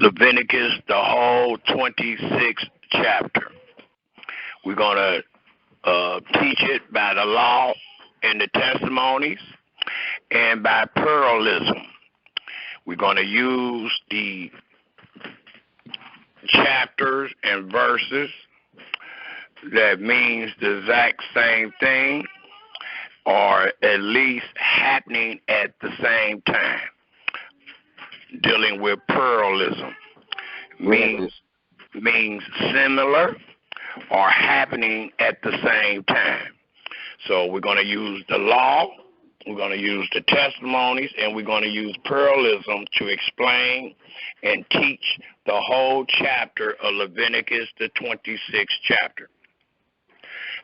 Leviticus, the whole 26th chapter. We're going to teach it by the law and the testimonies and by pluralism. We're going to use the chapters and verses that means the exact same thing or at least happening at the same time. Dealing with pluralism means similar or happening at the same time. So we're going to use the law, we're going to use the testimonies, and we're going to use pluralism to explain and teach the whole chapter of Leviticus, the 26th chapter.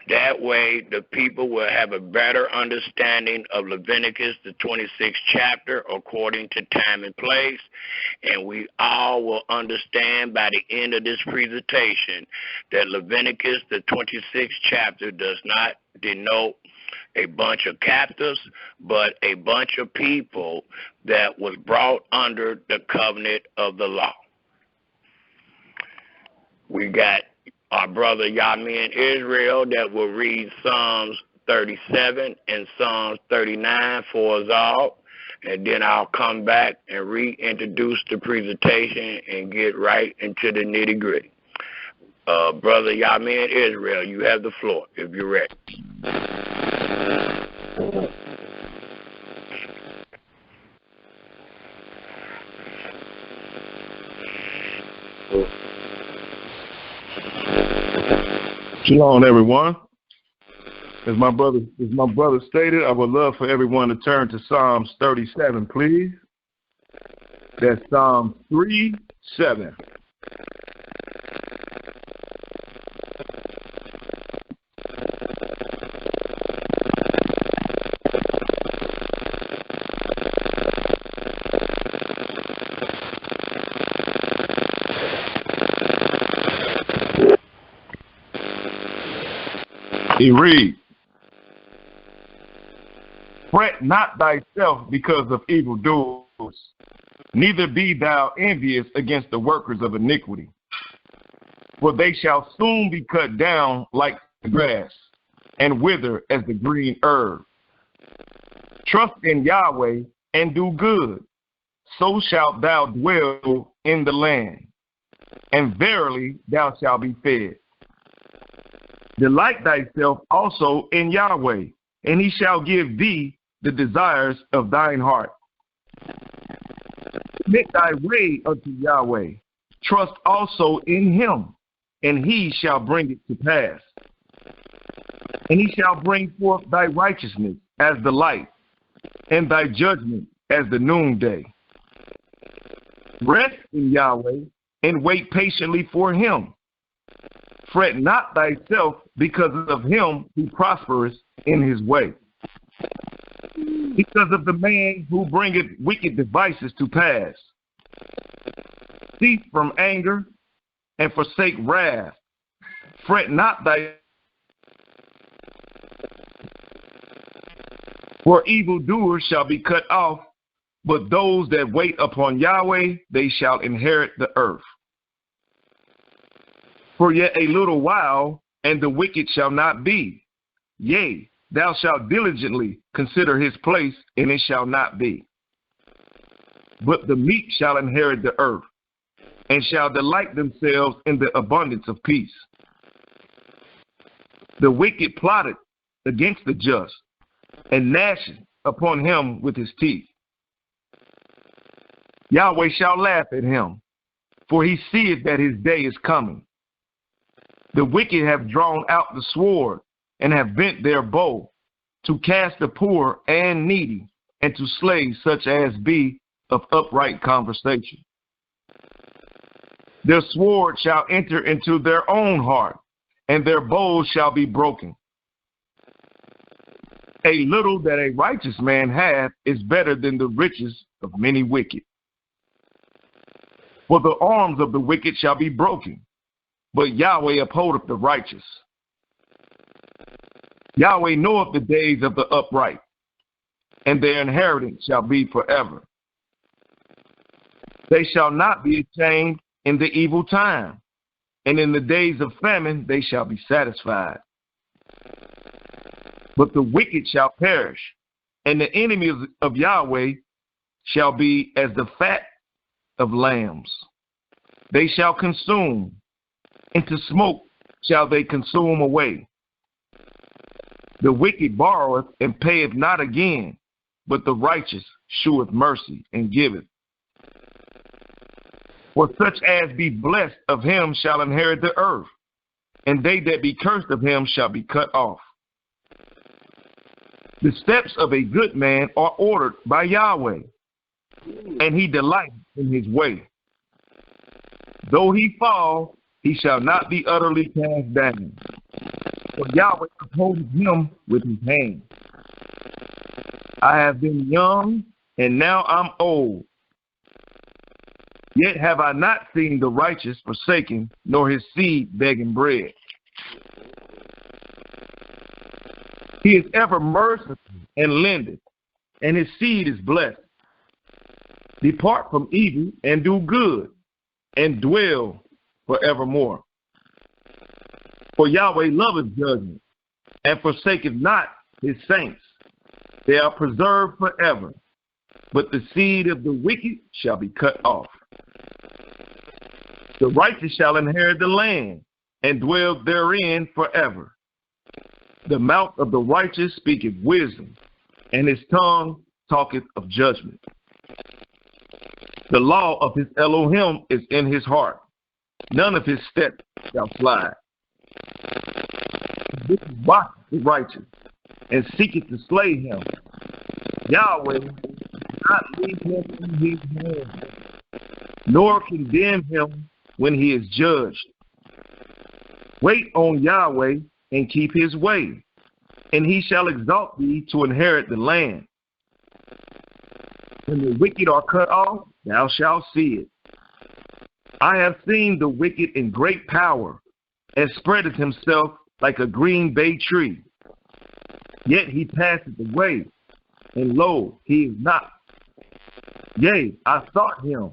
That way, the people will have a better understanding of Leviticus, the 26th chapter, according to time and place, and we all will understand by the end of this presentation that Leviticus, the 26th chapter, does not denote a bunch of captives, but a bunch of people that was brought under the covenant of the law. We got our brother Yamin Israel that will read Psalms 37 and Psalms 39 for us all, and then I'll come back and reintroduce the presentation and get right into the nitty-gritty. Brother Yamin Israel, you have the floor if you're ready. Shalom, everyone. As my brother stated, I would love for everyone to turn to Psalms 37, please. That's Psalm 3:7. He reads, "Fret not thyself because of evildoers, neither be thou envious against the workers of iniquity. For they shall soon be cut down like the grass, and wither as the green herb. Trust in Yahweh and do good, so shalt thou dwell in the land, and verily thou shalt be fed. Delight thyself also in Yahweh, and he shall give thee the desires of thine heart. Commit thy way unto Yahweh. Trust also in him, and he shall bring it to pass. And he shall bring forth thy righteousness as the light, and thy judgment as the noonday. Rest in Yahweh, and wait patiently for him. Fret not thyself because of him who prospereth in his way, because of the man who bringeth wicked devices to pass. Cease from anger and forsake wrath. Fret not thyself, for evildoers shall be cut off, but those that wait upon Yahweh, they shall inherit the earth. For yet a little while, and the wicked shall not be. Yea, thou shalt diligently consider his place, and it shall not be. But the meek shall inherit the earth, and shall delight themselves in the abundance of peace. The wicked plotted against the just, and gnasheth upon him with his teeth. Yahweh shall laugh at him, for he seeth that his day is coming. The wicked have drawn out the sword, and have bent their bow, to cast the poor and needy, and to slay such as be of upright conversation. Their sword shall enter into their own heart, and their bows shall be broken. A little that a righteous man hath is better than the riches of many wicked. For the arms of the wicked shall be broken, but Yahweh upholdeth the righteous. Yahweh knoweth the days of the upright, and their inheritance shall be forever. They shall not be ashamed in the evil time, and in the days of famine they shall be satisfied. But the wicked shall perish, and the enemies of Yahweh shall be as the fat of lambs. They shall consume, into smoke shall they consume away. The wicked borroweth and payeth not again, but the righteous sheweth mercy and giveth. For such as be blessed of him shall inherit the earth, and they that be cursed of him shall be cut off. The steps of a good man are ordered by Yahweh, and he delighteth in his way. Though he fall, he shall not be utterly cast down, for Yahweh upholdeth him with his hand. I have been young, and now I'm old. Yet have I not seen the righteous forsaken, nor his seed begging bread. He is ever merciful and lendeth, and his seed is blessed. Depart from evil and do good, and dwell forevermore. For Yahweh loveth judgment, and forsaketh not his saints. They are preserved forever, but the seed of the wicked shall be cut off. The righteous shall inherit the land, and dwell therein forever. The mouth of the righteous speaketh wisdom, and his tongue talketh of judgment. The law of his Elohim is in his heart. None of his steps shall slide. This is why the righteous, and seeketh to slay him. Yahweh will not leave him in his hand, nor condemn him when he is judged. Wait on Yahweh and keep his way, and he shall exalt thee to inherit the land. When the wicked are cut off, thou shalt see it. I have seen the wicked in great power, and spreadeth himself like a green bay tree. Yet he passeth away, and lo, he is not. Yea, I sought him,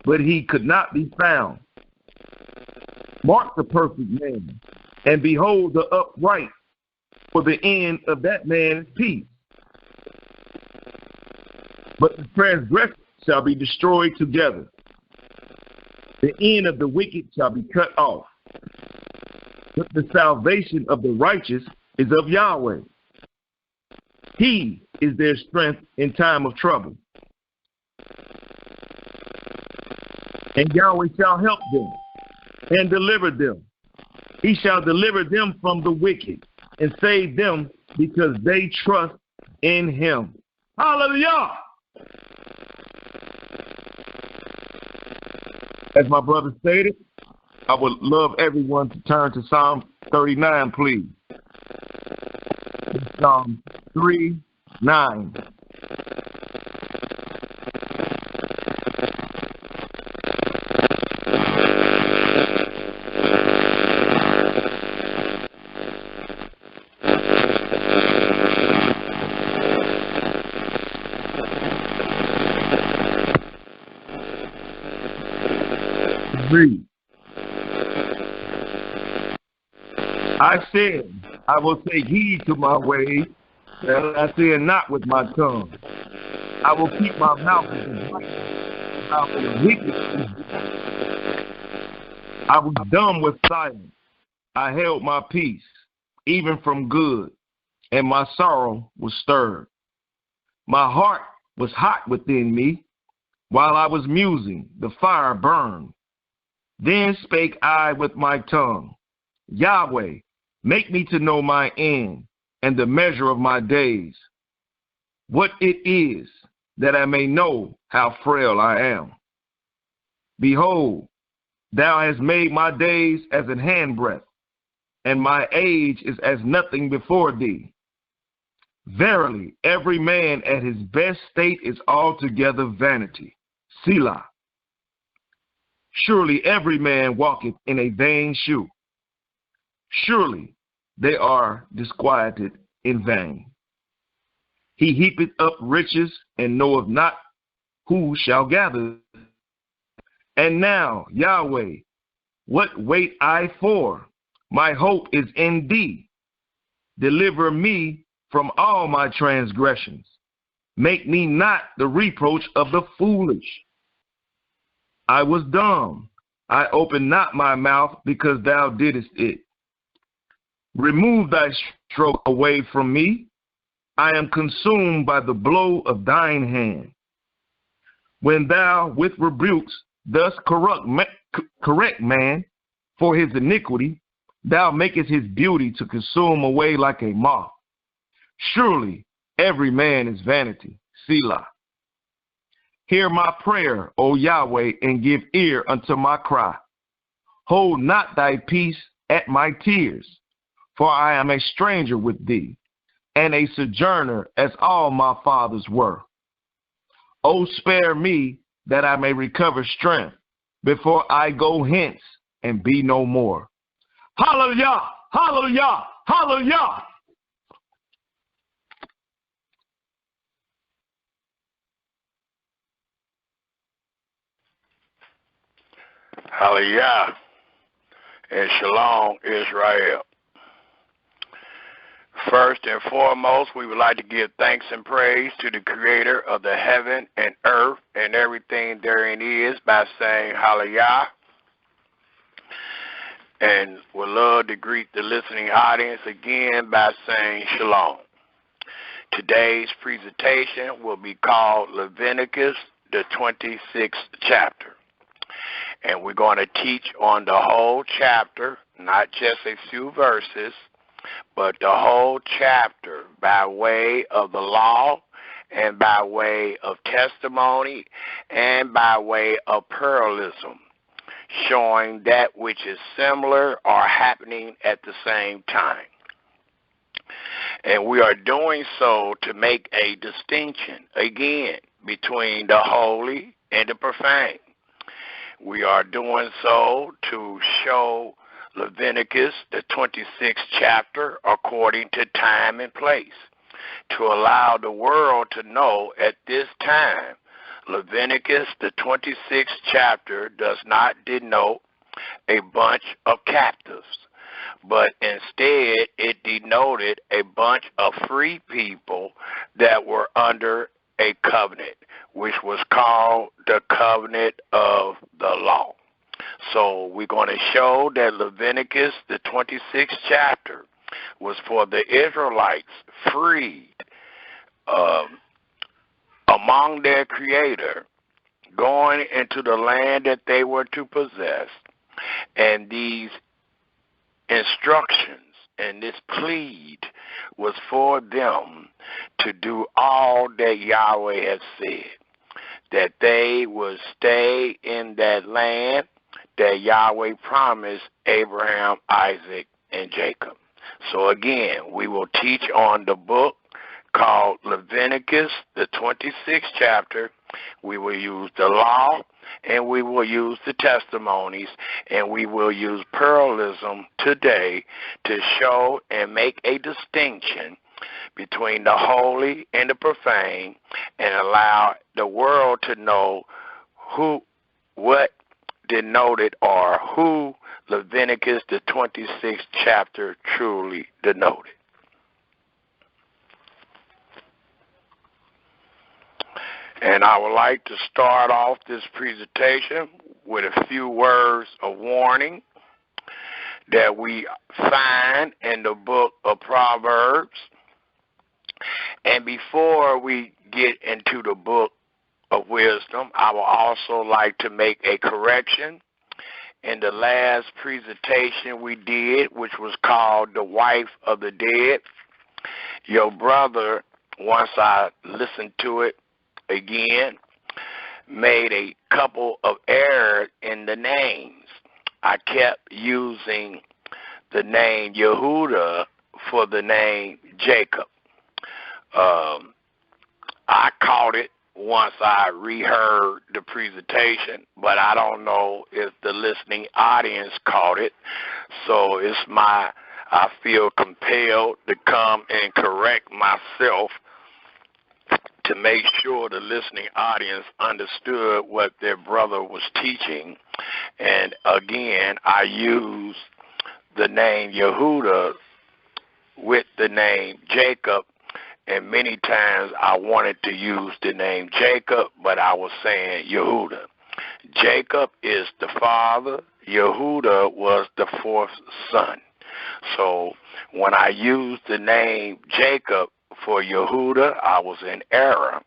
but he could not be found. Mark the perfect man, and behold the upright, for the end of that man is peace. But the transgressor shall be destroyed together. The end of the wicked shall be cut off. But the salvation of the righteous is of Yahweh. He is their strength in time of trouble. And Yahweh shall help them and deliver them. He shall deliver them from the wicked and save them because they trust in him. Hallelujah! As my brother stated, I would love everyone to turn to Psalm 39, please. Psalm 3:9. Read. I said, I will take heed to my ways, and I said not with my tongue. I will keep my mouth in the wicked. I was dumb with silence. I held my peace, even from good, and my sorrow was stirred. My heart was hot within me. While I was musing, the fire burned. Then spake I with my tongue, Yahweh, make me to know my end and the measure of my days, what it is, that I may know how frail I am. Behold, thou hast made my days as an handbreadth, and my age is as nothing before thee. Verily, every man at his best state is altogether vanity. Selah. Surely every man walketh in a vain shew. Surely they are disquieted in vain. He heapeth up riches and knoweth not who shall gather And now, Yahweh, what wait I for? My hope is in thee. Deliver me from all my transgressions. Make me not the reproach of the foolish. I was dumb. I opened not my mouth because thou didst it. Remove thy stroke away from me. I am consumed by the blow of thine hand. When thou with rebukes thus correct man for his iniquity, thou makest his beauty to consume away like a moth. Surely every man is vanity. Selah. Hear my prayer, O Yahweh, and give ear unto my cry. Hold not thy peace at my tears, for I am a stranger with thee, and a sojourner as all my fathers were. O spare me, that I may recover strength, before I go hence and be no more. Hallelujah! Hallelujah! Hallelujah! Hallelujah. And shalom, Israel. First and foremost, we would like to give thanks and praise to the creator of the heaven and earth and everything therein is by saying hallelujah. And would love to greet the listening audience again by saying shalom. Today's presentation will be called Leviticus, the 26th chapter. And we're going to teach on the whole chapter, not just a few verses, but the whole chapter by way of the law and by way of testimony and by way of pluralism, showing that which is similar or happening at the same time. And we are doing so to make a distinction, again, between the holy and the profane. We are doing so to show Leviticus, the 26th chapter, according to time and place, to allow the world to know at this time Leviticus, the 26th chapter, does not denote a bunch of captives, but instead it denoted a bunch of free people that were under a covenant, which was called the covenant of the law. So we're going to show that Leviticus, the 26th chapter, was for the Israelites freed among their Creator, going into the land that they were to possess. And these instructions and this plead was for them to do all that Yahweh has said, that they would stay in that land that Yahweh promised Abraham, Isaac, and Jacob. So again, we will teach on the book called Leviticus, the 26th chapter. We will use the law, and we will use the testimonies, and we will use pluralism today to show and make a distinction between the holy and the profane, and allow the world to know what denoted or who Leviticus, the 26th chapter, truly denoted. And I would like to start off this presentation with a few words of warning that we find in the book of Proverbs. And before we get into the book of wisdom, I would also like to make a correction. In the last presentation we did, which was called The Wife of the Dead, your brother, once I listened to it again, made a couple of errors in the names. I kept using the name Yehuda for the name Jacob. I caught it once I reheard the presentation, but I don't know if the listening audience caught it. So I feel compelled to come and correct myself to make sure the listening audience understood what their brother was teaching. And again, I used the name Yehuda with the name Jacob, and many times I wanted to use the name Jacob, but I was saying Yehuda. Jacob is the father. Yehuda was the fourth son. So when I used the name Jacob for Yehuda, I was in error,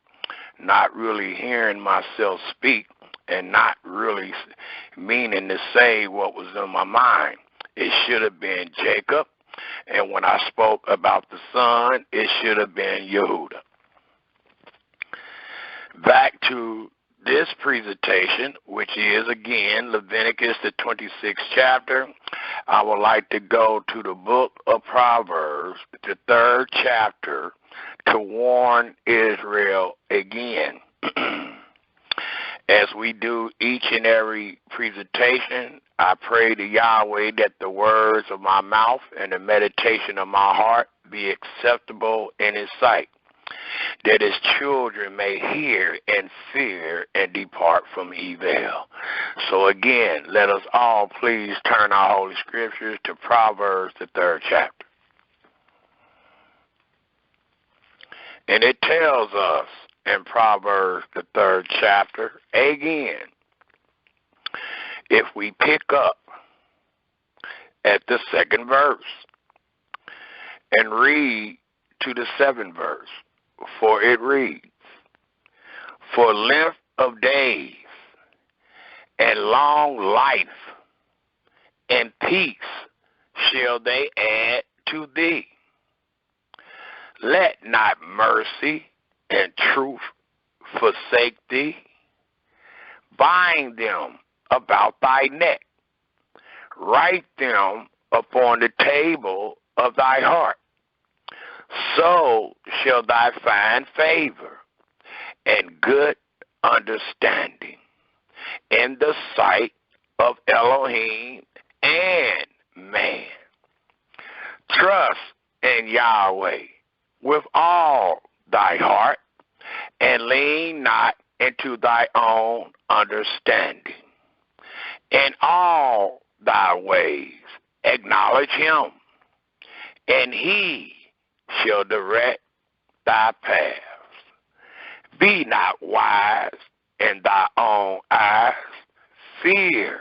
not really hearing myself speak and not really meaning to say what was in my mind. It should have been Jacob, and when I spoke about the son, it should have been Yehuda. Back to this presentation, which is, again, Leviticus, the 26th chapter, I would like to go to the book of Proverbs, the 3rd chapter, to warn Israel again. As we do each and every presentation, I pray to Yahweh that the words of my mouth and the meditation of my heart be acceptable in His sight, that His children may hear and fear and depart from evil. So again, let us all please turn our Holy Scriptures to Proverbs, the 3rd chapter. And it tells us in Proverbs, the 3rd chapter, again, if we pick up at the 2nd verse and read to the 7th verse, for it reads, for length of days and long life and peace shall they add to thee. Let not mercy and truth forsake thee. Bind them about thy neck. Write them upon the table of thy heart. So shall thou find favor and good understanding in the sight of Elohim and man. Trust in Yahweh with all thy heart, and lean not into thy own understanding. In all thy ways acknowledge Him, and He shall direct thy paths. Be not wise in thy own eyes. Fear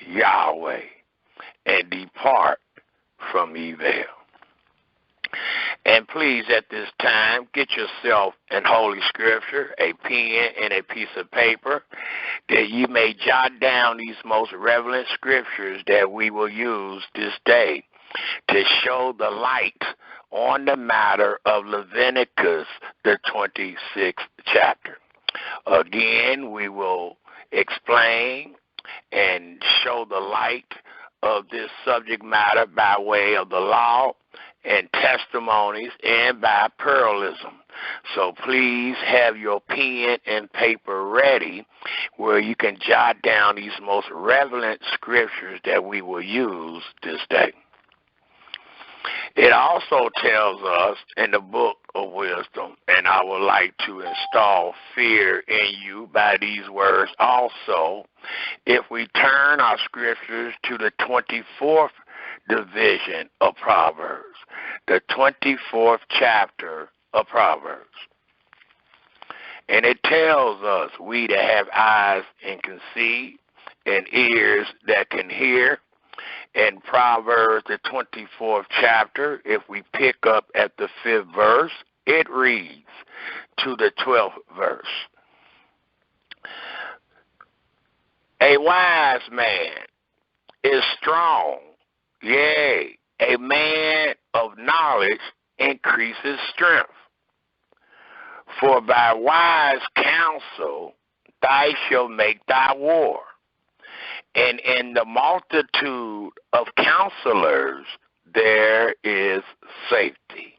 Yahweh, and depart from evil. And please, at this time, get yourself in Holy Scripture, a pen and a piece of paper, that you may jot down these most relevant scriptures that we will use this day to show the light on the matter of Leviticus, the 26th chapter. Again, we will explain and show the light of this subject matter by way of the law and testimonies and by pluralism. So please have your pen and paper ready where you can jot down these most relevant scriptures that we will use this day. It also tells us in the book of wisdom, and I would like to install fear in you by these words also, if we turn our scriptures to the 24th division of Proverbs, the 24th chapter of Proverbs. And it tells us, we that have eyes and can see and ears that can hear, in Proverbs, the 24th chapter, if we pick up at the 5th verse, it reads to the 12th verse. A wise man is strong, yea, a man of knowledge increases strength. For by wise counsel thou shalt make thy war, and in the multitude of counselors there is safety.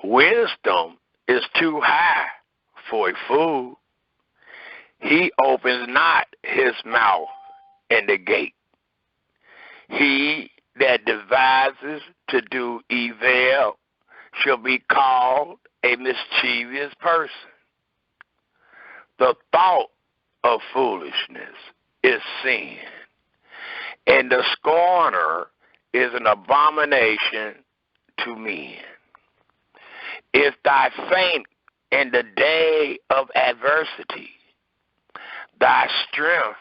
Wisdom is too high for a fool. He opens not his mouth in the gate. He that devises to do evil shall be called a mischievous person. The thought of foolishness is sin, and the scorner is an abomination to men. If thou faint in the day of adversity, thy strength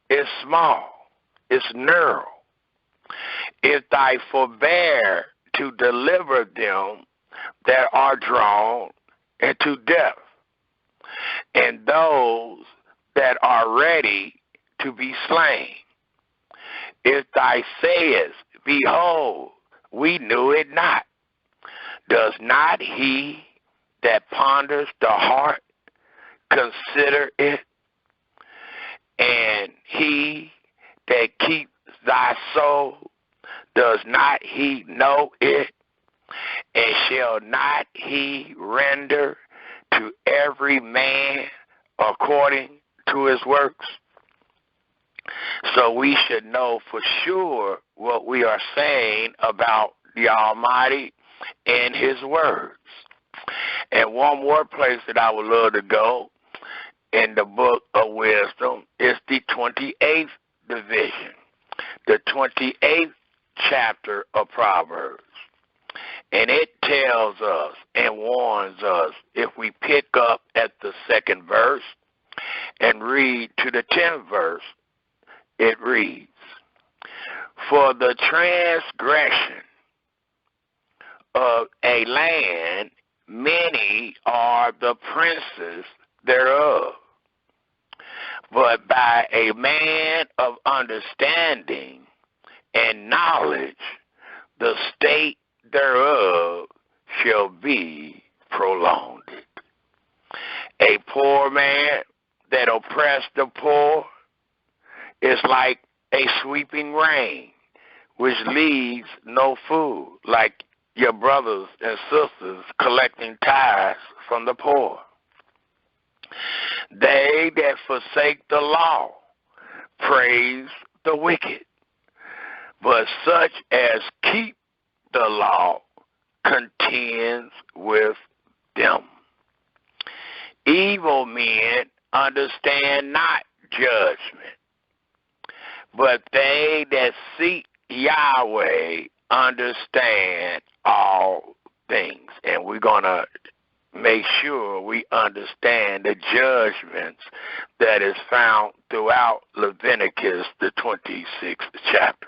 is small, is narrow. If thou forbear to deliver them that are drawn into death, and those that are ready to be slain. If thou sayest, behold, we knew it not, does not he that ponders the heart consider it? And he that keeps thy soul, does not he know it? And shall not he render to every man according to his works? So we should know for sure what we are saying about the Almighty and his words. And one more place that I would love to go in the book of wisdom is the 28th division, the 28th chapter of Proverbs. And it tells us and warns us, if we pick up at the 2nd verse and read to the 10th verse, it reads, for the transgression of a land, many are the princes thereof. But by a man of understanding and knowledge, the state thereof shall be prolonged. A poor man that oppressed the poor is like a sweeping rain, which leaves no food, like your brothers and sisters collecting tithes from the poor. They that forsake the law praise the wicked, but such as keep the law contends with them. Evil men understand not judgment, but they that seek Yahweh understand all things. And we're going to make sure we understand the judgments that is found throughout Leviticus, the 26th chapter.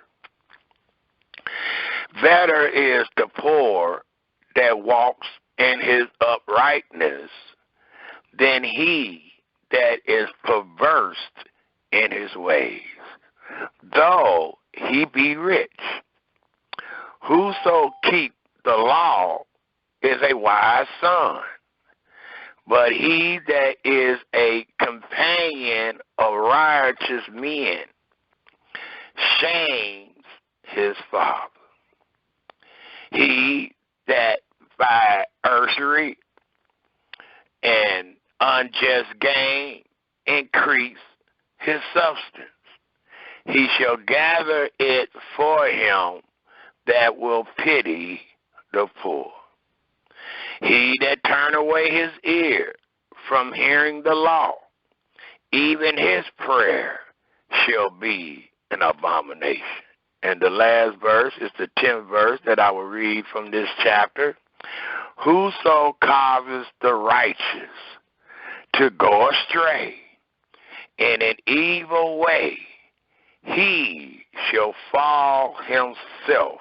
Better is the poor that walks in his uprightness than he that is perverse in his ways, though he be rich. Whoso keep the law is a wise son, but he that is a companion of righteous men shames his father. He that by usury and unjust gain increase his substance, he shall gather it for him that will pity the poor. He that turn away his ear from hearing the law, even his prayer shall be an abomination. And the last verse is the 10th verse that I will read from this chapter. Whoso causes the righteous to go astray in an evil way, he shall fall himself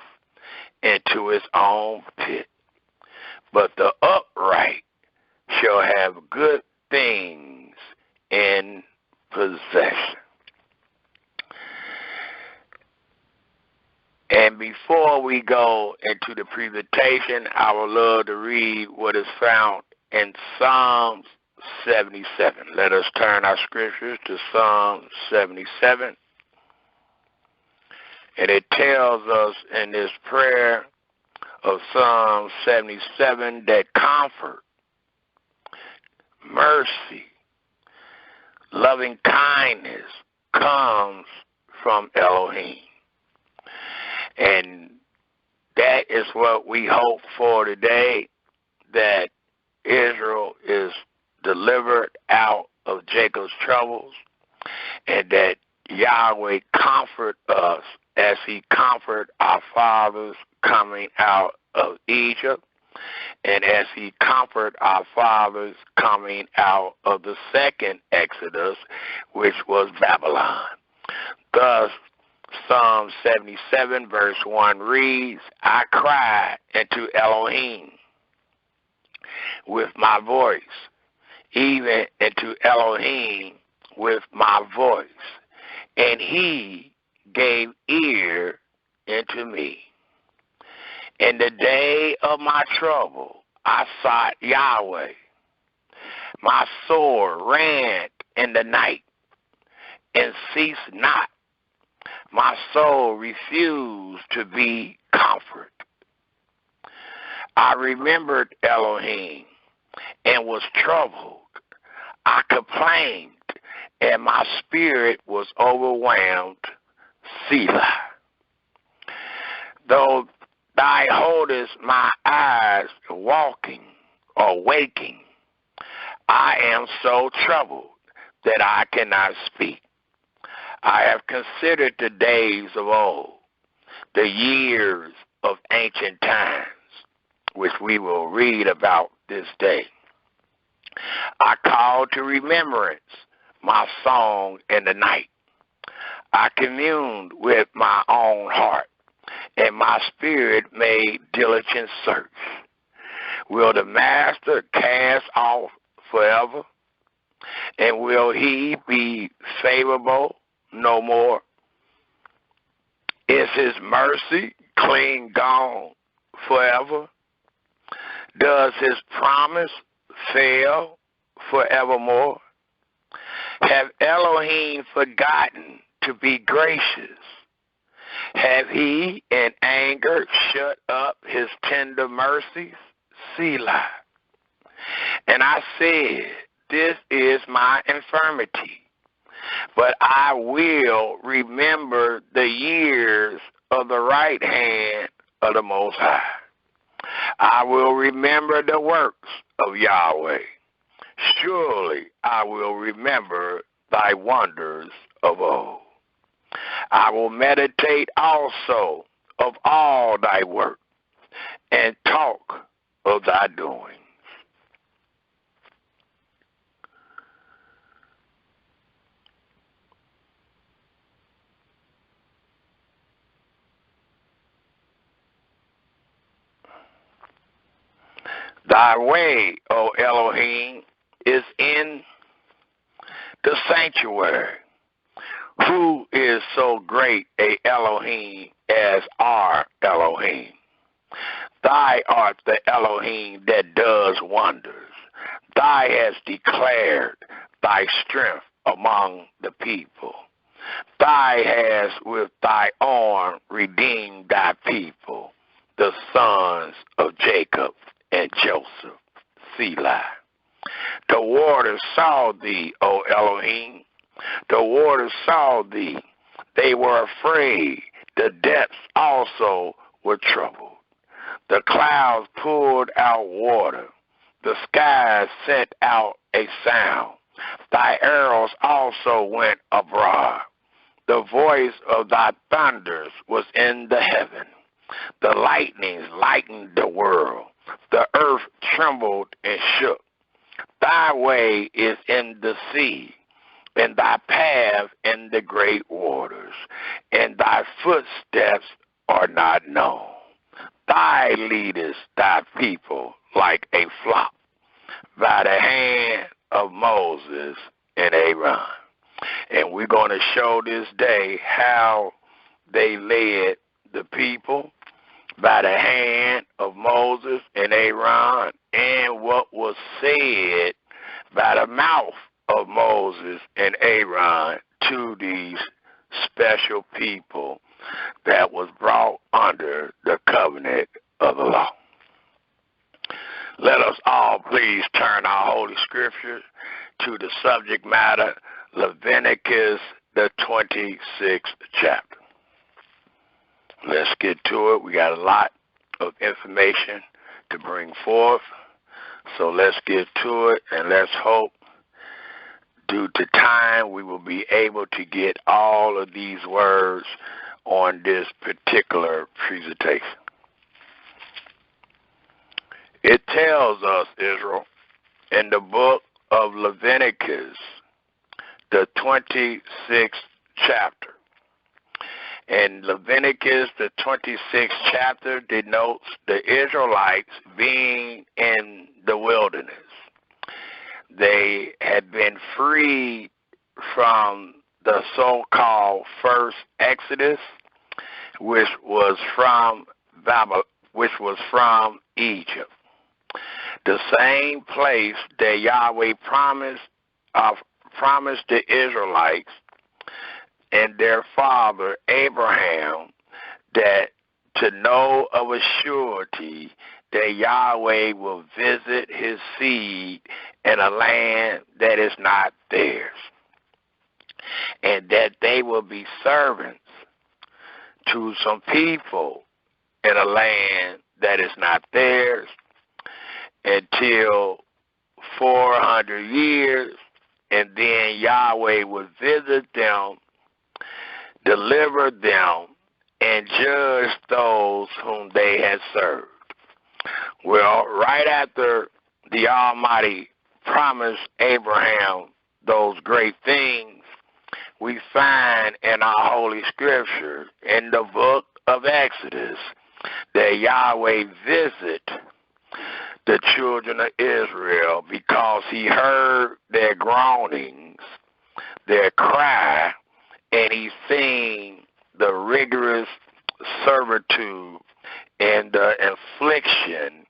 into his own pit. But the upright shall have good things in possession. And before we go into the presentation, I would love to read what is found in Psalms 77. Let us turn our scriptures to Psalm 77. And it tells us in this prayer of Psalm 77 that comfort, mercy, loving kindness comes from Elohim. And that is what we hope for today, that Israel is delivered out of Jacob's troubles, and that Yahweh comfort us as he comforted our fathers coming out of Egypt, and as he comforted our fathers coming out of the second Exodus, which was Babylon. Thus, Psalm 77 verse 1 reads, I cried unto Elohim with my voice, even unto Elohim with my voice, and he gave ear unto me. In the day of my trouble, I sought Yahweh. My sword ran in the night and ceased not. My soul refused to be comforted. I remembered Elohim and was troubled. I complained, and my spirit was overwhelmed. Selah. Though thou holdest my eyes walking or waking, I am so troubled that I cannot speak. I have considered the days of old, the years of ancient times, which we will read about this day. I called to remembrance my song in the night. I communed with my own heart, and my spirit made diligent search. Will the master cast off forever? And will he be favorable no more? Is his mercy clean gone forever? Does his promise fail forevermore? Have Elohim forgotten to be gracious? Have he in anger shut up his tender mercies? Selah. And I said, this is my infirmity, but I will remember the years of the right hand of the Most High. I will remember the works of Yahweh. Surely I will remember thy wonders of old. I will meditate also of all thy work and talk of thy doings. Thy way, O Elohim, is in the sanctuary. Who is so great a Elohim as our Elohim? Thy art the Elohim that does wonders. Thy hast declared thy strength among the people. Thy hast with thy arm redeemed thy people, the sons of Jacob and Joseph. Selah. The waters saw thee, O Elohim. The waters saw thee. They were afraid. The depths also were troubled. The clouds poured out water. The skies sent out a sound. Thy arrows also went abroad. The voice of thy thunders was in the heaven. The lightnings lightened the world. The earth trembled and shook. Thy way is in the sea, and thy path in the great waters, and thy footsteps are not known. Thy leadest thy people like a flock by the hand of Moses and Aaron. And we're going to show this day how they led the people by the hand of Moses and Aaron, and what was said by the mouth of Moses and Aaron to these special people that was brought under the covenant of the law. Let us all please turn our holy scriptures to the subject matter, Leviticus, the 26th chapter. Let's get to it. We got a lot of information to bring forth. So let's get to it, and let's hope due to time we will be able to get all of these words on this particular presentation. It tells us, Israel, in the book of Leviticus, the 26th chapter. And Leviticus, the 26th chapter, denotes the Israelites being in the wilderness. They had been freed from the so-called first Exodus, which was from Egypt. The same place that Yahweh promised the Israelites and their father Abraham that to know of a surety that Yahweh will visit his seed in a land that is not theirs, and that they will be servants to some people in a land that is not theirs until 400 years, and then Yahweh will visit them, deliver them, and judge those whom they had served. Well, right after the Almighty promised Abraham those great things, we find in our Holy Scripture, in the book of Exodus, that Yahweh visit the children of Israel because he heard their groanings, their cry, and he seen the rigorous servitude and the affliction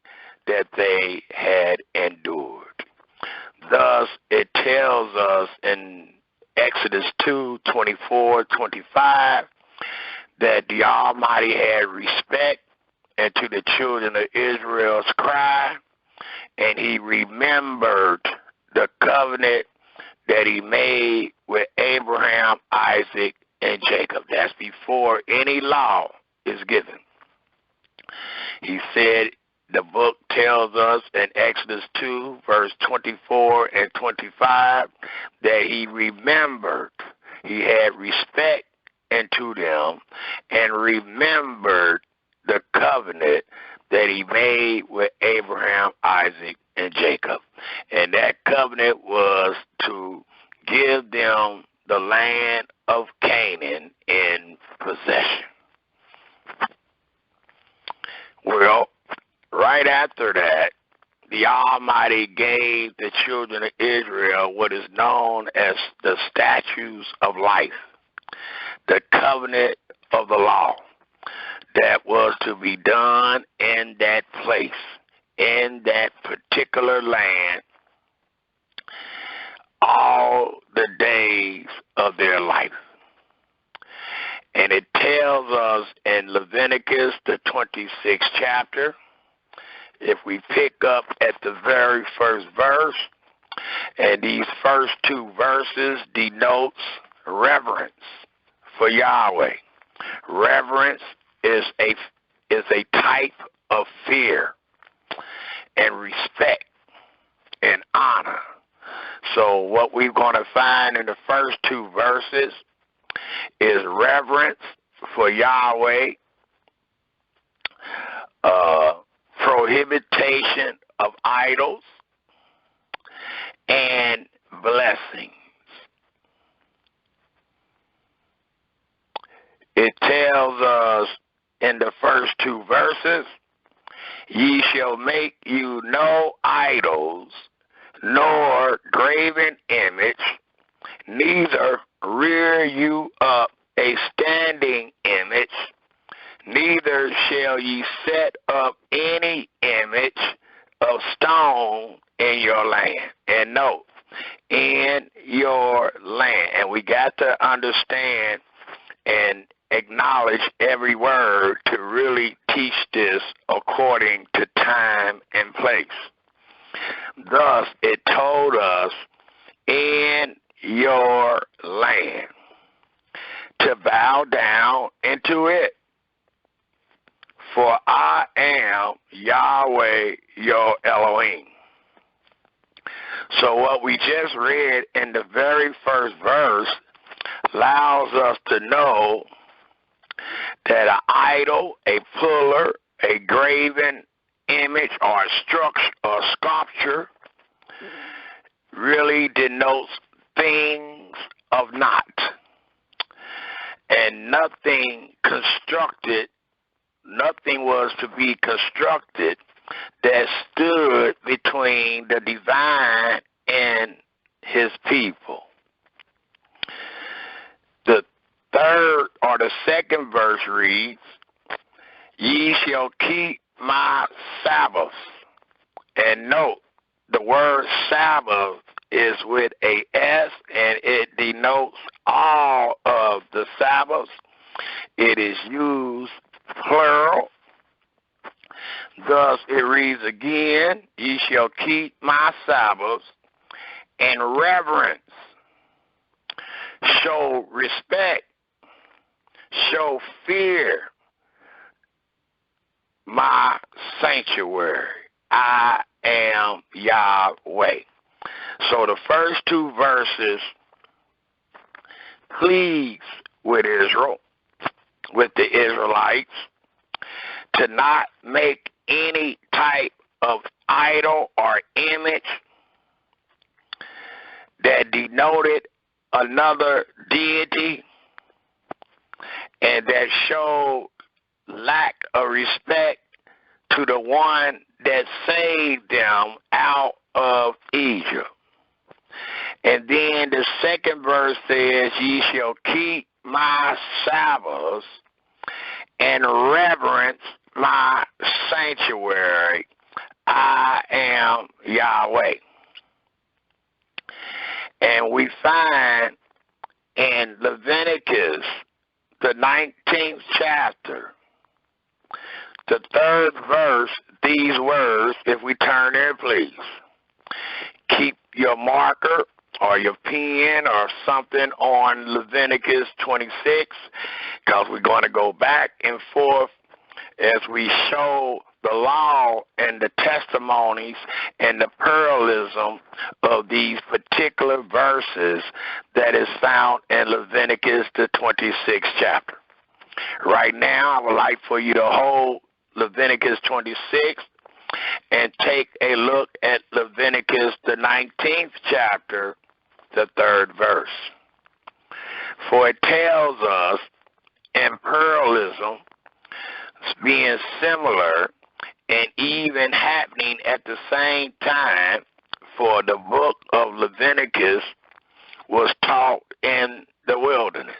that they had endured. Thus, it tells us in Exodus 2:24-25 that the Almighty had respect unto the children of Israel's cry, and he remembered the covenant that he made with Abraham, Isaac, and Jacob. That's before any law is given. He said, the book tells us in Exodus 2, verse 24 and 25, that he remembered, he had respect unto them, and remembered the covenant that he made with Abraham, Isaac, and Jacob. And that covenant was to give them the land of Canaan in possession. Well, right after that, the Almighty gave the children of Israel what is known as the statutes of life, the covenant of the law that was to be done in that place, in that particular land, all the days of their life. And it tells us in Leviticus, the 26th chapter, if we pick up at the very first verse, and these first two verses denotes reverence for Yahweh. Reverence is a type of fear and respect and honor. So what we're going to find in the first two verses is reverence for Yahweh, prohibition of idols, and blessings. It tells us in the first two verses, ye shall make you no idols, nor graven image, neither rear you up a standing image, neither shall ye set up any image of stone in your land. And note, in your land. And we got to understand and acknowledge every word to really teach this according to time and place. Thus, it told us, in your land, to bow down into it. For I am Yahweh your Elohim. So what we just read in the very first verse allows us to know that an idol, a pillar, a graven image or structure or sculpture really denotes things of naught, and nothing was to be constructed that stood between the divine and his people. The third or the second verse reads, ye shall keep my Sabbaths. And note, the word Sabbath is with a S, and it denotes all of the Sabbaths. It is used plural. Thus it reads again, ye shall keep my Sabbaths and reverence, show respect, show fear my sanctuary. I am Yahweh. So the first two verses pleads with Israel, with the Israelites, to not make any type of idol or image that denoted another deity and that showed lack of respect to the one that saved them out of Egypt. And then the second verse says, ye shall keep my Sabbaths and reverence my sanctuary. I am Yahweh. And we find in Leviticus, the 19th chapter, the third verse, these words, if we turn there, please. Keep your marker or your pen or something on Leviticus 26, because we're going to go back and forth as we show the law and the testimonies and the pluralism of these particular verses that is found in Leviticus, the 26th chapter. Right now, I would like for you to hold Leviticus 26 and take a look at Leviticus, the 19th chapter, the third verse. For it tells us in pluralism being similar and even happening at the same time, for the book of Leviticus was taught in the wilderness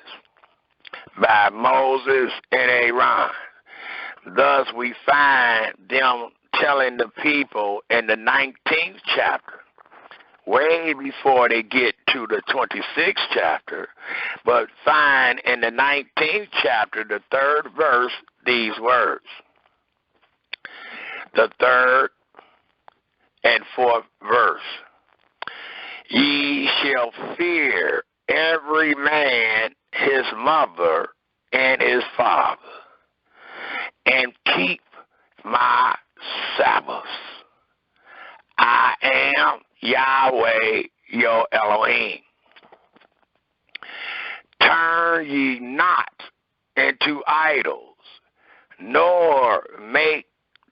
by Moses and Aaron. Thus we find them telling the people in the 19th chapter, way before they get to the 26th chapter, but find in the 19th chapter, the third verse, these words. The third and fourth verse. Ye shall fear every man his mother and his father, and keep my Sabbaths. I am Yahweh your Elohim. Turn ye not into idols, nor make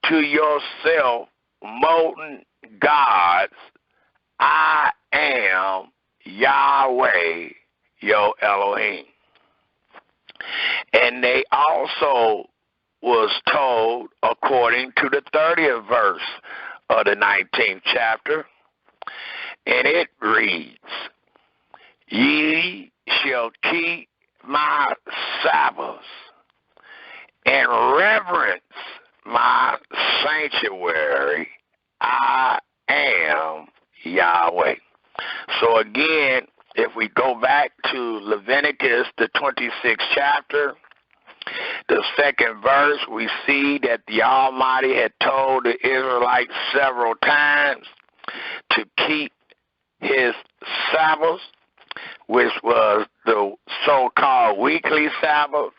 to yourself molten gods. I am Yahweh your Elohim. And they also was told, according to the 30th verse of the 19th chapter, and it reads, ye shall keep my Sabbaths and reverence my sanctuary. I am Yahweh. So again, if we go back to Leviticus, the 26th chapter, the second verse, we see that the Almighty had told the Israelites several times to keep his Sabbaths, which was the so-called weekly Sabbath,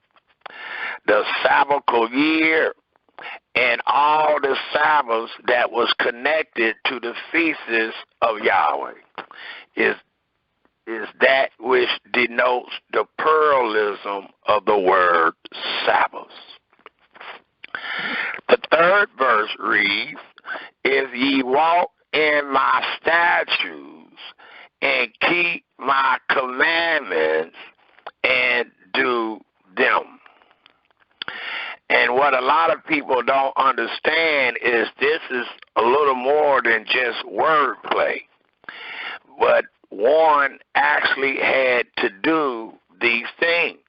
the Sabbatical year, and all the sabbaths that was connected to the feasts of Yahweh is that which denotes the pluralism of the word sabbaths. The third verse reads, if ye walk in my statutes and keep my commandments and do them. And what a lot of people don't understand is this is a little more than just wordplay. But one actually had to do these things.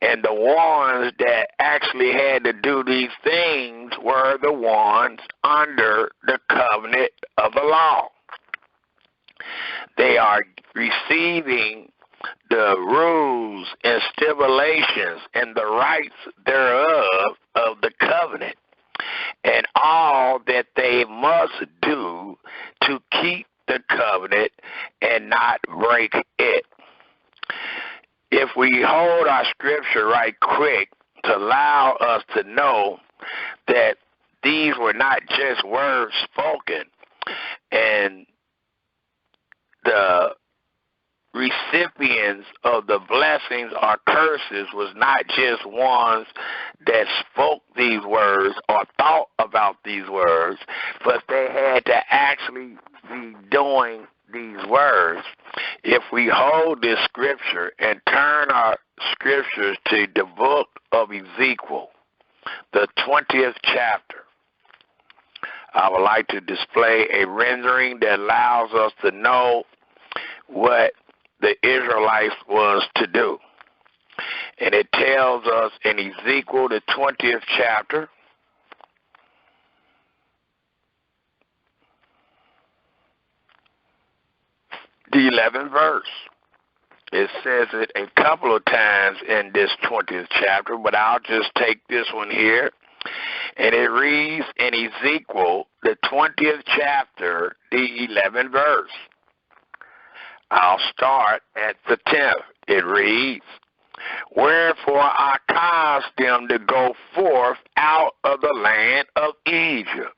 And the ones that actually had to do these things were the ones under the covenant of the law. They are receiving the rules and stipulations and the rights thereof of the covenant, and all that they must do to keep the covenant and not break it. If we hold our scripture right quick to allow us to know that these were not just words spoken, and the recipients of the blessings or curses was not just ones that spoke these words or thought about these words, but they had to actually be doing these words. If we hold this scripture and turn our scriptures to the book of Ezekiel, the 20th chapter, I would like to display a rendering that allows us to know what the Israelites was to do. And it tells us in Ezekiel, the 20th chapter, the 11th verse. It says it a couple of times in this 20th chapter, but I'll just take this one here. And it reads in Ezekiel, the 20th chapter, the 11th verse. I'll start at the 10th. It reads, wherefore I caused them to go forth out of the land of Egypt,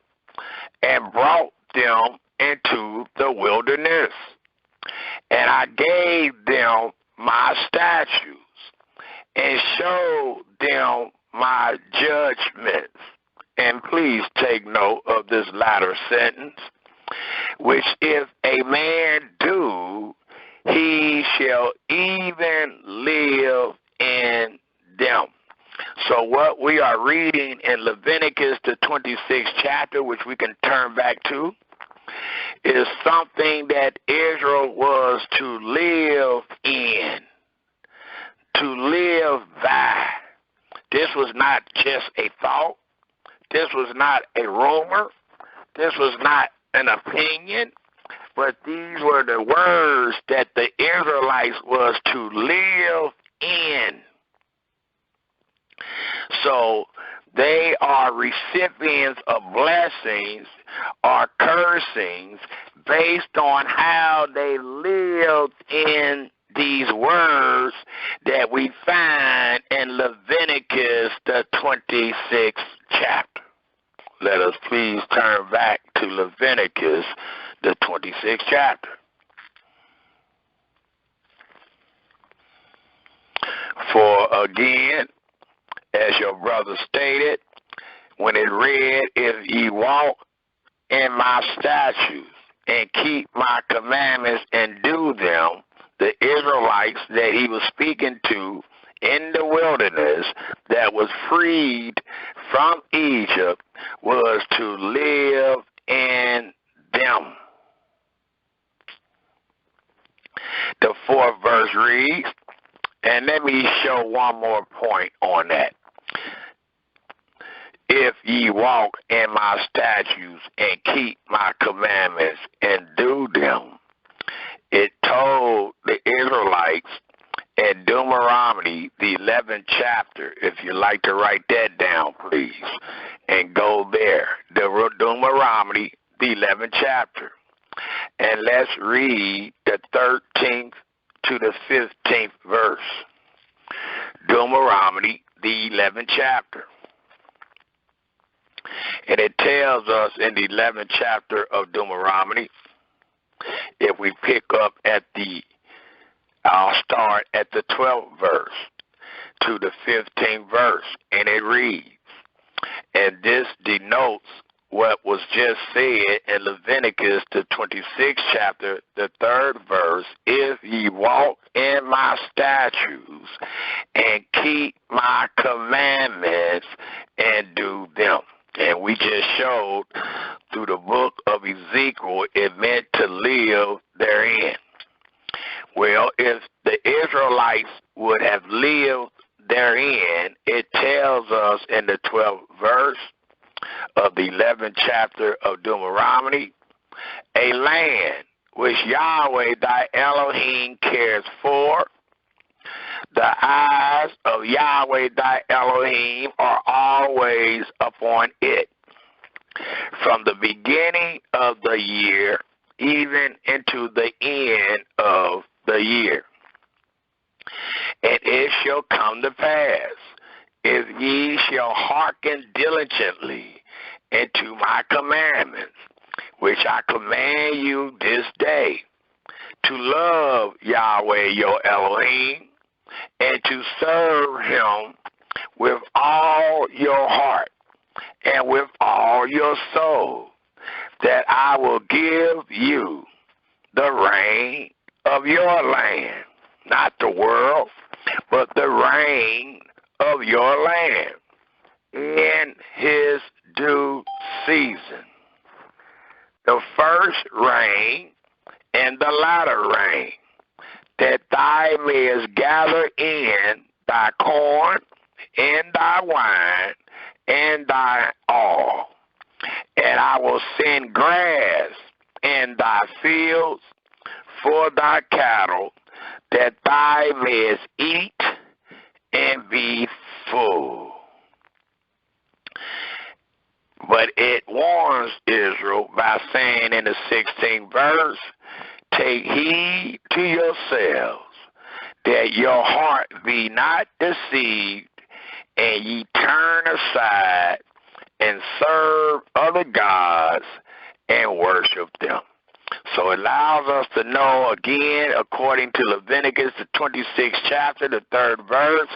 and brought them into the wilderness. And I gave them my statutes, and showed them my judgments. And please take note of this latter sentence, which if a man do, he shall even live in them. So what we are reading in Leviticus, the 26th chapter, which we can turn back to, is something that Israel was to live in, to live by. This was not just a thought. This was not a rumor. This was not an opinion. But these were the words that the Israelites was to live in. So they are recipients of blessings or cursings based on how they lived in these words that we find in Leviticus, the 26th chapter. Let us please turn back to Leviticus, the 26th chapter. For again, as your brother stated, when it read, if ye walk in my statutes and keep my commandments and do them, the Israelites that he was speaking to in the wilderness that was freed from Egypt was to live in them. The 4th verse reads, and let me show one more point on that. If ye walk in my statutes and keep my commandments and do them, it told the Israelites in Deuteronomy, the 11th chapter, if you'd like to write that down, please, and go there. Deuteronomy, the 11th chapter. And let's read the 13th to the 15th verse. Deuteronomy, the 11th chapter. And it tells us in the 11th chapter of Deuteronomy, if we pick up at I'll start at the 12th verse to the 15th verse, and it reads, and this denotes what was just said in Leviticus, the 26th chapter, the 3rd verse, if ye walk in my statutes and keep my commandments and do them. And we just showed through the book of Ezekiel, it meant to live therein. Well, if the Israelites would have lived therein, it tells us in the 12th verse of the 11th chapter of Deuteronomy, a land which Yahweh thy Elohim cares for. The eyes of Yahweh thy Elohim are always upon it, from the beginning of the year even into the end of the year. And it shall come to pass, if ye shall hearken diligently into my commandments, which I command you this day, to love Yahweh your Elohim, and to serve him with all your heart and with all your soul, that I will give you the rain of your land, not the world, but the rain of your land in his due season, the first rain and the latter rain, that thou mayest gather in thy corn and thy wine and thy oil. And I will send grass in thy fields for thy cattle, that thou mayest eat and be full. But it warns Israel by saying in the 16th verse, take heed to yourselves, that your heart be not deceived, and ye turn aside and serve other gods and worship them. So it allows us to know, again, according to Leviticus, the 26th chapter, the 3rd verse,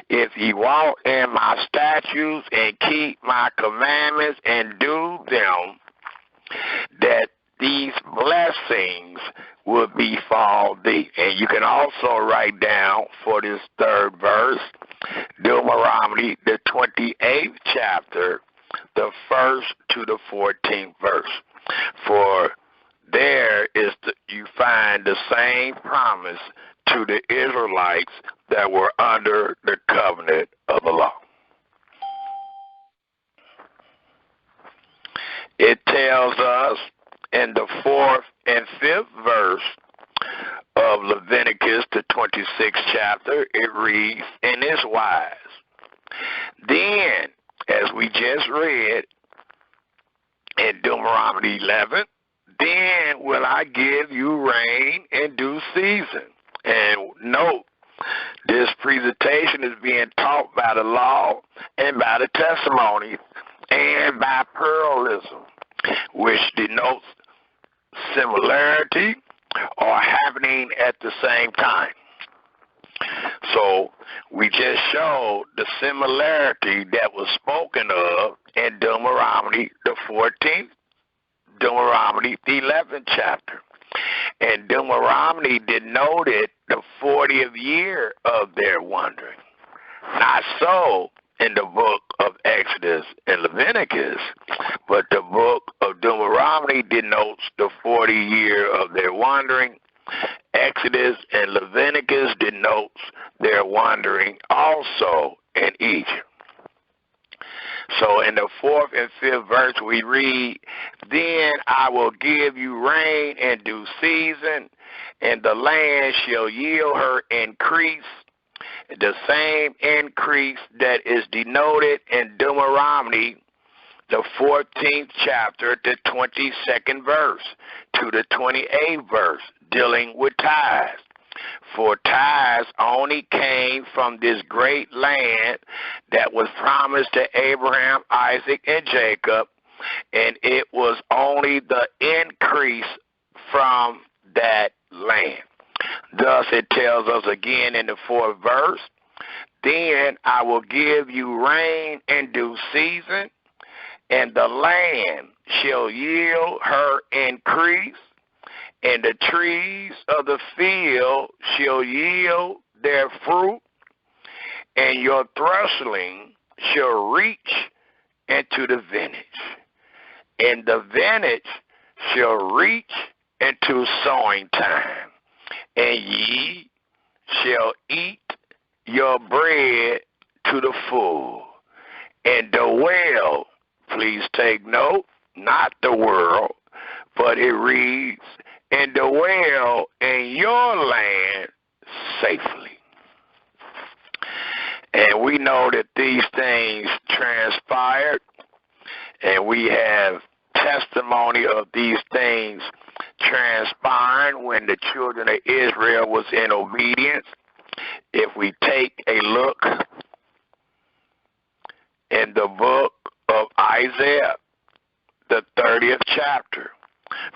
if ye walk in my statutes and keep my commandments and do them, that these blessings will befall thee. And you can also write down for this 3rd verse, Deuteronomy, the 28th chapter, the 1st to the 14th verse. For there you find the same promise to the Israelites that were under the covenant of the law. It tells us in the 4th and 5th verse of Leviticus, the 26th chapter, it reads in this wise, then, as we just read in Deuteronomy 11, then will I give you rain in due season. And note, this presentation is being taught by the law and by the testimonies and by pluralism, which denotes similarity or happening at the same time. So we just showed the similarity that was spoken of in Deuteronomy, the 14th, Deuteronomy, the 11th chapter. And Deuteronomy denoted the 40th year of their wandering. Not so in the book of Exodus and Leviticus, but the book of Deuteronomy denotes the 40 year of their wandering. Exodus and Leviticus denotes their wandering also in Egypt. So in the 4th and 5th verse we read, then I will give you rain in due season, and the land shall yield her increase, the same increase that is denoted in Deuteronomy, the 14th chapter, the 22nd verse to the 28th verse, dealing with tithes. For tithes only came from this great land that was promised to Abraham, Isaac, and Jacob, and it was only the increase from that land. Thus it tells us again in the 4th verse, then I will give you rain in due season, and the land shall yield her increase, and the trees of the field shall yield their fruit, and your threshing shall reach into the vintage, and the vintage shall reach into sowing time, and ye shall eat your bread to the full, and the well, please take note, not the world, but it reads, and dwell in your land safely. And we know that these things transpired, and we have testimony of these things transpiring when the children of Israel was in obedience. If we take a look in the book of Isaiah, the 30th chapter,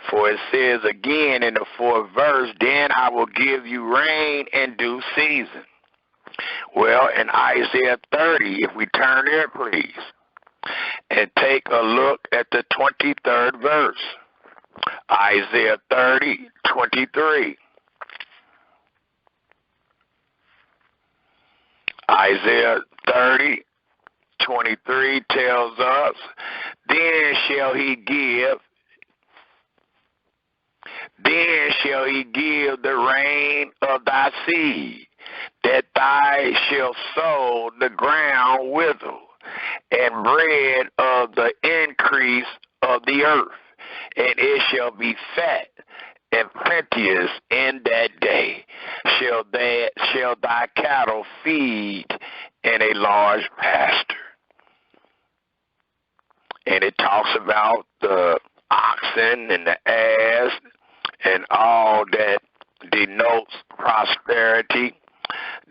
for it says again in the 4th verse, then I will give you rain in due season. Well, in Isaiah 30, if we turn there, please, and take a look at the 23rd verse. Isaiah 30, 23. Isaiah 30, 23 tells us, then shall he give the rain of thy seed, that thou shalt sow the ground withal, and bread of the increase of the earth, and it shall be fat and plenteous in that day. Shall thy cattle feed in a large pasture. And it talks about the oxen and the ass and all that denotes prosperity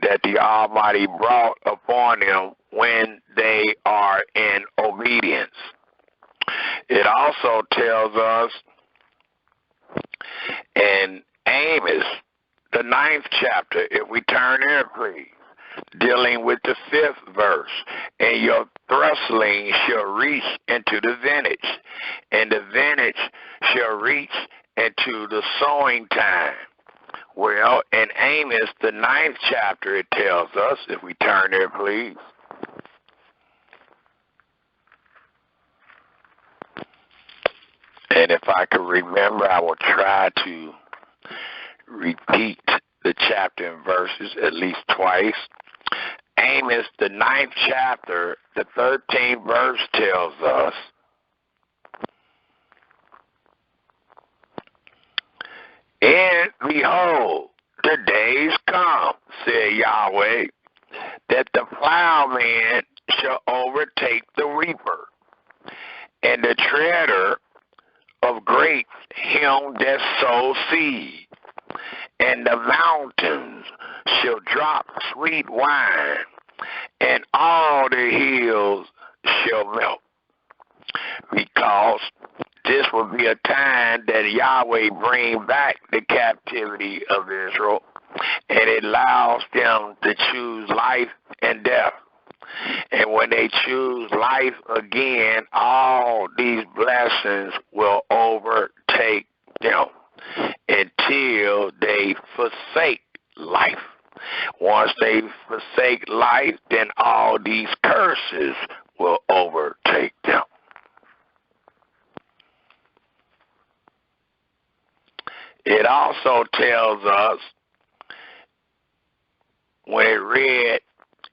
that the Almighty brought upon them when they are in obedience. It also tells us in Amos, the 9th chapter, if we turn there, please, dealing with the 5th verse, and your threshing shall reach into the vintage, and the vintage shall reach into the sowing time. Well, in Amos, the 9th chapter, it tells us, if we turn there, please, and if I can remember, I will try to repeat the chapter and verses at least twice. Amos, the 9th chapter, the 13th verse tells us, and behold, the days come, said Yahweh, that the plowman shall overtake the reaper, and the treader of grapes him that sows seed, and the mountains shall drop sweet wine, and all the hills shall melt. Because this will be a time that Yahweh bring back the captivity of Israel, and it allows them to choose life and death. And when they choose life again, all these blessings will overtake them until they forsake life. Once they forsake life, then all these curses will overtake them. It also tells us, when it read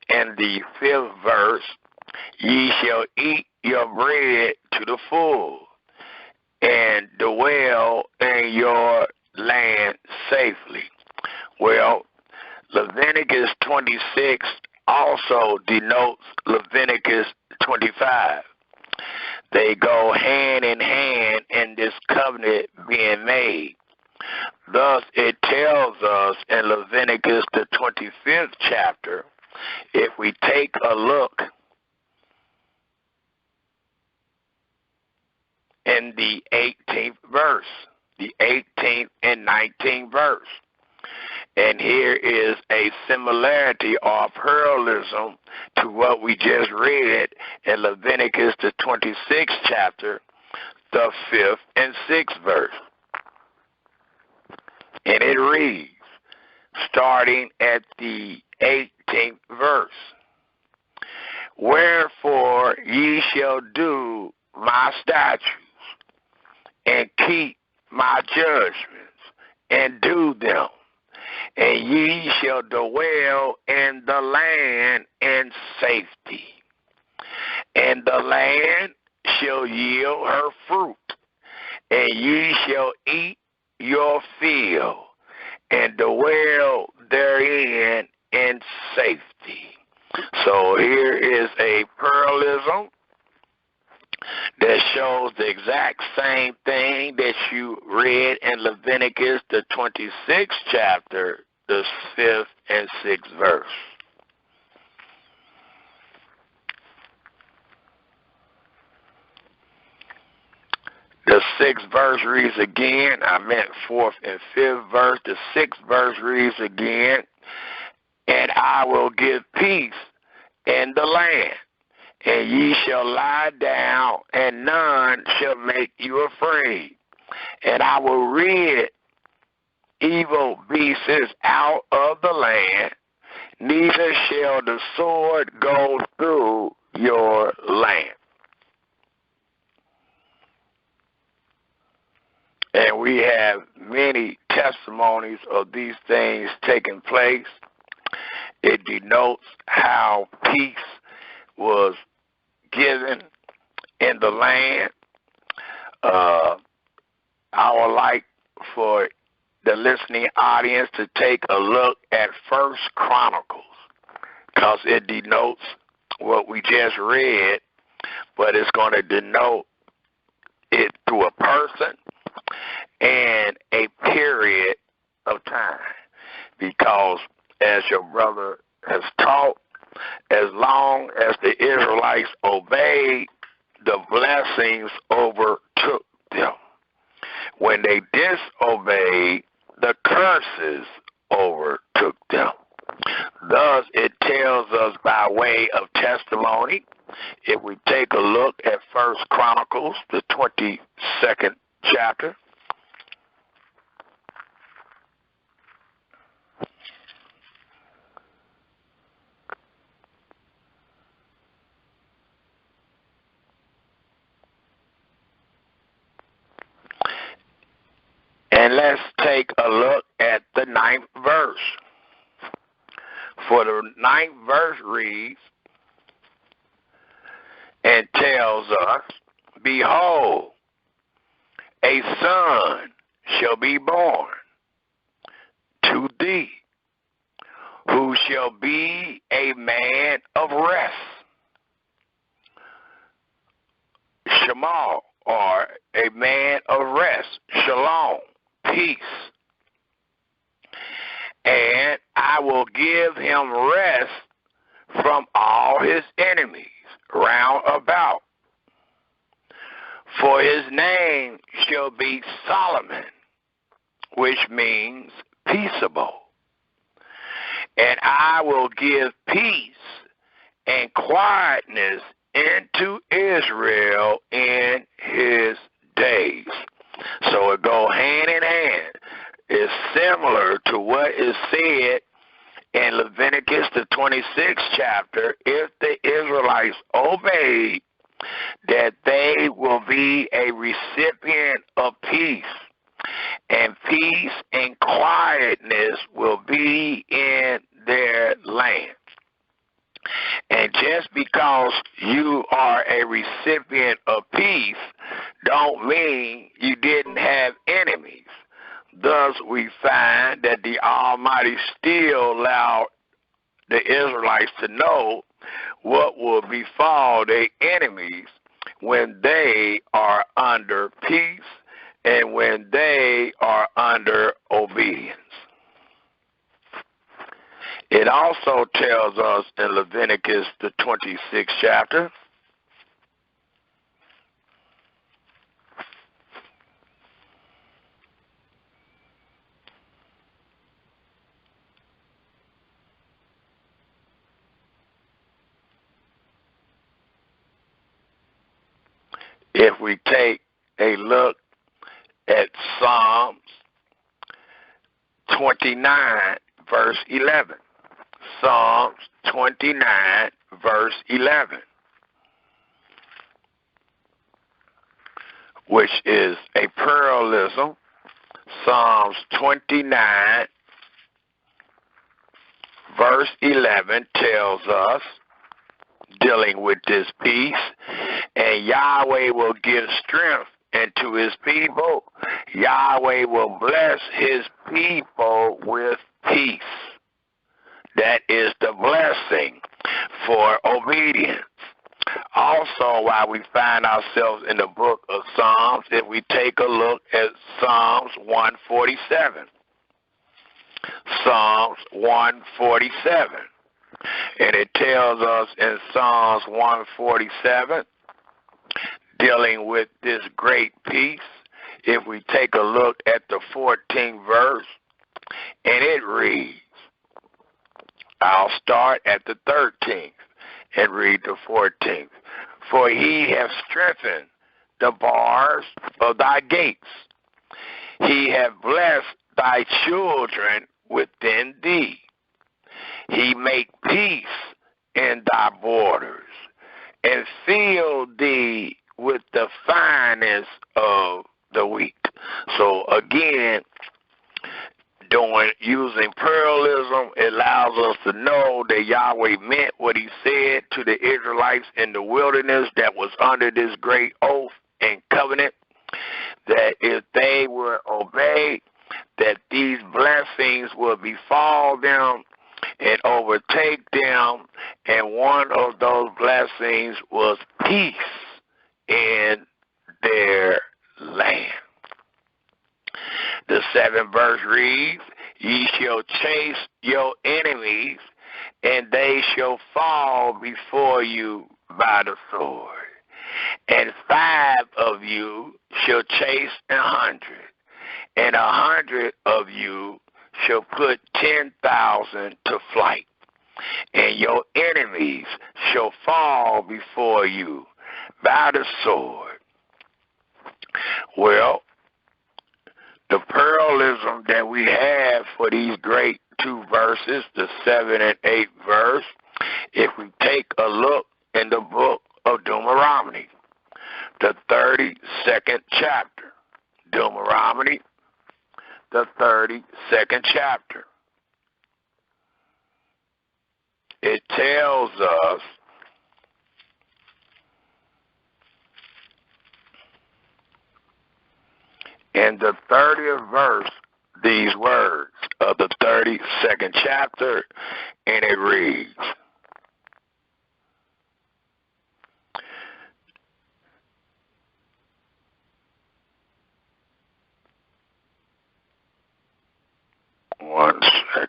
in the 5th verse, ye shall eat your bread to the full, and dwell in your land safely. Well, Leviticus 26 also denotes Leviticus 25. They go hand in hand in this covenant being made. Thus, it tells us in Leviticus, the 25th chapter, if we take a look in the 18th verse, the 18th and 19th verse. And here is a similarity or parallelism to what we just read in Leviticus, the 26th chapter, the 5th and 6th verse. And it reads, starting at the 18th verse, wherefore ye shall do my statutes and keep my judgments and do them, and ye shall dwell in the land in safety, and the land shall yield her fruit, and ye shall eat your field and dwell therein in safety. So here is a parallelism that shows the exact same thing that you read in Leviticus, the 26th chapter, the 5th and 6th verse. The 6th verse reads again, I meant 4th and 5th verse. The 6th verse reads again, and I will give peace in the land, and ye shall lie down, and none shall make you afraid. And I will rid evil beasts out of the land, neither shall the sword go through your land. And we have many testimonies of these things taking place. It denotes how peace was given in the land. I would like for the listening audience to take a look at 1 Chronicles, because it denotes what we just read, but it's going to denote it through a person and a period of time, because as your brother has taught, as long as the Israelites obeyed, the blessings overtook them. When they disobeyed, the curses overtook them. Thus, it tells us by way of testimony, if we take a look at 1 Chronicles, the 22nd chapter, and let's take a look at the 9th verse. For the 9th verse reads and tells us, behold, a son shall be born to thee, who shall be a man of rest. Shema, or a man of rest. Shalom, peace. And I will give him rest from all his enemies round about. For his name shall be Solomon, which means peaceable. And I will give peace and quietness into Israel in his days. So it go hand in hand. It's similar to what is said in Leviticus, the 26th chapter. If the Israelites obey, that they will be a recipient of peace, and peace and quietness will be in their land. And just because you are a recipient of peace don't mean you didn't have enemies. Thus, we find that the Almighty still allowed the Israelites to know what will befall their enemies when they are under peace and when they are under obedience. It also tells us in Leviticus, the 26th chapter, if we take a look at Psalms 29, verse 11. Psalms 29, verse 11, which is a parallelism. Psalms 29, verse 11 tells us, dealing with this peace, and Yahweh will give strength into his people. Yahweh will bless his people with peace. That is the blessing for obedience. Also, while we find ourselves in the book of Psalms, if we take a look at Psalms 147. Psalms 147. And it tells us in Psalms 147, dealing with this great peace, if we take a look at the 14th verse, and it reads, I'll start at the 13th and read the 14th. For he hath strengthened the bars of thy gates. He hath blessed thy children within thee. He make peace in thy borders, and fill thee with the finest of the wheat. So again, using parallelism, it allows us to know that Yahweh meant what he said to the Israelites in the wilderness that was under this great oath and covenant, that if they were obeyed, that these blessings will befall them and overtake them, and one of those blessings was peace in their land. The 7th verse reads, Ye shall chase your enemies, and they shall fall before you by the sword. And 5 of you shall chase 100, and 100 of you shall put 10,000 to flight. And your enemies shall fall before you by the sword. Well, the parallelism that we have for these great 2 verses, the 7th and 8th verse, if we take a look in the book of Deuteronomy, the 32nd chapter. Deuteronomy, the 32nd chapter. It tells us in the 30th verse these words of the 32nd chapter, and it reads, one second.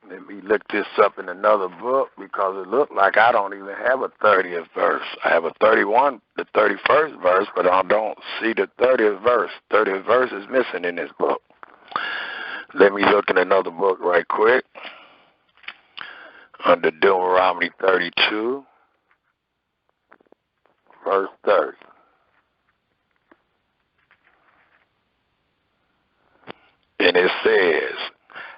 Let me look this up in another book because it looked like I don't even have a 30th verse. I have a 31st verse, but I don't see the 30th verse. 30th verse is missing in this book. Let me look in another book right quick. Under Deuteronomy 32, verse 30. And it says,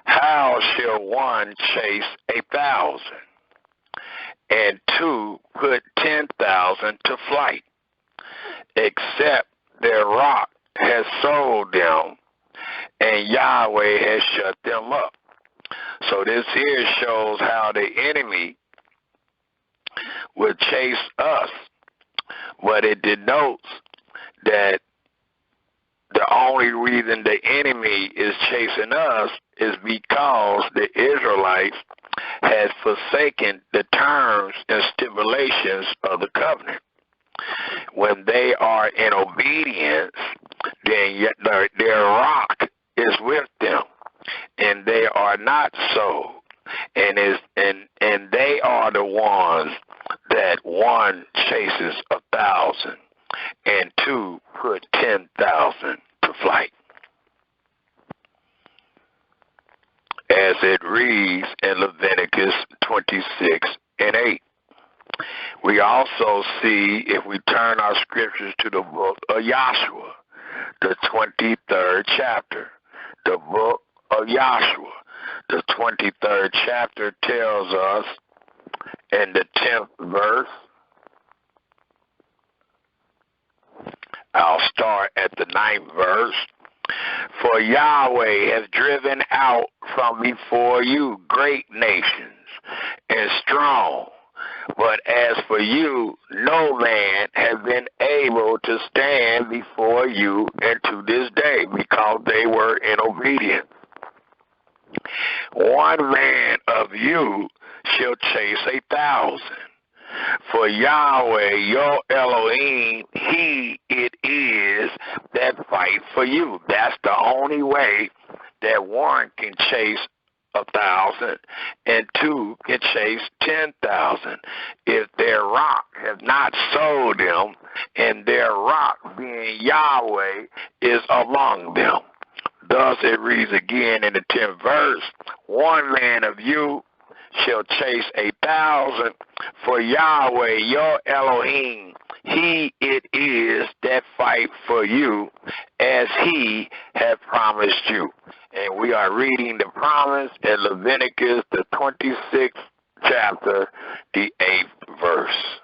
How shall one chase 1,000, and 2 put 10,000 to flight, except their rock has sold them, and Yahweh has shut them up? So this here shows how the enemy will chase us, but it denotes that the only reason the enemy is chasing us is because the Israelites had forsaken the terms and stipulations of the covenant. When they are in obedience, then their rock is with them, and they are not so. And they are the ones that one chases 1,000, and two put 10,000 to flight. As it reads in Leviticus 26:8. We also see, if we turn our scriptures to the book of Joshua, the 23rd chapter. The book of Joshua, the 23rd chapter, tells us in the 10th verse, I'll start at the 9th verse. For Yahweh has driven out from before you great nations and strong, but as for you, no man has been able to stand before you unto this day, because they were in obedience. One man of you shall chase 1,000. For Yahweh, your Elohim, he it is that fight for you. That's the only way that one can chase 1,000 and two can chase 10,000. If their rock has not sold them, and their rock, being Yahweh, is among them. Thus it reads again in the 10th verse, one man of you shall chase 1,000, for Yahweh, your Elohim, he it is that fight for you, as he hath promised you. And we are reading the promise in Leviticus, the 26th chapter, the 8th verse.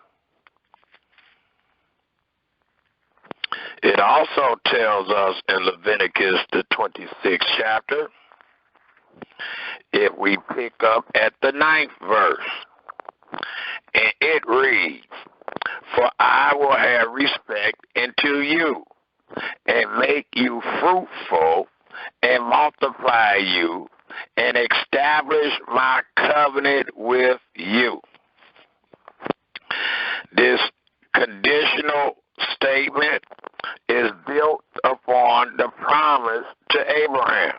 It also tells us in Leviticus, the 26th chapter, if we pick up at the 9th verse, and it reads, for I will have respect unto you, and make you fruitful, and multiply you, and establish my covenant with you. This conditional statement is built upon the promise to Abraham.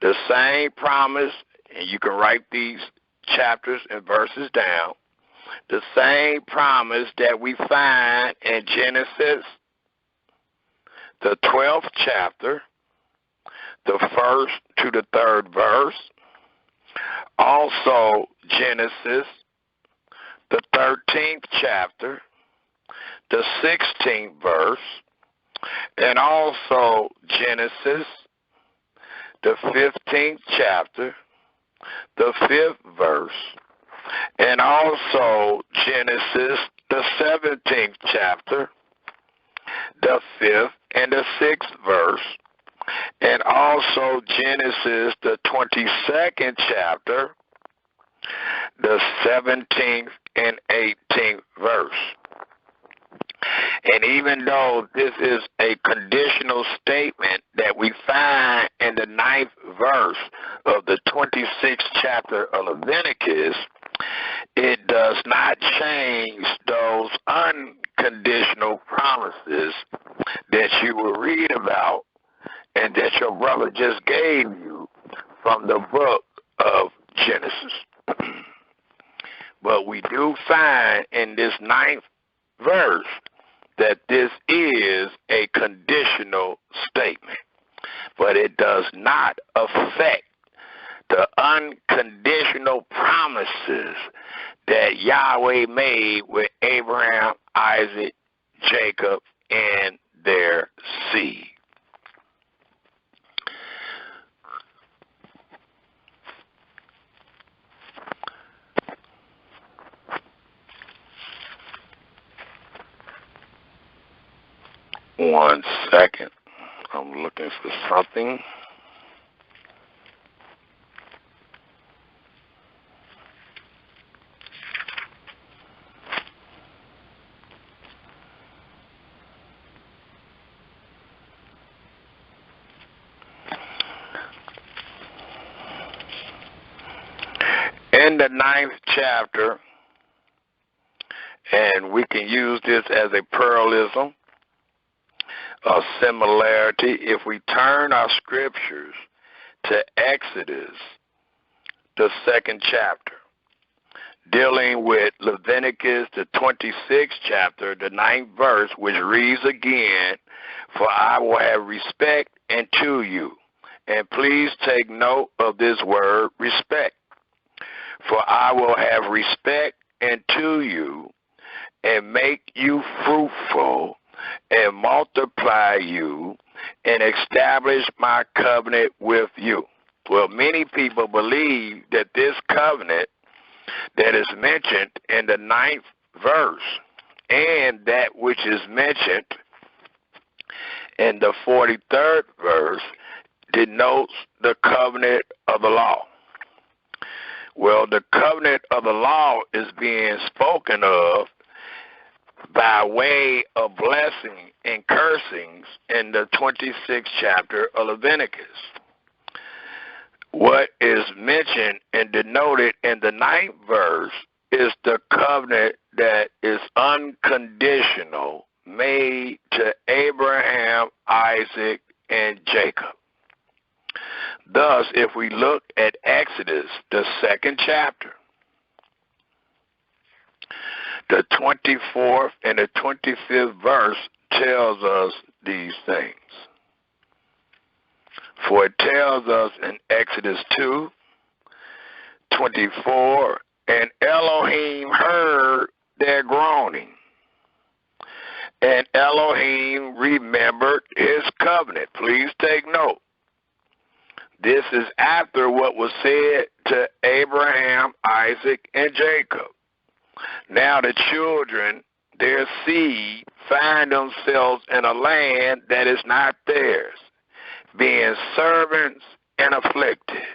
The same promise, and you can write these chapters and verses down, the same promise that we find in Genesis, the 12th chapter, the 1st to the 3rd verse, also Genesis, the 13th chapter, the 16th verse, and also Genesis, the 15th chapter, the 5th verse, and also Genesis, the 17th chapter, the 5th and the 6th verse, and also Genesis, the 22nd chapter, the 17th and 18th verse. And even though this is a conditional statement that we find in the 9th verse of the 26th chapter of Leviticus, it does not change those unconditional promises that you will read about and that your brother just gave you from the book of Genesis. But we do find in this 9th verse that this is a conditional statement, but it does not affect the unconditional promises that Yahweh made with Abraham, Isaac, Jacob, and their seed. One second. I'm looking for something. in the 9th chapter, and we can use this as a parallelism, a similarity. If we turn our scriptures to Exodus, the 2nd chapter, dealing with Leviticus, the 26th chapter, the 9th verse, which reads again, "For I will have respect unto you." And please take note of this word, respect. "For I will have respect unto you, and make you fruitful, and multiply you, and establish my covenant with you." Well, many people believe that this covenant that is mentioned in the 9th verse and that which is mentioned in the 43rd verse denotes the covenant of the law. Well, the covenant of the law is being spoken of by way of blessing and cursings in the 26th chapter of Leviticus. What is mentioned and denoted in the 9th verse is the covenant that is unconditional, made to Abraham, Isaac, and Jacob. Thus, if we look at Exodus, the 2nd chapter, the 24th and the 25th verse tells us these things. For it tells us in Exodus 2:24, "And Elohim heard their groaning, and Elohim remembered his covenant." Please take note. This is after what was said to Abraham, Isaac, and Jacob. Now the children, their seed, find themselves in a land that is not theirs, being servants and afflicted.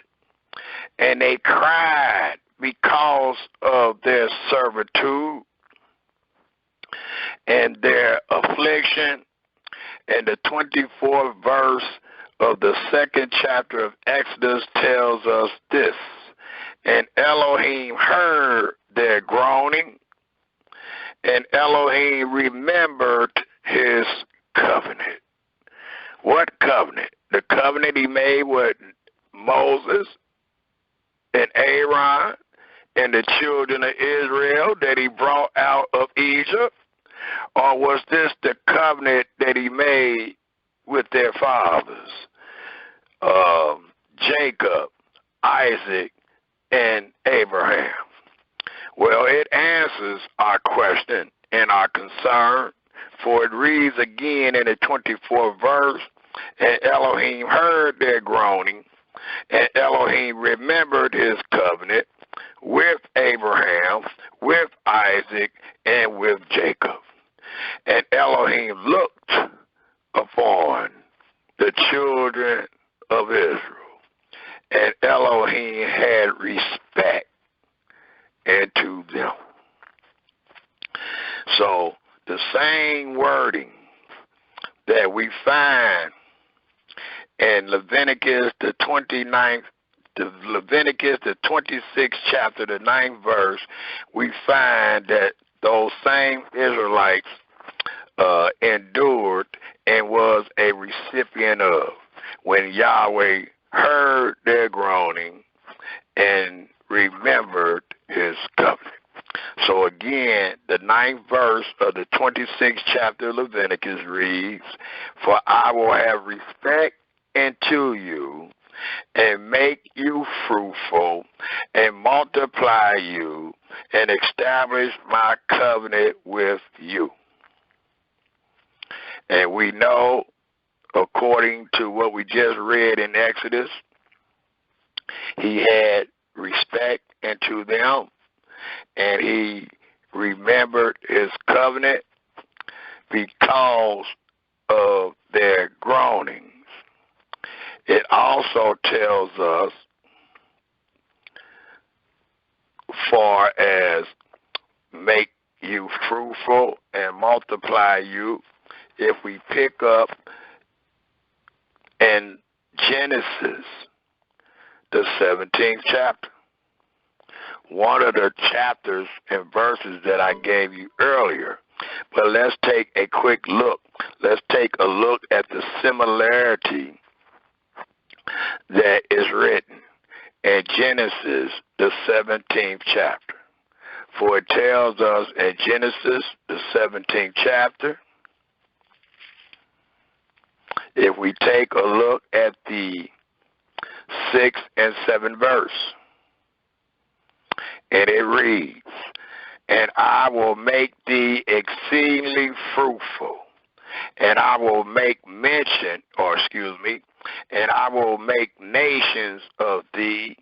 And they cried because of their servitude and their affliction. And the 24th verse of the 2nd chapter of Exodus tells us this: "And Elohim heard their groaning, and Elohim remembered his covenant." What covenant? The covenant he made with Moses and Aaron and the children of Israel that he brought out of Egypt? Or was this the covenant that he made with their fathers, Jacob, Isaac, and Abraham? Well, it answers our question and our concern, for it reads again in the 24th verse, "And Elohim heard their groaning, and Elohim remembered his covenant with Abraham, with Isaac, and with Jacob. And Elohim looked upon the children of Israel, and Elohim had respect unto them." So the same wording that we find in Leviticus the 26th chapter, the 9th verse, we find that those same Israelites endured and was a recipient of when Yahweh heard their groaning and remembered his covenant. So again, the 9th verse of the 26th chapter of Leviticus reads, "For I will have respect unto you, and make you fruitful, and multiply you, and establish my covenant with you." And we know, according to what we just read in Exodus, he had respect unto them, and he remembered his covenant because of their groanings. It also tells us, far as make you fruitful and multiply you, if we pick up in Genesis, the 17th chapter, one of the chapters and verses that I gave you earlier. But let's take a quick look. Let's take a look at the similarity that is written in Genesis, the 17th chapter. For it tells us in Genesis, the 17th chapter, if we take a look at the 6th and 7th verse, and it reads, and I will make thee exceedingly fruitful, and I will make mention, and I will make nations of thee,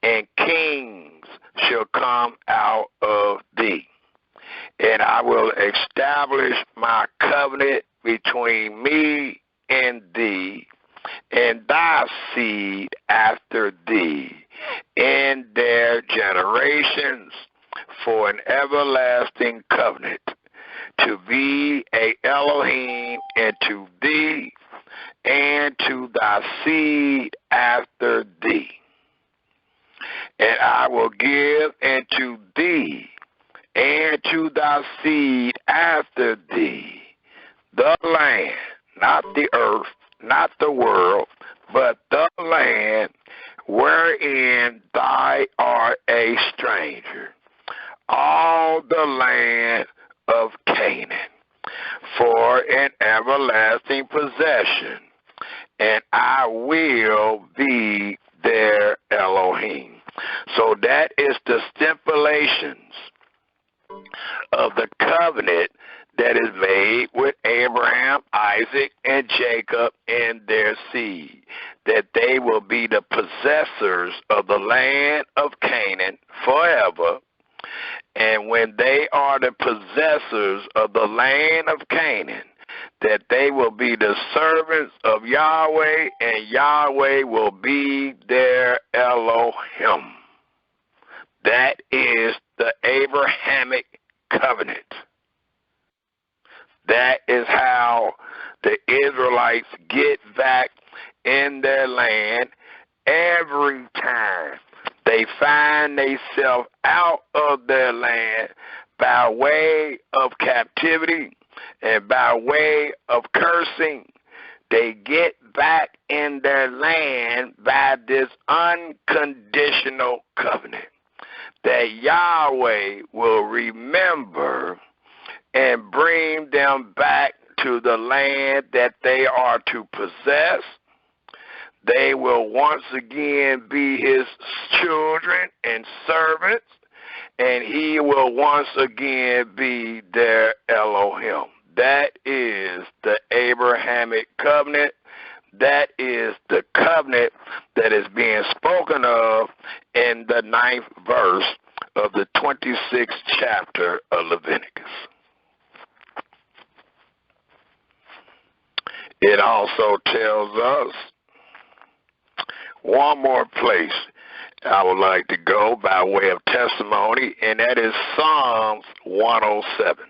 and kings shall come out of thee. And I will establish my covenant between me and thee, and thy seed after thee, in their generations, for an everlasting covenant, to be a Elohim unto thee, and to thy seed after thee. And I will give unto thee, and to thy seed after thee, the land, not the earth, not the world, but the land wherein thou art a stranger, all the land of Canaan, for an everlasting possession, and I will be their Elohim. So that is the stipulations of the covenant that is made with Abraham, Isaac, and Jacob and their seed, that they will be the possessors of the land of Canaan forever. And when they are the possessors of the land of Canaan, that they will be the servants of Yahweh, and Yahweh will be their Elohim. That is the Abrahamic covenant. That is how the Israelites get back in their land every time they find themselves out of their land by way of captivity and by way of cursing. They get back in their land by this unconditional covenant that Yahweh will remember and bring them back to the land that they are to possess. They will once again be his children and servants, and he will once again be their Elohim. That is the Abrahamic covenant. That is the covenant that is being spoken of in the 9th verse of the 26th chapter of Leviticus. It also tells us one more place I would like to go by way of testimony, and that is Psalms 107.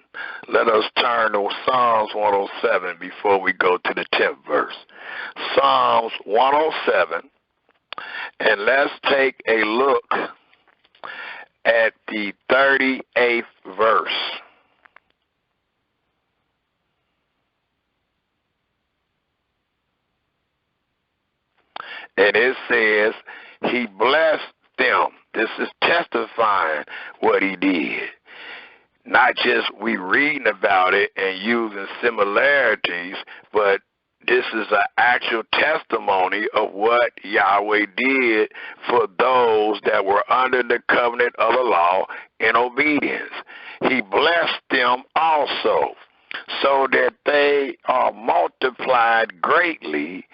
Let us turn to Psalms 107 before we go to the 10th verse. Psalms 107, and let's take a look at the 38th verse. And it says, he blessed them. This is testifying what he did. Not just we reading about it and using similarities, but this is an actual testimony of what Yahweh did for those that were under the covenant of the law in obedience. He blessed them also, so that they are multiplied greatly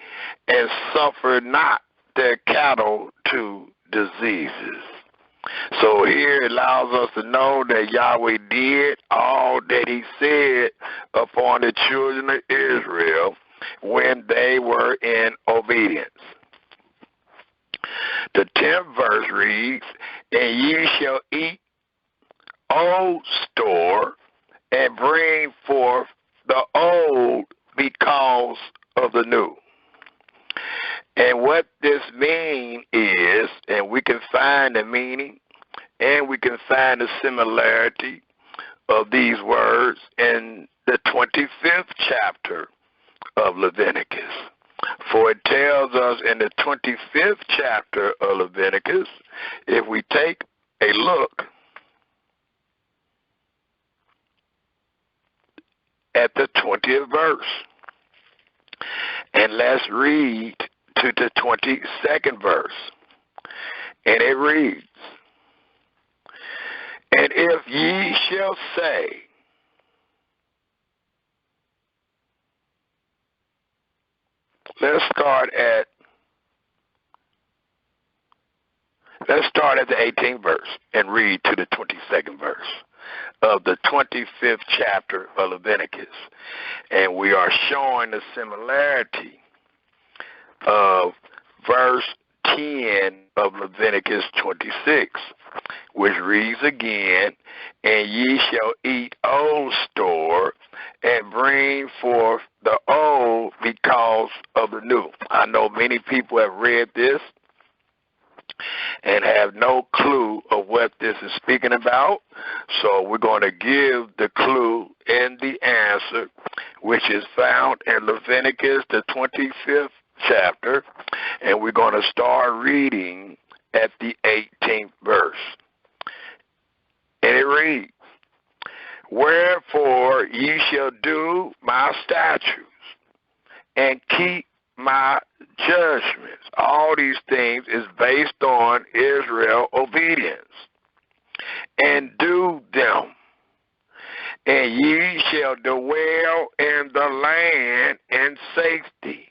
and suffer not their cattle to diseases. So here it allows us to know that Yahweh did all that he said upon the children of Israel when they were in obedience. The 10th verse reads, and ye shall eat old store, and bring forth the old because of the new. And what this means is, and we can find the meaning And we can find a similarity of these words in the 25th chapter of Leviticus. For it tells us in the 25th chapter of Leviticus, if we take a look at the 20th verse, and let's read to the 22nd verse. And it reads, and if ye shall say, let's start at the 18th verse and read to the 22nd verse of the 25th chapter of Leviticus. And we are showing the similarity of verse 10 of Leviticus 26, which reads again, and ye shall eat old store and bring forth the old because of the new. I know many people have read this and have no clue of what this is speaking about. So we're going to give the clue and the answer, which is found in Leviticus, the 25th chapter, and we're going to start reading at the 18th verse. And it reads, wherefore ye shall do my statutes and keep my judgments. All these things is based on Israel obedience. And do them. And ye shall dwell in the land in safety.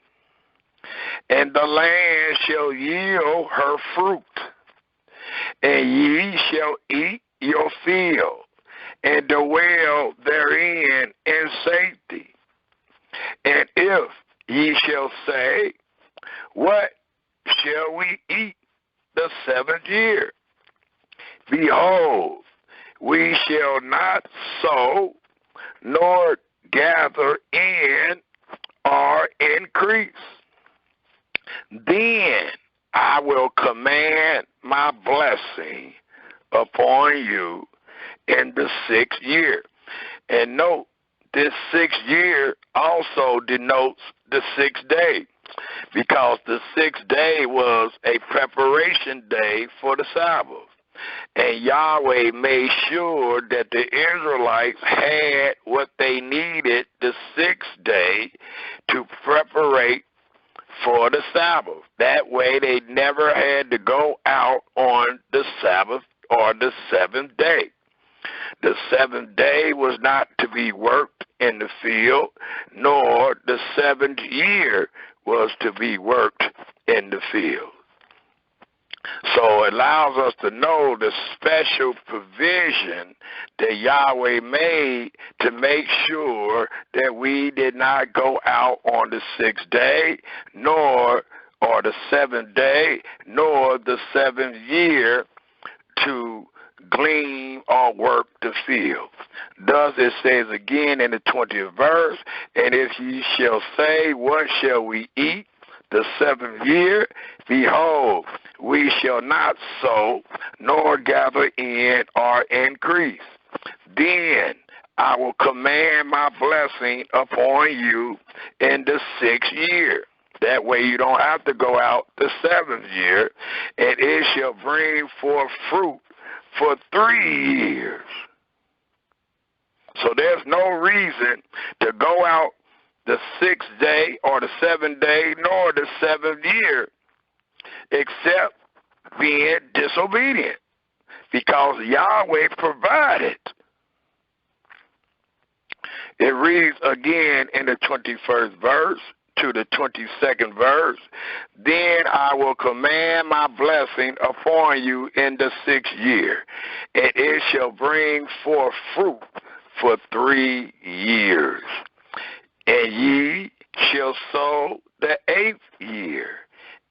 And the land shall yield her fruit. And ye shall eat your field, and dwell therein in safety. And if ye shall say, what shall we eat the 7th year? Behold, we shall not sow, nor gather in or increase. Then I will command my blessing upon you in the 6th year. And note, this 6th year also denotes the 6th day, because the 6th day was a preparation day for the Sabbath. And Yahweh made sure that the Israelites had what they needed the 6th day to preparate for the Sabbath. That way they never had to go out on the Sabbath or the 7th day. The 7th day was not to be worked in the field, nor the 7th year was to be worked in the field. So it allows us to know the special provision that Yahweh made to make sure that we did not go out on the 6th day, nor or the 7th day, nor the 7th year to glean or work the field. Thus it says again in the 20th verse, and if ye shall say, what shall we eat the 7th year? Behold, we shall not sow, nor gather in or increase. Then I will command my blessing upon you in the 6th year. That way you don't have to go out the 7th year, and it shall bring forth fruit for 3 years. So there's no reason to go out the 6th day or the 7th day, nor the 7th year, except being disobedient, because Yahweh provided. It reads again in the 21st verse to the 22nd verse, then I will command my blessing upon you in the 6th year, and it shall bring forth fruit for 3 years. And ye shall sow the 8th year,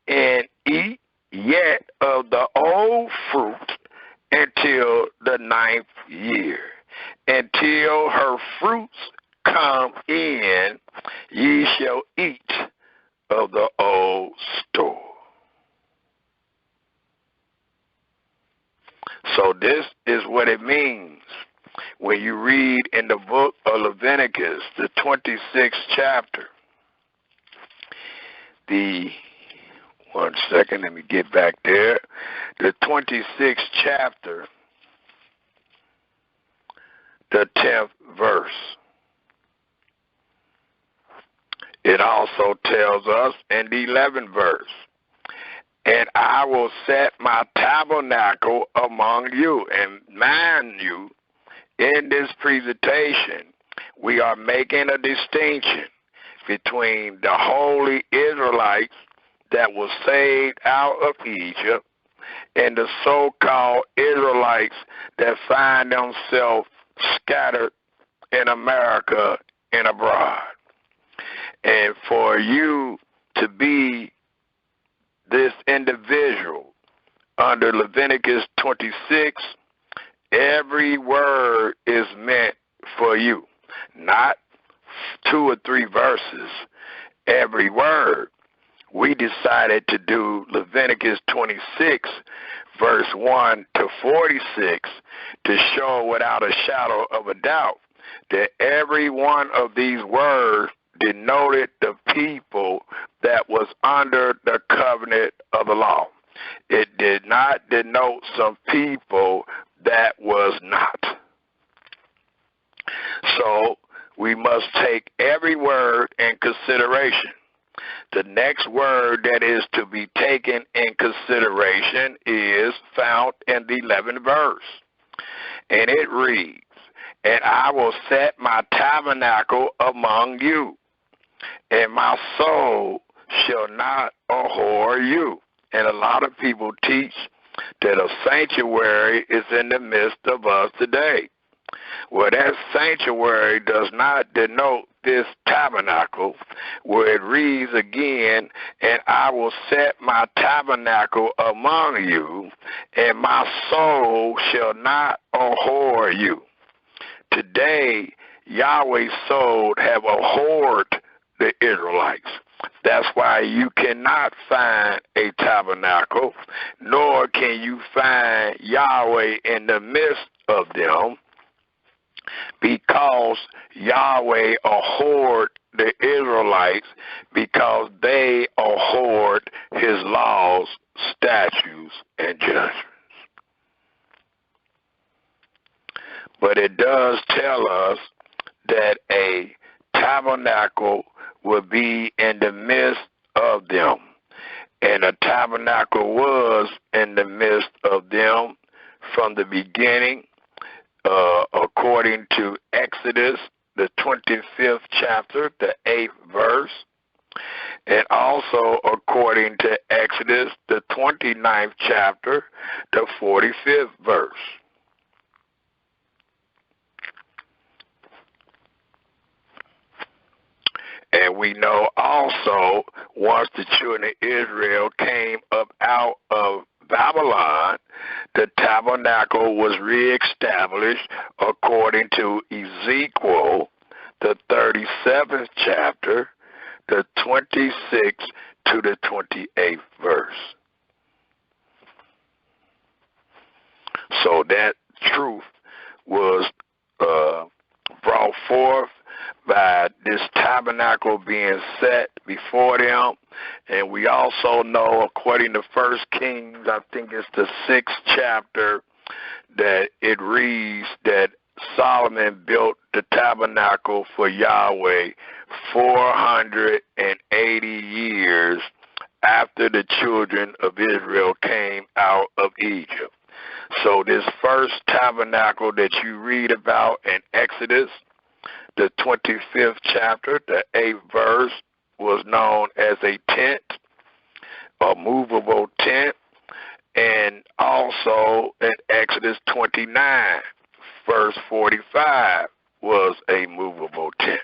and eat yet of the old fruit until the 9th year. Until her fruits come in, ye shall eat of the old store. So this is what it means when you read in the book of Leviticus, the 26th chapter. One second, let me get back there. The 26th chapter, the 10th verse. It also tells us in the 11th verse, and I will set my tabernacle among you. And mind you, in this presentation, we are making a distinction between the holy Israelites that was saved out of Egypt and the so-called Israelites that find themselves scattered in America and abroad. And for you to be this individual under Leviticus 26, every word is meant for you, not 2 or 3 verses, every word. We decided to do Leviticus 26, verse 1 to 46, to show without a shadow of a doubt that every one of these words denoted the people that was under the covenant of the law. It did not denote some people that was not. So we must take every word in consideration. The next word that is to be taken in consideration is found in the 11th verse. And it reads, and I will set my tabernacle among you, and my soul shall not abhor you. And a lot of people teach that a sanctuary is in the midst of us today. Well, that sanctuary does not denote this tabernacle, where it reads again, and I will set my tabernacle among you, and my soul shall not abhor you. Today, Yahweh's soul have abhorred the Israelites. That's why you cannot find a tabernacle, nor can you find Yahweh in the midst of them, because Yahweh abhorred the Israelites because they abhorred his laws, statutes, and judgments. But it does tell us that a tabernacle will be in the midst of them. And a tabernacle was in the midst of them from the beginning, according to Exodus, the 25th chapter, the 8th verse, and also according to Exodus, the 29th chapter, the 45th verse. And we know also, once the children of Israel came up out of Babylon, the tabernacle was reestablished according to Ezekiel, the 37th chapter, the 26th to the 28th verse. So that truth was brought forth by this tabernacle being set before them. And we also know, according to 1 Kings, I think it's the 6th chapter, that it reads that Solomon built the tabernacle for Yahweh 480 years after the children of Israel came out of Egypt. So this first tabernacle that you read about in Exodus, the 25th chapter, the 8th verse, was known as a tent, a movable tent, and also in Exodus 29, verse 45, was a movable tent.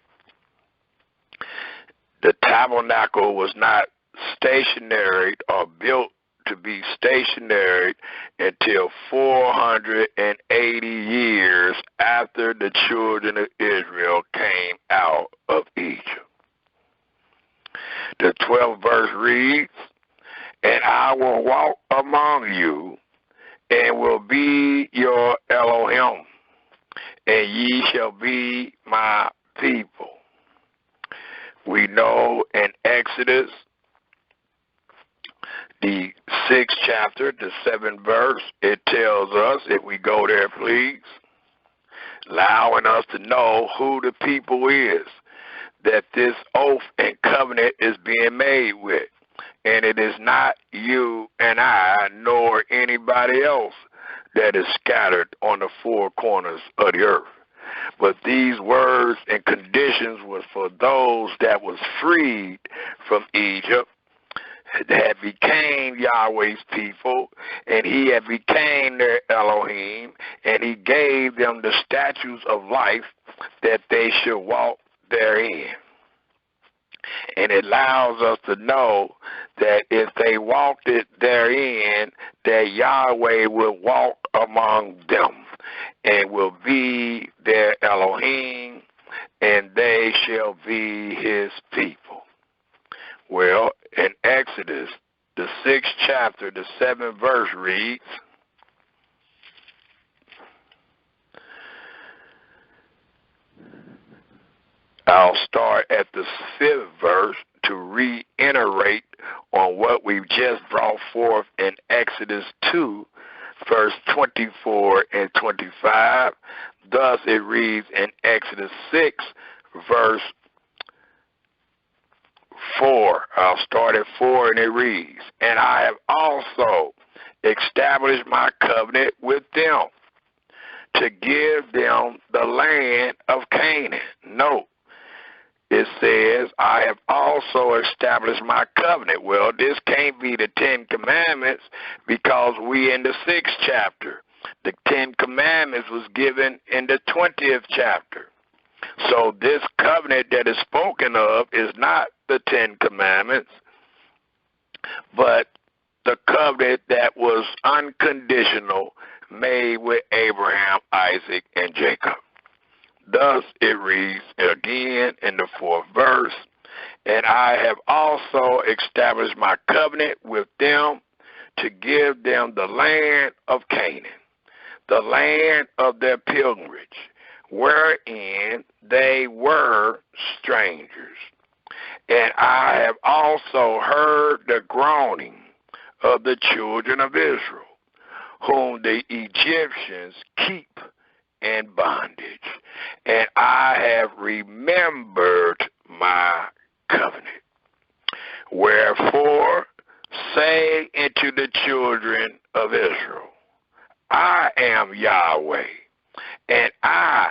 The tabernacle was not stationary or built to be stationary until 480 years after the children of Israel came out of Egypt. The 12th verse reads, and I will walk among you, and will be your Elohim, and ye shall be my people. We know in Exodus, the 6th chapter, the 7th verse, it tells us, if we go there, please, allowing us to know who the people is that this oath and covenant is being made with. And it is not you and I, nor anybody else that is scattered on the four corners of the earth. But these words and conditions was for those that was freed from Egypt, that became Yahweh's people, and he had became their Elohim, and he gave them the statutes of life that they should walk therein. And it allows us to know that if they walked it therein, that Yahweh will walk among them and will be their Elohim, and they shall be his people. Well, in Exodus, the 6th chapter, the 7th verse reads, I'll start at the 5th verse to reiterate on what we've just brought forth in Exodus 2, verse 24 and 25. Thus it reads in Exodus 6, verse 4. I'll start at 4, and it reads, And I have also established my covenant with them to give them the land of Canaan. Note, it says, I have also established my covenant. Well, this can't be the 10 Commandments because we in the 6th chapter. The 10 Commandments was given in the 20th chapter. So this covenant that is spoken of is not the 10 Commandments, but the covenant that was unconditional made with Abraham, Isaac, and Jacob. Thus it reads again in the 4th verse, And I have also established my covenant with them to give them the land of Canaan, the land of their pilgrimage, wherein they were strangers. And I have also heard the groaning of the children of Israel, whom the Egyptians keep in bondage, and I have remembered my covenant. Wherefore say unto the children of Israel, I am Yahweh, and I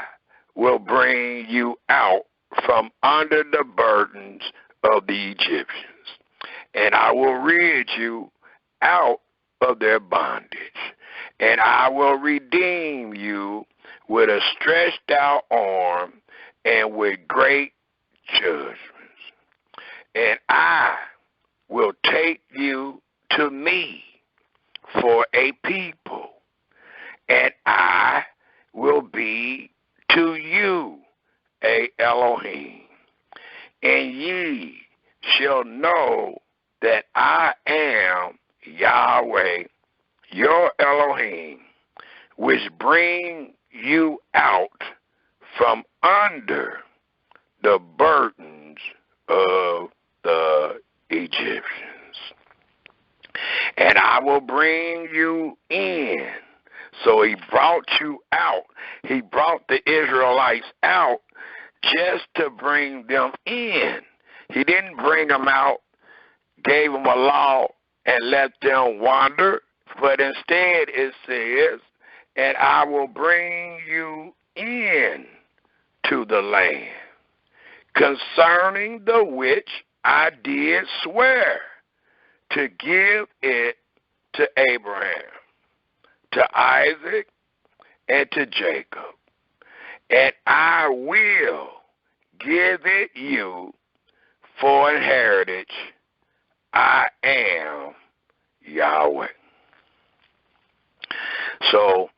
will bring you out from under the burdens of the Egyptians, and I will rid you out of their bondage, and I will redeem you with a stretched out arm and with great judgments. And I will take you to me for a people, and I will be to you a Elohim. And ye shall know that I am Yahweh, your Elohim, which bring you out from under the burdens of the Egyptians. And I will bring you in. So he brought you out. He brought the Israelites out just to bring them in. He didn't bring them out, gave them a law, and let them wander. But instead it says, and I will bring you in to the land, concerning the which I did swear to give it to Abraham, to Isaac, and to Jacob. And I will give it you for an heritage. I am Yahweh. So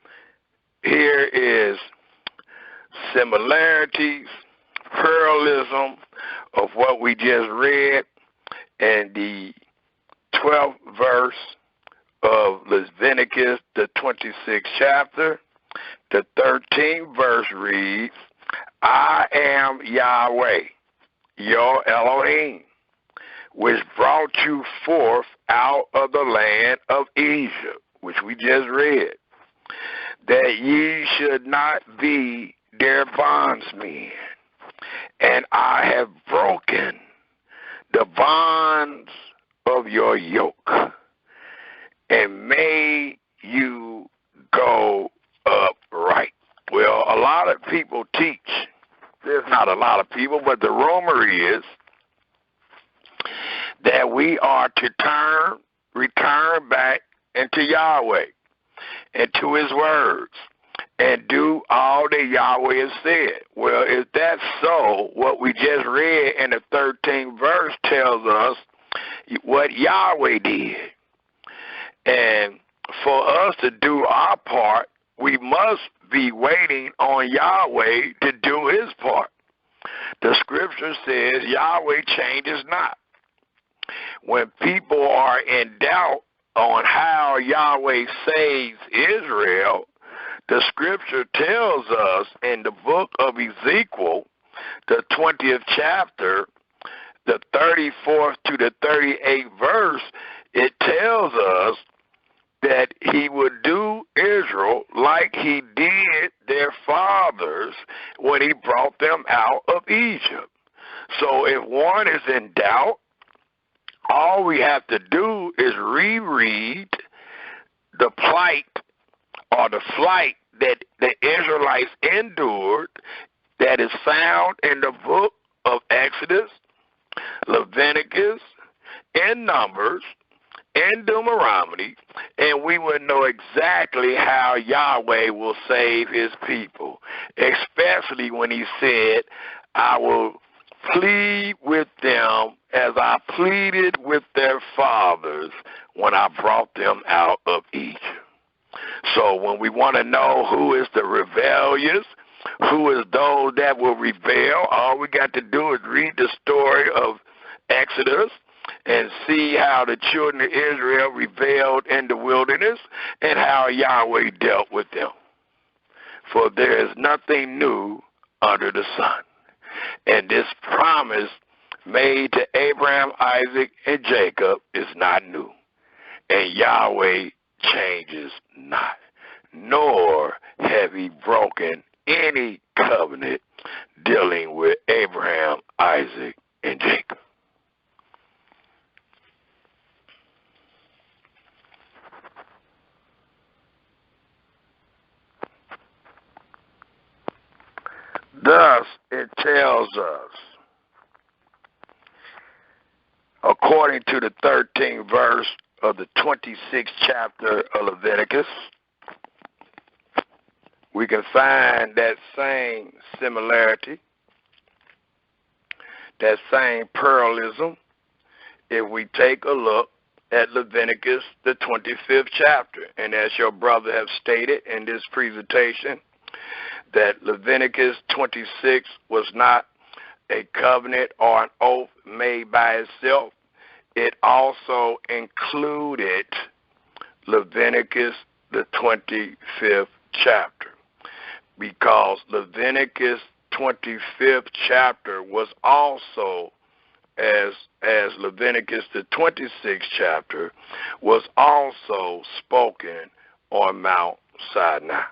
here is similarities, parallelism of what we just read in the 12th verse of Leviticus, the 26th chapter, the 13th verse reads, I am Yahweh, your Elohim, which brought you forth out of the land of Egypt, which we just read, that ye should not be their bondsmen. And I have broken the bonds of your yoke and made you go upright. Well, a lot of people teach, there's not a lot of people, but the rumor is that we are to return back into Yahweh and to his words and do all that Yahweh has said. Well, if that's so, what we just read in the 13th verse tells us what Yahweh did. And for us to do our part, we must be waiting on Yahweh to do his part. The scripture says Yahweh changes not. When people are in doubt on how Yahweh saves Israel, the scripture tells us in the book of Ezekiel, the 20th chapter, the 34th to the 38th verse, it tells us that he would do Israel like he did their fathers when he brought them out of Egypt. So if one is in doubt, all we have to do is reread the plight or the flight that the Israelites endured that is found in the book of Exodus, Leviticus, and Numbers, and Deuteronomy, and we will know exactly how Yahweh will save his people, especially when he said, I will plead with them as I pleaded with their fathers when I brought them out of Egypt. So when we want to know who is the rebellious, who is those that will rebel, all we got to do is read the story of Exodus and see how the children of Israel rebelled in the wilderness and how Yahweh dealt with them. For there is nothing new under the sun. And this promise made to Abraham, Isaac, and Jacob is not new. And Yahweh changes not, nor have he broken any covenant dealing with Abraham, Isaac, and Jacob. Thus, it tells us, according to the 13th verse of the 26th chapter of Leviticus, we can find that same similarity, that same parallelism, if we take a look at Leviticus, the 25th chapter. And as your brother has stated in this presentation, that Leviticus 26 was not a covenant or an oath made by itself. It also included Leviticus, the 25th chapter, because Leviticus 25th chapter was also, as Leviticus the 26th chapter, was also spoken on Mount Sinai.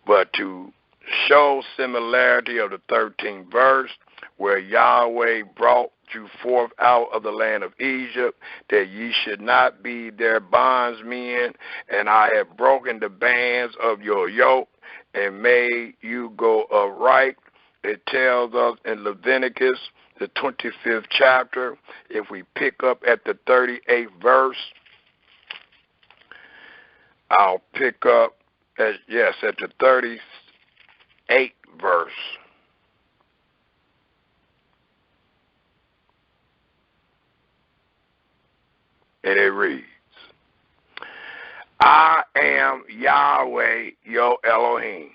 But to show similarity of the 13th verse, where Yahweh brought you forth out of the land of Egypt, that ye should not be their bondsmen, and I have broken the bands of your yoke and made you go upright. It tells us in Leviticus, the 25th chapter, if we pick up at the 38th verse, I'll pick up at the 38th verse. And it reads, I am Yahweh, your Elohim,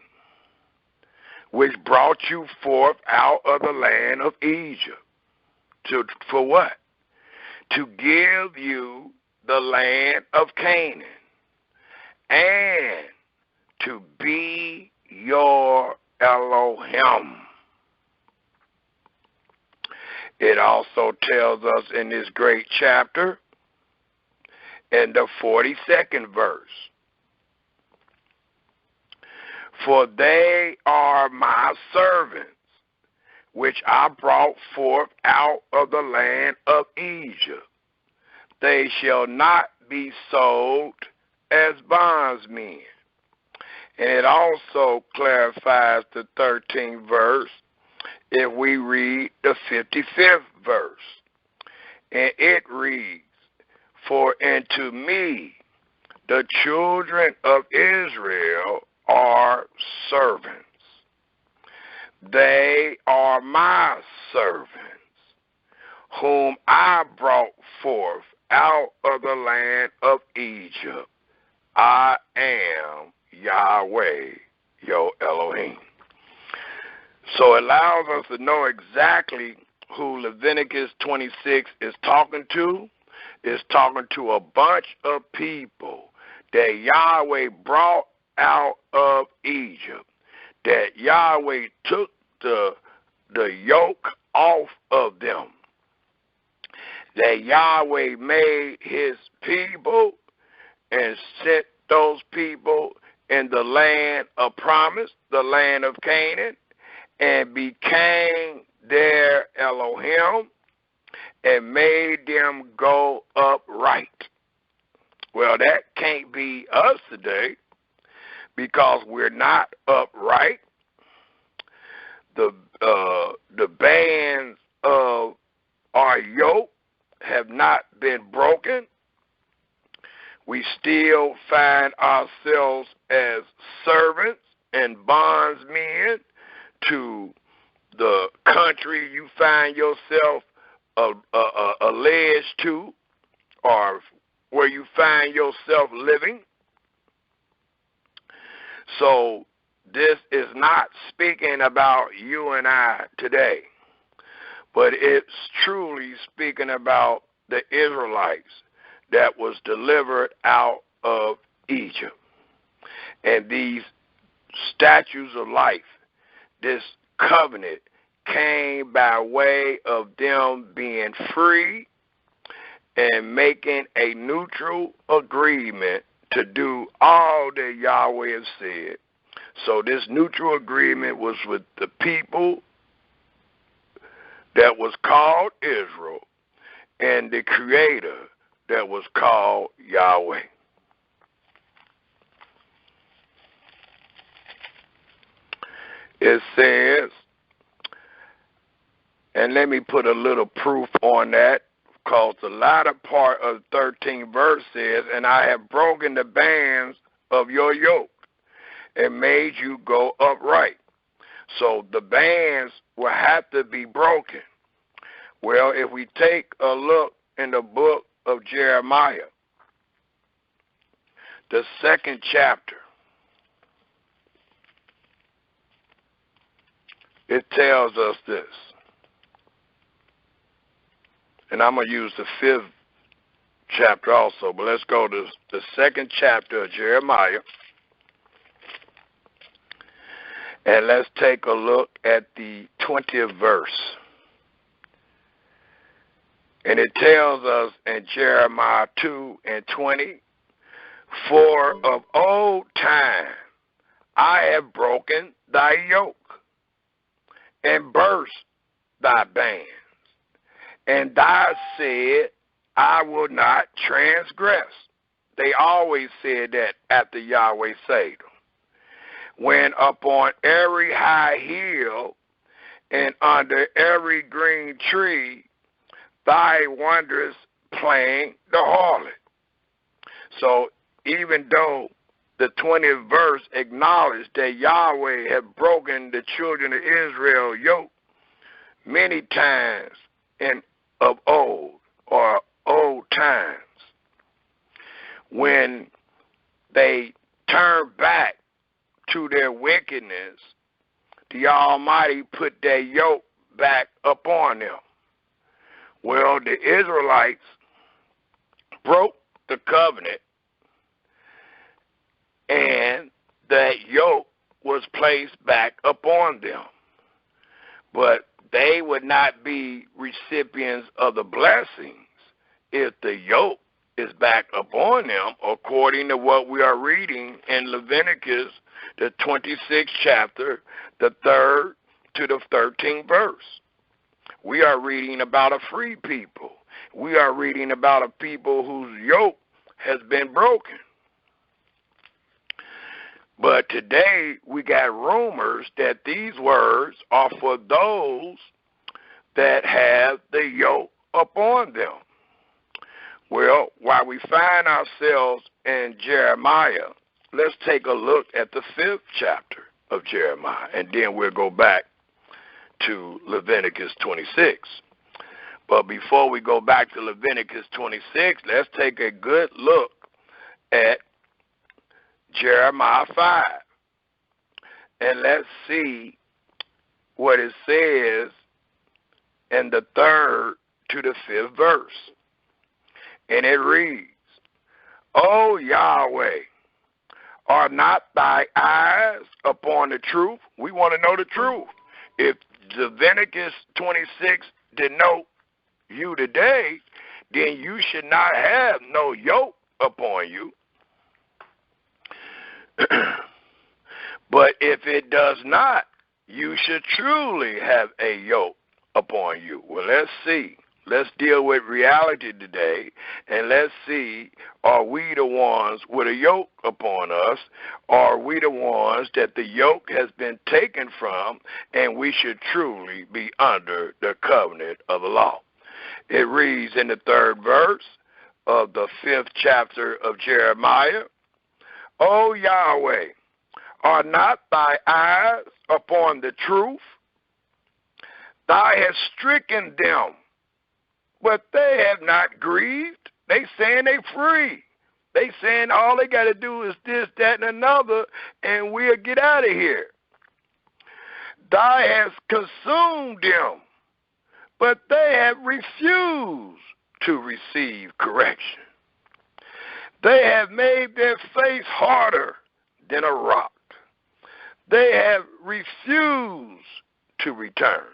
which brought you forth out of the land of Egypt. For what? To give you the land of Canaan, and to be your Elohim. It also tells us in this great chapter, in the 42nd verse, for they are my servants, which I brought forth out of the land of Egypt. They shall not be sold as bondsmen. And it also clarifies the 13th verse if we read the 55th verse. And it reads, for unto me the children of Israel are servants. They are my servants, whom I brought forth out of the land of Egypt. I am Yahweh, your Elohim. So it allows us to know exactly who Leviticus 26 is talking to. It's talking to a bunch of people that Yahweh brought out of Egypt, that Yahweh took the yoke off of them, that Yahweh made his people and sent those people in the land of promise, the land of Canaan, and became their Elohim and made them go upright. Well, that can't be us today because we're not upright. The bands of our yoke have not been broken. We still find ourselves as servants and bondsmen to the country you find yourself alleged to, or where you find yourself living. So this is not speaking about you and I today, but it's truly speaking about the Israelites that was delivered out of Egypt. And these statutes of life, this covenant, came by way of them being free and making a neutral agreement to do all that Yahweh has said. So this neutral agreement was with the people that was called Israel and the Creator that was called Yahweh. It says, and let me put a little proof on that, because the latter part of the 13th verse says, and I have broken the bands of your yoke and made you go upright. So the bands will have to be broken. Well, if we take a look in the book of Jeremiah, the 2nd chapter, it tells us this. And I'm going to use the 5th chapter also, but let's go to the 2nd chapter of Jeremiah. And let's take a look at the 20th verse. And it tells us in Jeremiah 2:20, for of old time I have broken thy yoke and burst thy bands, and thou said, I will not transgress. They always said that after Yahweh saved them. When upon every high hill and under every green tree thy wondrous plain the harlot. So even though the 20th verse acknowledged that Yahweh had broken the children of Israel yoke many times of old, or old times, when they turned back to their wickedness, the Almighty put their yoke back upon them. Well, the Israelites broke the covenant, and that yoke was placed back upon them. But they would not be recipients of the blessings if the yoke is back upon them, according to what we are reading in Leviticus, the 26th chapter, the 3rd to the 13th verse. We are reading about a free people. We are reading about a people whose yoke has been broken. But today we got rumors that these words are for those that have the yoke upon them. Well, while we find ourselves in Jeremiah, let's take a look at the 5th chapter of Jeremiah, and then we'll go back to Leviticus 26. But before we go back to Leviticus 26, let's take a good look at Jeremiah 5. And let's see what it says in the 3rd to the 5th verse. And it reads, O Yahweh, are not thy eyes upon the truth? We want to know the truth. If Leviticus 26 denote you today, then you should not have no yoke upon you. But if it does not, you should truly have a yoke upon you. Well, let's see. Let's deal with reality today, and let's see, are we the ones with a yoke upon us? Are we the ones that the yoke has been taken from, and we should truly be under the covenant of the law? It reads in the 3rd verse of the 5th chapter of Jeremiah, O Yahweh, are not thy eyes upon the truth? Thou hast stricken them, but they have not grieved. They saying they free. They saying all they got to do is this, that, and another, and we'll get out of here. Thou hast consumed them, but they have refused to receive correction. They have made their face harder than a rock. They have refused to return.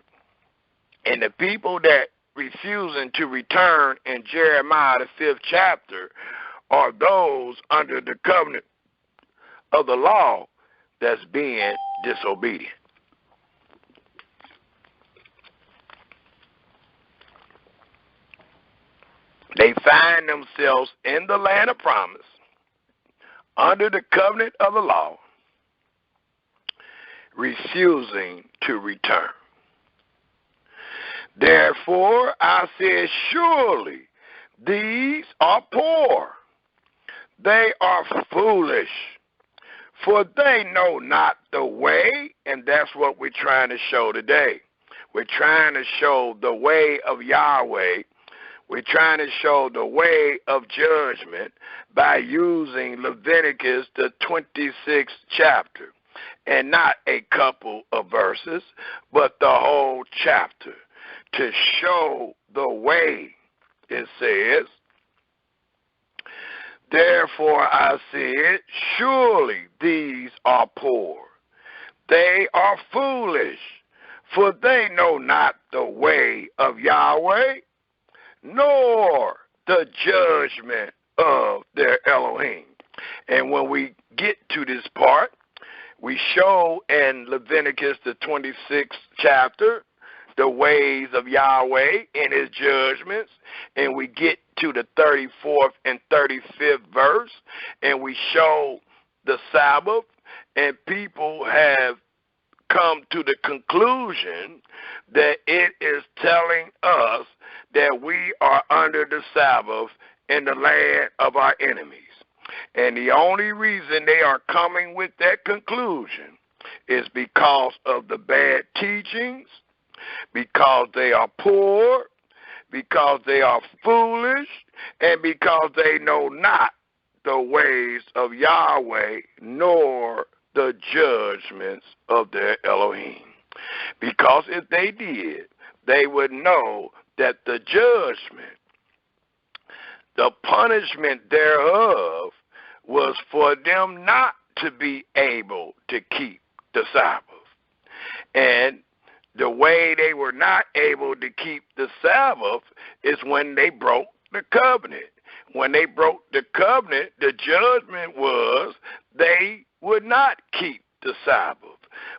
And the people that refusing to return in Jeremiah, the 5th chapter, are those under the covenant of the law that's being disobedient. They find themselves in the land of promise, under the covenant of the law, refusing to return. Therefore, I said, surely these are poor. They are foolish, for they know not the way, and that's what we're trying to show today. We're trying to show the way of Yahweh. We're trying to show the way of judgment by using Leviticus, the 26th chapter, and not a couple of verses, but the whole chapter, to show the way. It says, therefore I said, surely these are poor. They are foolish, for they know not the way of Yahweh, nor the judgment of their Elohim. And when we get to this part, we show in Leviticus, the 26th chapter, the ways of Yahweh and his judgments, and we get to the 34th and 35th verse, and we show the Sabbath, and people have come to the conclusion that it is telling us that we are under the Sabbath in the land of our enemies. And the only reason they are coming with that conclusion is because of the bad teachings, because they are poor, because they are foolish, and because they know not the ways of Yahweh, nor the judgments of their Elohim. Because if they did, they would know that the judgment the punishment thereof was for them not to be able to keep the Sabbath. And the way they were not able to keep the Sabbath is when they broke the covenant. When they broke the covenant, the judgment was they would not keep the Sabbath.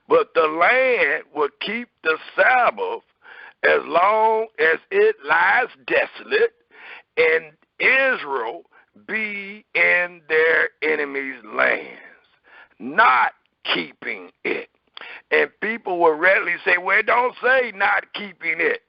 But the land would keep the Sabbath as long as it lies desolate and Israel be in their enemies' lands, not keeping it. And people will readily say, well, it don't say not keeping it.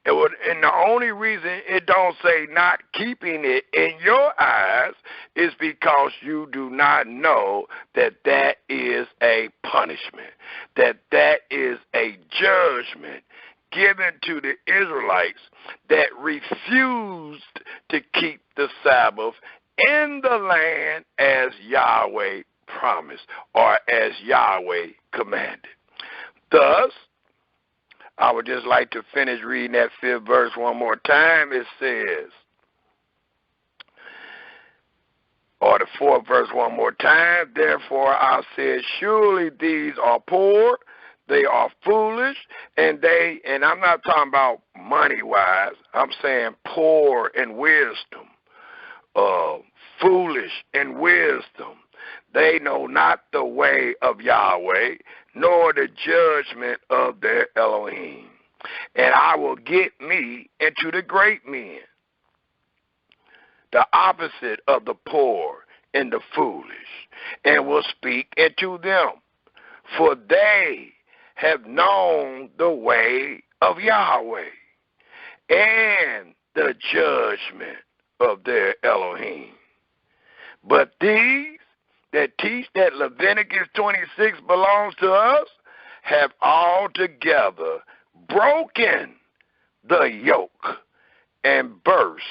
And the only reason it don't say not keeping it in your eyes is because you do not know that that is a punishment, that that is a judgment given to the Israelites that refused to keep the Sabbath in the land as Yahweh promised or as Yahweh commanded. Thus, I would just like to finish reading that 5th verse one more time. It says, or the 4th verse one more time, therefore I said, surely these are poor, they are foolish, and I'm not talking about money-wise, I'm saying poor in wisdom, foolish in wisdom. They know not the way of Yahweh, nor the judgment of their Elohim. And I will get me into the great men, the opposite of the poor and the foolish, and will speak into them, for they have known the way of Yahweh and the judgment of their Elohim. But these that teach that Leviticus 26 belongs to us have altogether broken the yoke and burst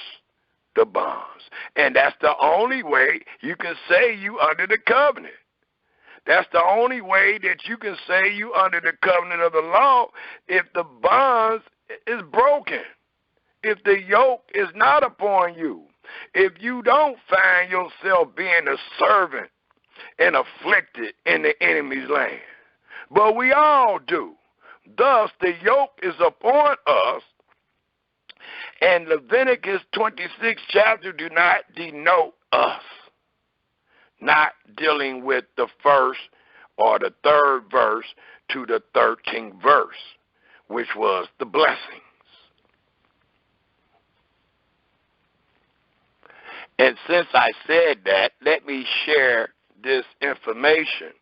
the bonds. And that's the only way you can say you under the covenant. That's the only way that you can say you under the covenant of the law, if the bonds is broken, if the yoke is not upon you, if you don't find yourself being a servant and afflicted in the enemy's land. But we all do. Thus, the yoke is upon us, and Leviticus 26 chapter do not denote us, not dealing with the first or the 3rd verse to the 13th verse, which was the blessings. And since I said that, let me share this information.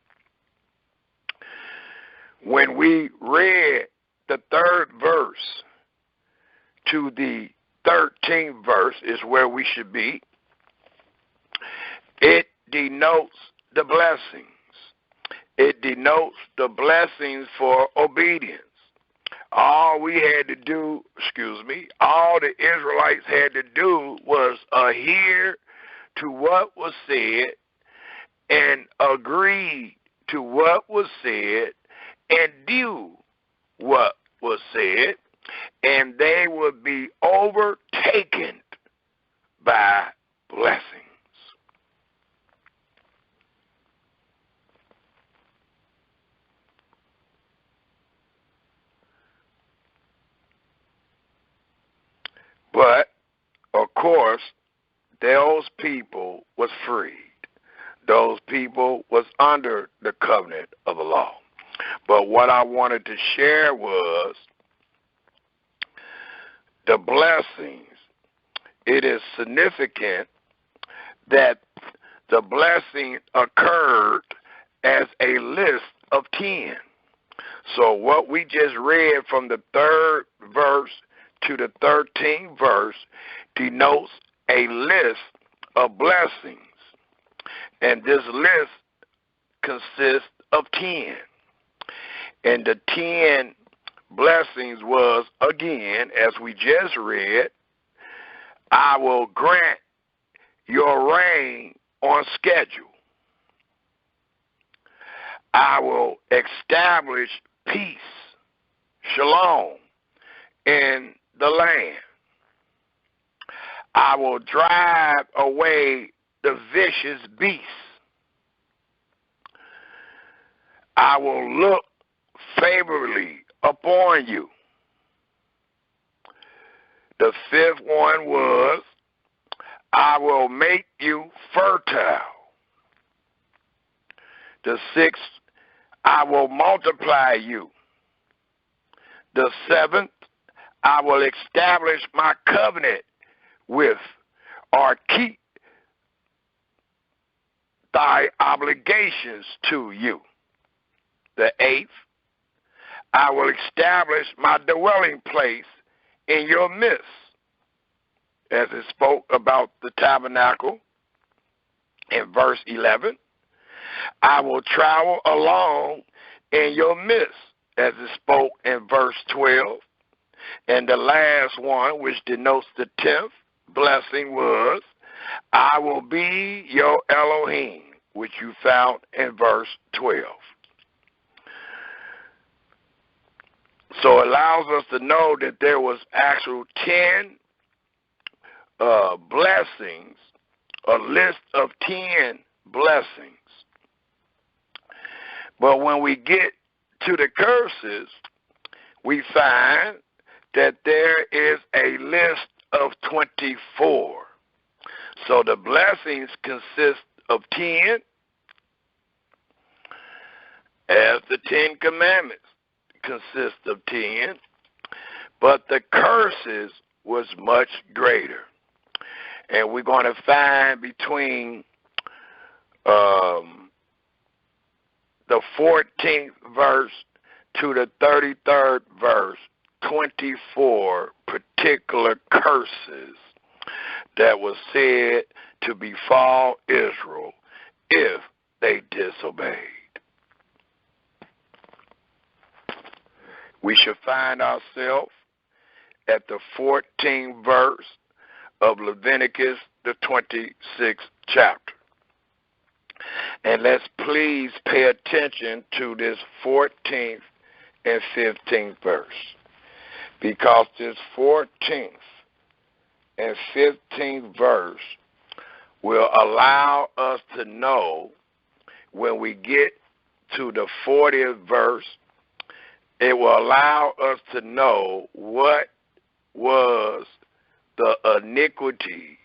When we read the 3rd verse to the 13th verse is where we should be, it denotes the blessings. It denotes the blessings for obedience. All the Israelites had to do was adhere to what was said and agree to what was said and do what was said, and they would be overtaken by blessings. But, of course, those people was freed. Those people was under the covenant of the law. But what I wanted to share was the blessings. It is significant that the blessing occurred as a list of 10. So what we just read from the 3rd verse to the 13th verse denotes a list of blessings. And this list consists of 10. And the 10 blessings was, again, as we just read, I will grant your rain on schedule. I will establish peace, shalom, in the land. I will drive away the vicious beasts. I will look favorably upon you. The fifth one was, I will make you fertile. The sixth, I will multiply you. The seventh, I will establish my covenant with, or keep thy obligations to you. The eighth, I will establish my dwelling place in your midst, as it spoke about the tabernacle in verse 11. I will travel along in your midst, as it spoke in verse 12. And the last one, which denotes the 10th blessing, was, I will be your Elohim, which you found in verse 12. So it allows us to know that there was actual 10 blessings, a list of 10 blessings. But when we get to the curses, we find that there is a list of 24. So the blessings consist of 10, as the 10 commandments consist of 10, but the curses was much greater. And we're going to find between the 14th verse to the 33rd verse, 24 particular curses that was said to befall Israel if they disobeyed. We should find ourselves at the 14th verse of Leviticus, the 26th chapter. And let's please pay attention to this 14th and 15th verse, because this 14th and 15th verse will allow us to know, when we get to the 40th verse, it will allow us to know what was the iniquities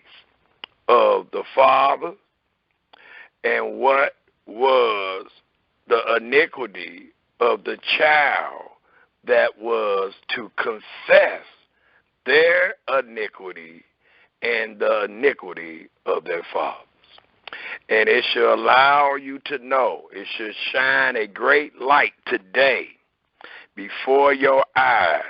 of the father and what was the iniquity of the child that was to confess their iniquity and the iniquity of their fathers. And it should allow you to know, it should shine a great light today before your eyes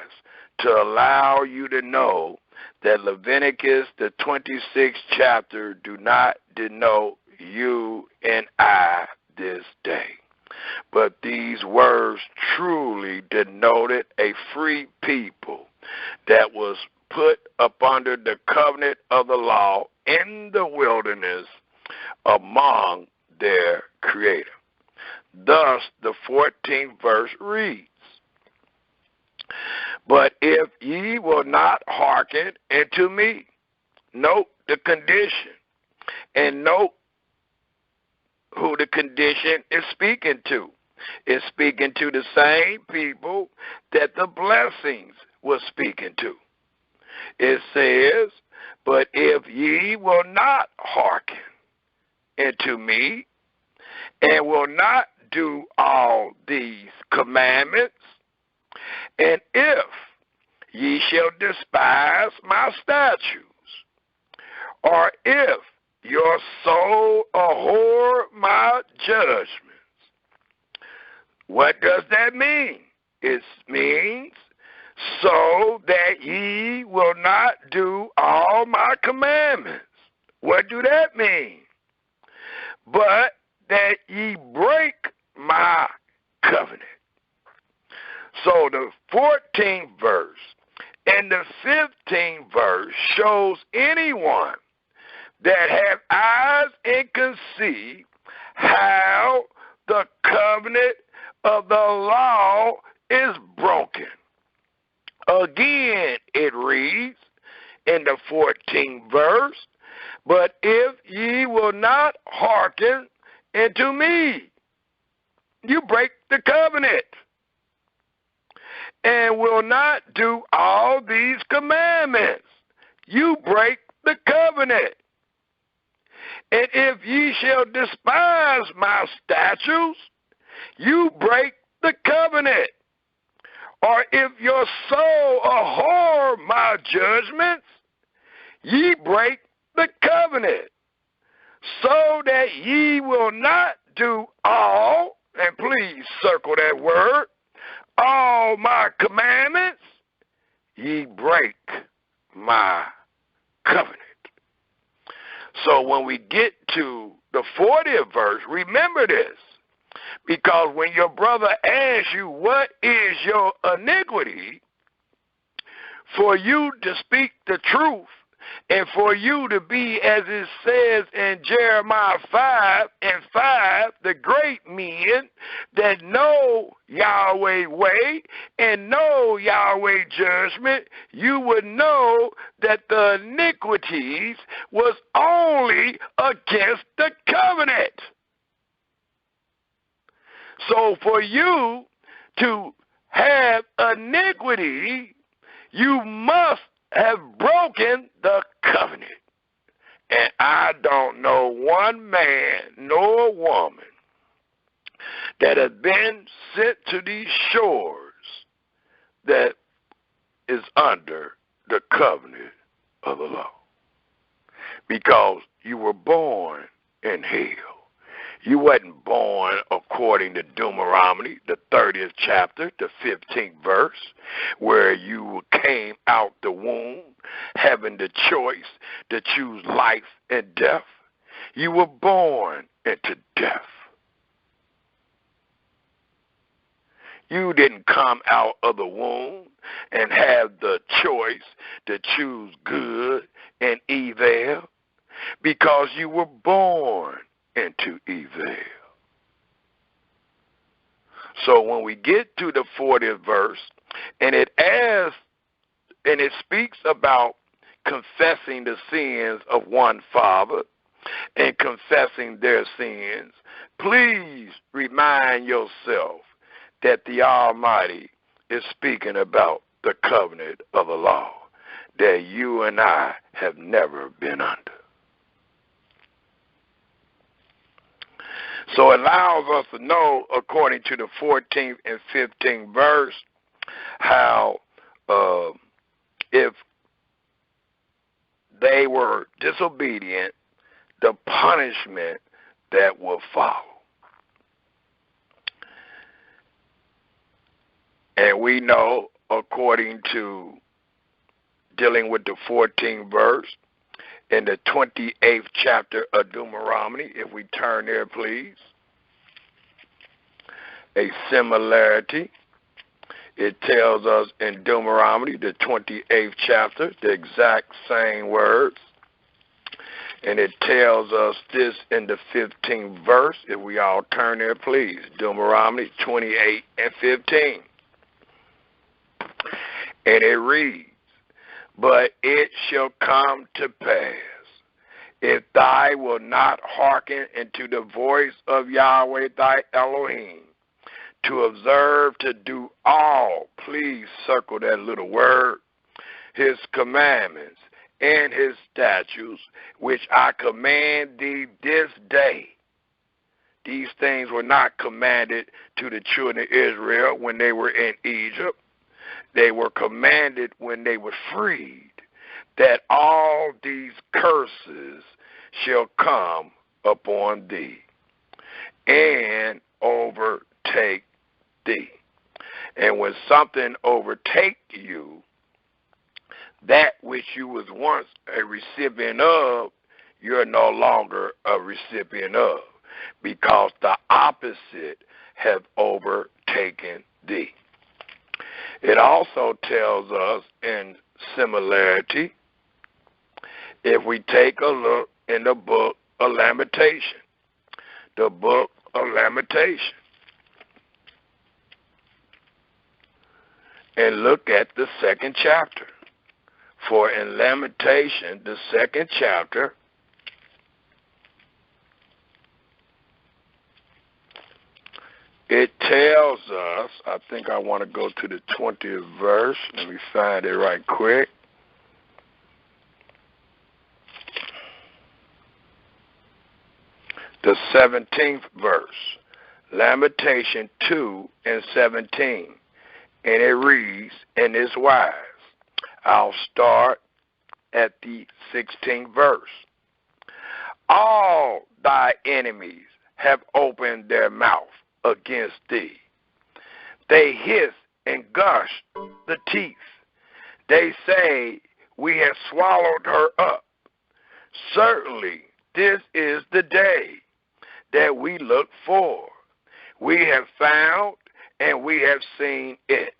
to allow you to know that Leviticus, the 26th chapter, do not denote you and I this day. But these words truly denoted a free people that was put up under the covenant of the law in the wilderness among their Creator. Thus, the 14th verse reads, but if ye will not hearken unto me, note the condition, and note who the condition is speaking to. It's speaking to the same people that the blessings was speaking to. It says, but if ye will not hearken unto me, and will not do all these commandments, and if ye shall despise my statutes, or if your soul abhor my judgments. What does that mean? It means so that ye will not do all my commandments. What do that mean? But that ye break my covenant. So the 14th verse and the 15th verse shows anyone that have eyes and can see how the covenant of the law is broken. Again, it reads in the 14th verse, but if ye will not hearken unto me, you break the covenant, and will not do all these commandments, you break the covenant. And if ye shall despise my statutes, you break the covenant. Or if your soul abhor my judgments, ye break the covenant, so that ye will not do all, and please circle that word, all my commandments, ye break my covenant. So when we get to the 40th verse, remember this, because when your brother asks you, what is your iniquity, for you to speak the truth, and for you to be, as it says in Jeremiah 5:5, the great men that know Yahweh way and know Yahweh judgment, you would know that the iniquities was only against the covenant. So for you to have iniquity, you must have broken the covenant. And I don't know one man nor woman that has been sent to these shores that is under the covenant of the law. Because you were born in hell. You wasn't born according to Deuteronomy, the 30th chapter, the 15th verse, where you came out the womb having the choice to choose life and death. You were born into death. You didn't come out of the womb and have the choice to choose good and evil, because you were born into evil. So when we get to the 40th verse, and it speaks about confessing the sins of one father and confessing their sins, please remind yourself that the Almighty is speaking about the covenant of the law that you and I have never been under. So it allows us to know, according to the 14th and 15th verse, how if they were disobedient, the punishment that will follow. And we know, according to dealing with the 14th verse, in the 28th chapter of Deuteronomy, if we turn there, please, a similarity. It tells us in Deuteronomy, the 28th chapter, the exact same words. And it tells us this in the 15th verse. If we all turn there, please. Deuteronomy 28 and 15. And it reads, but it shall come to pass, if thou wilt not hearken unto the voice of Yahweh thy Elohim, to observe to do all, please circle that little word, his commandments and his statutes, which I command thee this day. These things were not commanded to the children of Israel when they were in Egypt. They were commanded when they were freed, that all these curses shall come upon thee and overtake thee. And when something overtake you, that which you was once a recipient of, you're no longer a recipient of, because the opposite have overtaken thee. It also tells us in similarity, if we take a look in the book of Lamentation, the book of Lamentation, and look at the 2nd chapter, For in Lamentation, the 2nd chapter, it tells us, I think I want to go to the 20th verse. Let me find it right quick. The 17th verse, Lamentation 2 and 17. And it reads in this wise. I'll start at the 16th verse. All thy enemies have opened their mouth against thee. They hiss and gush the teeth. They say, we have swallowed her up. Certainly, this is the day that we look for. We have found and we have seen it.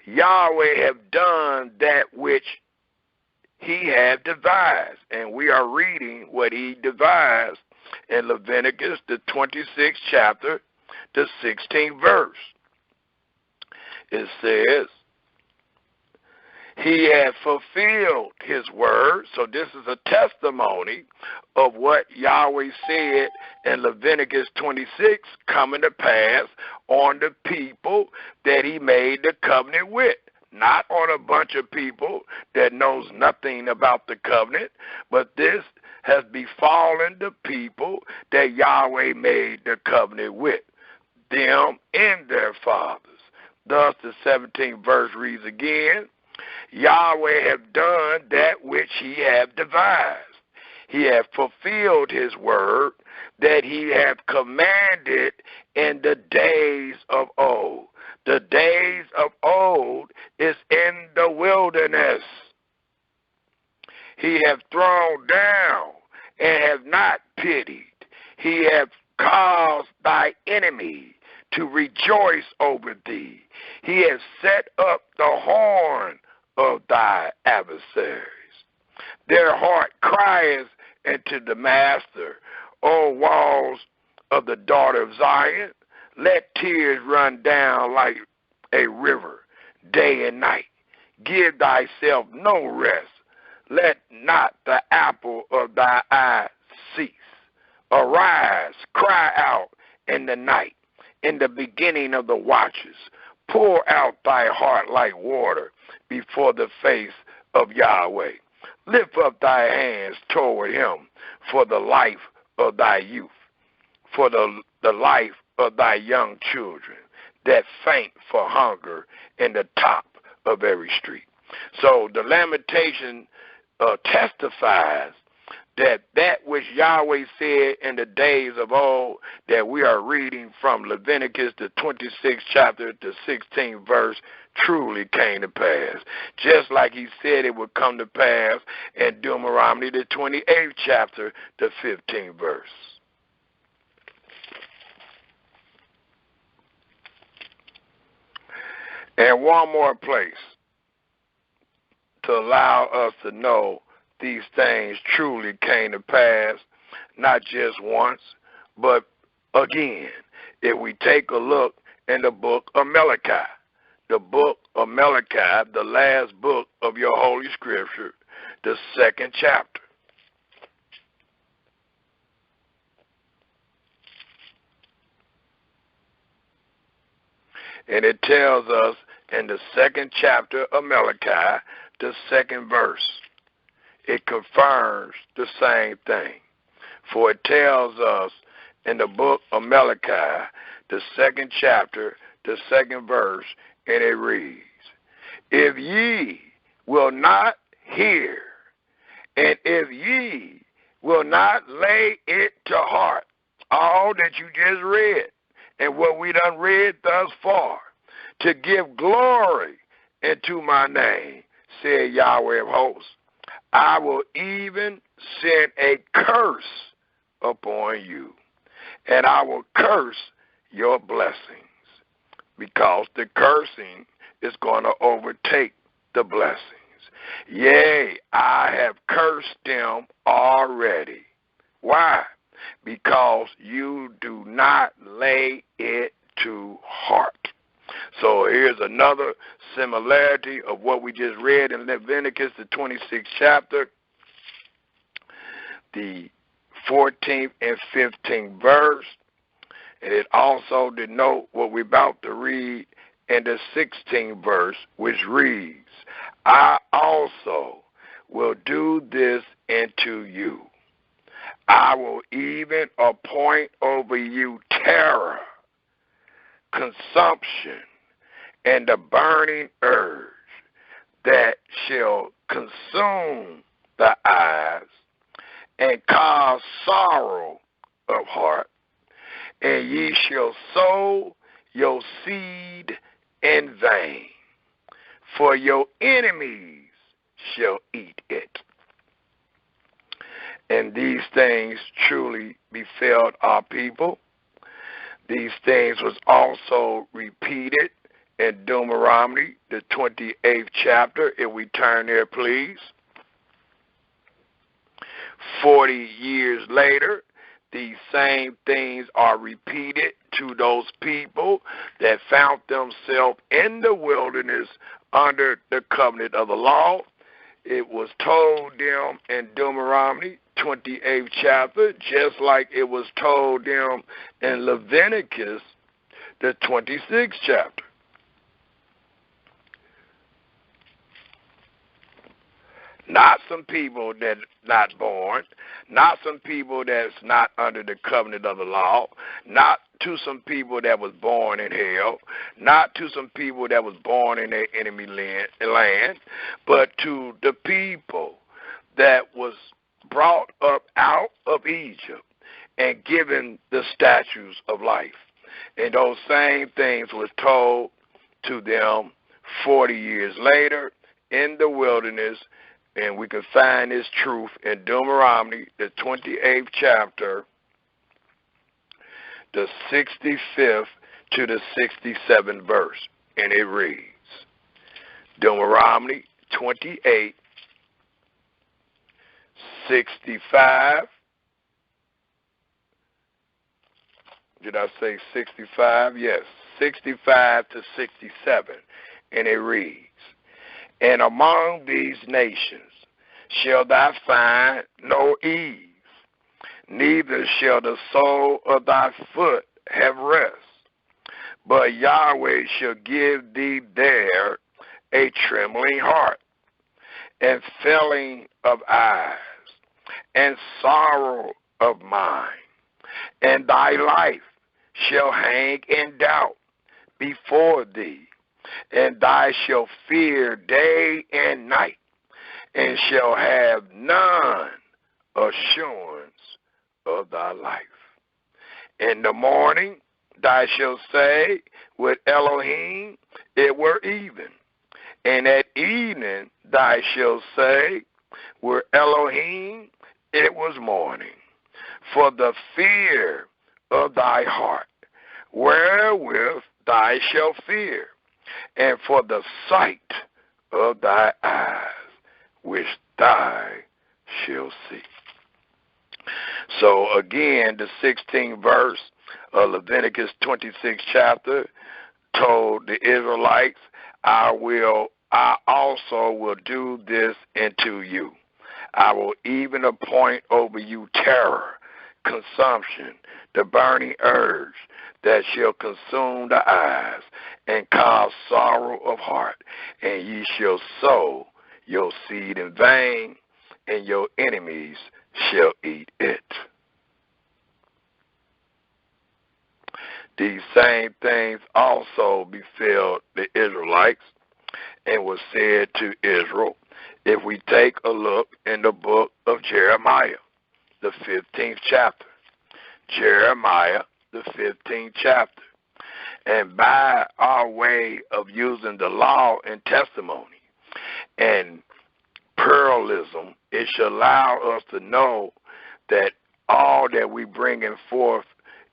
Yahweh have done that which he had devised. And we are reading what he devised in Leviticus, the 26th chapter, the 16th verse. It says, he had fulfilled his word. So this is a testimony of what Yahweh said in Leviticus 26 coming to pass on the people that he made the covenant with. Not on a bunch of people that knows nothing about the covenant, but this has befallen the people that Yahweh made the covenant with, them and their fathers. Thus the 17th verse reads again, Yahweh have done that which he have devised. He hath fulfilled his word that he hath commanded in the days of old. The days of old is in the wilderness. He hath thrown down and have not pitied. He hath caused thy enemy to rejoice over thee. He hath set up the horn of thy adversaries. Their heart crieth unto the master, O walls of the daughter of Zion, let tears run down like a river day and night. Give thyself no rest. Let not the apple of thy eye cease. Arise, cry out in the night, in the beginning of the watches. Pour out thy heart like water before the face of Yahweh. Lift up thy hands toward him for the life of thy youth, for the life of thy young children that faint for hunger in the top of every street. So the lamentation testifies that which Yahweh said in the days of old, that we are reading from Leviticus, the 26th chapter, the 16th verse, truly came to pass. Just like he said it would come to pass in Deuteronomy, the 28th chapter, the 15th verse. And one more place to allow us to know these things truly came to pass, not just once, but again. If we take a look in the book of Malachi, the book of Malachi, the last book of your Holy Scripture, the 2nd chapter. And it tells us in the 2nd chapter of Malachi, the 2nd verse, it confirms the same thing. For it tells us in the book of Malachi, the 2nd chapter, the 2nd verse, and it reads, if ye will not hear, and if ye will not lay it to heart, all that you just read, and what we done read thus far, to give glory into my name, said Yahweh of hosts, I will even send a curse upon you, and I will curse your blessings, because the cursing is going to overtake the blessings. Yea, I have cursed them already. Why? Because you do not lay it to heart. So here's another similarity of what we just read in Leviticus, the 26th chapter, the 14th and 15th verse. And it also denotes what we're about to read in the 16th verse, which reads, I also will do this unto you. I will even appoint over you terror, consumption, and the burning urge that shall consume the eyes and cause sorrow of heart, and ye shall sow your seed in vain, for your enemies shall eat it. And these things truly befell our people. These things was also repeated in Deuteronomy, the 28th chapter. If we turn there, please. 40 years later, these same things are repeated to those people that found themselves in the wilderness under the covenant of the law. It was told them in Deuteronomy 28th chapter, just like it was told them in Leviticus, the 26th chapter. Not some people that's not born, not some people that's not under the covenant of the law, not to some people that was born in hell, not to some people that was born in their enemy land, but to the people that was brought up out of Egypt and given the statutes of life. And those same things was told to them 40 years later in the wilderness. And we can find this truth in Deuteronomy, the 28th chapter, the 65th to the 67th verse. And it reads, Deuteronomy 28, 65. Did I say 65? Yes, 65 to 67. And it reads, and among these nations shall thou find no ease, neither shall the sole of thy foot have rest. But Yahweh shall give thee there a trembling heart, and failing of eyes, and sorrow of mind, and thy life shall hang in doubt before thee. And thou shalt fear day and night, and shall have none assurance of thy life. In the morning thou shalt say, with Elohim it were even. And at evening thou shalt say, with Elohim it was morning. For the fear of thy heart, wherewith thou shalt fear, and for the sight of thy eyes, which thou shalt see. So again, the 16th verse of Leviticus 26th chapter told the Israelites, I also will do this unto you. I will even appoint over you terror, consumption, the burning urge that shall consume the eyes and cause sorrow of heart, and ye shall sow your seed in vain, and your enemies shall eat it. These same things also befell the Israelites, and was said to Israel, if we take a look in the book of Jeremiah, the 15th chapter. Jeremiah, the 15th chapter. And by our way of using the law and testimony and pluralism, it should allow us to know that all that we bringing forth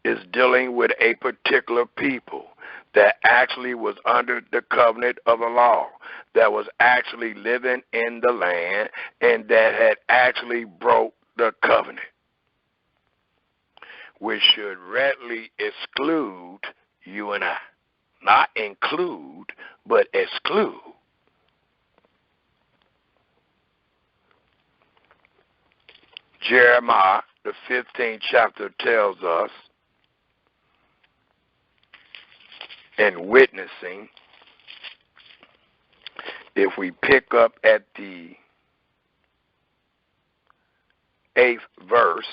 is dealing with a particular people that actually was under the covenant of the law, that was actually living in the land, and that had actually broke the covenant, which should readily exclude you and I. not include, but exclude. Jeremiah, the 15th chapter, tells us, in witnessing, if we pick up at the 8th verse,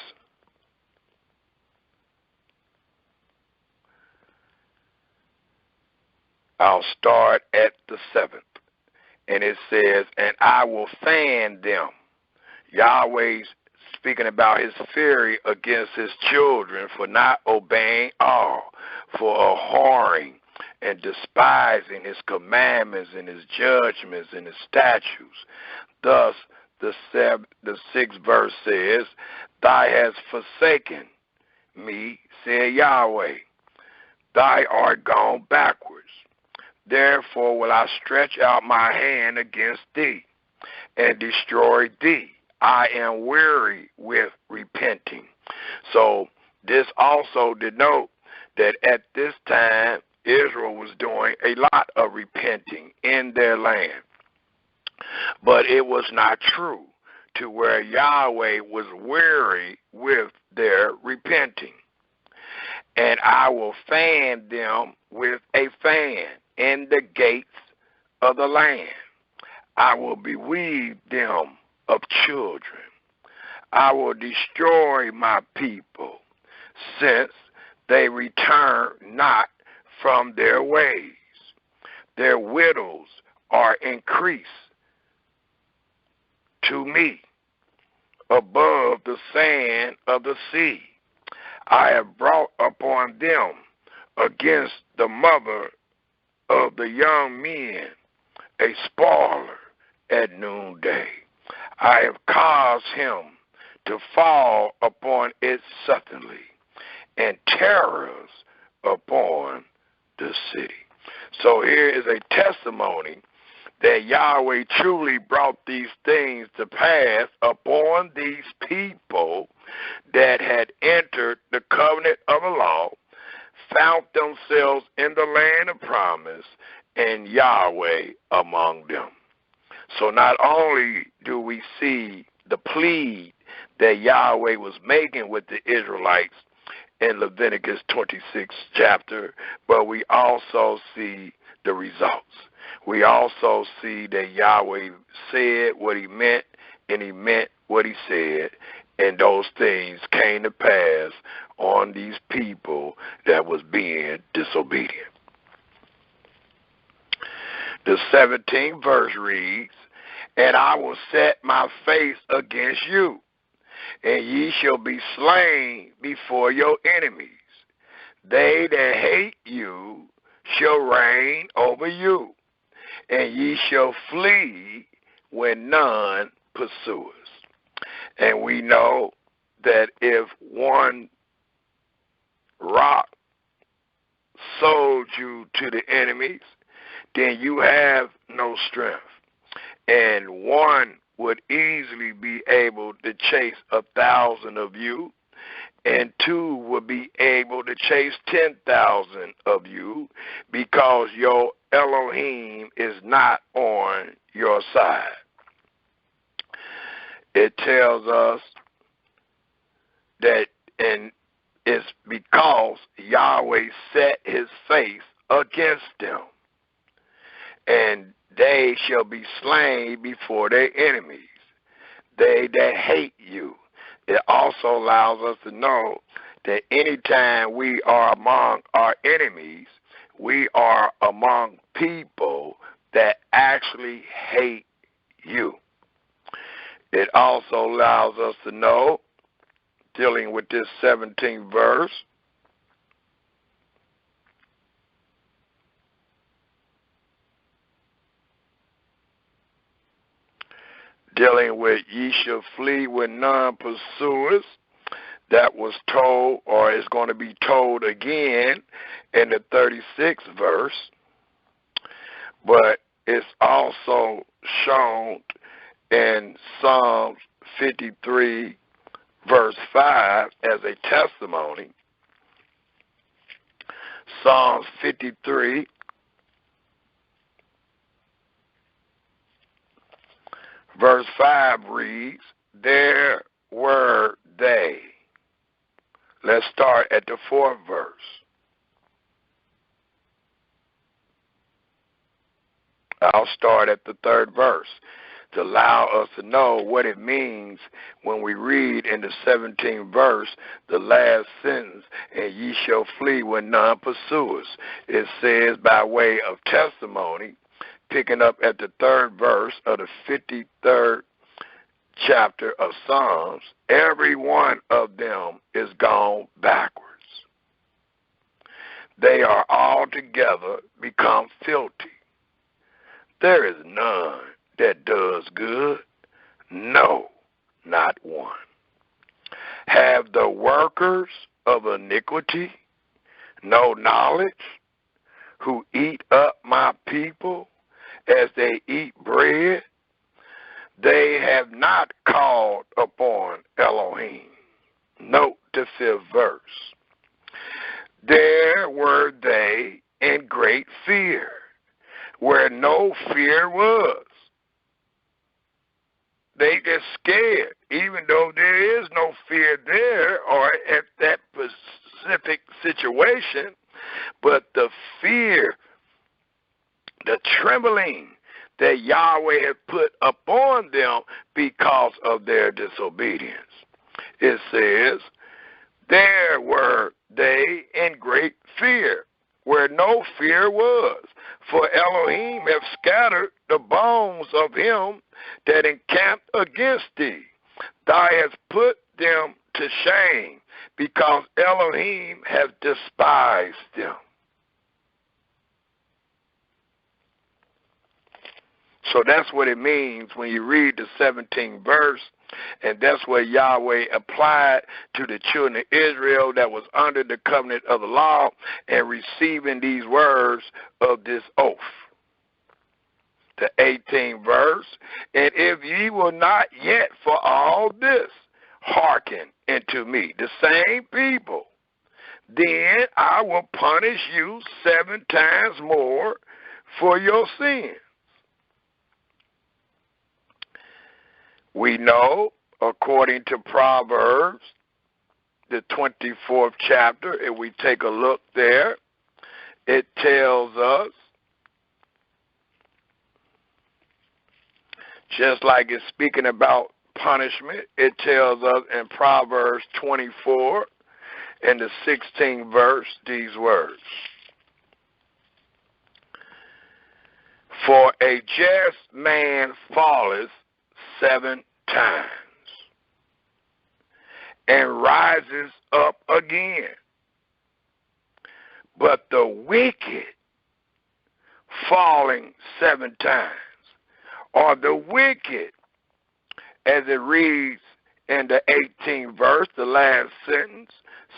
I'll start at the 7th. And it says, and I will fan them. Yahweh's speaking about his fury against his children for not obeying all, for abhorring and despising his commandments and his judgments and his statutes. Thus, the 6th verse says, Thou hast forsaken me, said Yahweh. Thou art gone backwards. Therefore will I stretch out my hand against thee and destroy thee. I am weary with repenting. So this also denotes that at this time Israel was doing a lot of repenting in their land. But it was not true to where Yahweh was weary with their repenting. And I will fan them with a fan in the gates of the land. I will bereave them of children. I will destroy my people, since they return not from their ways. Their widows are increased to me above the sand of the sea. I have brought upon them against the mother of the young men a spoiler at noonday. I have caused him to fall upon it suddenly, and terrors upon the city. So here is a testimony that Yahweh truly brought these things to pass upon these people that had entered the covenant of the law, found themselves in the land of promise, and Yahweh among them. So not only do we see the plea that Yahweh was making with the Israelites in Leviticus 26 chapter, but we also see the results. We also see that Yahweh said what he meant, and he meant what he said, and those things came to pass on these people that was being disobedient. The 17th verse reads, and I will set my face against you, and ye shall be slain before your enemies. They that hate you shall reign over you, and ye shall flee when none pursues. And we know that if one rock sold you to the enemies, then you have no strength. And one would easily be able to chase 1,000 of you, and two would be able to chase 10,000 of you, because your Elohim is not on your side. It tells us that, and it's because Yahweh set his face against them, and they shall be slain before their enemies, they that hate you. It also allows us to know that anytime we are among our enemies, we are among people that actually hate you. It also allows us to know, dealing with this 17th verse, dealing with ye shall flee when none pursuers, that was told, or is going to be told again in the 36th verse, but it's also shown in Psalms 53 verse 5 as a testimony. Psalms 53 Verse 5 reads, there were they. Let's start at the 4th verse. I'll start at the 3rd verse to allow us to know what it means when we read in the 17th verse, the last sentence, and ye shall flee when none pursues. It says by way of testimony, picking up at the 3rd verse of the 53rd chapter of Psalms, every one of them is gone backwards. They are altogether become filthy. There is none that does good, no, not one. Have the workers of iniquity no knowledge, who eat up my people as they eat bread? They have not called upon Elohim. Note the 5th verse. There were they in great fear, where no fear was. They get scared, even though there is no fear there or at that specific situation, but the fear, the trembling that Yahweh had put upon them because of their disobedience. It says, there were they in great fear, where no fear was. For Elohim have scattered the bones of him that encamped against thee. Thou hast put them to shame, because Elohim have despised them. So that's what it means when you read the 17th verse, and that's what Yahweh applied to the children of Israel that was under the covenant of the law and receiving these words of this oath. The 18th verse, and if ye will not yet for all this hearken unto me, the same people, then I will punish you 7 times more for your sins. We know, according to Proverbs, the 24th chapter, if we take a look there, it tells us, just like it's speaking about punishment, it tells us in Proverbs 24, in the 16th verse, these words. For a just man falleth 7 times and rises up again, but the wicked falling 7 times, or the wicked, as it reads in the 18th verse, the last sentence,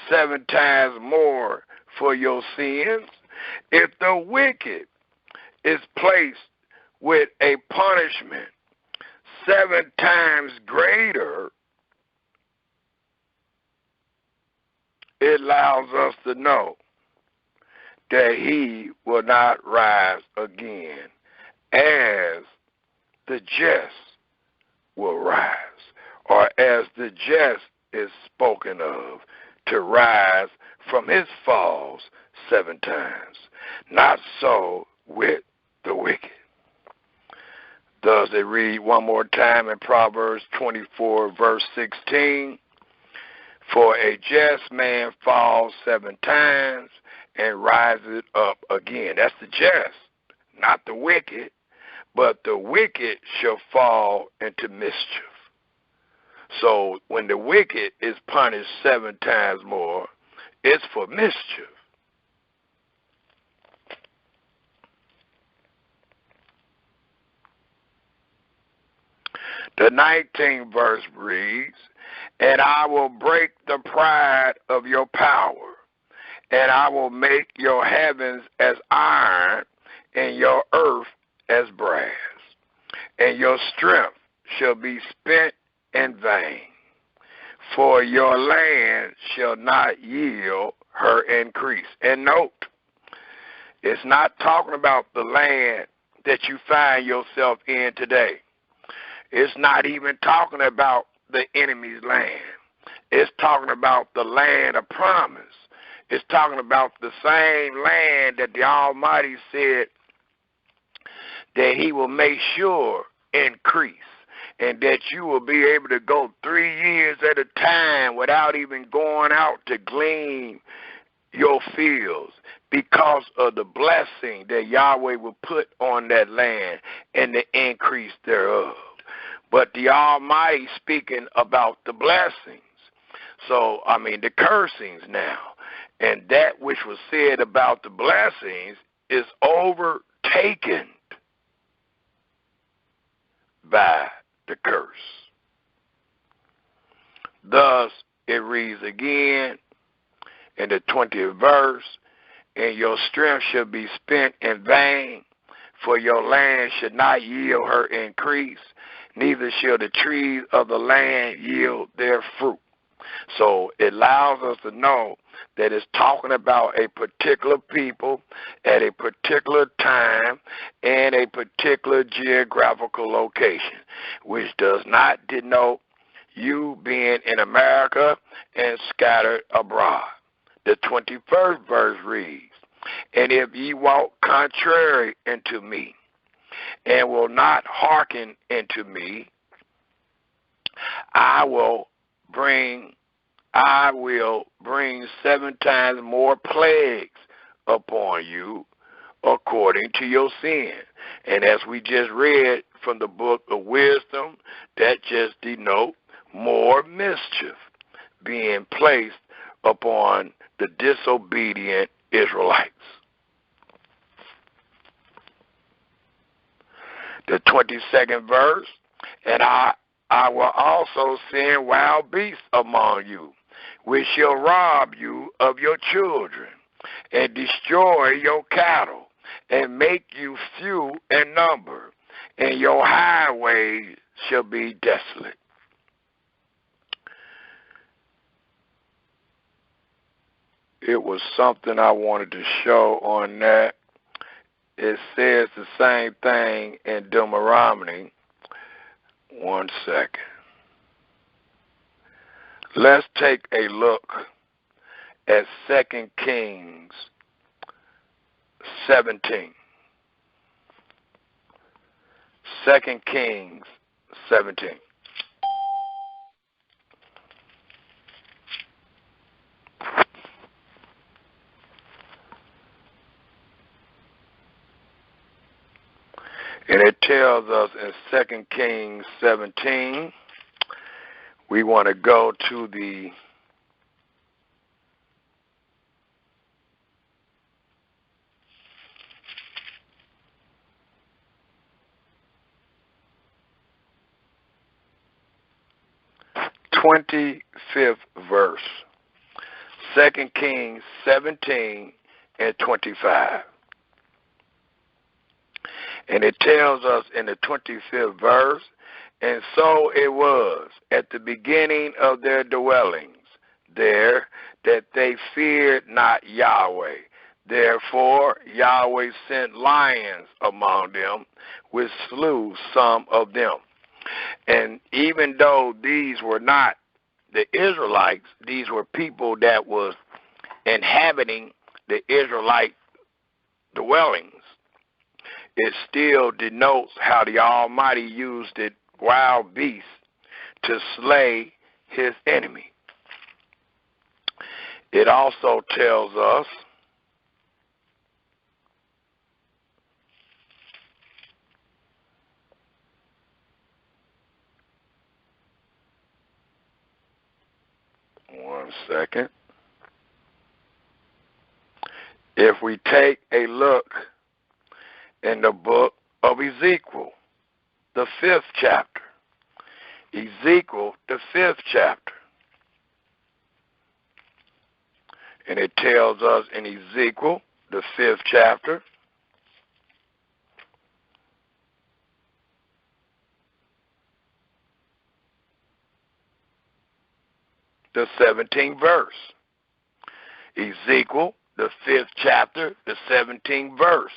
7 times more for your sins. If the wicked is placed with a punishment 7 times greater, it allows us to know that he will not rise again, as the just will rise, or as the just is spoken of, to rise from his falls 7 times. Not so with the wicked. Does it read one more time in Proverbs 24, verse 16? For a just man falls 7 times and rises up again. That's the just, not the wicked. But the wicked shall fall into mischief. So when the wicked is punished 7 times more, it's for mischief. The 19th verse reads, and I will break the pride of your power, and I will make your heavens as iron, and your earth as brass, and your strength shall be spent in vain, for your land shall not yield her increase. And note, it's not talking about the land that you find yourself in today. It's not even talking about the enemy's land. It's talking about the land of promise. It's talking about the same land that the Almighty said that he will make sure increase, and that you will be able to go 3 years at a time without even going out to glean your fields, because of the blessing that Yahweh will put on that land and the increase thereof. But the Almighty speaking about the blessings. So, the cursings now. And that which was said about the blessings is overtaken by the curse. Thus, it reads again in the 20th verse, and your strength shall be spent in vain, for your land should not yield her increase, neither shall the trees of the land yield their fruit. So it allows us to know that it's talking about a particular people at a particular time and a particular geographical location, which does not denote you being in America and scattered abroad. The 21st verse reads, and if ye walk contrary unto me, and will not hearken unto me, I will bring 7 times more plagues upon you according to your sin. And as we just read from the book of wisdom, that just denote more mischief being placed upon the disobedient Israelites. The 22nd verse, and I will also send wild beasts among you, which shall rob you of your children, and destroy your cattle, and make you few in number, and your highways shall be desolate. It was something I wanted to show on that. It says the same thing in Deuteronomy. One second. Let's take a look at 2 Kings 17. 2 Kings 17. And it tells us in 2 Kings 17, we want to go to the 25th verse. 2 Kings 17 and 25. And it tells us in the 25th verse, and so it was at the beginning of their dwellings there that they feared not Yahweh. Therefore Yahweh sent lions among them, which slew some of them. And even though these were not the Israelites, these were people that was inhabiting the Israelite dwellings, it still denotes how the Almighty used the wild beasts to slay his enemy. It also tells us one second. If we take a look in the book of Ezekiel, the 5th chapter. Ezekiel, the 5th chapter. And it tells us in Ezekiel, the 5th chapter, the 17th verse. Ezekiel, the 5th chapter, the 17th verse,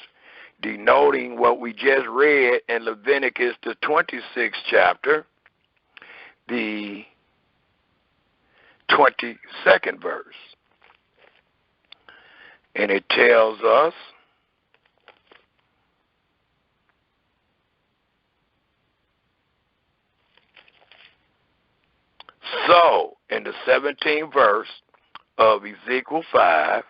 denoting what we just read in Leviticus, the 26th chapter, the 22nd verse. And it tells us, so in the 17th verse of Ezekiel 5,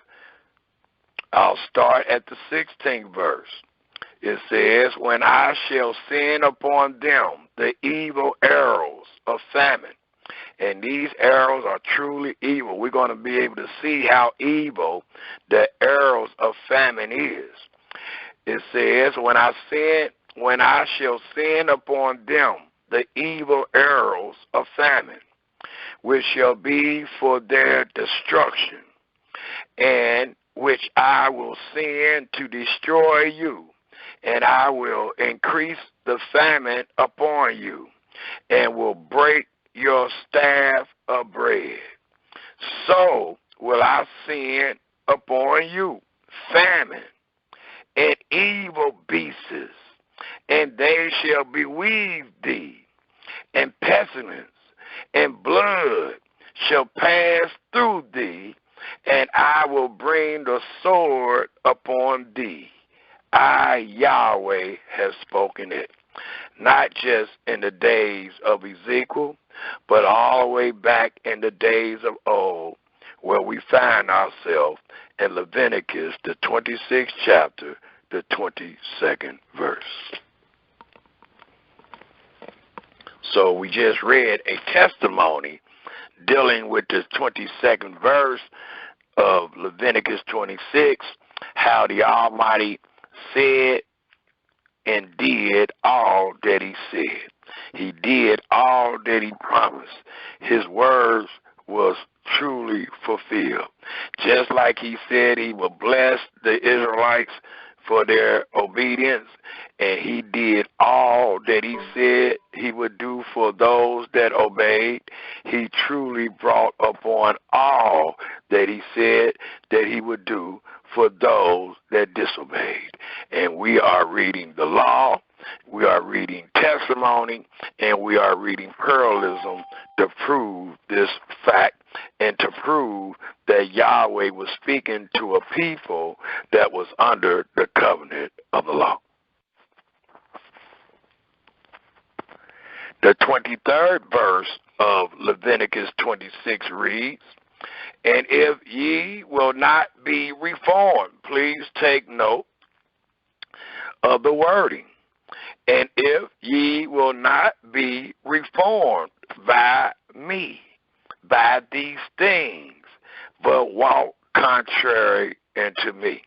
I'll start at the 16th verse. It says, when I shall send upon them the evil arrows of famine. And these arrows are truly evil. We're going to be able to see how evil the arrows of famine is. It says, when I shall send upon them the evil arrows of famine, which shall be for their destruction, and which I will send to destroy you, and I will increase the famine upon you, and will break your staff of bread. So will I send upon you famine and evil beasts, and they shall beweave thee, and pestilence and blood shall pass through thee, and I will bring the sword upon thee. I, Yahweh, have spoken it. Not just in the days of Ezekiel, but all the way back in the days of old, where we find ourselves in Leviticus, the 26th chapter, the 22nd verse. So we just read a testimony dealing with the 22nd verse of Leviticus 26, how the Almighty said and did all that he said. He did all that he promised. His words was truly fulfilled. Just like he said he would bless the Israelites for their obedience, and he did all that he said he would do for those that obeyed. He truly brought upon all that he said that he would do for those that disobeyed. And we are reading the law, we are reading testimony, and we are reading pluralism to prove this fact and to prove that Yahweh was speaking to a people that was under the covenant of the law. The 23rd verse of Leviticus 26 reads, and if ye will not be reformed, please take note of the wording. And if ye will not be reformed by me, by these things, but walk contrary unto me.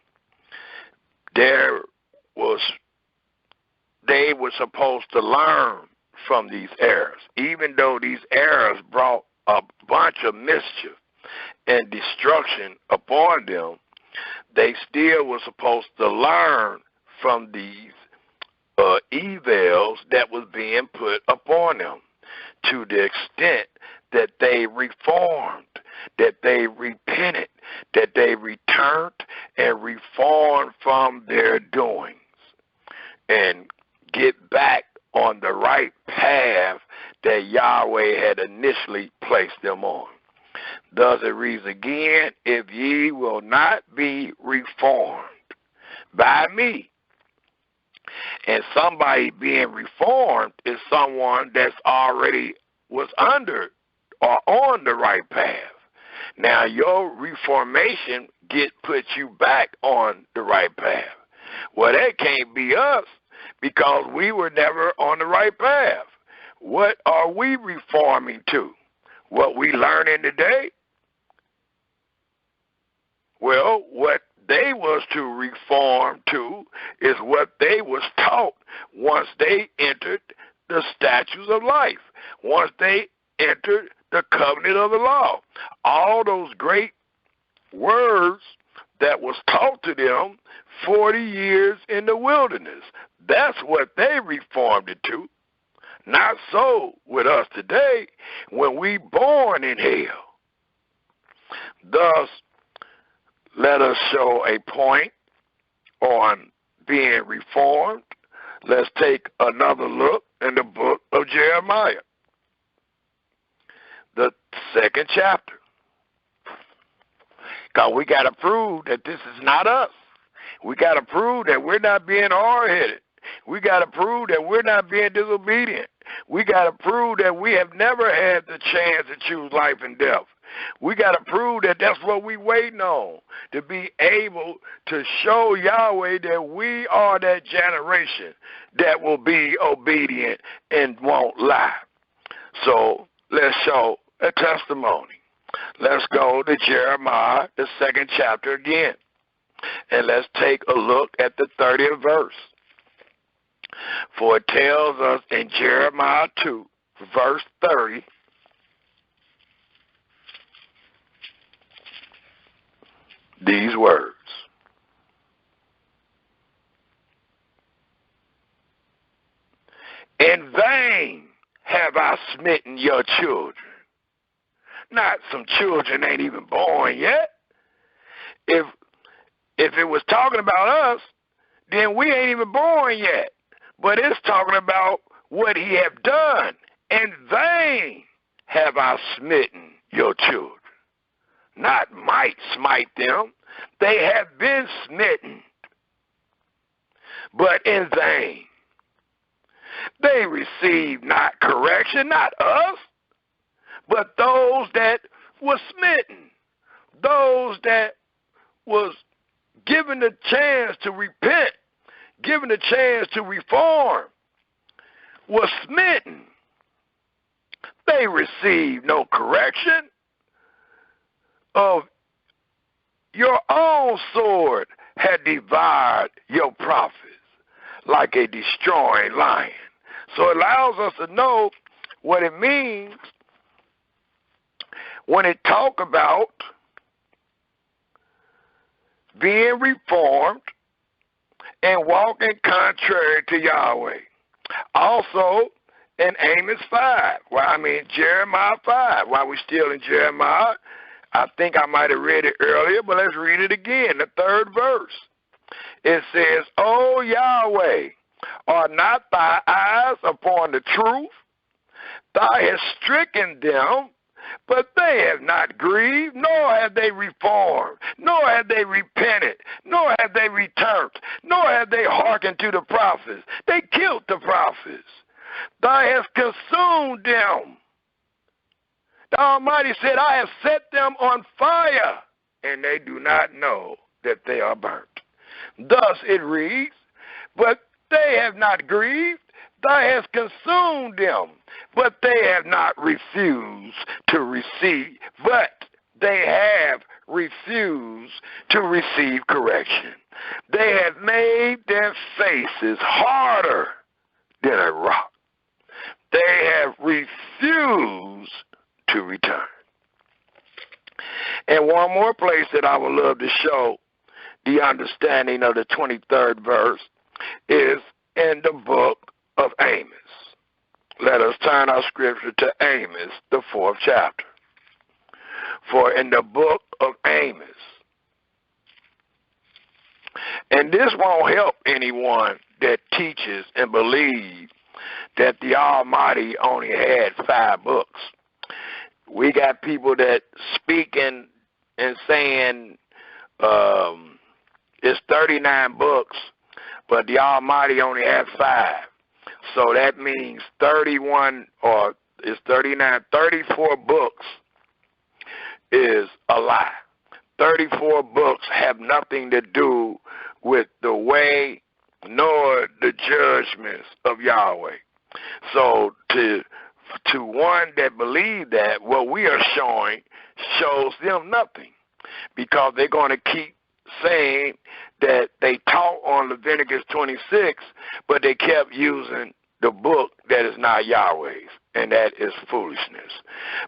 They were supposed to learn from these errors, even though these errors brought a bunch of mischief and destruction upon them. They still were supposed to learn from these evils that was being put upon them, to the extent that they reformed, that they repented, that they returned and reformed from their doings and get back on the right path that Yahweh had initially placed them on. Thus it reads again, if ye will not be reformed by me. And somebody being reformed is someone that's already was under or on the right path. Now your reformation puts you back on the right path. Well, that can't be us because we were never on the right path. What are we reforming to? What we learning today? Well, what they was to reform to is what they was taught once they entered the statutes of life, once they entered the covenant of the law. All those great words that was taught to them 40 years in the wilderness, that's what they reformed it to. Not so with us today when we born in hell. Thus, let us show a point on being reformed, let's take another look in the book of Jeremiah, the 2nd chapter. Because we got to prove that this is not us. We got to prove that we're not being hard-headed. We got to prove that we're not being disobedient. We got to prove that we have never had the chance to choose life and death. We got to prove that that's what we waiting on, to be able to show Yahweh that we are that generation that will be obedient and won't lie. So let's show a testimony. Let's go to Jeremiah, the 2nd chapter again, and let's take a look at the 30th verse. For it tells us in Jeremiah 2, verse 30, these words. In vain have I smitten your children. Not some children ain't even born yet. If it was talking about us, then we ain't even born yet. But it's talking about what he have done. In vain have I smitten your children. Not might smite them. They have been smitten, but in vain. They receive not correction, not us, but those that were smitten, those that was given the chance to repent, given the chance to reform, was smitten. They received no correction. Of your own sword had devoured your prophets like a destroying lion. So it allows us to know what it means when it talk about being reformed and walking contrary to Yahweh. Also in Amos 5, Jeremiah 5, while we're still in Jeremiah, I think I might have read it earlier, but let's read it again, the 3rd verse. It says, O Yahweh, are not thy eyes upon the truth? Thou hast stricken them, but they have not grieved, nor have they reformed, nor have they repented, nor have they returned, nor have they hearkened to the prophets. They killed the prophets. Thou hast consumed them. The Almighty said, I have set them on fire, and they do not know that they are burnt. Thus it reads, but they have not grieved, thou hast consumed them, but they have not refused to receive, but they have refused to receive correction. They have made their faces harder than a rock. They have refused to return. And one more place that I would love to show the understanding of the 23rd verse is in the book of Amos. Let us turn our scripture to Amos, the 4th chapter. For in the book of Amos, and this won't help anyone that teaches and believes that the Almighty only had 5 books. We got people that speaking and saying it's 39 books, but the Almighty only has 5. So that means 31, or it's 39, 34 books is a lie. 34 books have nothing to do with the way nor the judgments of Yahweh. So to one that believe that, what we are showing shows them nothing, because they're going to keep saying that they taught on Leviticus 26, but they kept using the book that is not Yahweh's, and that is foolishness.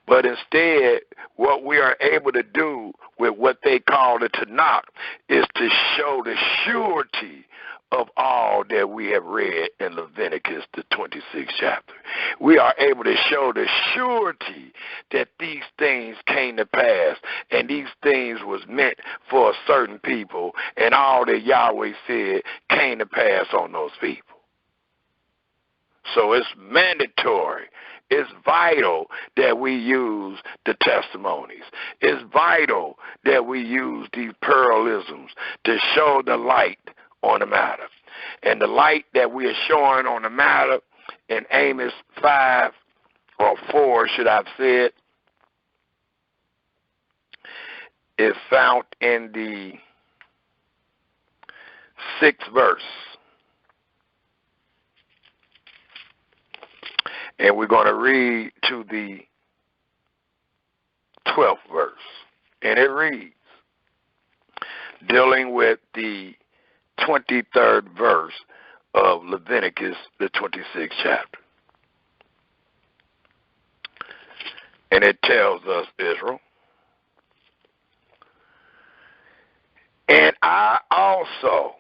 But instead, what we are able to do with what they call the Tanakh is to show the surety of all that we have read in Leviticus, the 26th chapter. We are able to show the surety that these things came to pass, and these things was meant for a certain people, and all that Yahweh said came to pass on those people. So it's mandatory. It's vital that we use the testimonies. It's vital that we use these parallelisms to show the light on the matter. And the light that we are showing on the matter in Amos 5 or 4, should I have said, is found in the 6th verse. And we're going to read to the 12th verse. And it reads, dealing with the 23rd verse of Leviticus, the 26th chapter. And it tells us, Israel, and I also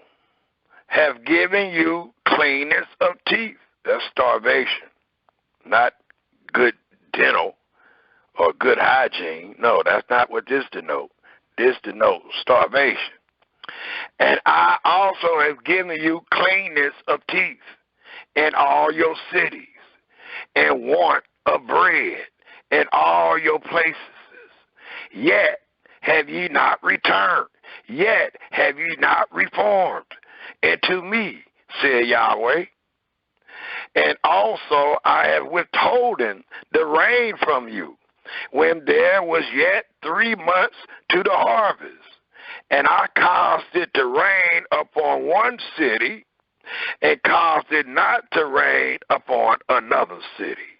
have given you cleanness of teeth. That's starvation. Not good dental or good hygiene. No, that's not what this denotes. This denotes starvation. And I also have given you cleanness of teeth in all your cities, and want of bread in all your places. Yet have ye not returned, yet have ye not reformed into me, said Yahweh. And also I have withholden the rain from you, when there was yet 3 months to the harvest. And I caused it to rain upon one city, and caused it not to rain upon another city.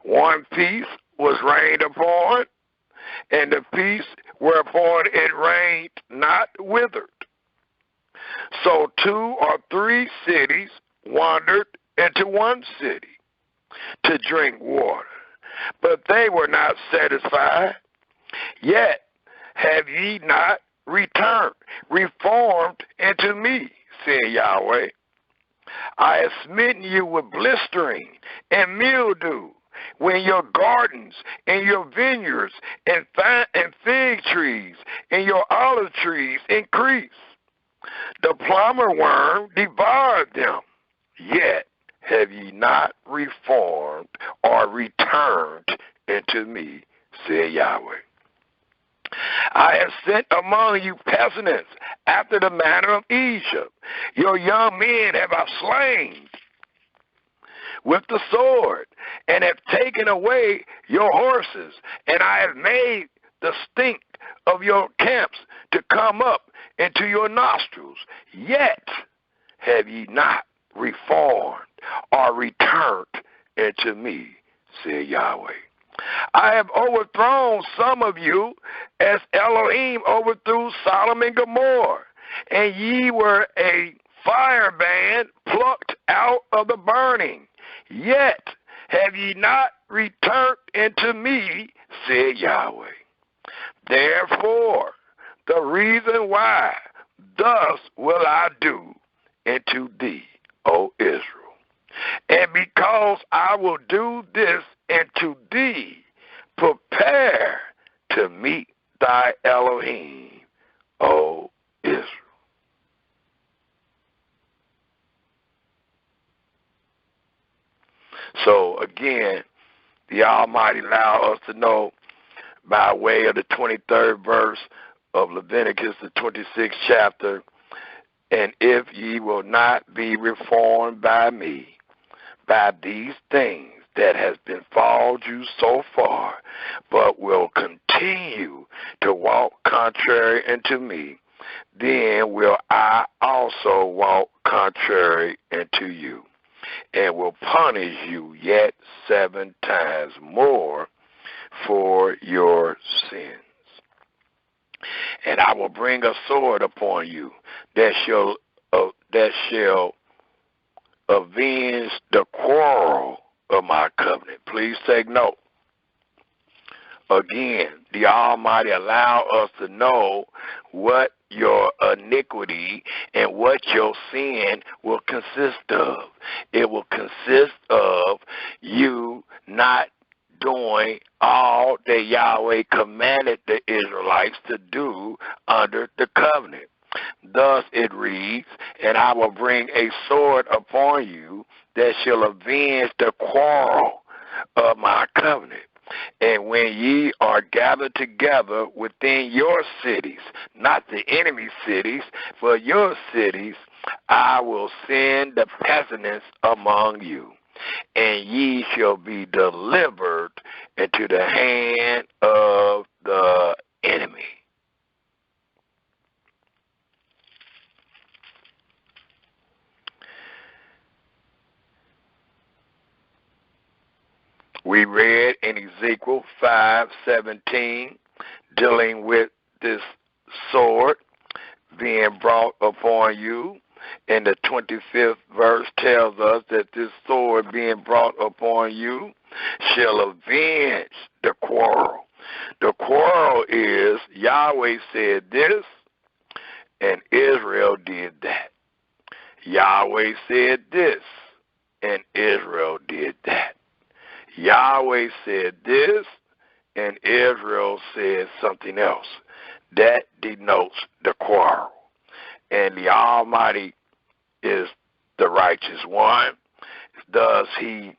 One piece was rained upon, and the piece whereupon it rained not withered. So 2 or 3 cities wandered into one city to drink water, but they were not satisfied. Yet have ye not returned, reformed into me, said Yahweh. I have smitten you with blistering and mildew, when your gardens and your vineyards and fig trees and your olive trees increase. The plumber worm devoured them, yet have ye not reformed or returned into me, said Yahweh. I have sent among you pestilence after the manner of Egypt. Your young men have I slain with the sword, and have taken away your horses, and I have made the stink of your camps to come up into your nostrils. Yet have ye not reformed or returned into me, said Yahweh. I have overthrown some of you, as Elohim overthrew Sodom and Gomorrah, and ye were a fireband plucked out of the burning. Yet have ye not returned into me, said Yahweh. Therefore, the reason why, thus will I do into thee, O Israel. And because I will do this into thee, prepare to meet thy Elohim, O Israel. So again, the Almighty allowed us to know by way of the 23rd verse of Leviticus, the 26th chapter, and if ye will not be reformed by me, by these things that has befalled you so far, but will continue to walk contrary unto me, then will I also walk contrary unto you, and will punish you yet 7 times more for your sins. And I will bring a sword upon you that shall avenge the quarrel of my covenant. Please take note. Again, the Almighty allow us to know what your iniquity and what your sin will consist of. It will consist of you not doing all that Yahweh commanded the Israelites to do under the covenant. Thus it reads, and I will bring a sword upon you that shall avenge the quarrel of my covenant. And when ye are gathered together within your cities, not the enemy cities, but your cities, I will send the pestilence among you, and ye shall be delivered into the hand of the enemy. We read in Ezekiel 5:17, dealing with this sword being brought upon you. And the 25th verse tells us that this sword being brought upon you shall avenge the quarrel. The quarrel is Yahweh said this, and Israel did that. Yahweh said this, and Israel did that. Yahweh said this, and Israel said something else. That denotes the quarrel. And the Almighty is the righteous one. Does he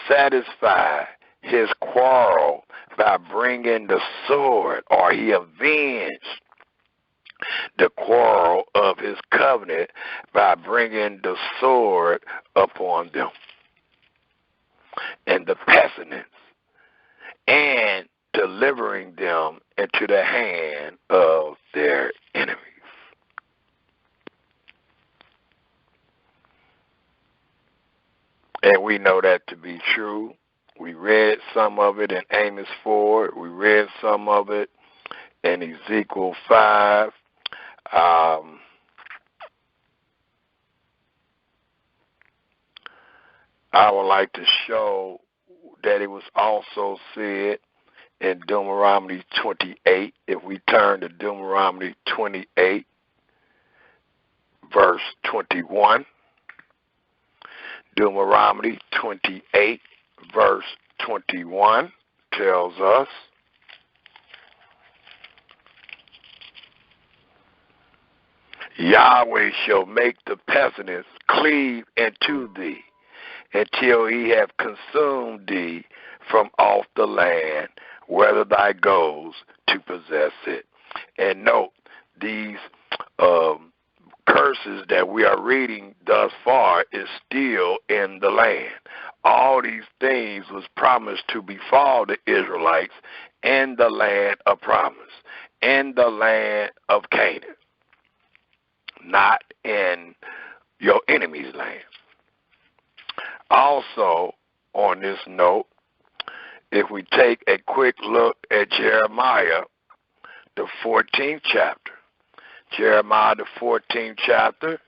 satisfy his quarrel by bringing the sword, or he avenged the quarrel of his covenant by bringing the sword upon them and the pestilence, and delivering them into the hand of their enemies. And we know that to be true. We read some of it in Amos 4. We read some of it in Ezekiel 5. I would like to show that it was also said in Deuteronomy 28. If we turn to Deuteronomy 28, verse 21. Deuteronomy 28, verse 21 tells us, Yahweh shall make the pestilence cleave into thee, until he have consumed thee from off the land, whether thou goes to possess it. And note, these curses that we are reading thus far is still in the land. All these things was promised to befall the Israelites in the land of promise, in the land of Canaan, not in your enemy's land. Also, on this note, if we take a quick look at Jeremiah, the 14th chapter, Jeremiah, the 14th chapter,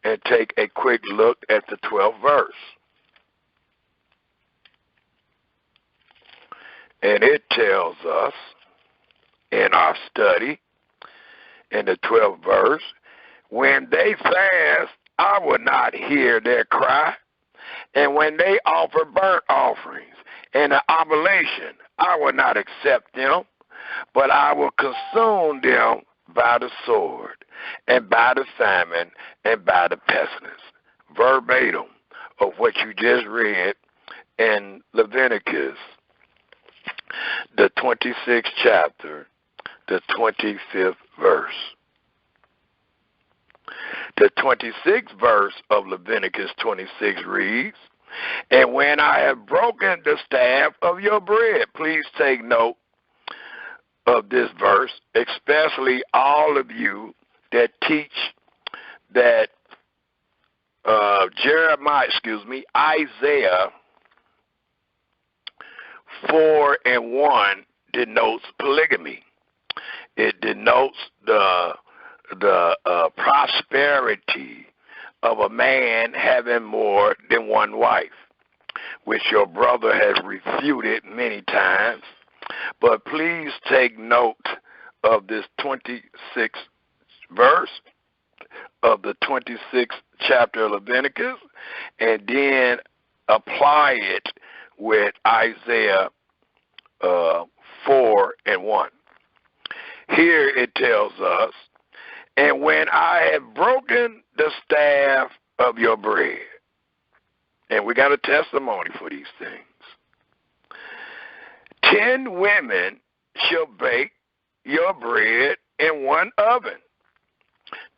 and take a quick look at the 12th verse. And it tells us in our study, in the 12th verse, when they fast, I will not hear their cry. And when they offer burnt offerings and an oblation, I will not accept them, but I will consume them by the sword, and by the famine, and by the pestilence. Verbatim of what you just read in Leviticus, the 26th chapter, the 25th verse. The 26th verse of Leviticus 26 reads, and when I have broken the staff of your bread, please take note of this verse, especially all of you that teach that Isaiah 4:1 denotes polygamy. It denotes the prosperity of a man having more than one wife, which your brother has refuted many times. But please take note of this 26th verse of the 26th chapter of Leviticus, and then apply it with Isaiah 4:1. Here it tells us, and when I have broken the staff of your bread, and we got a testimony for these things, 10 women shall bake your bread in one oven.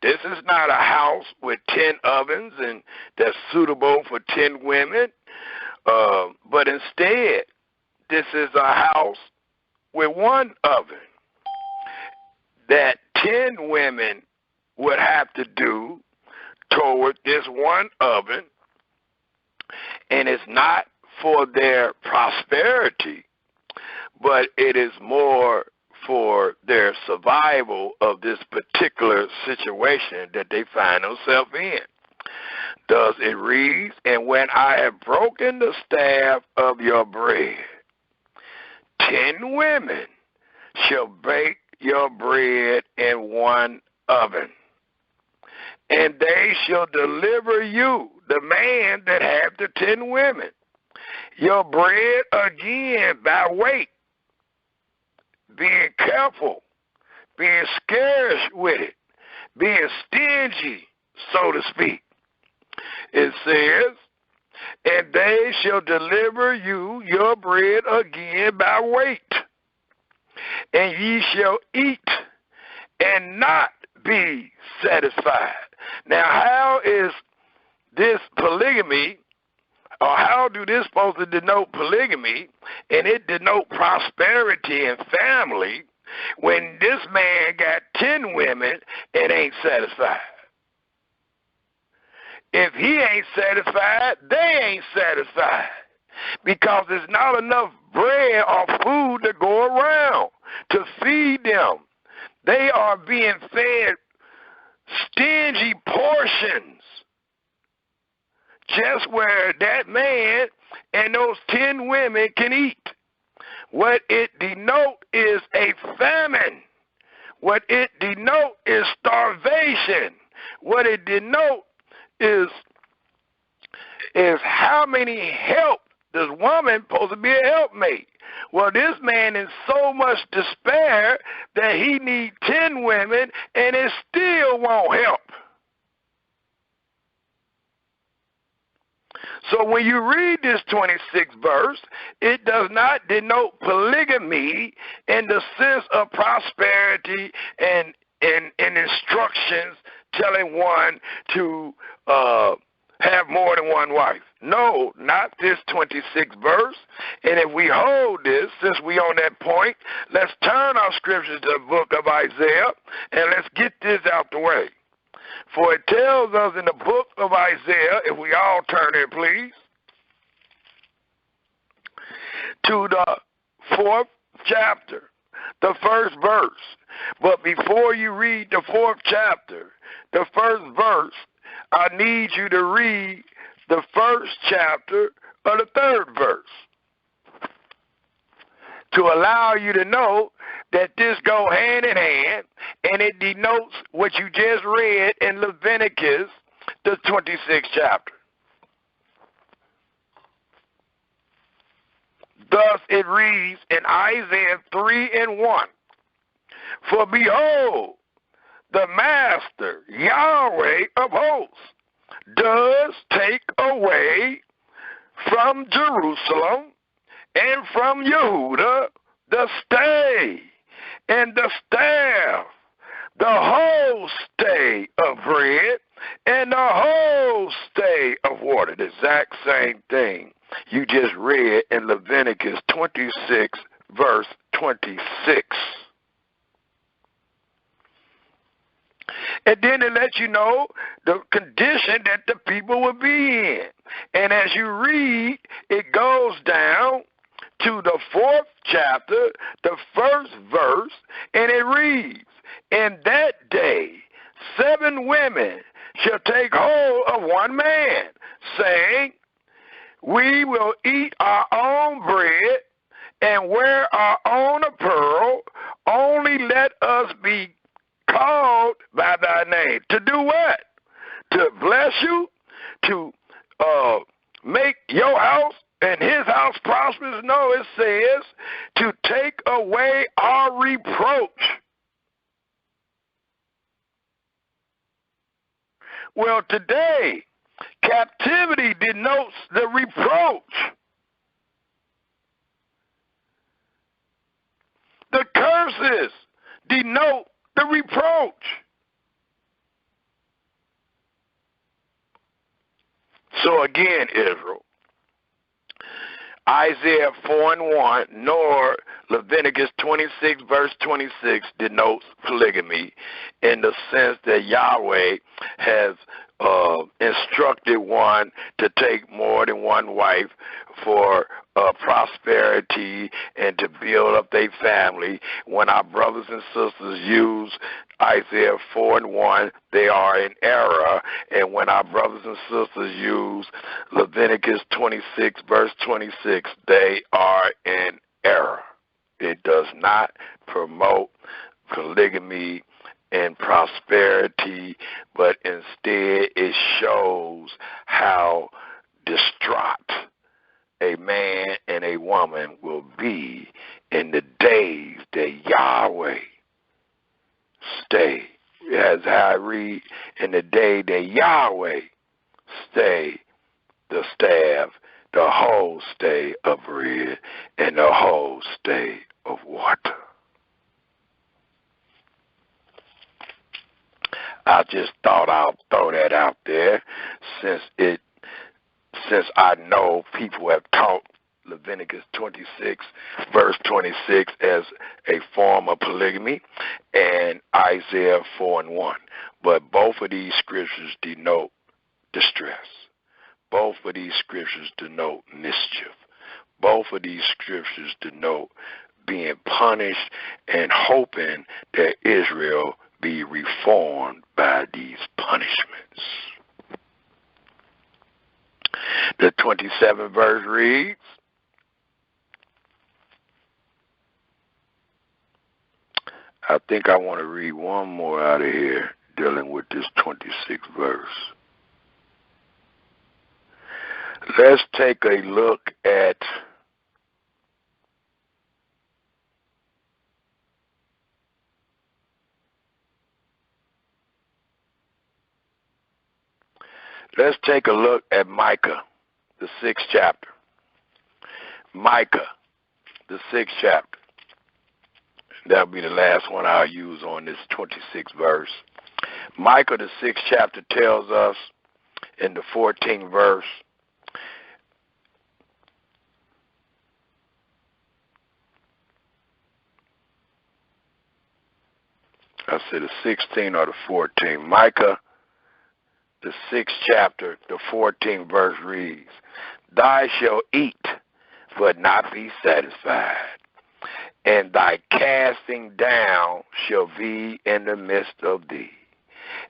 This is not a house with 10 ovens and that's suitable for 10 women, but instead, this is a house with one oven that 10 women would have to do toward this one oven, and it's not for their prosperity, but it is more for their survival of this particular situation that they find themselves in. Thus it reads, and when I have broken the staff of your bread, 10 women shall bake your bread in one oven, and they shall deliver you, the man that have the 10 women, your bread again by weight, being careful, being scarce with it, being stingy, so to speak. It says, and they shall deliver you your bread again by weight, and ye shall eat and not be satisfied. Now, how is this polygamy, or how do this supposed to denote polygamy, and it denote prosperity and family, when this man got 10 women and ain't satisfied? If he ain't satisfied, they ain't satisfied, because there's not enough bread or food to go around to feed them. They are being fed stingy portions, just where that man and those 10 women can eat. What it denotes is a famine. What it denotes is starvation. What it denotes is how many help this woman supposed to be a helpmate. Well, this man is so much despair that he needs 10 women and it still won't help. So when you read this 26th verse, it does not denote polygamy in the sense of prosperity and instructions telling one to have more than one wife. No, not this 26th verse. And if we hold this, since we on that point, let's turn our scriptures to the book of Isaiah, and let's get this out the way. For it tells us in the book of Isaiah, if we all turn here, please, to the 4th chapter, the 1st verse. But before you read the 4th chapter, the 1st verse, I need you to read the 1st chapter of the 3rd verse to allow you to know that this go hand in hand, and it denotes what you just read in Leviticus, the 26th chapter. Thus it reads in Isaiah 3:1, for behold, the Master, Yahweh of hosts, does take away from Jerusalem and from Yehuda the stay and the staff, the whole stay of bread and the whole stay of water. The exact same thing you just read in Leviticus 26, verse 26. And then it lets you know the condition that the people will be in. And as you read, it goes down to the 4th chapter, the 1st verse, and it reads, in that day 7 women shall take hold of one man, saying, we will eat our own bread and wear our own apparel, only let us be called by thy name. To do what? To bless you, to make your house and his house prosperous? No, it says to take away our reproach. Well, today, captivity denotes the reproach. The curses denote the reproach. So again, Israel, Isaiah 4:1 nor Leviticus 26 verse 26 denotes polygamy in the sense that Yahweh has instructed one to take more than one wife for prosperity and to build up their family. When our brothers and sisters use Isaiah 4:1, they are in error. And when our brothers and sisters use Leviticus 26 verse 26, they are in error. It does not promote polygamy and prosperity, but instead it shows how distraught a man and a woman will be in the days that Yahweh stay. As I read, in the day that Yahweh stay the staff, the whole stay of bread, and the whole stay of water. I just thought I'll throw that out there since I know people have taught Leviticus 26 verse 26 as a form of polygamy and Isaiah 4:1. But both of these scriptures denote distress. Both of these scriptures denote mischief. Both of these scriptures denote being punished and hoping that Israel be reformed by these punishments. The 27th verse reads, I think I want to read one more out of here dealing with this 26th verse. Let's take a look at Micah, the 6th chapter. Micah, the 6th chapter. That'll be the last one I'll use on this 26th verse. Micah, the 6th chapter, tells us in the 14th verse, I said the 16th or the 14th. Micah, the 6th chapter, the 14th verse reads, Thou shalt eat, but not be satisfied, and thy casting down shall be in the midst of thee,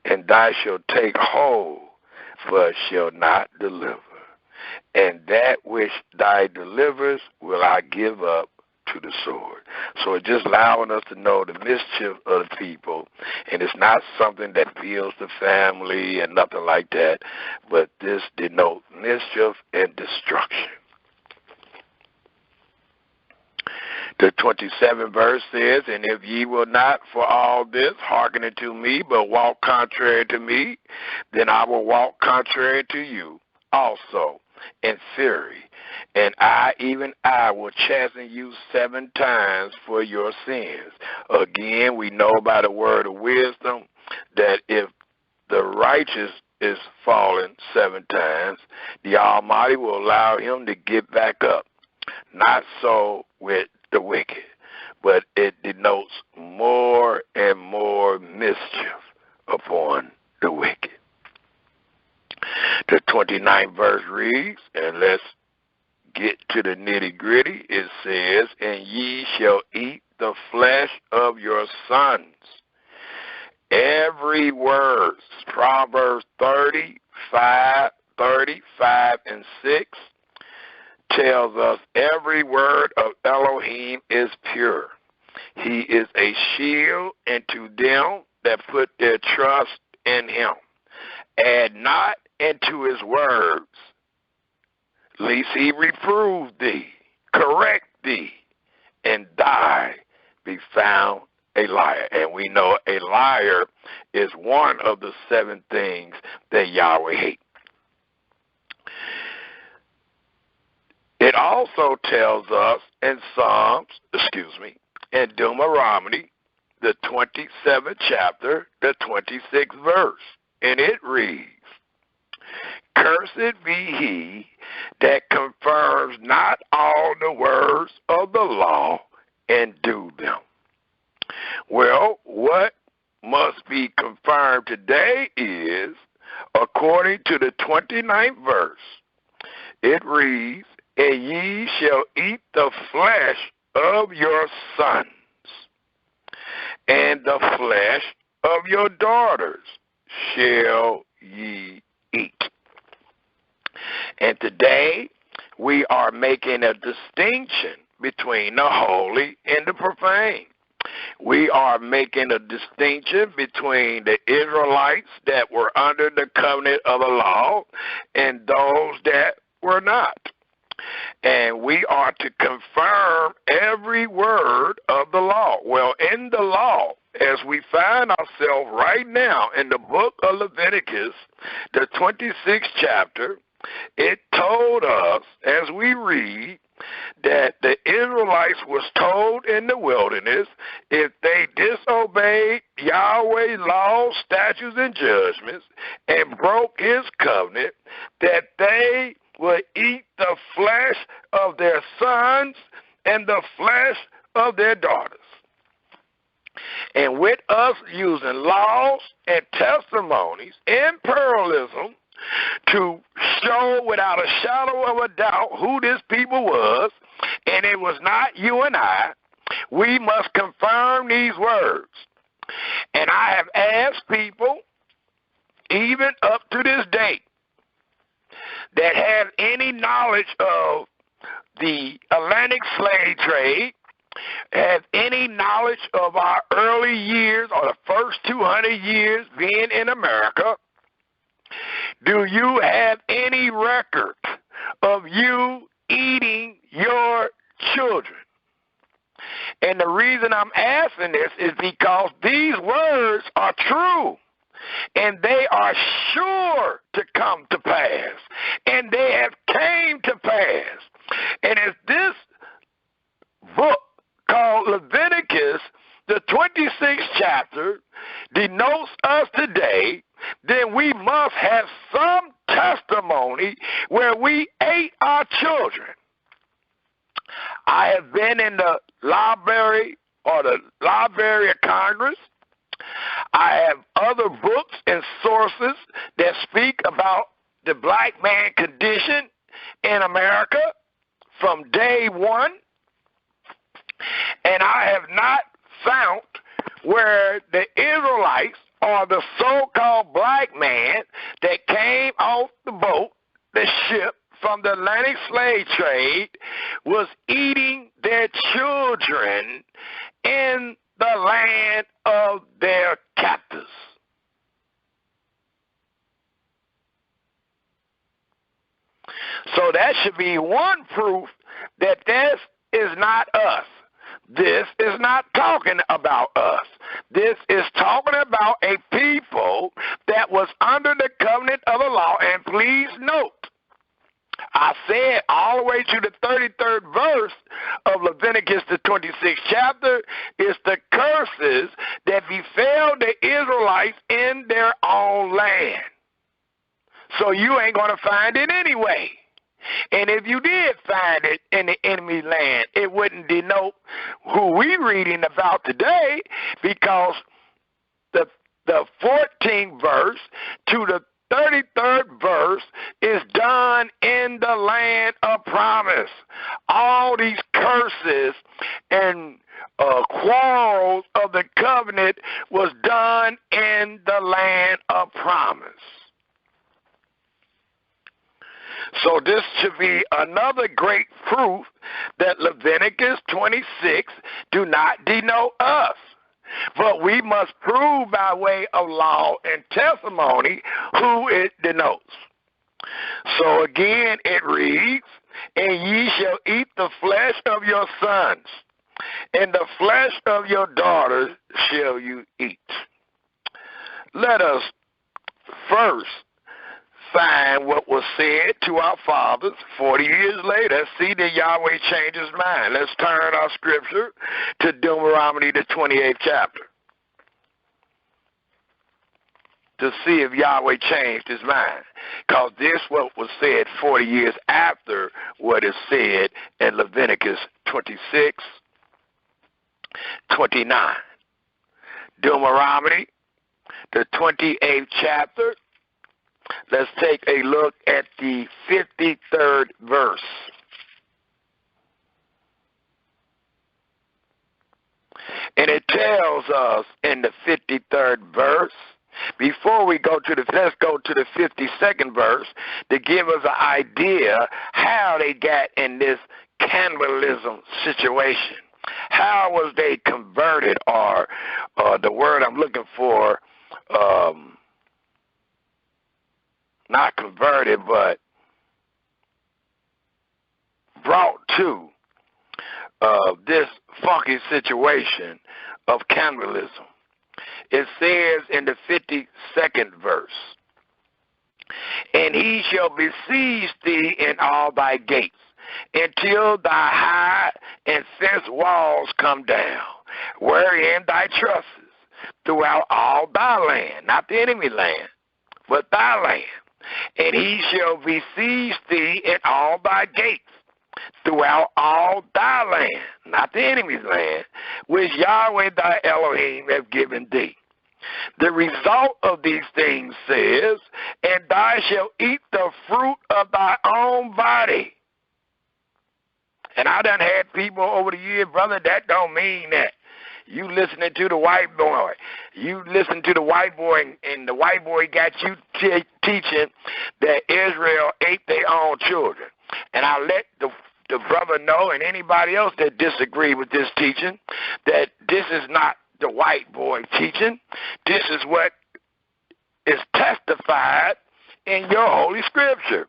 and thou shalt take hold, but shalt not deliver. And that which thou deliverest will I give up to the sword. So it's just allowing us to know the mischief of the people, and it's not something that builds the family and nothing like that, but this denotes mischief and destruction. The 27th verse says, And if ye will not for all this hearken unto me, but walk contrary to me, then I will walk contrary to you also in fury. And I, even I, will chasten you 7 times for your sins. Again, we know by the word of wisdom that if the righteous is fallen 7 times, the Almighty will allow him to get back up. Not so with the wicked, but it denotes more and more mischief upon the wicked. The 29th verse reads, and let's get to the nitty-gritty. It says, And ye shall eat the flesh of your sons. Every word, Proverbs 35 and 6, tells us every word of Elohim is pure. He is a shield unto them that put their trust in him. Add not into his words, lest he reprove thee, correct thee, and thy be found a liar. And we know a liar is one of the 7 things that Yahweh hates. It also tells us in in Deuteronomy, the 27th chapter, the 26th verse, and it reads, Cursed be he that confirms not all the words of the law and do them. Well, what must be confirmed today is, according to the 29th verse, it reads, And ye shall eat the flesh of your sons, and the flesh of your daughters shall ye eat. And today we are making a distinction between the holy and the profane. We are making a distinction between the Israelites that were under the covenant of the law and those that were not. And we are to confirm every word of the law. Well, in the law, as we find ourselves right now in the book of Leviticus, the 26th chapter, it told us, as we read, that the Israelites was told in the wilderness, if they disobeyed Yahweh's laws, statutes, and judgments, and broke his covenant, that they would eat the flesh of their sons and the flesh of their daughters. And with us using laws and testimonies and pluralism to show without a shadow of a doubt who this people was, and it was not you and I, we must confirm these words. And I have asked people, even up to this date, that have any knowledge of the Atlantic slave trade, have any knowledge of our early years or the first 200 years being in America, do you have any record of you eating your children? And the reason I'm asking this is because these words are true, and they are sure to come to pass, and they have came to pass. And as this book called Leviticus, the 26th chapter, denotes us today, then we must have some testimony where we ate our children. I have been in the Library or the Library of Congress. I have other books and sources that speak about the black man condition in America from day one, and I have not found where the Israelites or the so-called black man that came off the boat, the ship, from the Atlantic slave trade was eating their children in the land of their captors. So that should be one proof that this is not us. This is not talking about us. This is talking about a people that was under the covenant of the law. And please note, I said all the way to the 33rd verse of Leviticus, the 26th chapter, is the curses that befell the Israelites in their own land. So you ain't going to find it anyway. And if you did find it in the enemy land, it wouldn't denote who we're reading about today, because the 14th verse to the 33rd verse is done in the land of promise. All these curses and quarrels of the covenant was done in the land of promise. So this should be another great proof that Leviticus 26 do not denote us. but we must prove by way of law and testimony who it denotes. So again it reads, and ye shall eat the flesh of your sons, and the flesh of your daughters shall you eat. Let us first find what was said to our fathers 40 years later. See that Yahweh changed his mind. Let's turn our scripture to Deuteronomy, the 28th chapter, to see if Yahweh changed his mind. Because this what was said 40 years after what is said in Leviticus 26:29. Deuteronomy, the 28th chapter. Let's take a look at the 53rd verse. And it tells us in the 53rd verse, before we go to let's go to the 52nd verse to give us an idea how they got in this cannibalism situation. How was they converted, or the word I'm looking for, not converted, but brought to this funky situation of cannibalism. It says in the 52nd verse, and he shall besiege thee in all thy gates, until thy high and fenced walls come down, wherein thy trusses throughout all thy land, not the enemy land, but thy land. And he shall besiege thee in all thy gates, throughout all thy land, not the enemy's land, which Yahweh thy Elohim hath given thee. The result of these things says, and thou shalt eat the fruit of thy own body. And I done had people over the years, brother, that don't mean that. You listening to the white boy. You listen to the white boy, and the white boy got you teaching that Israel ate their own children. And I let the brother know, and anybody else that disagree with this teaching, that this is not the white boy teaching. This is what is testified in your holy scripture.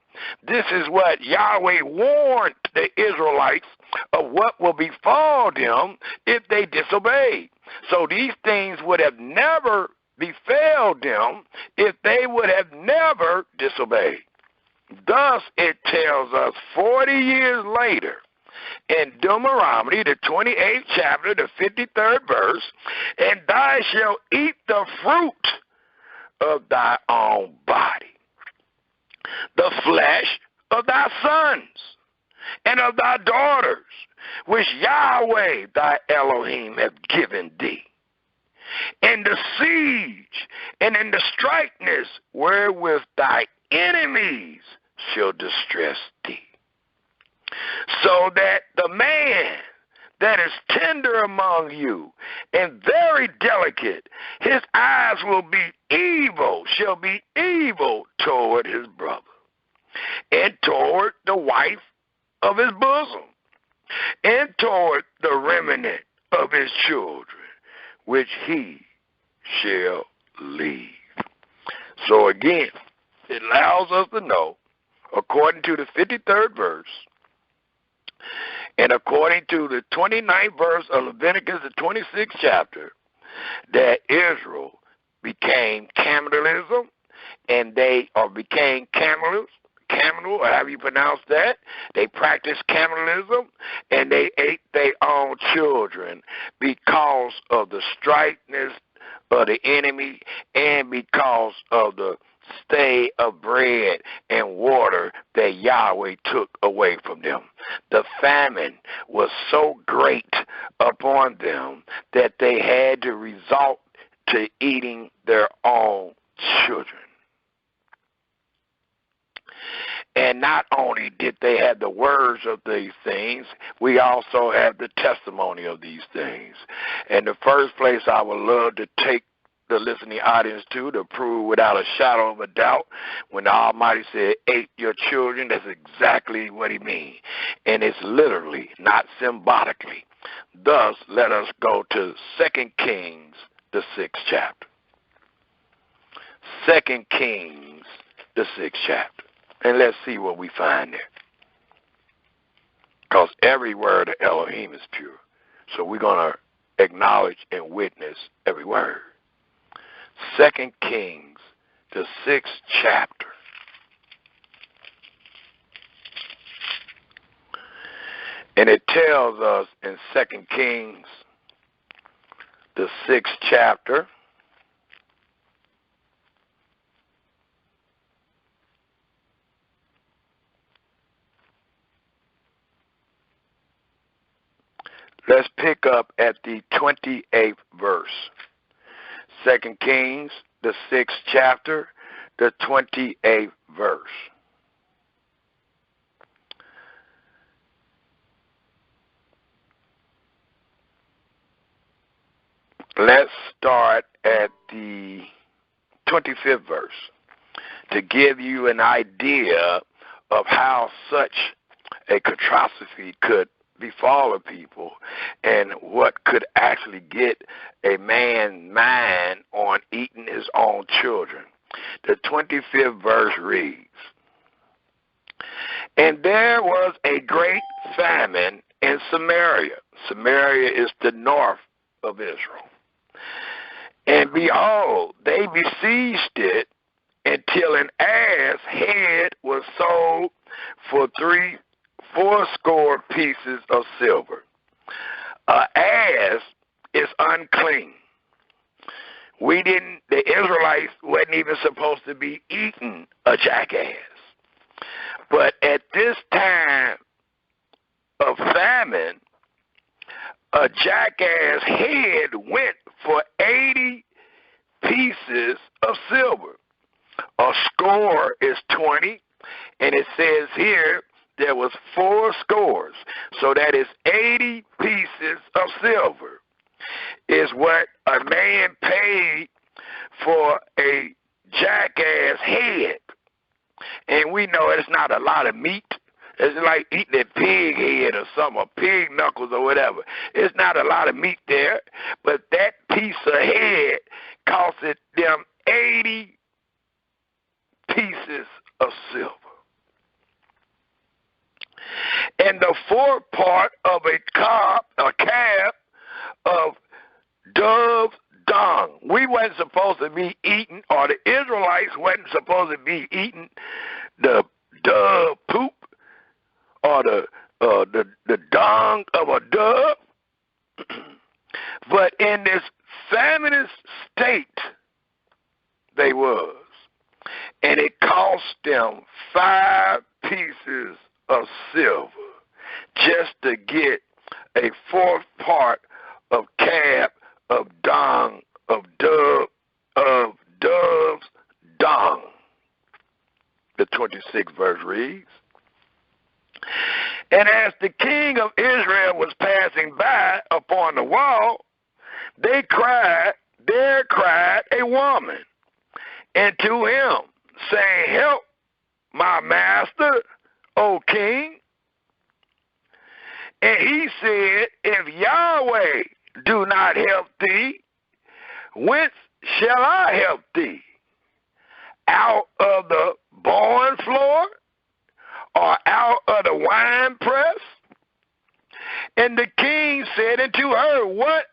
This is what Yahweh warned the Israelites of what will befall them if they disobeyed. So these things would have never befell them if they would have never disobeyed. Thus it tells us 40 years later in Deuteronomy, the 28th chapter, the 53rd verse, and thou shalt eat the fruit of thy own body, the flesh of thy sons and of thy daughters, which Yahweh thy Elohim hath given thee, in the siege and in the strictness wherewith thy enemies shall distress thee. So that the man that is tender among you and very delicate, his eyes will be evil, shall be evil toward his brother, and toward the wife of his bosom, and toward the remnant of his children, which he shall leave. So again, it allows us to know, according to the 53rd verse, and according to the 29th verse of Leviticus, the 26th chapter, that Israel became cannibalism, and they became cannibal, or however you pronounce that. They practiced cannibalism, and they ate their own children because of the strictness of the enemy and because of the stay of bread and water that Yahweh took away from them. The famine was so great upon them that they had to resort to eating their own children. And not only did they have the words of these things, we also have the testimony of these things. And the first place I would love to take the listening audience to prove without a shadow of a doubt, when the Almighty said, ate your children, that's exactly what he means. And it's literally, not symbolically. Thus, let us go to 2 Kings, the 6th chapter. 2 Kings, the 6th chapter. And let's see what we find there. Because every word of Elohim is pure. So we're going to acknowledge and witness every word. 2 Kings, the 6th chapter. And it tells us in 2 Kings, the 6th chapter, let's pick up at the 28th verse. 2 Kings, the 6th chapter, the 28th verse. Let's start at the 25th verse to give you an idea of how such a catastrophe could befall a people and what could actually get a man's mind on eating his own children. The 25th verse reads, "And there was a great famine in Samaria." Samaria is the north of Israel. "And behold, they besieged it until an ass head was sold for 80 pieces of silver." An ass is unclean. The Israelites wasn't even supposed to be eating a jackass. But at this time of famine, a jackass head went for 80 pieces of silver. A score is 20, and it says here there was 4 scores. So that is 80 pieces of silver is what a man paid for a jackass head. And we know it's not a lot of meat. It's like eating a pig head or something, or pig knuckles or whatever. It's not a lot of meat there, but that piece of head costed them 80 pieces of silver. And the forepart of a calf of dove dung. We wasn't supposed to be eating, or the Israelites wasn't supposed to be eating the dove poop or the dung of a dove. But in this famineous state they was. And it cost them 5 pieces of silver just to get a 4th part of calf of dung of dove's dung. The 26th verse reads, "And as the king of Israel was passing by upon the wall, there cried a woman unto him, saying, Help, my master, O king. And he said, If Yahweh do not help thee, whence shall I help thee? Out of the barn floor, or out of the wine press? And the king said unto her, What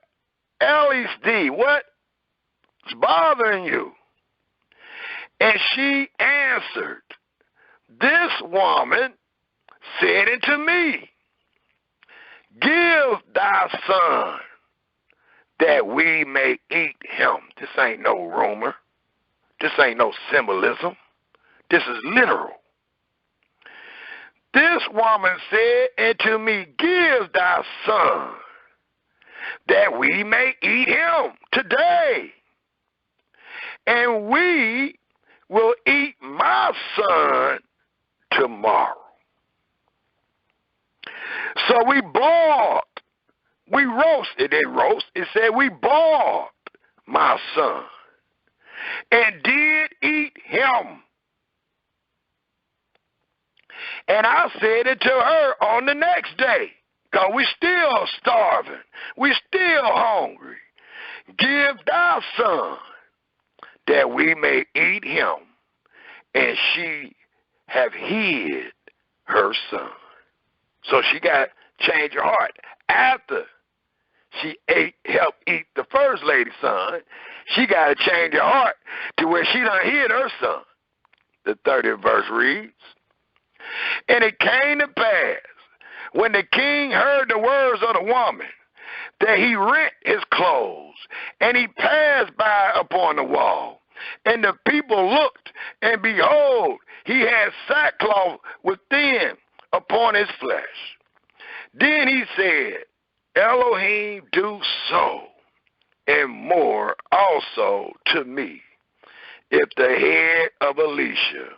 ails thee? What's bothering you? And she answered, This woman said unto me, Give thy son, that we may eat him. This ain't no rumor. This ain't no symbolism. This is literal. This woman said unto me, Give thy son, that we may eat him today, and we will eat my son tomorrow. So we roasted, it said we boiled my son and did eat him. And I said it to her on the next day, because we still starving. We still hungry. Give thy son that we may eat him. And she have hid her son. So she got to change her heart. After she helped eat the first lady's son, she got to change her heart to where she done hid her son. The 30th verse reads, and it came to pass, when the king heard the words of the woman, that he rent his clothes, and he passed by upon the wall. And the people looked, and behold, he had sackcloth within upon his flesh. Then he said, Elohim do so, and more also to me, if the head of Elisha,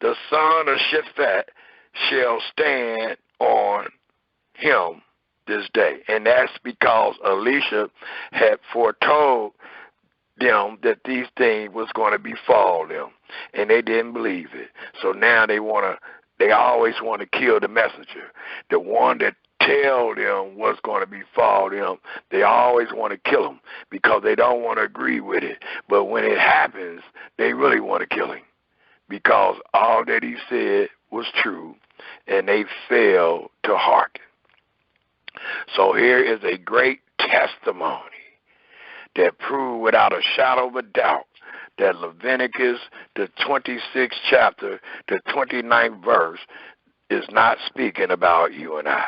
the son of Shaphat, shall stand on him this day. And that's because Elisha had foretold them that these things was going to befall them, and they didn't believe it. So now they always want to kill the messenger, the one that tell them what's going to befall them. They always want to kill him because they don't want to agree with it. But when it happens, they really want to kill him because all that he said was true, and they failed to hearken. So here is a great testimony that proved without a shadow of a doubt that Leviticus, the 26th chapter, the 29th verse, is not speaking about you and I.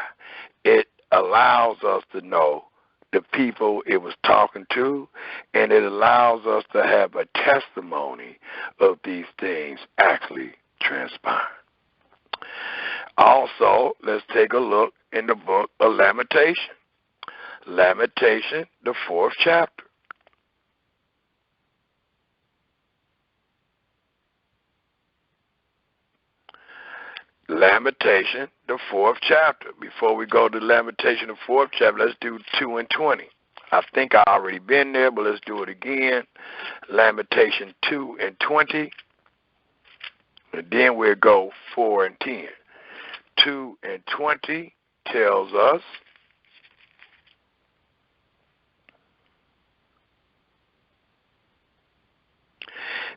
It allows us to know the people it was talking to, and it allows us to have a testimony of these things actually transpiring. Also, let's take a look in the book of Lamentation. Lamentation, the 4th chapter. Lamentation, the 4th chapter. Before we go to Lamentation, the 4th chapter, let's do 2 and 20. I think I already been there, but let's do it again. Lamentation 2 and 20. And then we'll go 4 and 10. 2 and 20 tells us,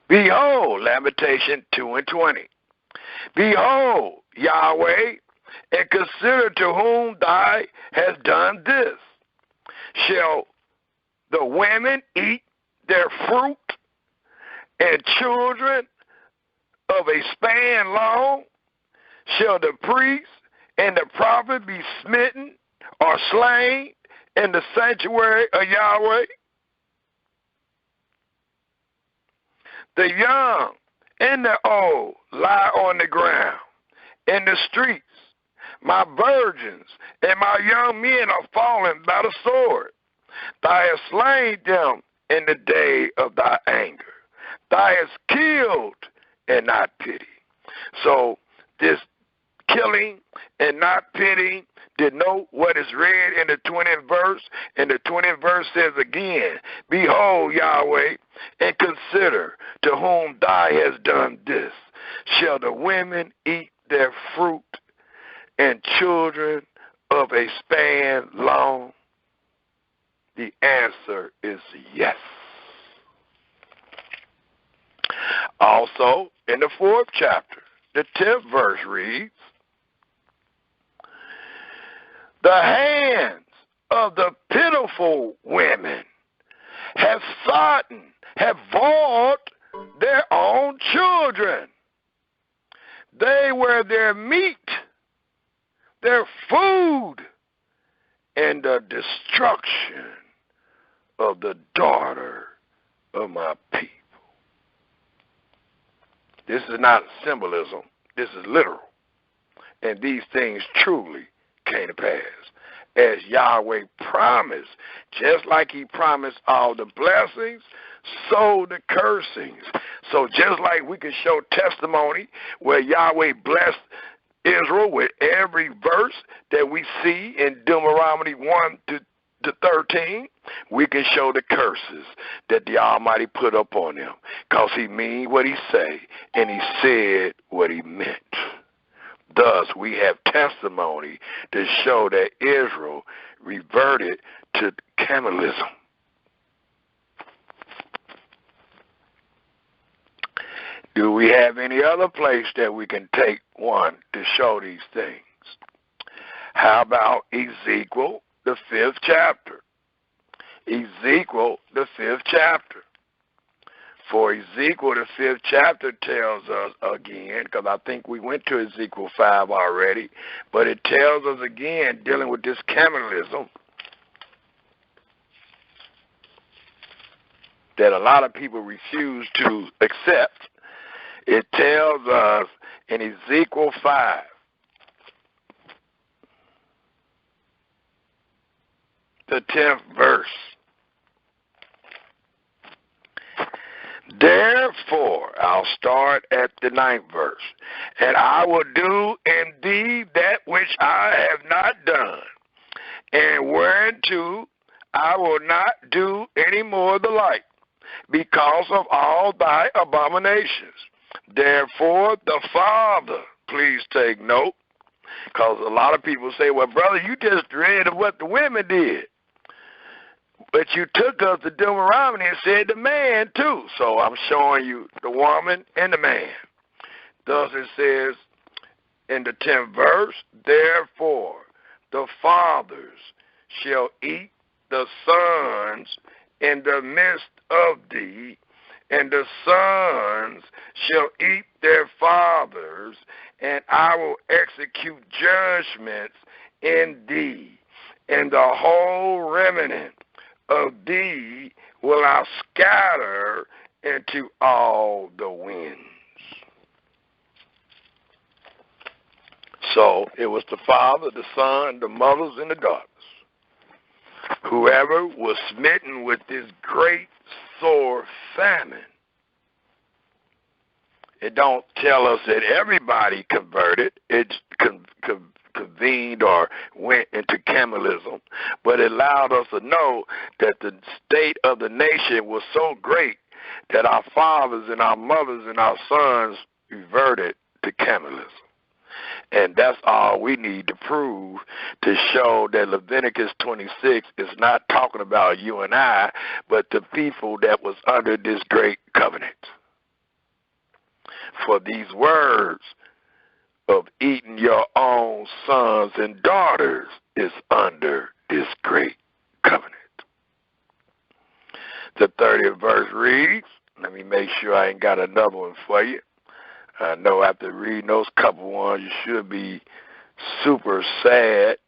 behold, Lamentation 2 and 20. Behold, Yahweh, and consider to whom thou hast done this. Shall the women eat their fruit, and children of a span long? Shall the priest and the prophet be smitten or slain in the sanctuary of Yahweh? The young and the old lie on the ground in the streets. My virgins and my young men are fallen by the sword. Thou hast slain them in the day of thy anger. Thou hast killed and not pity. So this killing and not pitying denote what is read in the 20th verse. And the 20th verse says again, behold, Yahweh, and consider to whom thou hast done this. Shall the women eat their fruit, and children of a span long? The answer is yes. Also, in the 4th chapter, the 10th verse reads, the hands of the pitiful women have bought their own children. They were their meat, their food, and the destruction of the daughter of my people. This is not symbolism. This is literal. And these things truly came to pass. As Yahweh promised, just like he promised all the blessings, so the cursings. So just like we can show testimony where Yahweh blessed Israel with every verse that we see in Deuteronomy 1 to 13, we can show the curses that the Almighty put up on them, because he mean what he say, and he said what he meant. Thus, we have testimony to show that Israel reverted to cannibalism. Do we have any other place that we can take one to show these things? How about Ezekiel, the 5th chapter? Ezekiel, the 5th chapter. For Ezekiel, the 5th chapter tells us again, because I think we went to Ezekiel 5 already, but it tells us again, dealing with this cannibalism, that a lot of people refuse to accept. It tells us in Ezekiel 5, the 10th verse, therefore, I'll start at the 9th verse, and I will do in thee that which I have not done, and whereunto I will not do any more the like, because of all thy abominations. Therefore, the Father, please take note, because a lot of people say, well, brother, you just read of what the women did. But you took us to Deuteronomy and said the man too. So I'm showing you the woman and the man. Thus it says in the 10th verse, therefore the fathers shall eat the sons in the midst of thee, and the sons shall eat their fathers, and I will execute judgments in thee, and the whole remnant of thee will I scatter into all the winds. So it was the father, the son, the mothers, and the daughters. Whoever was smitten with this great sore famine. It don't tell us that everybody converted. It convened or went into cannibalism, but it allowed us to know that the state of the nation was so great that our fathers and our mothers and our sons reverted to cannibalism. And that's all we need to prove to show that Leviticus 26 is not talking about you and I, but the people that was under this great covenant. For these words of eating your own sons and daughters is under this great covenant. The 30th verse reads, let me make sure I ain't got another one for you. I know after reading those couple ones, you should be super sad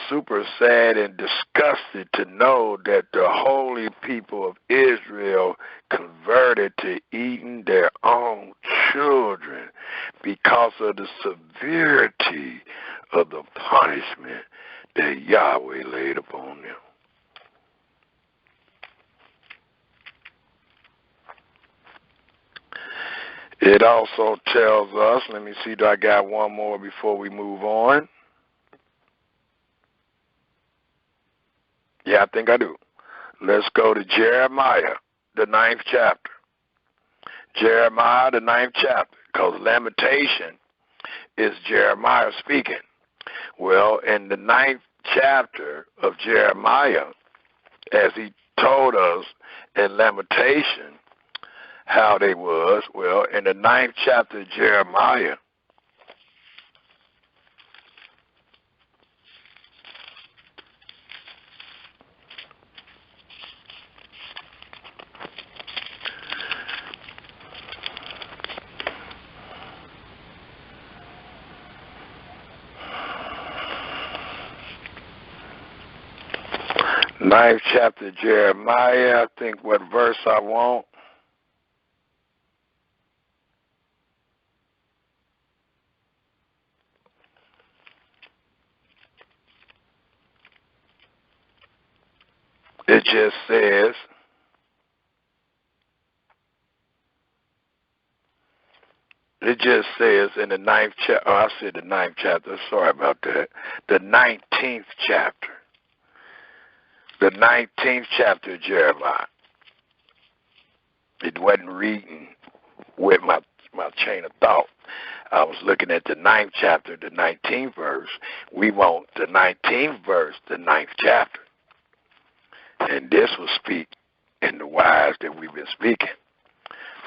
and disgusted to know that the holy people of Israel converted to eating their own children because of the severity of the punishment that Yahweh laid upon them. It also tells us, let me see, do I got one more before we move on? Yeah, I think I do. Let's go to Jeremiah, the 9th chapter. Jeremiah, the 9th chapter, because Lamentation is Jeremiah speaking. Well, in the 9th chapter of Jeremiah, as he told us in Lamentation how they was, well, in the 9th chapter of Jeremiah, ninth chapter of Jeremiah, I think what verse I want. It just says, in the 9th chapter, I said the 9th chapter, sorry about that, the 19th chapter. The 19th chapter of Jeremiah. It wasn't reading with my chain of thought. I was looking at the 9th chapter, the 19th verse. We want the 19th verse, the 9th chapter. And this will speak in the wise that we've been speaking.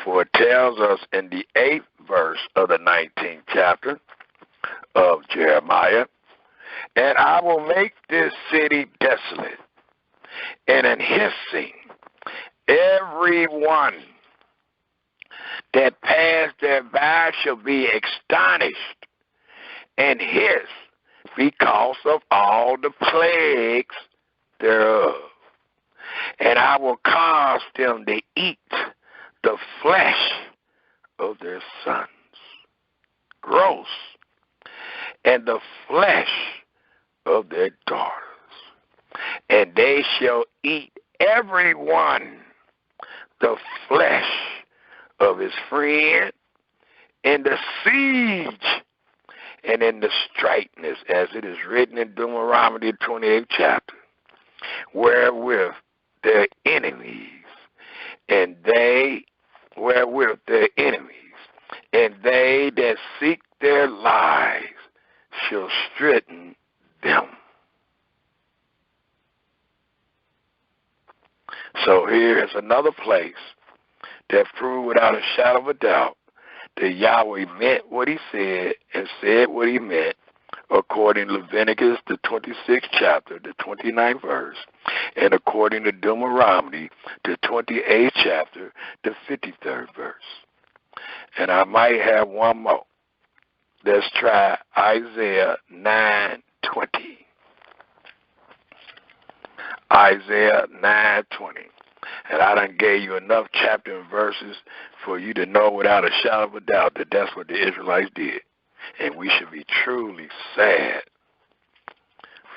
For it tells us in the 8th verse of the 19th chapter of Jeremiah, and I will make this city desolate and an hissing. Every one that passed thereby shall be astonished and hiss because of all the plagues thereof. And I will cause them to eat the flesh of their sons, gross, and the flesh of their daughters. And they shall eat every one the flesh of his friend in the siege and in the straitness, as it is written in Deuteronomy 28th chapter, wherewith their enemies, and they wherewith their enemies, and they that seek their lives shall straighten them. So here is another place that proved without a shadow of a doubt that Yahweh meant what he said and said what he meant, according to Leviticus, the 26th chapter, the 29th verse, and according to Deuteronomy, the 28th chapter, the 53rd verse. And I might have one more. Let's try Isaiah 9:20. Isaiah 9:20. And I done gave you enough chapter and verses for you to know without a shadow of a doubt that that's what the Israelites did. And we should be truly sad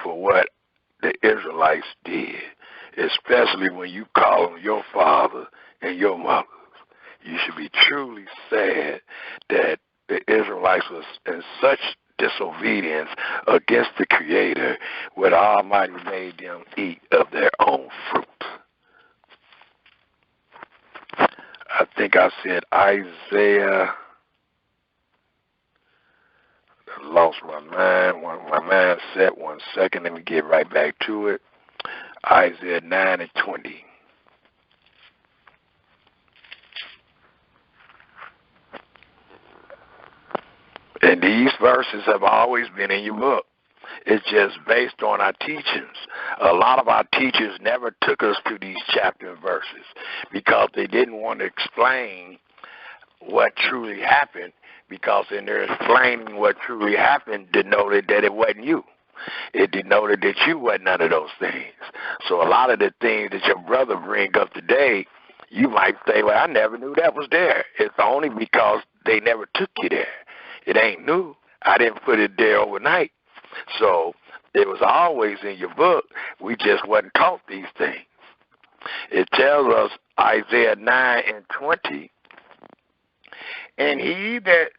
for what the Israelites did, especially when you call them your father and your mother. You should be truly sad that the Israelites was in such disobedience against the Creator, where the Almighty made them eat of their own fruit. I think I said Isaiah. I lost my mind. My mind set 1 second. Let me get right back to it. Isaiah 9:20. And these verses have always been in your book. It's just based on our teachings. A lot of our teachers never took us to these chapter and verses because they didn't want to explain what truly happened, because in their explaining what truly happened denoted that it wasn't you. It denoted that you wasn't none of those things. So a lot of the things that your brother bring up today, you might say, well, I never knew that was there. It's only because they never took you there. It ain't new. I didn't put it there overnight. So it was always in your book. We just wasn't taught these things. It tells us, Isaiah 9:20, and he that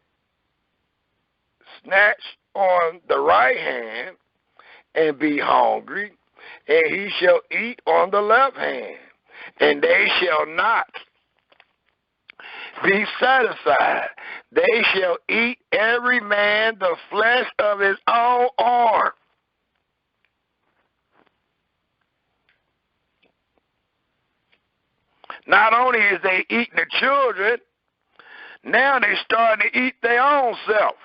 snatch on the right hand and be hungry, and he shall eat on the left hand, and they shall not be satisfied. They shall eat every man the flesh of his own arm. Not only is they eating the children, now they starting to eat their own self.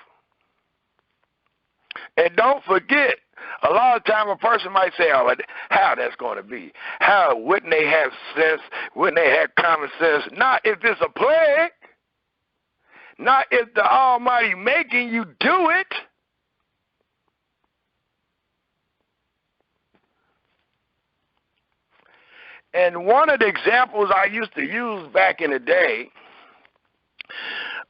And don't forget, a lot of time a person might say, oh, how that's going to be? How wouldn't they have sense? Wouldn't they have common sense? Not if it's a plague. Not if the Almighty making you do it. And one of the examples I used to use back in the day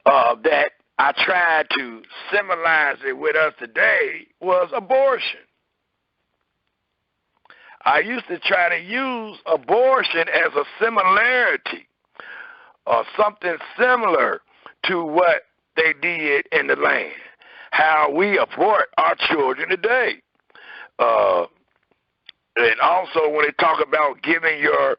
that I tried to symbolize it with us today was abortion. I used to try to use abortion as a similarity or something similar to what they did in the land, how we abort our children today. And also when they talk about giving your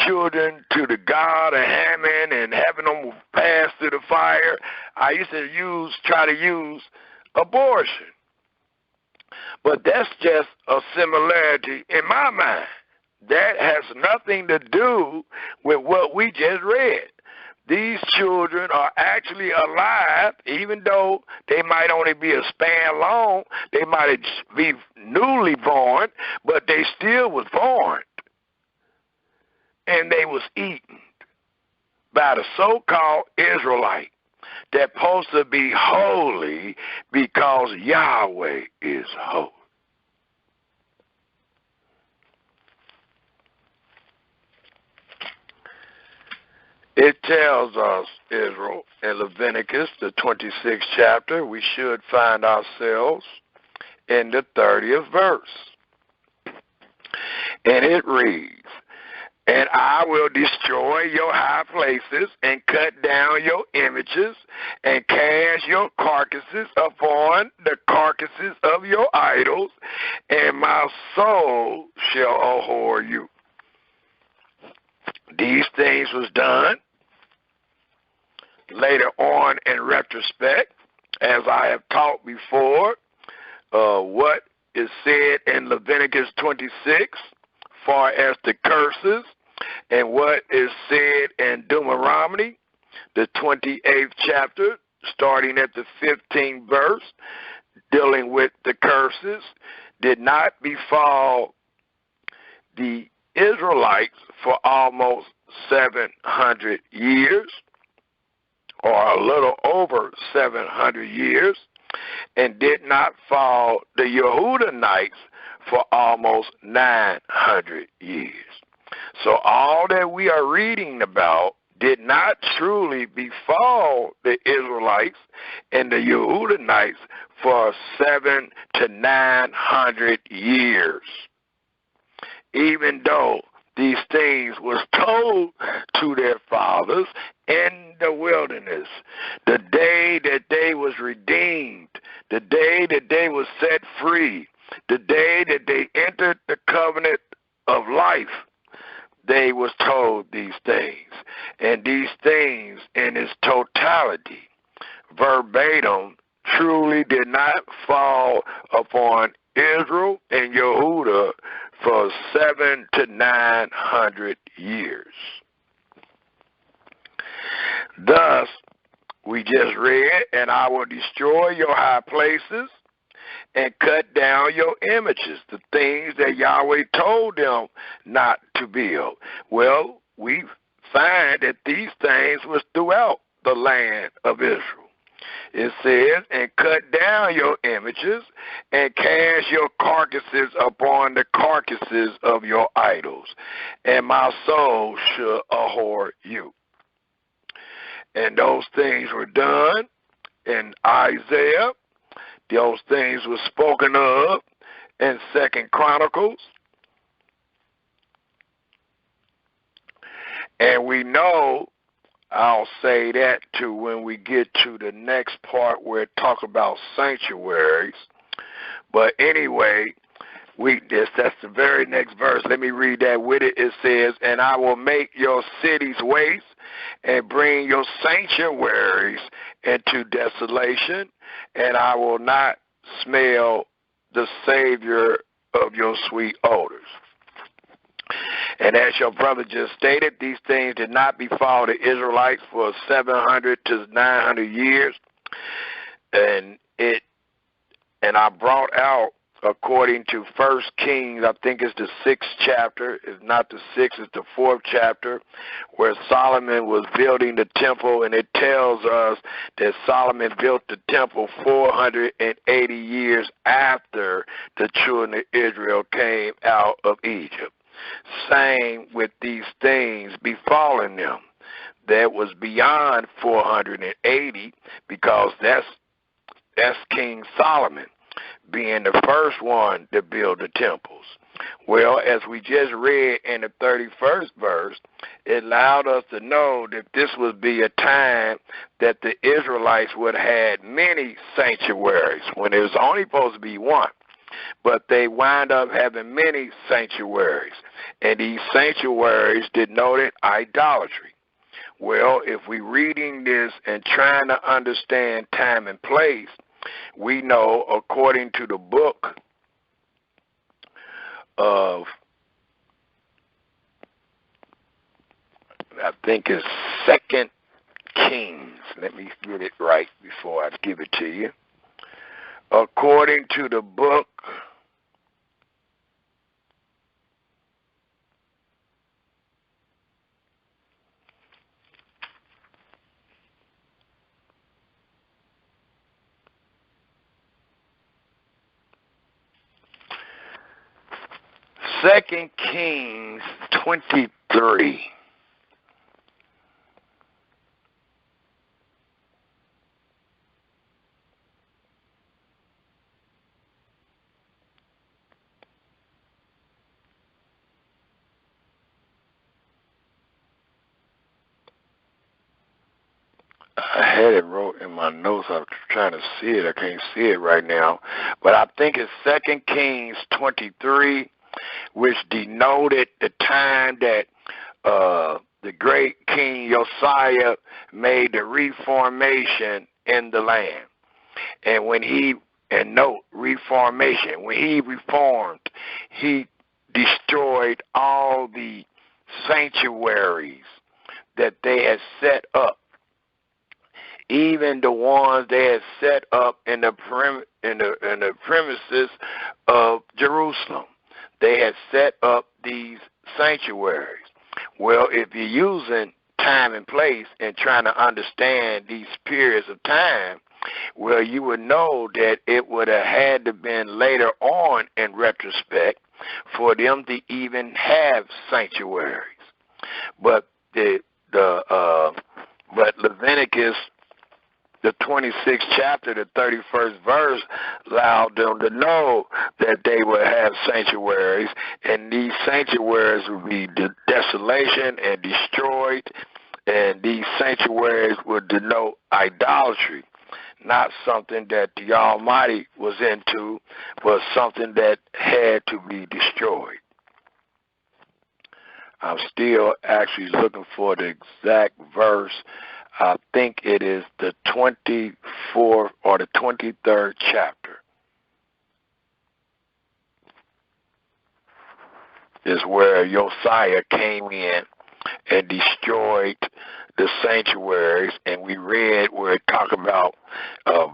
children to the god of Hammon and having them pass through the fire, I used to try to use abortion. But that's just a similarity in my mind. That has nothing to do with what we just read. These children are actually alive, even though they might only be a span long, they might be newly born, but they still was born. And they was eaten by the so-called Israelite that's supposed to be holy because Yahweh is holy. It tells us, Israel, in Leviticus, the 26th chapter, we should find ourselves in the 30th verse. And it reads, "And I will destroy your high places and cut down your images and cast your carcasses upon the carcasses of your idols, and my soul shall abhor you." These things was done later on in retrospect, as I have taught before, what is said in Leviticus 26, far as the curses, and what is said in Deuteronomy, the 28th chapter, starting at the 15th verse, dealing with the curses, did not befall the Israelites for almost 700 years, or a little over 700 years, and did not fall the Yehudanites for almost 900 years. So all that we are reading about did not truly befall the Israelites and the Yehudanites for 700 to 900 years, even though these things was told to their fathers in the wilderness, the day that they was redeemed, the day that they was set free, the day that they entered the covenant of life. They was told these things, and these things in its totality, verbatim, truly did not fall upon Israel and Yehuda for 700 to 900 years. Thus, we just read, "And I will destroy your high places and cut down your images," the things that Yahweh told them not to build. Well, we find that these things was throughout the land of Israel. It says, "And cut down your images and cast your carcasses upon the carcasses of your idols, and my soul shall abhor you." And those things were done in Isaiah. Those things were spoken of in 2 Chronicles. And we know, I'll say that too when we get to the next part where it talks about sanctuaries. But anyway, that's the very next verse. Let me read that with it. It says, "And I will make your cities waste and bring your sanctuaries into desolation, and I will not smell the Savior of your sweet odors." And as your brother just stated, these things did not befall the Israelites for 700 to 900 years. And I brought out, according to 1 Kings, I think it's the 6th chapter. It's not the 6th, it's the 4th chapter, where Solomon was building the temple, and it tells us that Solomon built the temple 480 years after the children of Israel came out of Egypt. Same with these things befalling them. That was beyond 480, because that's King Solomon being the first one to build the temples. Well, as we just read in the 31st verse, it allowed us to know that this would be a time that the Israelites would have had many sanctuaries when it was only supposed to be one. But they wind up having many sanctuaries, and these sanctuaries denoted idolatry. Well, if we're reading this and trying to understand time and place, we know according to the book of, I think it's 2 Kings. Let me get it right before I give it to you. According to the book Second Kings 23. I had it wrote in my notes. I'm trying to see it. I can't see it right now. But I think it's 2 Kings 23, which denoted the time that the great King Josiah made the Reformation in the land. And note, Reformation, when he reformed, he destroyed all the sanctuaries that they had set up, even the ones they had set up in the premises of Jerusalem. They had set up these sanctuaries. Well, if you're using time and place and trying to understand these periods of time, well, you would know that it would have had to been later on in retrospect for them to even have sanctuaries. But but Leviticus, the 26th chapter, the 31st verse, allowed them to know that they would have sanctuaries, and these sanctuaries would be desolation and destroyed, and these sanctuaries would denote idolatry, not something that the Almighty was into, but something that had to be destroyed. I'm still actually looking for the exact verse. I think it is the 24th or the 23rd chapter is where Josiah came in and destroyed the sanctuaries, and we read where it talked about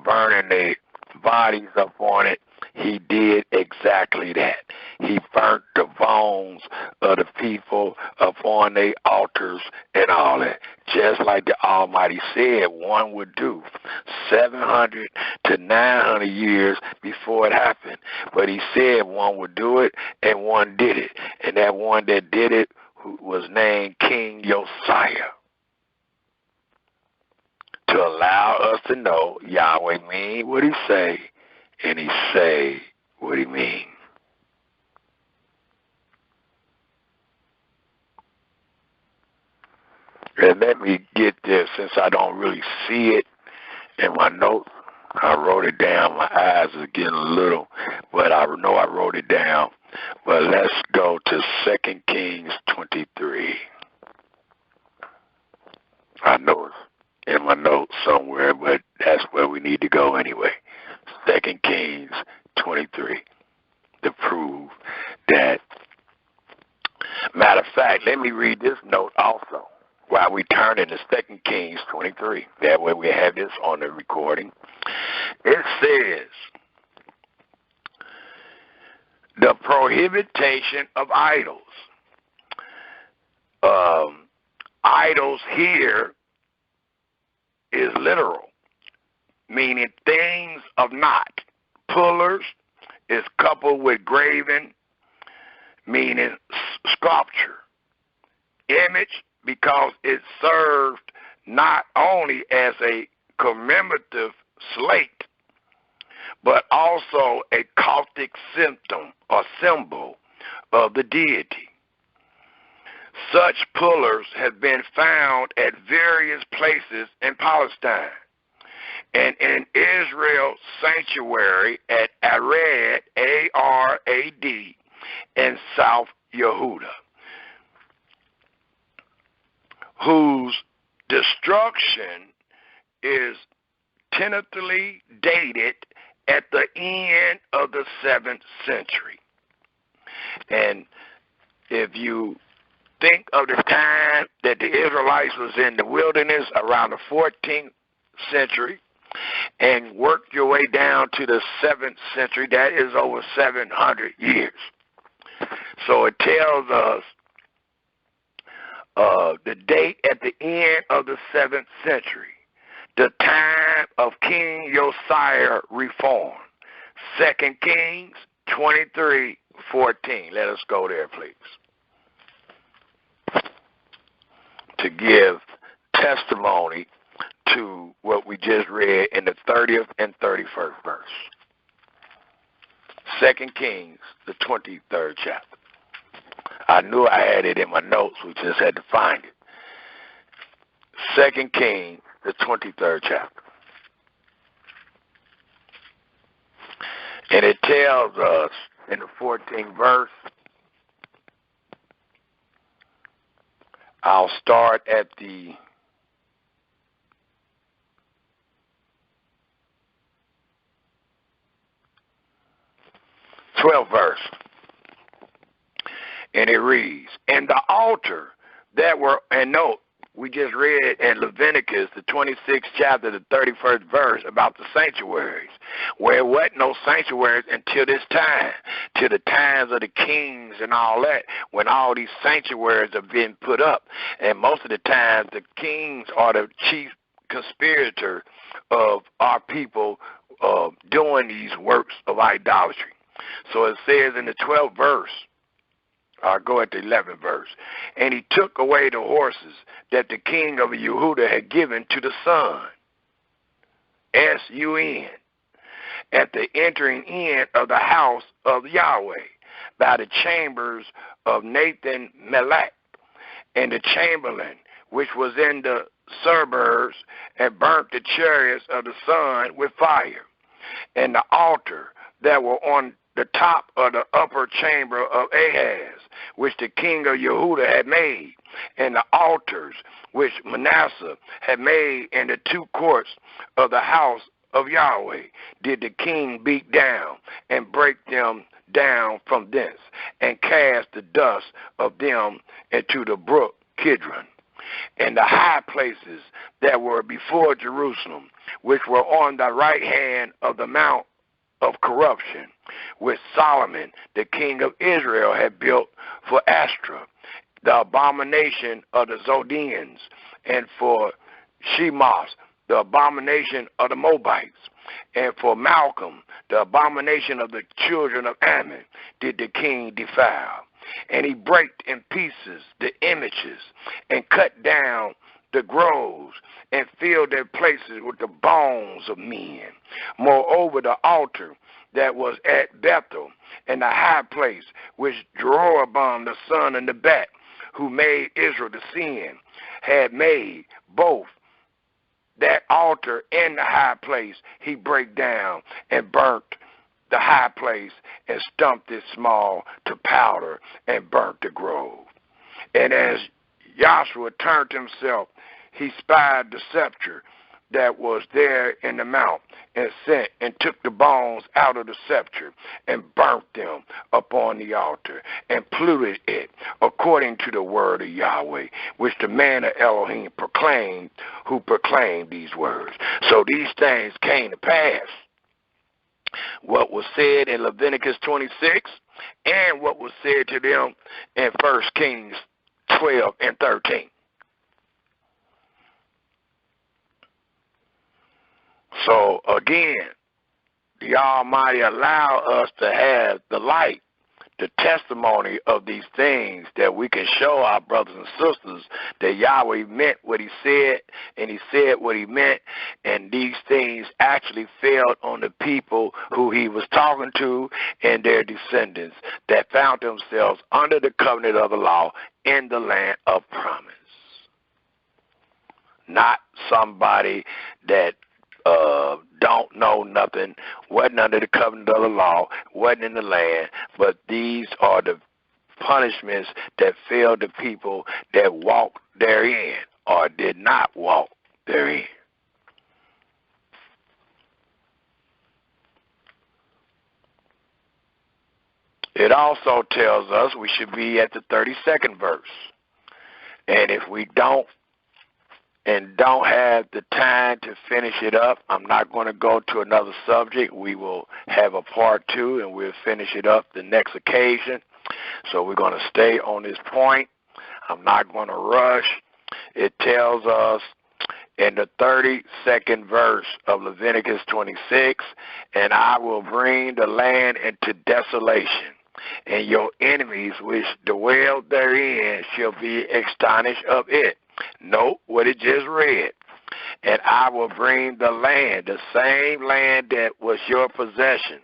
burning the bodies up on it. He did exactly that. He burnt the bones of the people upon their altars and all that, just like the Almighty said one would do 700 to 900 years before it happened. But he said one would do it, and one did it. And that one that did it was named King Josiah, to allow us to know Yahweh mean what he say, and he say what he mean. And let me get this, since I don't really see it in my notes. I wrote it down. My eyes are getting a little, but I know I wrote it down. But let's go to 2 Kings 23. I know it's in my notes somewhere, but that's where we need to go anyway. 2 Kings 23 to prove that. Matter of fact, let me read this note also while we turn into 2 Kings 23. That way we have this on the recording. It says, the prohibition of idols. Idols here is literal, meaning things of not. Pullers is coupled with graven, meaning sculpture. Image, because it served not only as a commemorative slate, but also a cultic symptom or symbol of the deity. Such pullers have been found at various places in Palestine and in Israel's sanctuary at Arad, A-R-A-D, in South Yehuda, whose destruction is tentatively dated at the end of the 7th century. And if you think of the time that the Israelites was in the wilderness around the 14th century and worked your way down to the 7th century, that is over 700 years. So it tells us the date at the end of the 7th century, the time of King Josiah reform. 2 Kings 23:14. Let us go there, please. To give testimony to what we just read in the 30th and 31st verse. 2 Kings, the 23rd chapter. I knew I had it in my notes. We just had to find it. 2 Kings, the 23rd chapter. And it tells us in the 14th verse, I'll start at the 12th verse. And it reads, and the altar that were, and note, we just read in Leviticus, the 26th chapter, the 31st verse, about the sanctuaries, where it wasn't no sanctuaries until this time, till the times of the kings and all that, when all these sanctuaries have been put up. And most of the time, the kings are the chief conspirator of our people doing these works of idolatry. So it says in the 12th verse, I'll go at the 11th verse. And he took away the horses that the king of Yehuda had given to the sun, S-U-N, at the entering in of the house of Yahweh, by the chambers of Nathan Melech, and the chamberlain, which was in the suburbs, and burnt the chariots of the sun with fire, and the altar that were on the top of the upper chamber of Ahaz, which the king of Yehuda had made, and the altars which Manasseh had made in the 2 courts of the house of Yahweh, did the king beat down and break them down from thence, and cast the dust of them into the brook Kidron. And the high places that were before Jerusalem, which were on the right hand of the mount of corruption, which Solomon, the king of Israel, had built for Astra, the abomination of the Zodians, and for Shemoth, the abomination of the Moabites, and for Malcolm, the abomination of the children of Ammon, did the king defile. And he brake in pieces the images, and cut down the groves, and filled their places with the bones of men. Moreover, the altar that was at Bethel, and the high place which Jeroboam the son of Nebat, who made Israel to sin, had made, both that altar and the high place he brake down, and burnt the high place, and stumped it small to powder, and burnt the grove. And as Joshua turned himself, he spied the scepter that was there in the mount, and sent and took the bones out of the scepter, and burnt them upon the altar, and polluted it, according to the word of Yahweh, which the man of Elohim proclaimed, who proclaimed these words. So these things came to pass, what was said in Leviticus 26, and what was said to them in 1 Kings 12 and 13. So again, the Almighty allow us to have the light, the testimony of these things, that we can show our brothers and sisters that Yahweh meant what he said, and he said what he meant, and these things actually fell on the people who he was talking to and their descendants that found themselves under the covenant of the law in the land of promise. Not somebody that don't know nothing, wasn't under the covenant of the law, wasn't in the land, but these are the punishments that fell to people that walked therein. or did not walk therein. It also tells us we should be at the 32nd verse. And if we don't have the time to finish it up, I'm not going to go to another subject. We will have a part 2, and we'll finish it up the next occasion. So we're going to stay on this point. I'm not going to rush. It tells us in the 32nd verse of Leviticus 26, and I will bring the land into desolation, and your enemies which dwell therein shall be astonished of it. Note what it just read. And I will bring the land, the same land that was your possession,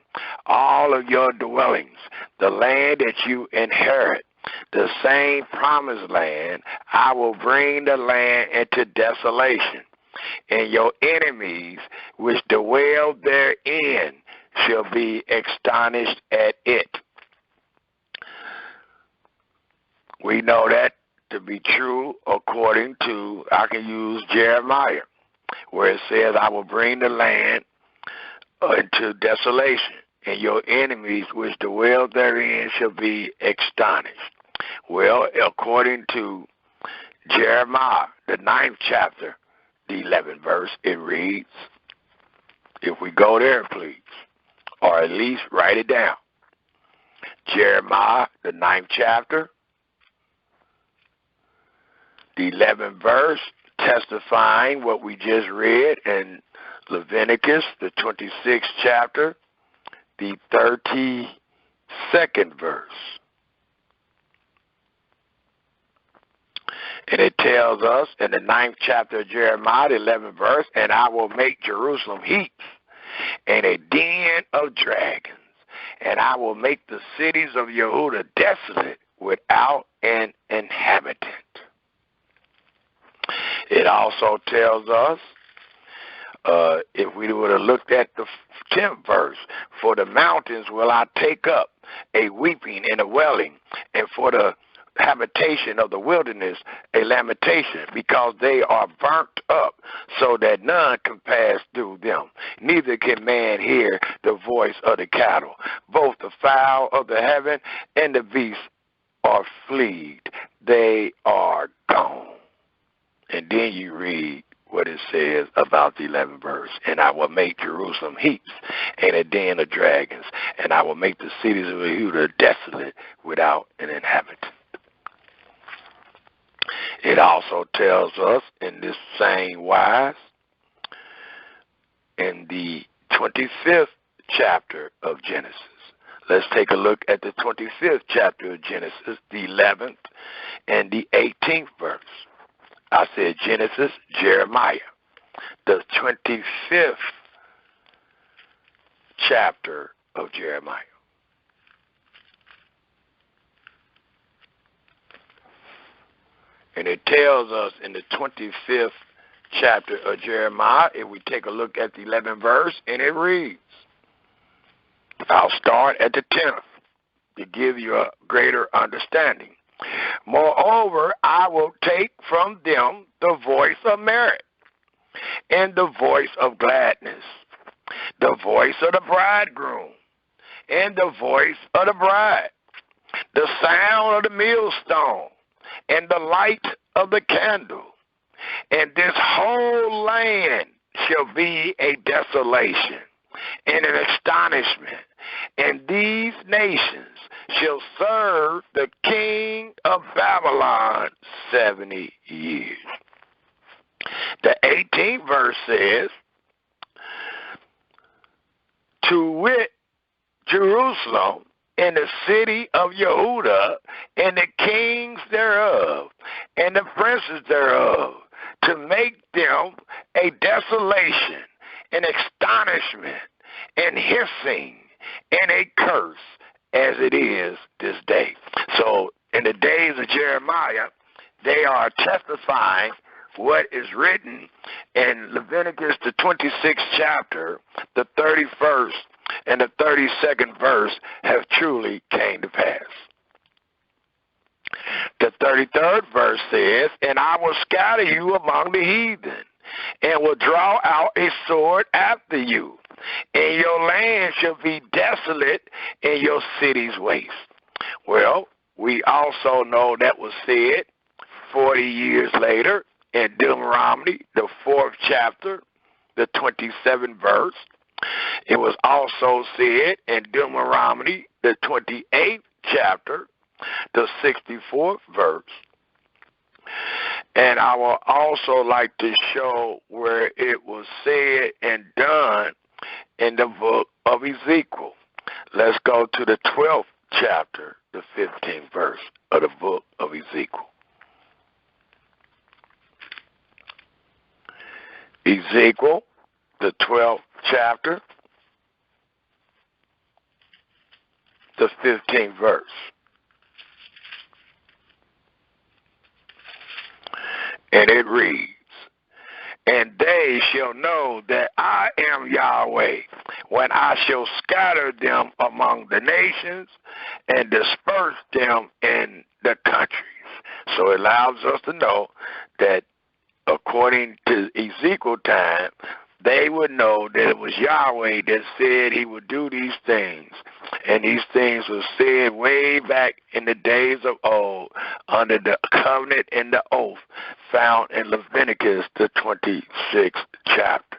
all of your dwellings, the land that you inherit, the same promised land, I will bring the land into desolation, and your enemies which dwell therein shall be astonished at it. We know that to be true according to, I can use Jeremiah, where it says, I will bring the land into desolation, and your enemies which dwell therein shall be astonished. Well, according to Jeremiah, the 9th chapter, the 11th verse, it reads, if we go there, please, or at least write it down. Jeremiah, the 9th chapter, the 11th verse, testifying what we just read in Leviticus, the 26th chapter, the 32nd verse. And it tells us in the 9th chapter of Jeremiah, the 11th verse, and I will make Jerusalem heaps and a den of dragons, and I will make the cities of Yehuda desolate without an inhabitant. It also tells us, if we would have looked at the 10th verse, for the mountains will I take up a weeping and a wailing, and for the habitation of the wilderness a lamentation, because they are burnt up, so that none can pass through them. Neither can man hear the voice of the cattle. Both the fowl of the heaven and the beasts are fleed. They are gone. And then you read what it says about the 11th verse. And I will make Jerusalem heaps and a den of dragons, and I will make the cities of Yehuda desolate without an inhabitant. It also tells us in this same wise, in the 25th chapter of Genesis. Let's take a look at the 25th chapter of Genesis, the 11th and the 18th verse. I said Genesis, Jeremiah, the 25th chapter of Jeremiah. And it tells us in the 25th chapter of Jeremiah, if we take a look at the 11th verse, and it reads, I'll start at the 10th to give you a greater understanding. Moreover, I will take from them the voice of merit and the voice of gladness, the voice of the bridegroom and the voice of the bride, the sound of the millstone and the light of the candle. And this whole land shall be a desolation and an astonishment, and these nations shall serve the king of Babylon 70 years. The 18th verse says, to wit, Jerusalem and the city of Yehuda and the kings thereof and the princes thereof, to make them a desolation, an astonishment, and hissing, and a curse, as it is this day. So in the days of Jeremiah, they are testifying what is written in Leviticus, the 26th chapter, the 31st and the 32nd verse have truly came to pass. The 33rd verse says, and I will scatter you among the heathen, and will draw out a sword after you, and your land shall be desolate, and your cities waste. Well, we also know that was said 40 years later in Deuteronomy, the 4th chapter, the 27th verse. It was also said in Deuteronomy, the 28th chapter, the 64th verse. And I will also like to show where it was said and done in the book of Ezekiel. Let's go to the 12th chapter, the 15th verse of the book of Ezekiel. Ezekiel, the 12th chapter, the 15th verse. And it reads, and they shall know that I am Yahweh, when I shall scatter them among the nations and disperse them in the countries. So it allows us to know that according to Ezekiel time, they would know that it was Yahweh that said he would do these things. And these things were said way back in the days of old under the covenant and the oath found in Leviticus, the 26th chapter.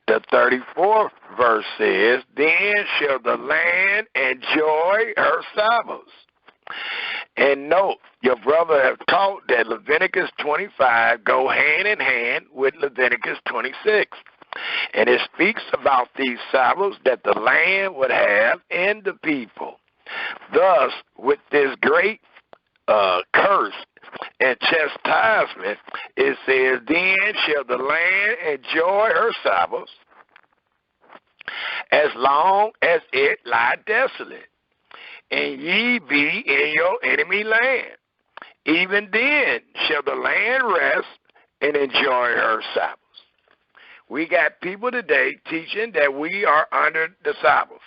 The 34th verse says, then shall the land enjoy her Sabbaths. And note, your brother have taught that Leviticus 25 go hand in hand with Leviticus 26. And it speaks about these Sabbaths that the land would have and the people. Thus, with this great curse and chastisement, it says, then shall the land enjoy her Sabbaths as long as it lie desolate, and ye be in your enemy land. Even then shall the land rest and enjoy her Sabbaths. We got people today teaching that we are under the Sabbath.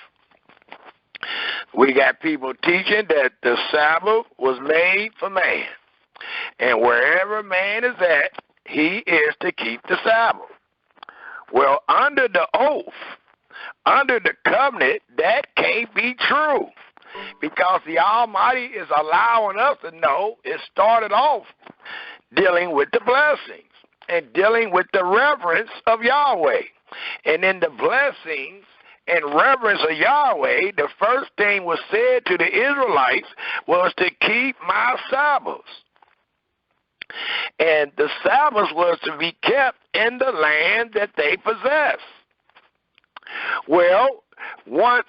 We got people teaching that the Sabbath was made for man. And wherever man is at, he is to keep the Sabbath. Well, under the oath, under the covenant, that can't be true. Because the Almighty is allowing us to know it started off dealing with the blessings and dealing with the reverence of Yahweh. And in the blessings and reverence of Yahweh, the first thing was said to the Israelites was to keep my Sabbaths. And the Sabbath was to be kept in the land that they possess. Well, once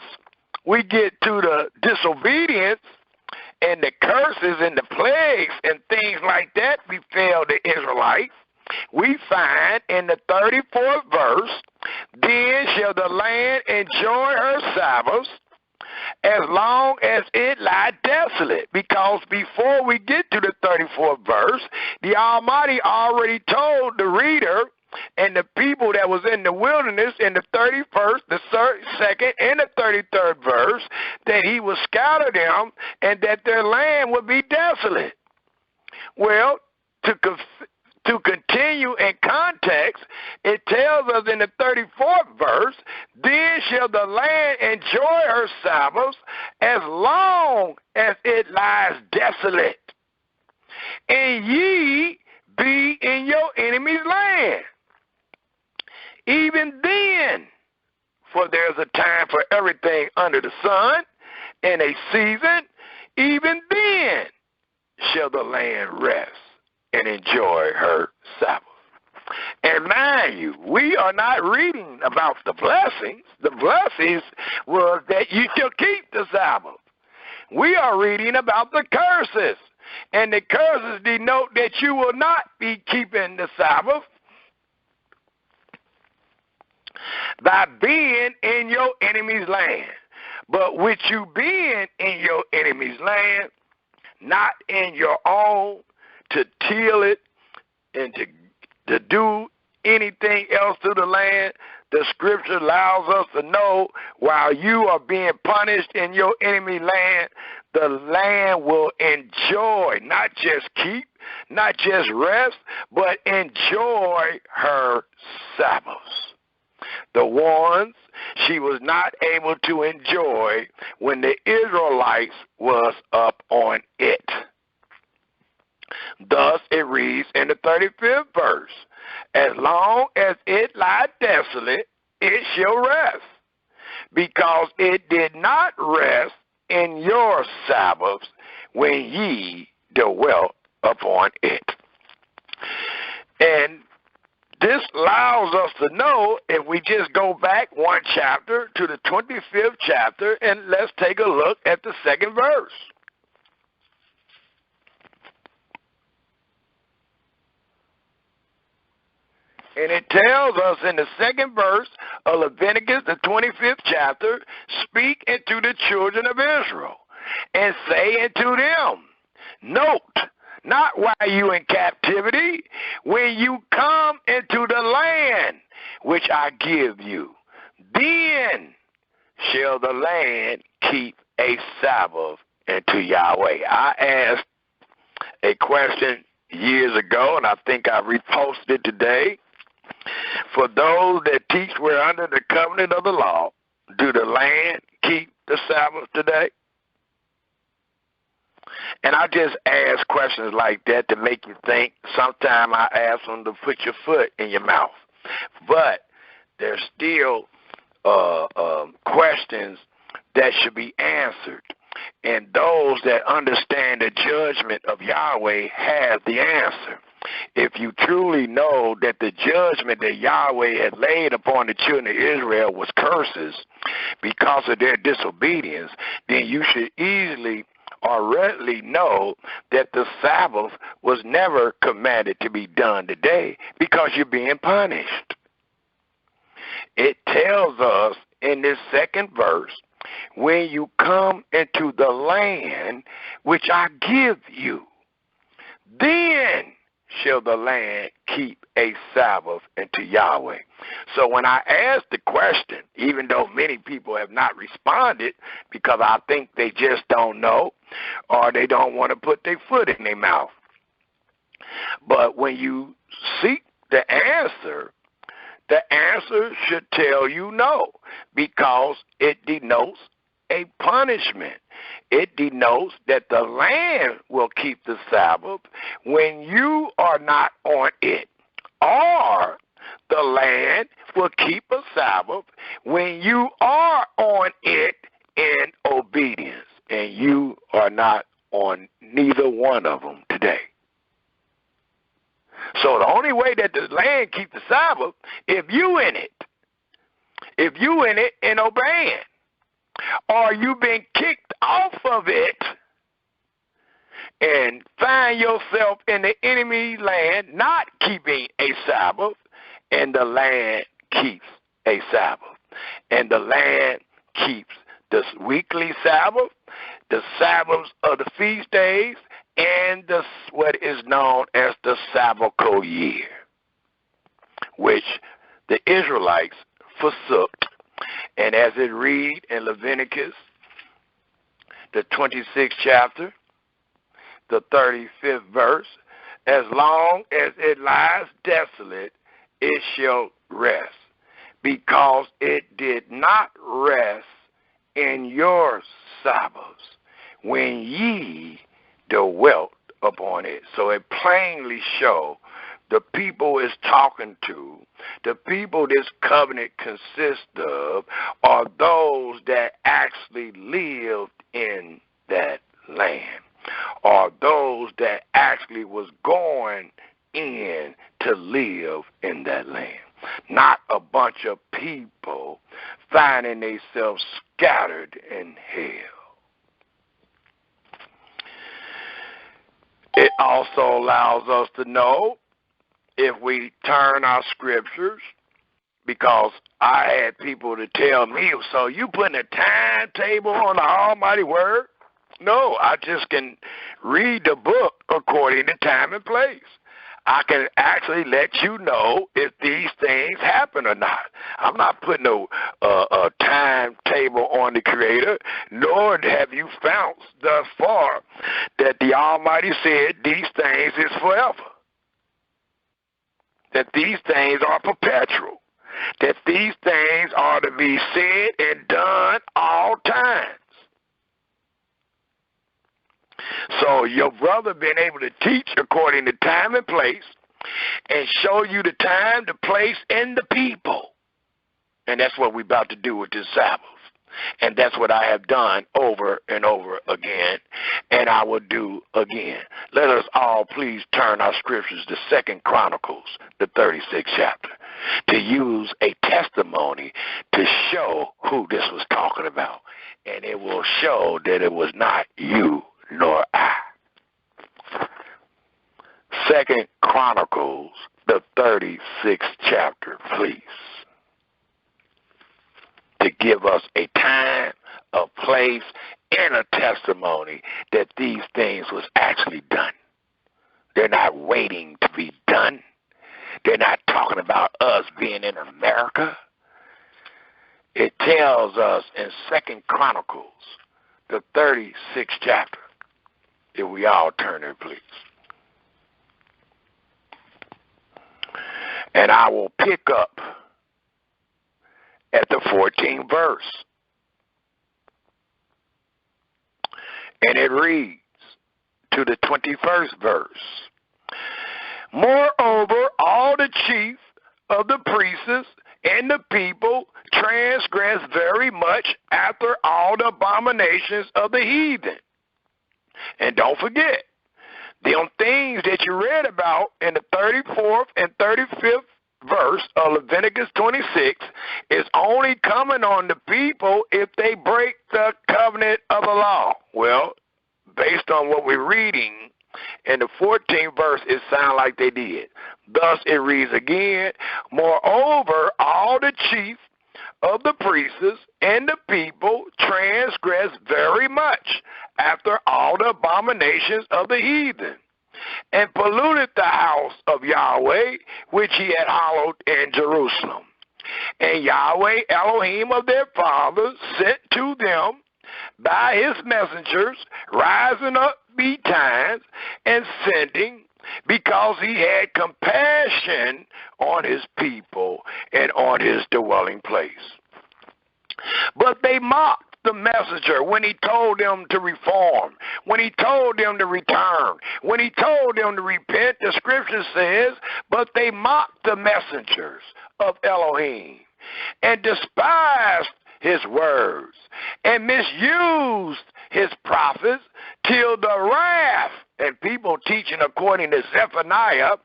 we get to the disobedience and the curses and the plagues and things like that befell the Israelites, we find in the 34th verse, then shall the land enjoy her Sabbaths as long as it lie desolate. Because before we get to the 34th verse, the Almighty already told the reader and the people that was in the wilderness in the 31st, the 2nd, and the 33rd verse that he would scatter them and that their land would be desolate. Well, to continue in context, it tells us in the 34th verse, then shall the land enjoy her Sabbaths as long as it lies desolate, and ye be in your enemy's land. Even then, for there's a time for everything under the sun, and a season, even then shall the land rest and enjoy her Sabbath. And mind you, we are not reading about the blessings. The blessings was that you shall keep the Sabbath. We are reading about the curses. And the curses denote that you will not be keeping the Sabbath by being in your enemy's land. But with you being in your enemy's land, not in your own, to till it and to do anything else to the land, the scripture allows us to know while you are being punished in your enemy land, the land will enjoy, not just keep, not just rest, but enjoy her Sabbaths. The ones she was not able to enjoy when the Israelites was up on it. Thus it reads in the 35th verse, as long as it lie desolate, it shall rest, because it did not rest in your Sabbaths when ye dwelt upon it. And this allows us to know, if we just go back one chapter to the 25th chapter, and let's take a look at the second verse. And it tells us in the second verse of Leviticus, the 25th chapter, speak unto the children of Israel, and say unto them, note, not while you in captivity, when you come into the land which I give you, then shall the land keep a Sabbath unto Yahweh. I asked a question years ago, and I think I reposted it today. For those that teach we're under the covenant of the law, do the land keep the Sabbath today? And I just ask questions like that to make you think. Sometimes I ask them to put your foot in your mouth. But there's still questions that should be answered. And those that understand the judgment of Yahweh have the answer. If you truly know that the judgment that Yahweh had laid upon the children of Israel was curses because of their disobedience, then you should easily or readily know that the Sabbath was never commanded to be done today because you're being punished. It tells us in this second verse, when you come into the land which I give you, then shall the land keep a Sabbath unto Yahweh. So when I ask the question, even though many people have not responded because I think they just don't know or they don't want to put their foot in their mouth, but when you seek the answer should tell you no, because it denotes a punishment. It denotes that the land will keep the Sabbath when you are not on it, or the land will keep a Sabbath when you are on it in obedience, and you are not on neither one of them today. So the only way that the land keep the Sabbath, if you in it and obeying, or you've been kicked off of it and find yourself in the enemy land not keeping a Sabbath, and the land keeps a Sabbath. And the land keeps the weekly Sabbath, the Sabbaths of the feast days, and what is known as the Sabbath year, which the Israelites forsook. And as it reads in Leviticus, the 26th chapter, the 35th verse, as long as it lies desolate, it shall rest, because it did not rest in your Sabbaths when ye dwelt upon it. So it plainly shows the people is talking to, the people this covenant consists of, are those that actually lived in that land, or those that actually was going in to live in that land. Not a bunch of people finding themselves scattered in hell. It also allows us to know, if we turn our scriptures, because I had people to tell me, so you putting a timetable on the Almighty Word? No, I just can read the book according to time and place. I can actually let you know if these things happen or not. I'm not putting no timetable on the Creator, nor have you found thus far that the Almighty said these things is forever, that these things are perpetual, that these things are to be said and done all times. So your brother been able to teach according to time and place and show you the time, the place, and the people. And that's what we're about to do with this Sabbath. And that's what I have done over and over again, and I will do again. Let us all please turn our scriptures to 2 Chronicles, the 36th chapter, to use a testimony to show who this was talking about. And it will show that it was not you nor I. 2 Chronicles, the 36th chapter, please. To give us a time, a place, and a testimony that these things was actually done. They're not waiting to be done. They're not talking about us being in America. It tells us in 2 Chronicles, the 36th chapter, if we all turn there, please. And I will pick up at the 14th verse. And it reads to the 21st verse. Moreover, all the chief of the priests and the people transgressed very much after all the abominations of the heathen. And don't forget, them things that you read about in the 34th and 35th verse of Leviticus 26 is only coming on the people if they break the covenant of the law. Well, based on what we're reading in the 14th verse, it sounds like they did. Thus it reads again, moreover, all the chief of the priests and the people transgressed very much after all the abominations of the heathen, and polluted the house of Yahweh, which he had hallowed in Jerusalem. And Yahweh, Elohim of their fathers, sent to them by his messengers, rising up betimes and sending, because he had compassion on his people and on his dwelling place. But they mocked the messenger when he told them to reform, when he told them to return, when he told them to repent. The scripture says, but they mocked the messengers of Elohim and despised his words and misused his prophets till the wrath. And people teaching according to Zephaniah,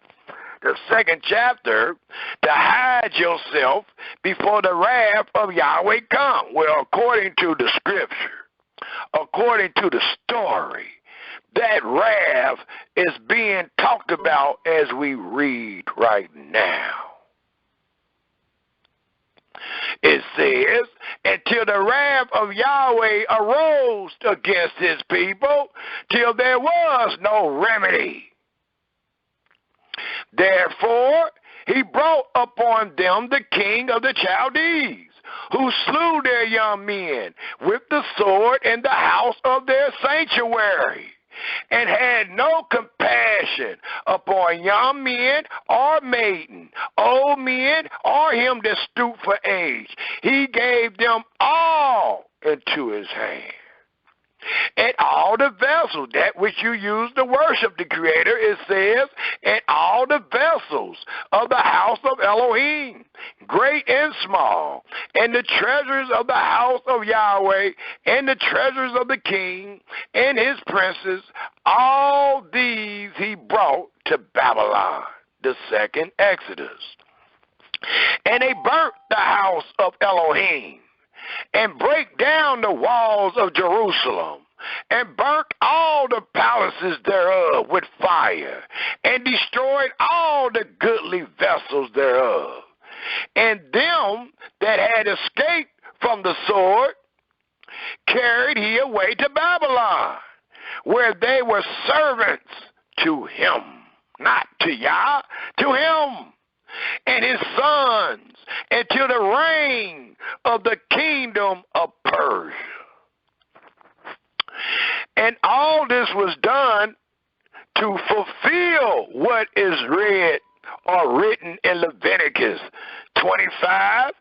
the 2nd chapter, to hide yourself before the wrath of Yahweh come. Well, according to the scripture, according to the story, that wrath is being talked about as we read right now. It says, until the wrath of Yahweh arose against his people, till there was no remedy. Therefore, he brought upon them the king of the Chaldees, who slew their young men with the sword in the house of their sanctuary, and had no compassion upon young men or maiden, old men or him that stooped for age. He gave them all into his hand. And all the vessels, that which you use to worship the Creator, it says, and all the vessels of the house of Elohim, great and small, and the treasures of the house of Yahweh, and the treasures of the king, and his princes, all these he brought to Babylon, the 2nd Exodus. And they burnt the house of Elohim, and break down the walls of Jerusalem, and burnt all the palaces thereof with fire, and destroyed all the goodly vessels thereof. And them that had escaped from the sword carried he away to Babylon, where they were servants to him. not to Yah, to him and his sons, and to the reign of the kingdom of Persia. And all this was done to fulfill what is read or written in Leviticus 25,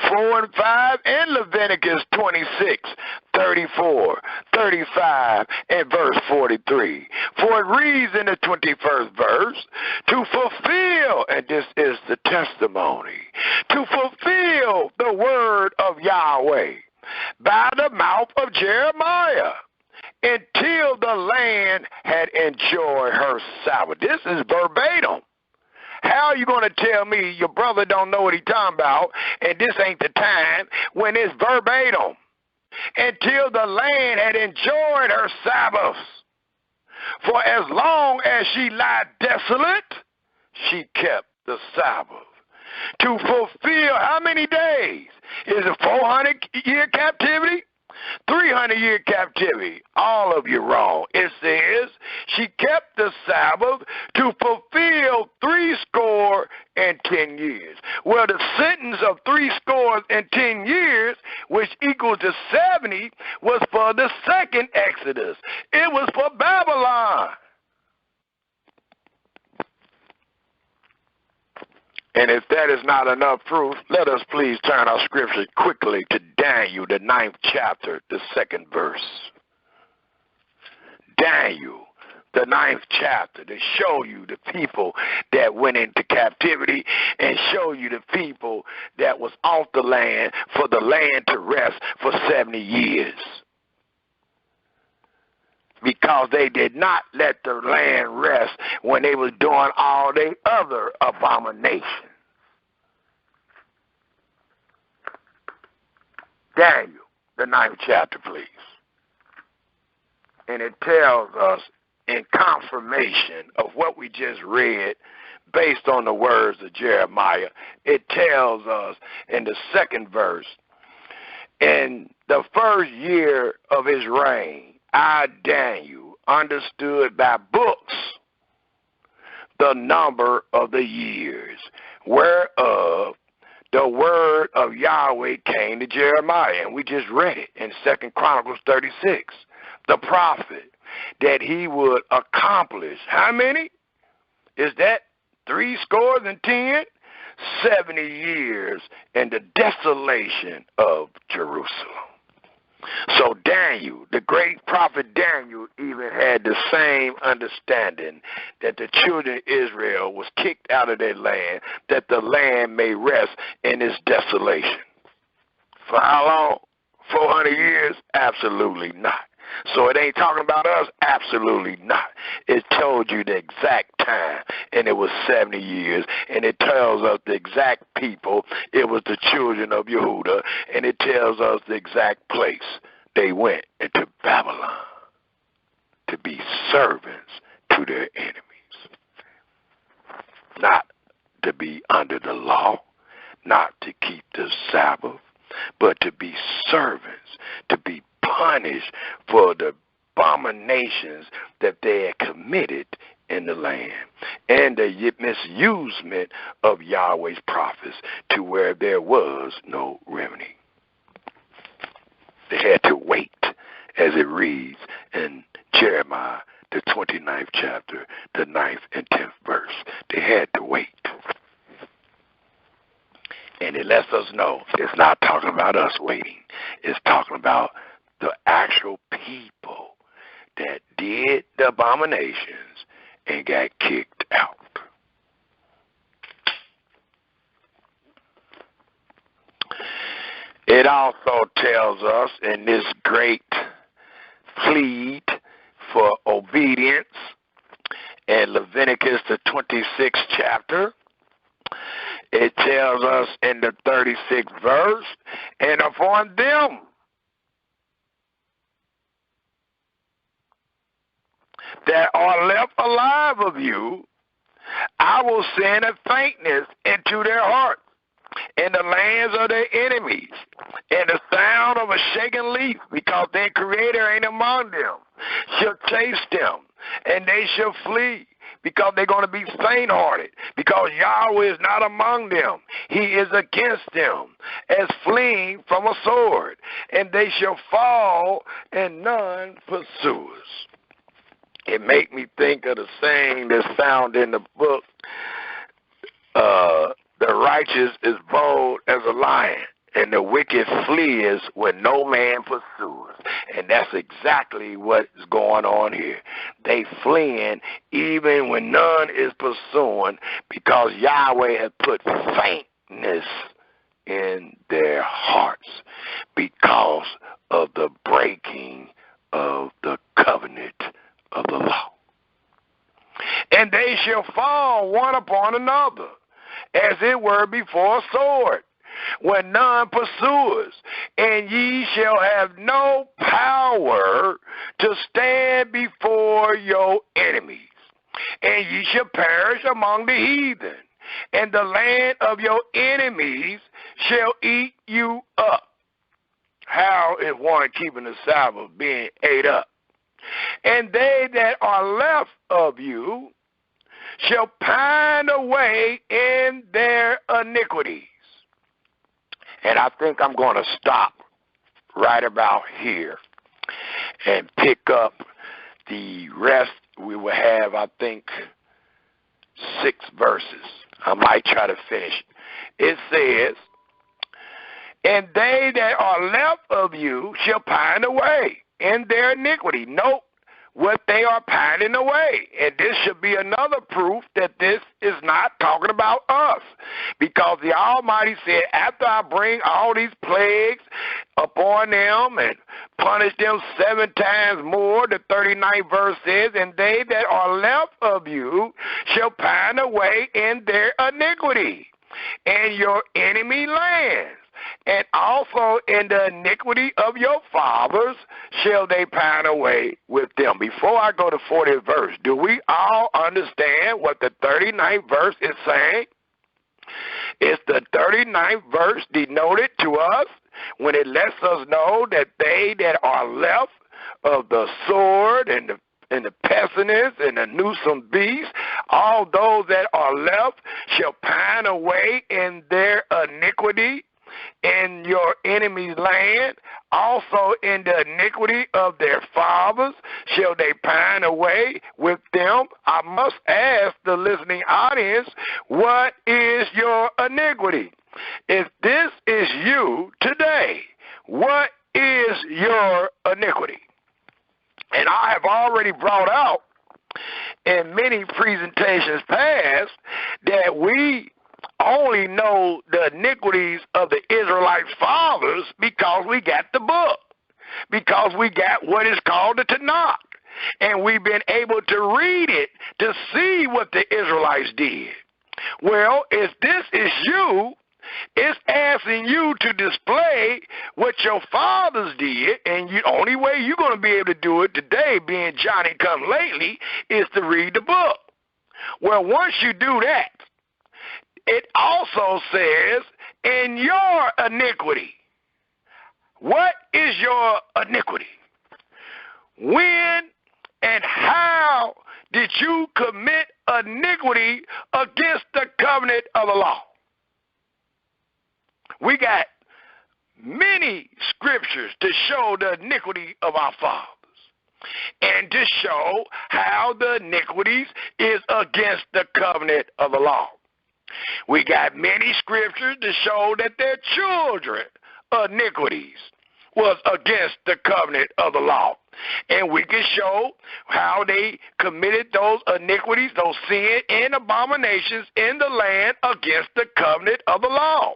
4 and 5, and Leviticus 26, 34, 35, and verse 43. For it reads in the 21st verse, to fulfill, and this is the testimony, to fulfill the word of Yahweh by the mouth of Jeremiah, until the land had enjoyed her Sabbath. This is verbatim. How are you going to tell me your brother don't know what he's talking about and this ain't the time when it's verbatim? Until the land had enjoyed her Sabbaths. For as long as she lied desolate, she kept the Sabbath. To fulfill how many days? Is it 400-year captivity? 300-year captivity. All of you wrong. It says she kept the Sabbath to fulfill 70 years. Well, the sentence of 70 years, which equals to 70, was for the second Exodus. It was for Babylon. And if that is not enough proof, let us please turn our scriptures quickly to Daniel, the 9th chapter, the 2nd verse. Daniel, the 9th chapter, to show you the people that went into captivity and show you the people that was off the land for the land to rest for 70 years. Because they did not let the land rest when they was doing all their other abominations. Daniel, the 9th chapter, please. And it tells us in confirmation of what we just read based on the words of Jeremiah. It tells us in the 2nd verse, in the first year of his reign, I, Daniel, understood by books the number of the years, whereof the word of Yahweh came to Jeremiah. And we just read it in 2 Chronicles 36, the prophet, that he would accomplish, how many? Is that 70? 70 years in the desolation of Jerusalem. So Daniel, the great prophet Daniel, even had the same understanding that the children of Israel was kicked out of their land, that the land may rest in its desolation. For how long? 400 years? Absolutely not. So it ain't talking about us? Absolutely not. It told you the exact time, and it was 70 years, and it tells us the exact people. It was the children of Yehuda, and it tells us the exact place they went into Babylon to be servants to their enemies. Not to be under the law, not to keep the Sabbath, but to be servants, to be punished for the abominations that they had committed in the land and the misusement of Yahweh's prophets to where there was no remedy. They had to wait, as it reads in Jeremiah, the 29th chapter, the 9th and 10th verse. They had to wait. And it lets us know it's not talking about us waiting. It's talking about the actual people that did the abominations and got kicked out. It also tells us in this great plead for obedience in Leviticus, the 26th chapter, it tells us in the 36th verse, and upon them that are left alive of you, I will send a faintness into their hearts, in the lands of their enemies, and the sound of a shaken leaf, because their Creator ain't among them, shall chase them, and they shall flee, because they're going to be faint-hearted, because Yahweh is not among them. He is against them, as fleeing from a sword, and they shall fall, and none pursuers. It make me think of the saying that's found in the book, the righteous is bold as a lion, and the wicked flees when no man pursues. And that's exactly what is going on here. They fleeing even when none is pursuing, because Yahweh has put faintness in their hearts because of the breaking of the covenant of the law. And they shall fall one upon another, as it were before a sword, when none pursuers, and ye shall have no power to stand before your enemies. And ye shall perish among the heathen, and the land of your enemies shall eat you up. How is one keeping the Sabbath being ate up? And they that are left of you shall pine away in their iniquities. And I think I'm going to stop right about here and pick up the rest. We will have, I think, 6 verses. I might try to finish it. It says, and they that are left of you shall pine away in their iniquity. Note what they are pining away. And this should be another proof that this is not talking about us. Because the Almighty said, after I bring all these plagues upon them and punish them 7 times more, the 39th verse says, and they that are left of you shall pine away in their iniquity, and your enemy lands. And also in the iniquity of your fathers shall they pine away with them. Before I go to 40th verse, do we all understand what the 39th verse is saying? Is the 39th verse denoted to us when it lets us know that they that are left of the sword and the pestilence and the noosome beast, all those that are left shall pine away in their iniquity in your enemy's land, also in the iniquity of their fathers shall they pine away with them. I must ask the listening audience, what is your iniquity? If this is you today, what is your iniquity? And I have already brought out in many presentations past that we only know the iniquities of the Israelites' fathers because we got the book, because we got what is called the Tanakh, and we've been able to read it to see what the Israelites did. Well, if this is you, it's asking you to display what your fathers did, and the only way you're going to be able to do it today, being Johnny come lately, is to read the book. Well, once you do that, it also says, in your iniquity. What is your iniquity? When and how did you commit iniquity against the covenant of the law? We got many scriptures to show the iniquity of our fathers and to show how the iniquities is against the covenant of the law. We got many scriptures to show that their children iniquities was against the covenant of the law. And we can show how they committed those iniquities, those sin and abominations in the land against the covenant of the law.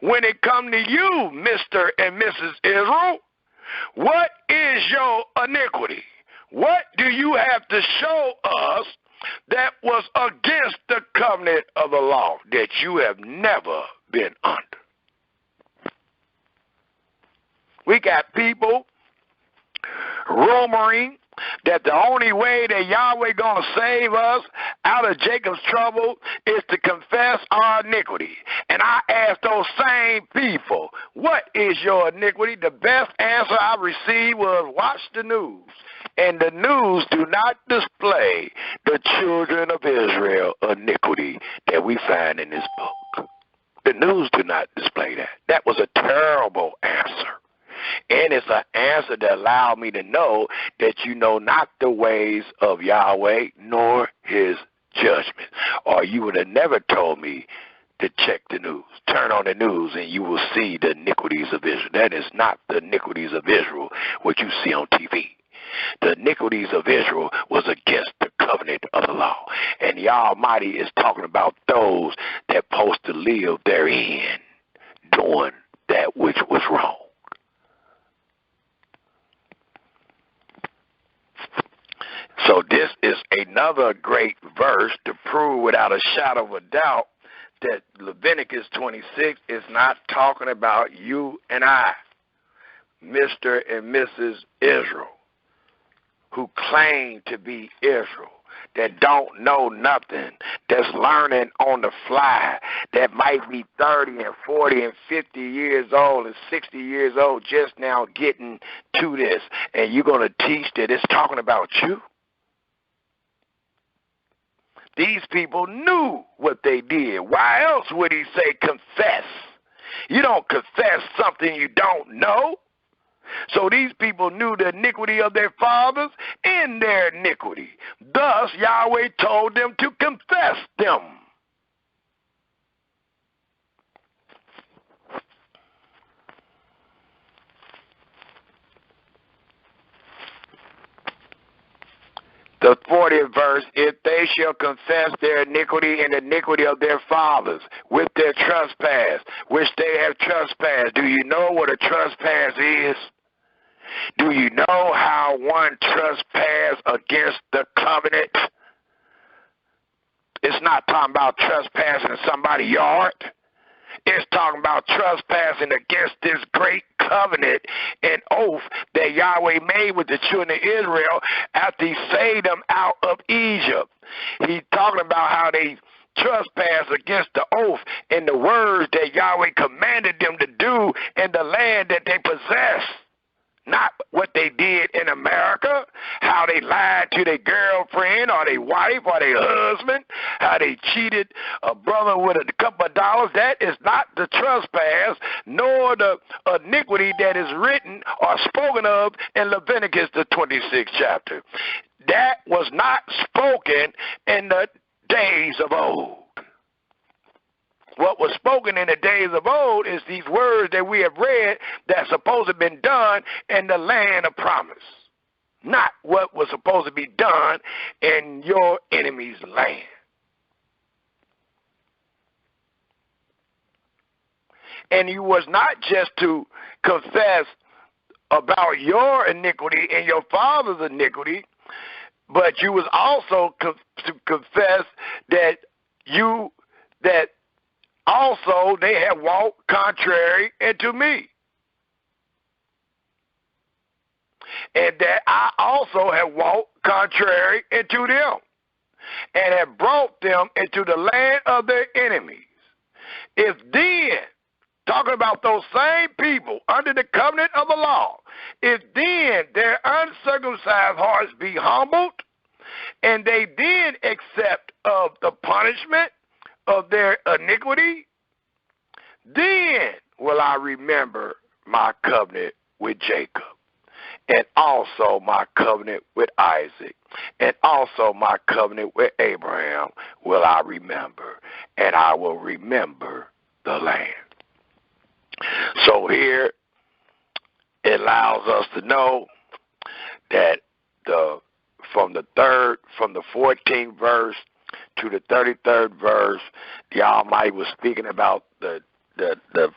When it comes to you, Mr. and Mrs. Israel, what is your iniquity? What do you have to show us that was against the covenant of the law that you have never been under? We got people rumoring that the only way that Yahweh going to save us out of Jacob's trouble is to confess our iniquity. And I ask those same people, what is your iniquity? The best answer I received was, watch the news. and the news do not display the children of Israel iniquity that we find in this book. The news do not display that. That was a terrible answer. And it's an answer that allowed me to know that you know not the ways of Yahweh nor his judgment. Or you would have never told me to check the news. Turn on the news and you will see the iniquities of Israel. That is not the iniquities of Israel, what you see on TV. The iniquities of Israel was against the covenant of the law. And the Almighty is talking about those that supposed to live therein, doing that which was wrong. So this is another great verse to prove without a shadow of a doubt that Leviticus 26 is not talking about you and I, Mr. and Mrs. Israel, who claim to be Israel, that don't know nothing, that's learning on the fly, that might be 30 and 40 and 50 years old and 60 years old just now getting to this, and you're going to teach that it's talking about you? These people knew what they did. Why else would he say confess? You don't confess something you don't know. So these people knew the iniquity of their fathers and their iniquity. Thus, Yahweh told them to confess them. The 40th verse, if they shall confess their iniquity and the iniquity of their fathers with their trespass, which they have trespassed. Do you know what a trespass is? Do you know how one trespass against the covenant? It's not talking about trespassing in somebody's yard. It's talking about trespassing against this great covenant and oath that Yahweh made with the children of Israel after he saved them out of Egypt. He's talking about how they trespass against the oath and the words that Yahweh commanded them to do in the land that they possess. Not what they did in America, how they lied to their girlfriend or their wife or their husband, how they cheated a brother with a couple of dollars. That is not the trespass, nor the iniquity that is written or spoken of in Leviticus, the 26th chapter. That was not spoken in the days of old. What was spoken in the days of old is these words that we have read that's supposed to have been done in the land of promise, not what was supposed to be done in your enemy's land. And you was not just to confess about your iniquity and your father's iniquity, but you was also to confess that also they have walked contrary unto me, and that I also have walked contrary unto them, and have brought them into the land of their enemies. If then, talking about those same people under the covenant of the law, if then their uncircumcised hearts be humbled, and they then accept of the punishment of their iniquity, then will I remember my covenant with Jacob, and also my covenant with Isaac, and also my covenant with Abraham will I remember, and I will remember the land. So here it allows us to know that from the 14th verse to the 33rd verse, the Almighty was speaking about the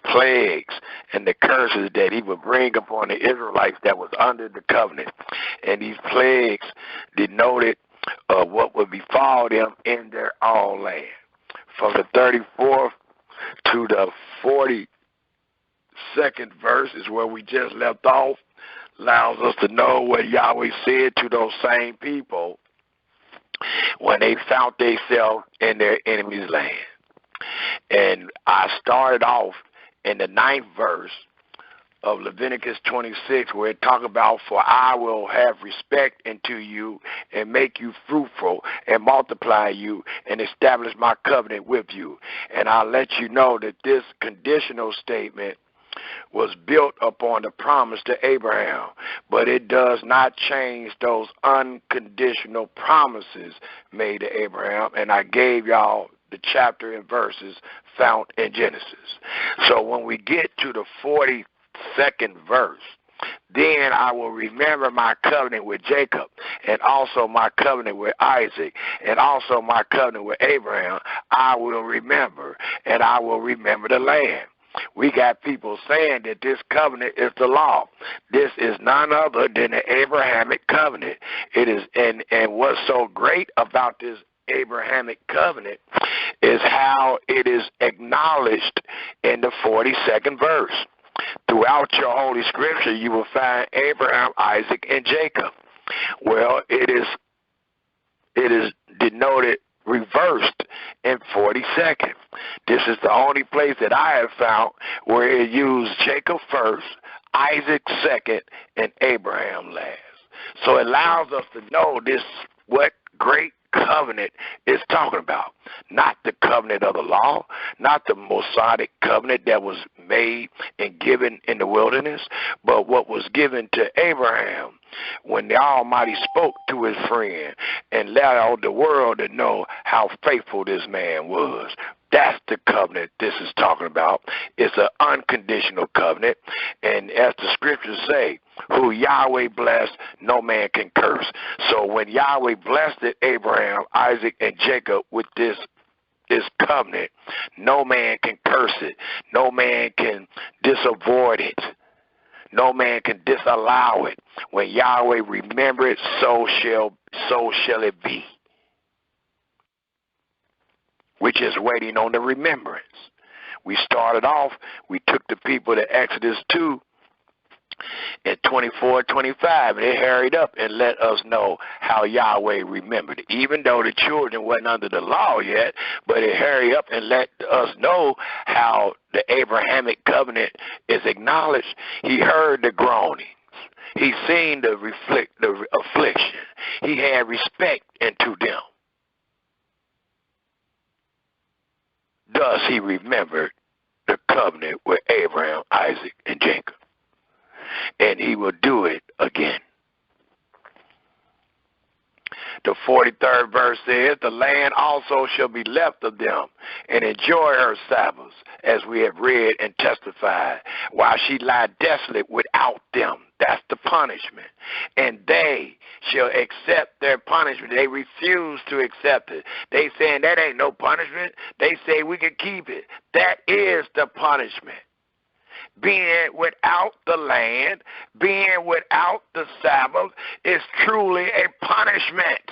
plagues and the curses that he would bring upon the Israelites that was under the covenant. And these plagues denoted what would befall them in their own land. From the 34th to the 42nd verse is where we just left off, allows us to know what Yahweh said to those same people when they found themselves in their enemy's land. And I started off in the 9th verse of Leviticus 26, where it talks about, for I will have respect unto you and make you fruitful and multiply you and establish my covenant with you. And I'll let you know that this conditional statement was built upon the promise to Abraham, but it does not change those unconditional promises made to Abraham. And I gave y'all the chapter and verses found in Genesis. So when we get to the 42nd verse, then I will remember my covenant with Jacob, and also my covenant with Isaac, and also my covenant with Abraham. I will remember, and I will remember the land. We got people saying that this covenant is the law. This is none other than the Abrahamic covenant. It is, and what's so great about this Abrahamic covenant is how it is acknowledged in the 42nd verse. Throughout your Holy Scripture, you will find Abraham, Isaac, and Jacob. Well, it is denoted reversed in 42nd. This is the only place that I have found where it used Jacob first, Isaac second, and Abraham last. So it allows us to know this, what great covenant is talking about. Not the covenant of the law, not the Mosaic covenant that was made and given in the wilderness, but what was given to Abraham when the Almighty spoke to his friend and let all the world to know how faithful this man was. That's the covenant this is talking about. It's an unconditional covenant. And as the scriptures say, who Yahweh blessed, no man can curse. So when Yahweh blessed Abraham, Isaac, and Jacob with this covenant, no man can curse it. No man can disavoid it. No man can disallow it. When Yahweh remember it, so shall it be. Which is waiting on the remembrance. We started off, we took the people to Exodus 2 in 24-25, and it hurried up and let us know how Yahweh remembered it. Even though the children wasn't under the law yet, but it hurried up and let us know how the Abrahamic covenant is acknowledged. He heard the groanings. He seen the affliction. He had respect unto them. Thus he remembered the covenant with Abraham, Isaac, and Jacob. And he will do it again. The 43rd verse says, the land also shall be left of them, and enjoy her Sabbaths, as we have read and testified, while she lie desolate without them. That's the punishment. And they shall accept their punishment. They refuse to accept it. They saying that ain't no punishment. They say we can keep it. That is the punishment. Being without the land, being without the Sabbath is truly a punishment.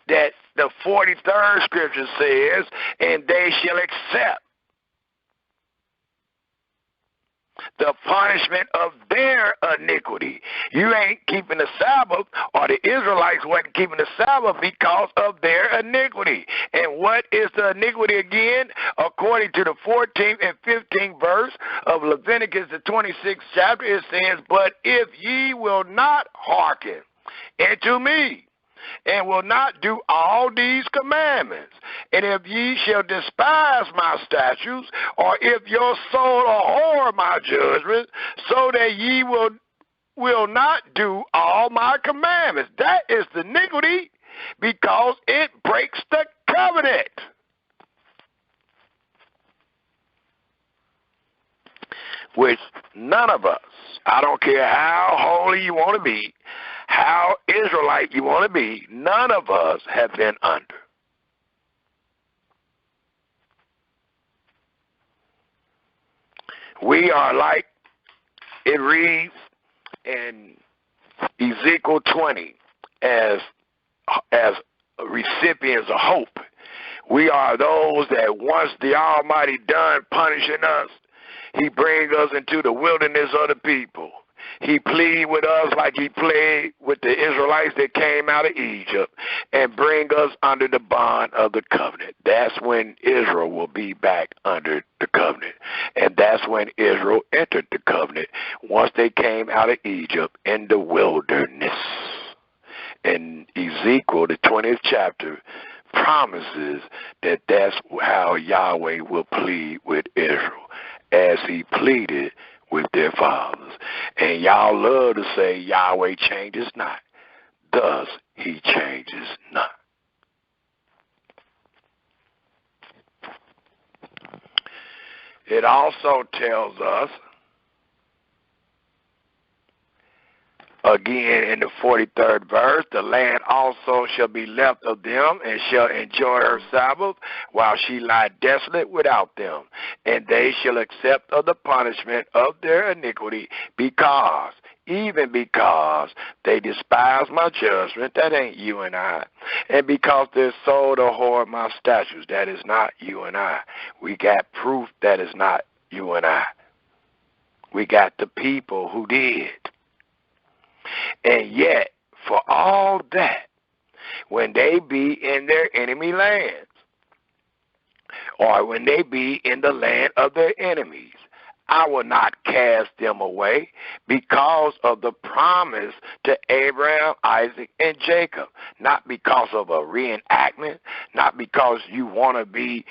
That the 43rd scripture says, and they shall accept the punishment of their iniquity. You ain't keeping the Sabbath, or the Israelites wasn't keeping the Sabbath because of their iniquity. And what is the iniquity again? According to the 14th and 15th verse of Leviticus, the 26th chapter, it says, but if ye will not hearken unto me, and will not do all these commandments, and if ye shall despise my statutes, or if your soul abhor my judgments, so that ye will not do all my commandments. That is the iniquity, because it breaks the covenant. Which none of us, I don't care how holy you want to be, how Israelite you want to be, none of us have been under. We are like it reads in Ezekiel 20 as recipients of hope. We are those that once the Almighty done punishing us, he brings us into the wilderness of the people. He plead with us like he played with the Israelites that came out of Egypt and bring us under the bond of the covenant. That's when Israel will be back under the covenant. And that's when Israel entered the covenant, once they came out of Egypt in the wilderness. And Ezekiel, the 20th chapter, promises that that's how Yahweh will plead with Israel, as he pleaded with their fathers. And y'all love to say Yahweh changes not, thus he changes not. It also tells us, again in the 43rd verse, the land also shall be left of them, and shall enjoy her Sabbath, while she lie desolate without them. And they shall accept of the punishment of their iniquity, because, even because they despise my judgment, that ain't you and I, and because their soul abhorred my statutes, that is not you and I. We got proof that is not you and I. We got the people who did. And yet, for all that, when they be in their enemy lands, or when they be in the land of their enemies, I will not cast them away, because of the promise to Abraham, Isaac, and Jacob. Not because of a reenactment, not because you want to be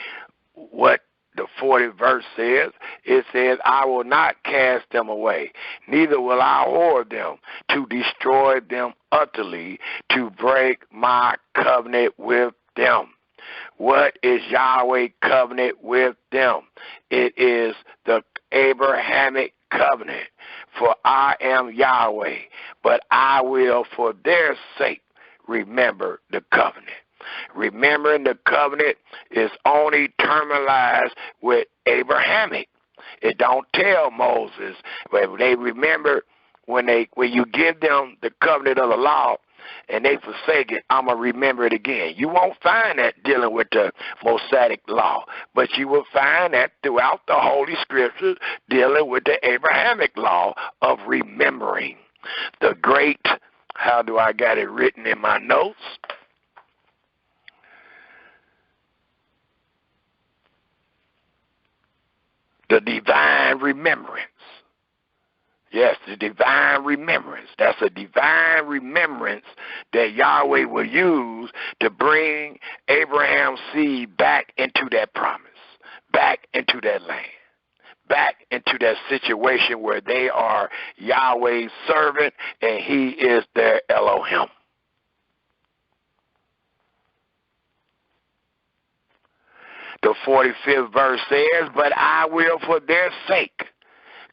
what the 40th verse says. It says, I will not cast them away, neither will I abhor them, to destroy them utterly, to break my covenant with them. What is Yahweh covenant with them? It is the Abrahamic covenant. For I am Yahweh, but I will for their sake remember the covenant. Remembering the covenant is only terminalized with Abrahamic. It don't tell Moses, but they remember when you give them the covenant of the law and they forsake it, I'm going to remember it again. You won't find that dealing with the Mosaic law, but you will find that throughout the Holy Scriptures dealing with the Abrahamic law of remembering. The great, how do I got it written in my notes? The divine remembrance. Yes, the divine remembrance. That's a divine remembrance that Yahweh will use to bring Abraham's seed back into that promise, back into that land, back into that situation where they are Yahweh's servant and he is their Elohim. The 45th verse says, but I will for their sake,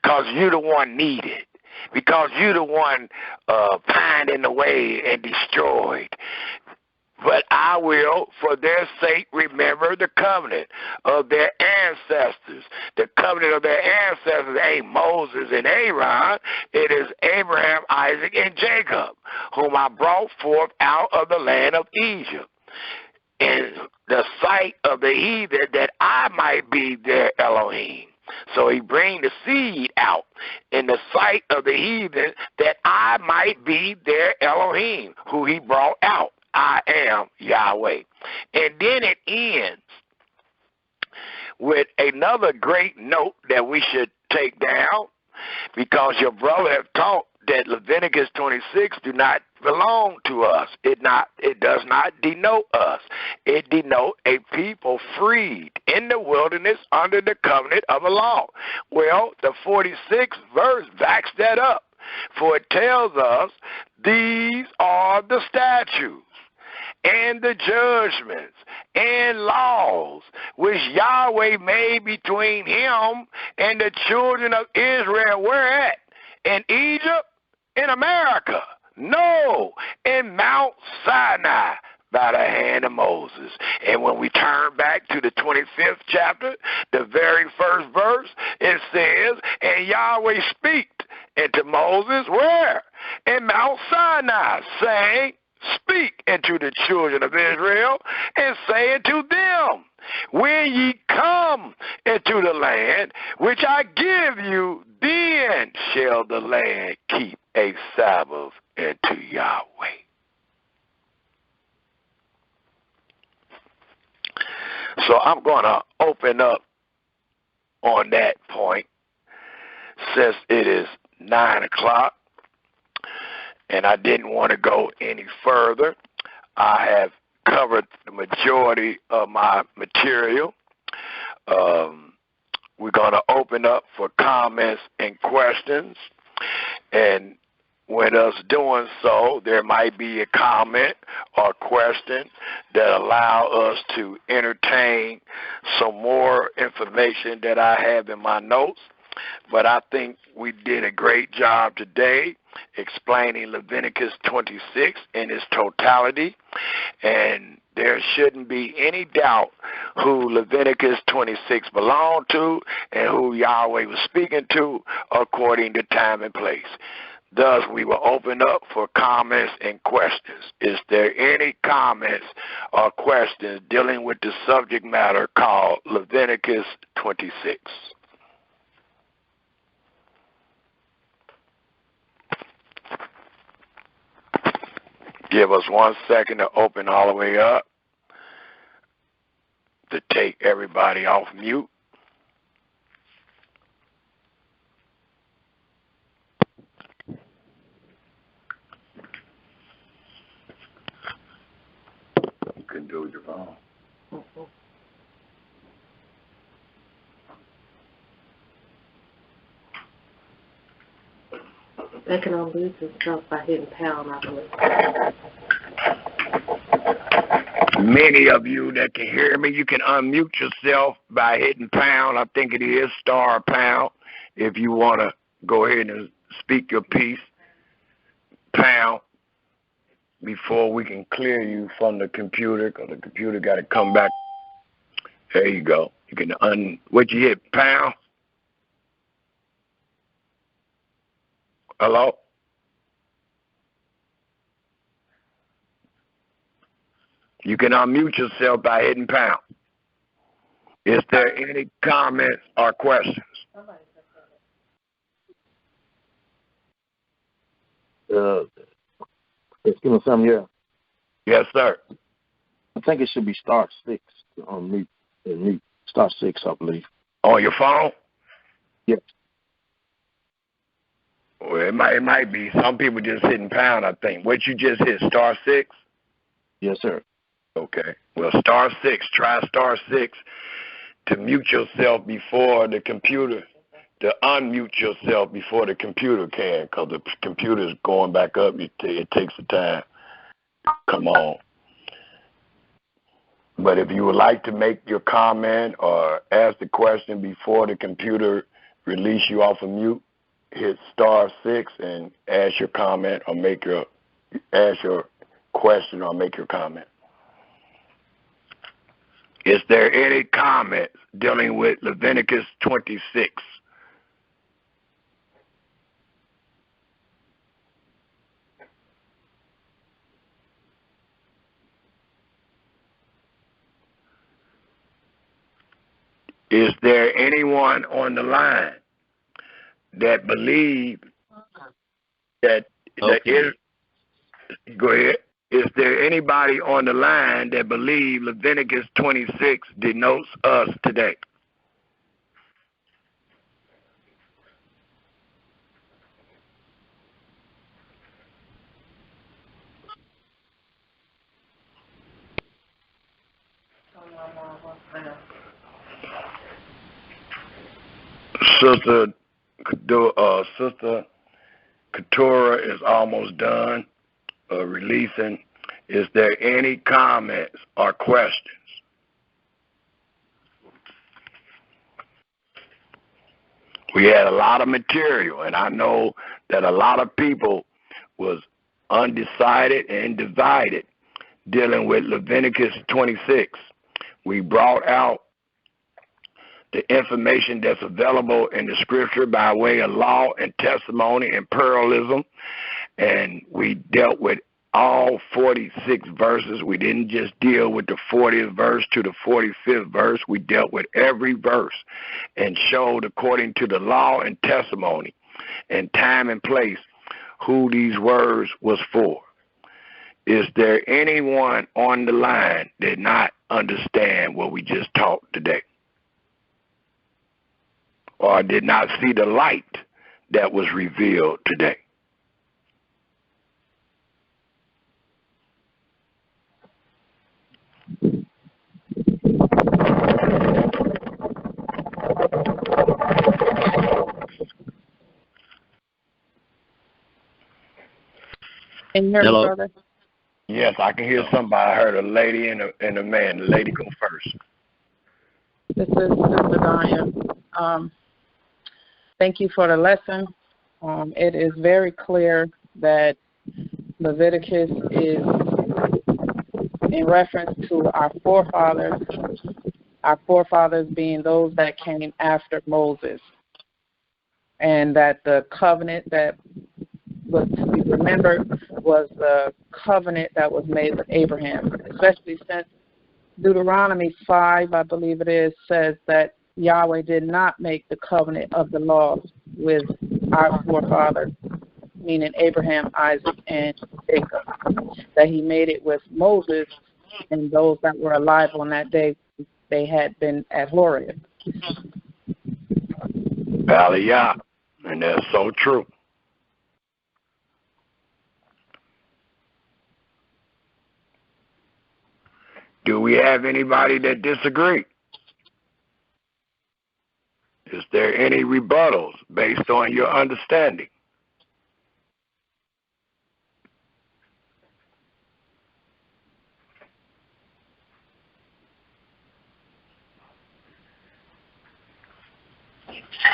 because you the one needed, because you the one pined in the way and destroyed. But I will for their sake remember the covenant of their ancestors. The covenant of their ancestors ain't Moses and Aaron. It is Abraham, Isaac, and Jacob, whom I brought forth out of the land of Egypt, in the sight of the heathen, that I might be their Elohim. So he bring the seed out in the sight of the heathen, that I might be their Elohim, who he brought out. I am Yahweh. And then it ends with another great note that we should take down, because your brother have taught that Leviticus 26 do not belong to us. It does not denote us. It denotes a people freed in the wilderness under the covenant of the law. Well, the 46th verse backs that up, for it tells us these are the statutes and the judgments and laws which Yahweh made between him and the children of Israel. Where at? In Egypt? In America? No, in Mount Sinai by the hand of Moses. And when we turn back to the 25th chapter, the very first verse, it says, and Yahweh speaked unto Moses, where? In Mount Sinai, saying, speak unto the children of Israel, and say unto them, When ye come into the land which I give you, then shall the land keep a Sabbath unto Yahweh. So I'm going to open up on that point since it is 9 o'clock and I didn't want to go any further. I have covered the majority of my material. We're going to open up for comments and questions. And with us doing so, there might be a comment or question that allow us to entertain some more information that I have in my notes. But I think we did a great job today explaining Leviticus 26 in its totality. And there shouldn't be any doubt who Leviticus 26 belonged to and who Yahweh was speaking to according to time and place. Thus, we will open up for comments and questions. Is there any comments or questions dealing with the subject matter called Leviticus 26? Give us 1 second to open all the way up to take everybody off mute. You can do it with your phone. They can unmute themselves by hitting pound, I believe. Many of you that can hear me, you can unmute yourself by hitting pound. I think it is star pound. If you want to go ahead and speak your piece, pound, before we can clear you from the computer, because the computer got to come back. There you go. You can what you hit, pound? Hello? You can unmute yourself by hitting pound. Is there any comments or questions? Excuse me, Sam, yeah. Yes, sir. I think it should be star 6 on mute. Star 6, I believe. On your phone? Yes. Well, it might be. Some people just hitting pound, I think. What you just hit, star 6? Yes, sir. Okay. Well, star 6. Try star 6 to mute yourself before the computer, to unmute yourself before the computer can, because the computer's going back up. It takes the time. Come on. But if you would like to make your comment or ask the question before the computer release you off of mute, hit star 6 and ask your comment or ask your question or make your comment. Is there any comments dealing with Leviticus 26? Is there anyone on the line that believe that go ahead. Is there anybody on the line that believe Leviticus 26 denotes us today? Sister Keturah is almost done releasing. Is there any comments or questions? We had a lot of material, and I know that a lot of people was undecided and divided dealing with Leviticus 26. We brought out the information that's available in the scripture by way of law and testimony and pluralism, and we dealt with all 46 verses. We didn't just deal with the 40th verse to the 45th verse. We dealt with every verse and showed according to the law and testimony and time and place who these words was for. Is there anyone on the line that not understand what we just taught today? Or did not see the light that was revealed today? Can you hear me, brother? Yes, I can hear somebody. I heard a lady and a man. The lady go first. This is Sister Diane. Thank you for the lesson. It is very clear that Leviticus is in reference to our forefathers being those that came after Moses, and that the covenant that was to be remembered was the covenant that was made with Abraham, especially since Deuteronomy 5, I believe it is, says that Yahweh did not make the covenant of the laws with our forefathers, meaning Abraham, Isaac, and Jacob, that he made it with Moses and those that were alive on that day. They had been at Horeb. Hallelujah. And that's so true. Do we have anybody that disagree? Is there any rebuttals based on your understanding?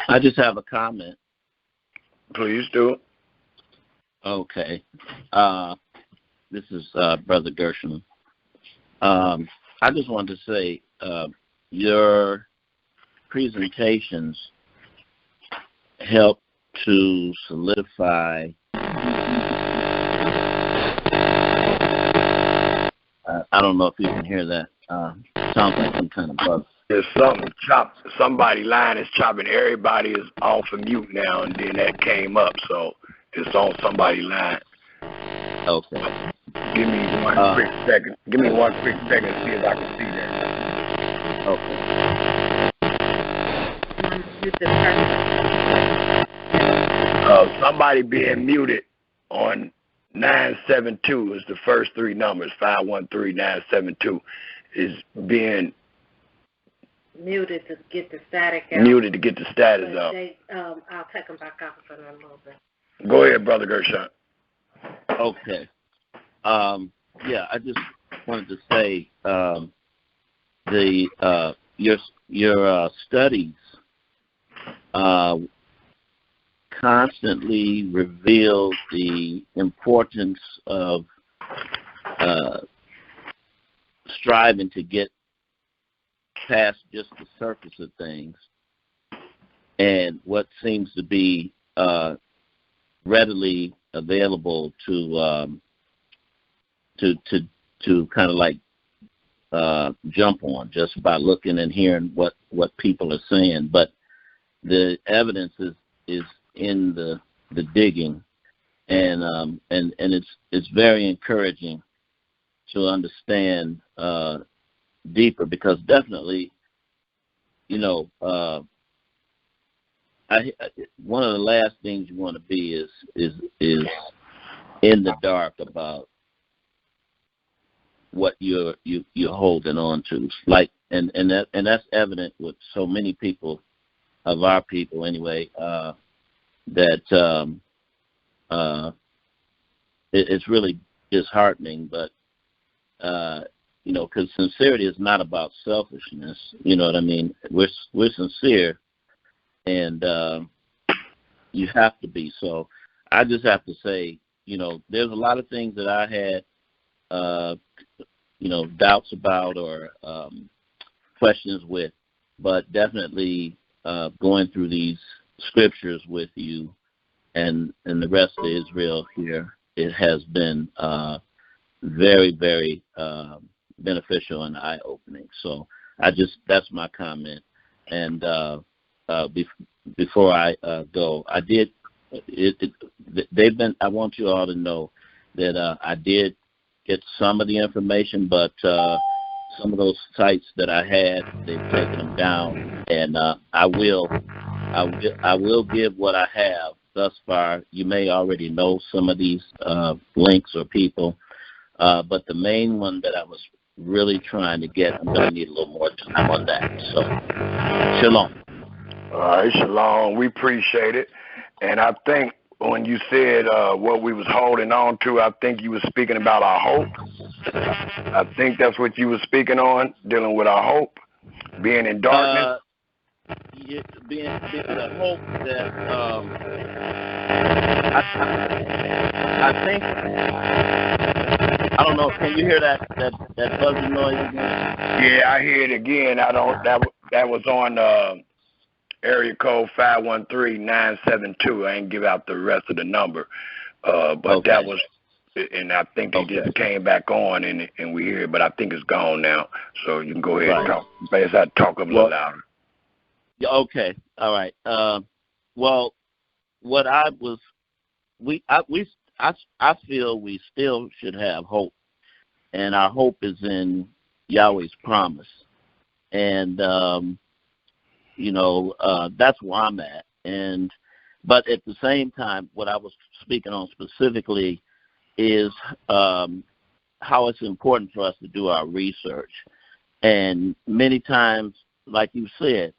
I just have a comment. Please do. Okay. This is Brother Gershon. I just wanted to say your presentations help to solidify I don't know if you can hear that. Sounds like some kind of bug. There's something chopped. Somebody's line is chopping. Everybody is off of mute now, and then that came up, so it's on somebody's line. Okay. Give me one quick second. Give me 1 quick second to see if I can see that. Okay. Somebody being muted on 972 is the first three numbers. 513-972 is being muted to get the static out. Muted to get the status out. I'll take them back off for a little bit. Go ahead, Brother Gershon. Okay. Yeah, I just wanted to say your studies constantly reveal the importance of striving to get past just the surface of things and what seems to be readily available to kind of like jump on just by looking and hearing what people are saying. But the evidence is in the digging, and it's very encouraging to understand deeper, because definitely, one of the last things you want to be is in the dark about what you're holding on to. Like, and that's evident with so many people of our people anyway, that it's really disheartening. But because sincerity is not about selfishness. You know what I mean? We're sincere, and you have to be. So I just have to say, there's a lot of things that I had, doubts about or questions with, but definitely going through these scriptures with you and the rest of Israel here, it has been very, very beneficial and eye-opening. So that's my comment. And before I go, I want you all to know that I did get some of the information, but some of those sites that I had, they've taken them down, and I will give what I have thus far. You may already know some of these links or people, but the main one that I was really trying to get, I'm going to need a little more time on that. So, shalom. All right, shalom. We appreciate it. And I think when you said what we was holding on to, I think you were speaking about our hope. I think that's what you were speaking on, dealing with our hope, being in darkness. Being the hope that I think, I don't know. Can you hear that buzzing noise again? Yeah, I hear it again. That was on area code 513-972. I ain't give out the rest of the number, but okay. That was, and I think they just came back on, and we hear it, but I think it's gone now. So you can go ahead and talk. Best I talk a little louder. Okay, all right. Well, what I feel we still should have hope, and our hope is in Yahweh's promise, and that's where I'm at. But at the same time, what I was speaking on specifically is how it's important for us to do our research, and many times, like you said,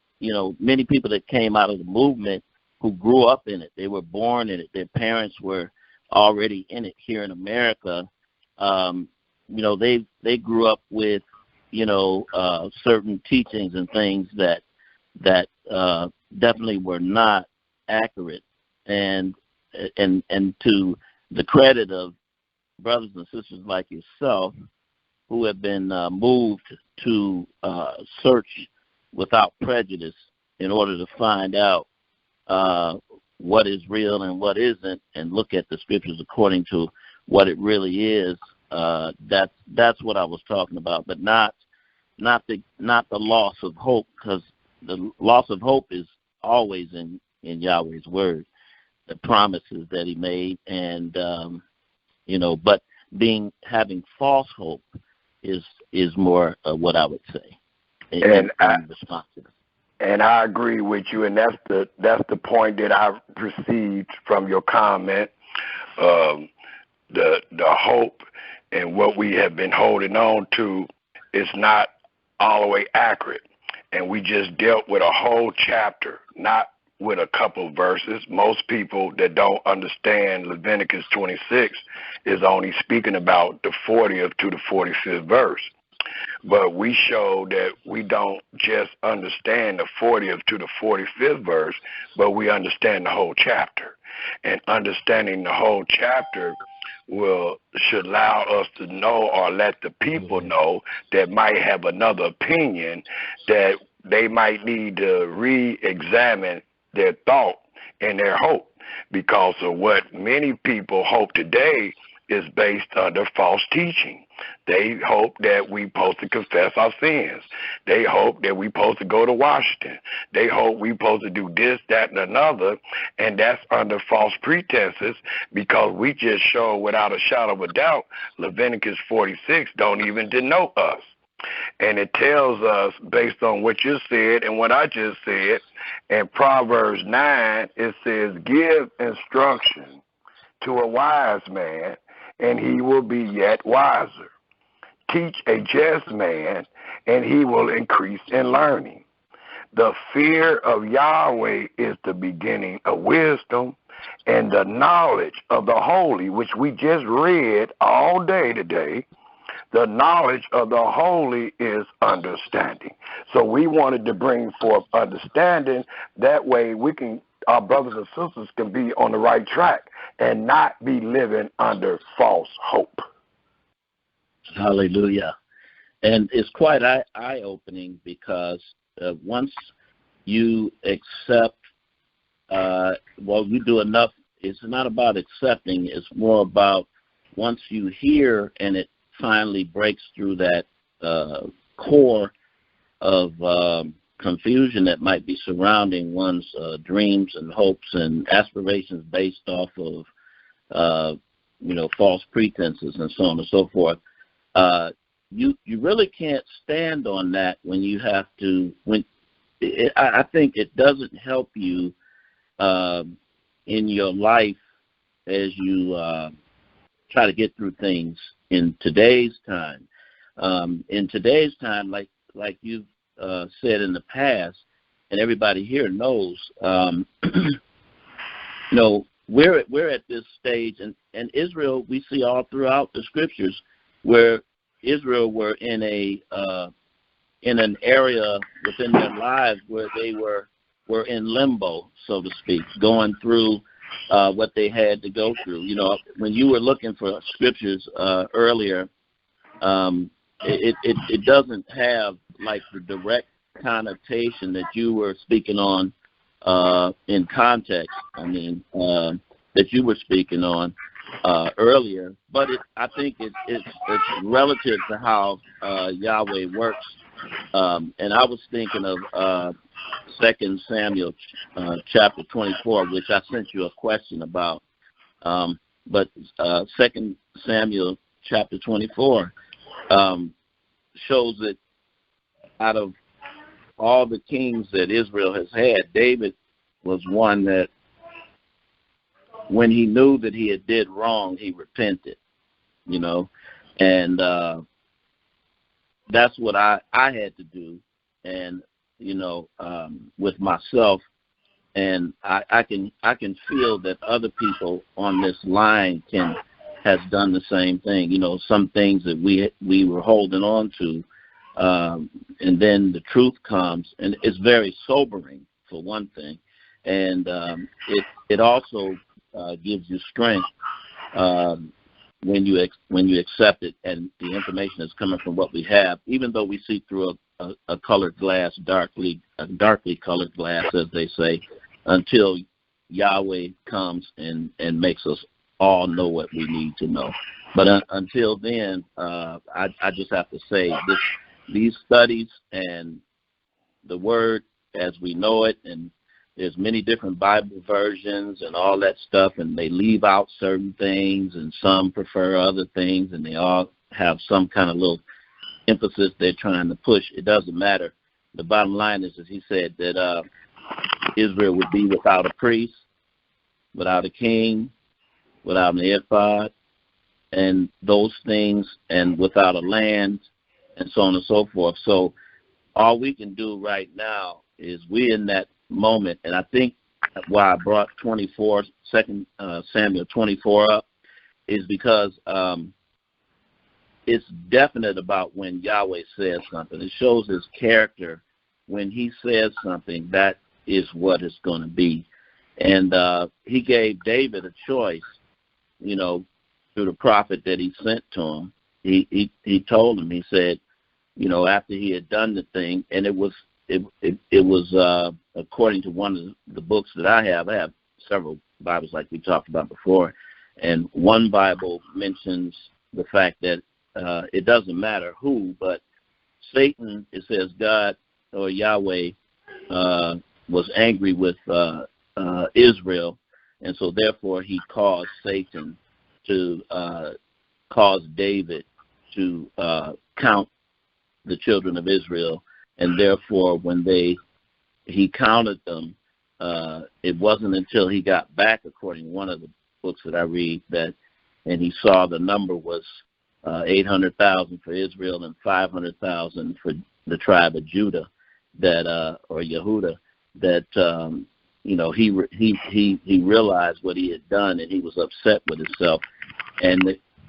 many people that came out of the movement who grew up in it, they were born in it, their parents were already in it here in America. They grew up with, certain teachings and things that definitely were not accurate. And to the credit of brothers and sisters like yourself who have been moved to search without prejudice in order to find out what is real and what isn't, and look at the scriptures according to what it really is. That's what I was talking about, but not the loss of hope, because the loss of hope is always in Yahweh's word, the promises that He made, and but having false hope is more what I would say. And I agree with you, and that's the point that I received from your comment. The hope and what we have been holding on to is not all the way accurate, and we just dealt with a whole chapter, not with a couple verses. Most people that don't understand Leviticus 26 is only speaking about the 40th to the 45th verse. But we show that we don't just understand the 40th to the 45th verse, but we understand the whole chapter. And understanding the whole chapter should allow us to know, or let the people know that might have another opinion, that they might need to re-examine their thought and their hope, because of what many people hope today is based under false teaching. They hope that we supposed to confess our sins. They hope that we supposed to go to Washington. They hope we supposed to do this, that, and another, and that's under false pretenses, because we just show without a shadow of a doubt Leviticus 46 don't even denote us. And it tells us, based on what you said and what I just said, in Proverbs 9, it says, give instruction to a wise man, and he will be yet wiser. Teach a just man, and he will increase in learning. The fear of Yahweh is the beginning of wisdom, and the knowledge of the holy, which we just read all day today, the knowledge of the holy is understanding. So we wanted to bring forth understanding. That way our brothers and sisters can be on the right track and not be living under false hope. Hallelujah. And it's quite eye-opening, because once you accept, you do enough, it's not about accepting, it's more about once you hear and it finally breaks through that core of confusion that might be surrounding one's dreams and hopes and aspirations based off of false pretenses and so on and so forth. You really can't stand on that when you have to. I think it doesn't help you in your life as you try to get through things in today's time. In today's time, like you've said in the past, and everybody here knows, we're at this stage, and Israel, we see all throughout the scriptures where Israel were in an area within their lives where they were in limbo, so to speak, going through what they had to go through. When you were looking for scriptures earlier, it doesn't have like the direct connotation that you were speaking on in context. That you were speaking on earlier, but I think it's relative to how Yahweh works. And I was thinking of 2 Samuel chapter 24, which I sent you a question about. But 2 Samuel chapter 24 shows that out of all the kings that Israel has had, David was one that when he knew that he had did wrong, he repented, and that's what I had to do, and with myself, and I can feel that other people on this line has done the same thing. Some things that we were holding on to, and then the truth comes, and it's very sobering for one thing, and it also gives you strength when you accept it, and the information is coming from what we have, even though we see through a colored glass, darkly colored glass, as they say, until Yahweh comes and makes us all know what we need to know. But until then, I just have to say these studies and the Word as we know it, and there's many different Bible versions and all that stuff, and they leave out certain things, and some prefer other things, and they all have some kind of little emphasis they're trying to push. It doesn't matter. The bottom line is, as he said, that Israel would be without a priest, without a king, without an ephod, and those things, and without a land, and so on and so forth. So all we can do right now is we're in that moment, and I think why I brought 2 Samuel 24 up is because it's definite about when Yahweh says something. It shows his character. When he says something, that is what it's going to be. And he gave David a choice, through the prophet that he sent to him. He told him, he said, after he had done the thing, and it was according to one of the books that I have several Bibles like we talked about before, and one Bible mentions the fact that it doesn't matter who, but Satan, it says God or Yahweh was angry with Israel, and so therefore he caused Satan to cause David to count the children of Israel, and therefore when he counted them, it wasn't until he got back, according to one of the books that I read, and he saw the number was 800,000 for Israel and 500,000 for the tribe of Judah, or Yehuda, that he realized what he had done, and he was upset with himself. And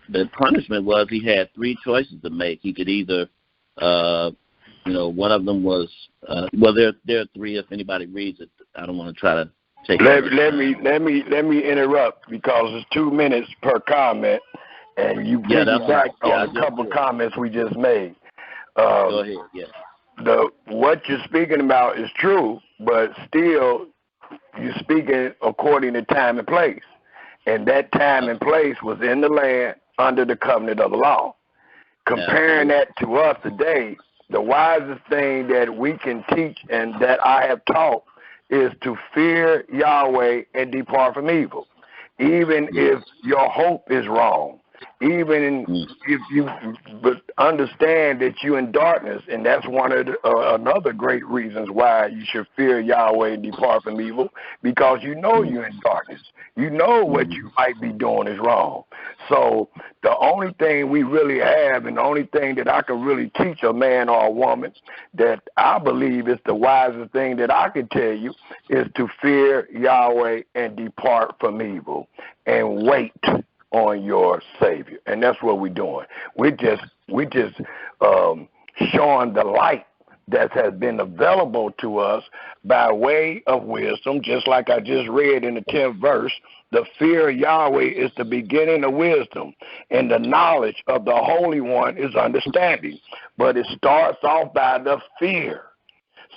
the punishment was he had three choices to make. He could either one of them was there are three. If anybody reads it, I don't want to try to take. Let me interrupt, because it's 2 minutes per comment, and you piggyback on a couple comments we just made. Go ahead. Yeah. What you're speaking about is true, but still you're speaking according to time and place, and that time and place was in the land under the covenant of the law. comparing that to us today, the wisest thing that we can teach and that I have taught is to fear Yahweh and depart from evil. Even if your hope is wrong, even if you understand that you're in darkness, and that's one of another great reasons why you should fear Yahweh and depart from evil, because you know you're in darkness. You know what you might be doing is wrong. So the only thing we really have, and the only thing that I can really teach a man or a woman that I believe is the wisest thing that I can tell you is to fear Yahweh and depart from evil and wait on your Savior. And that's what we're doing. We're just showing the light that has been available to us by way of wisdom, just like I just read in the 10th verse. The fear of Yahweh is the beginning of wisdom, and the knowledge of the Holy One is understanding. But it starts off by the fear.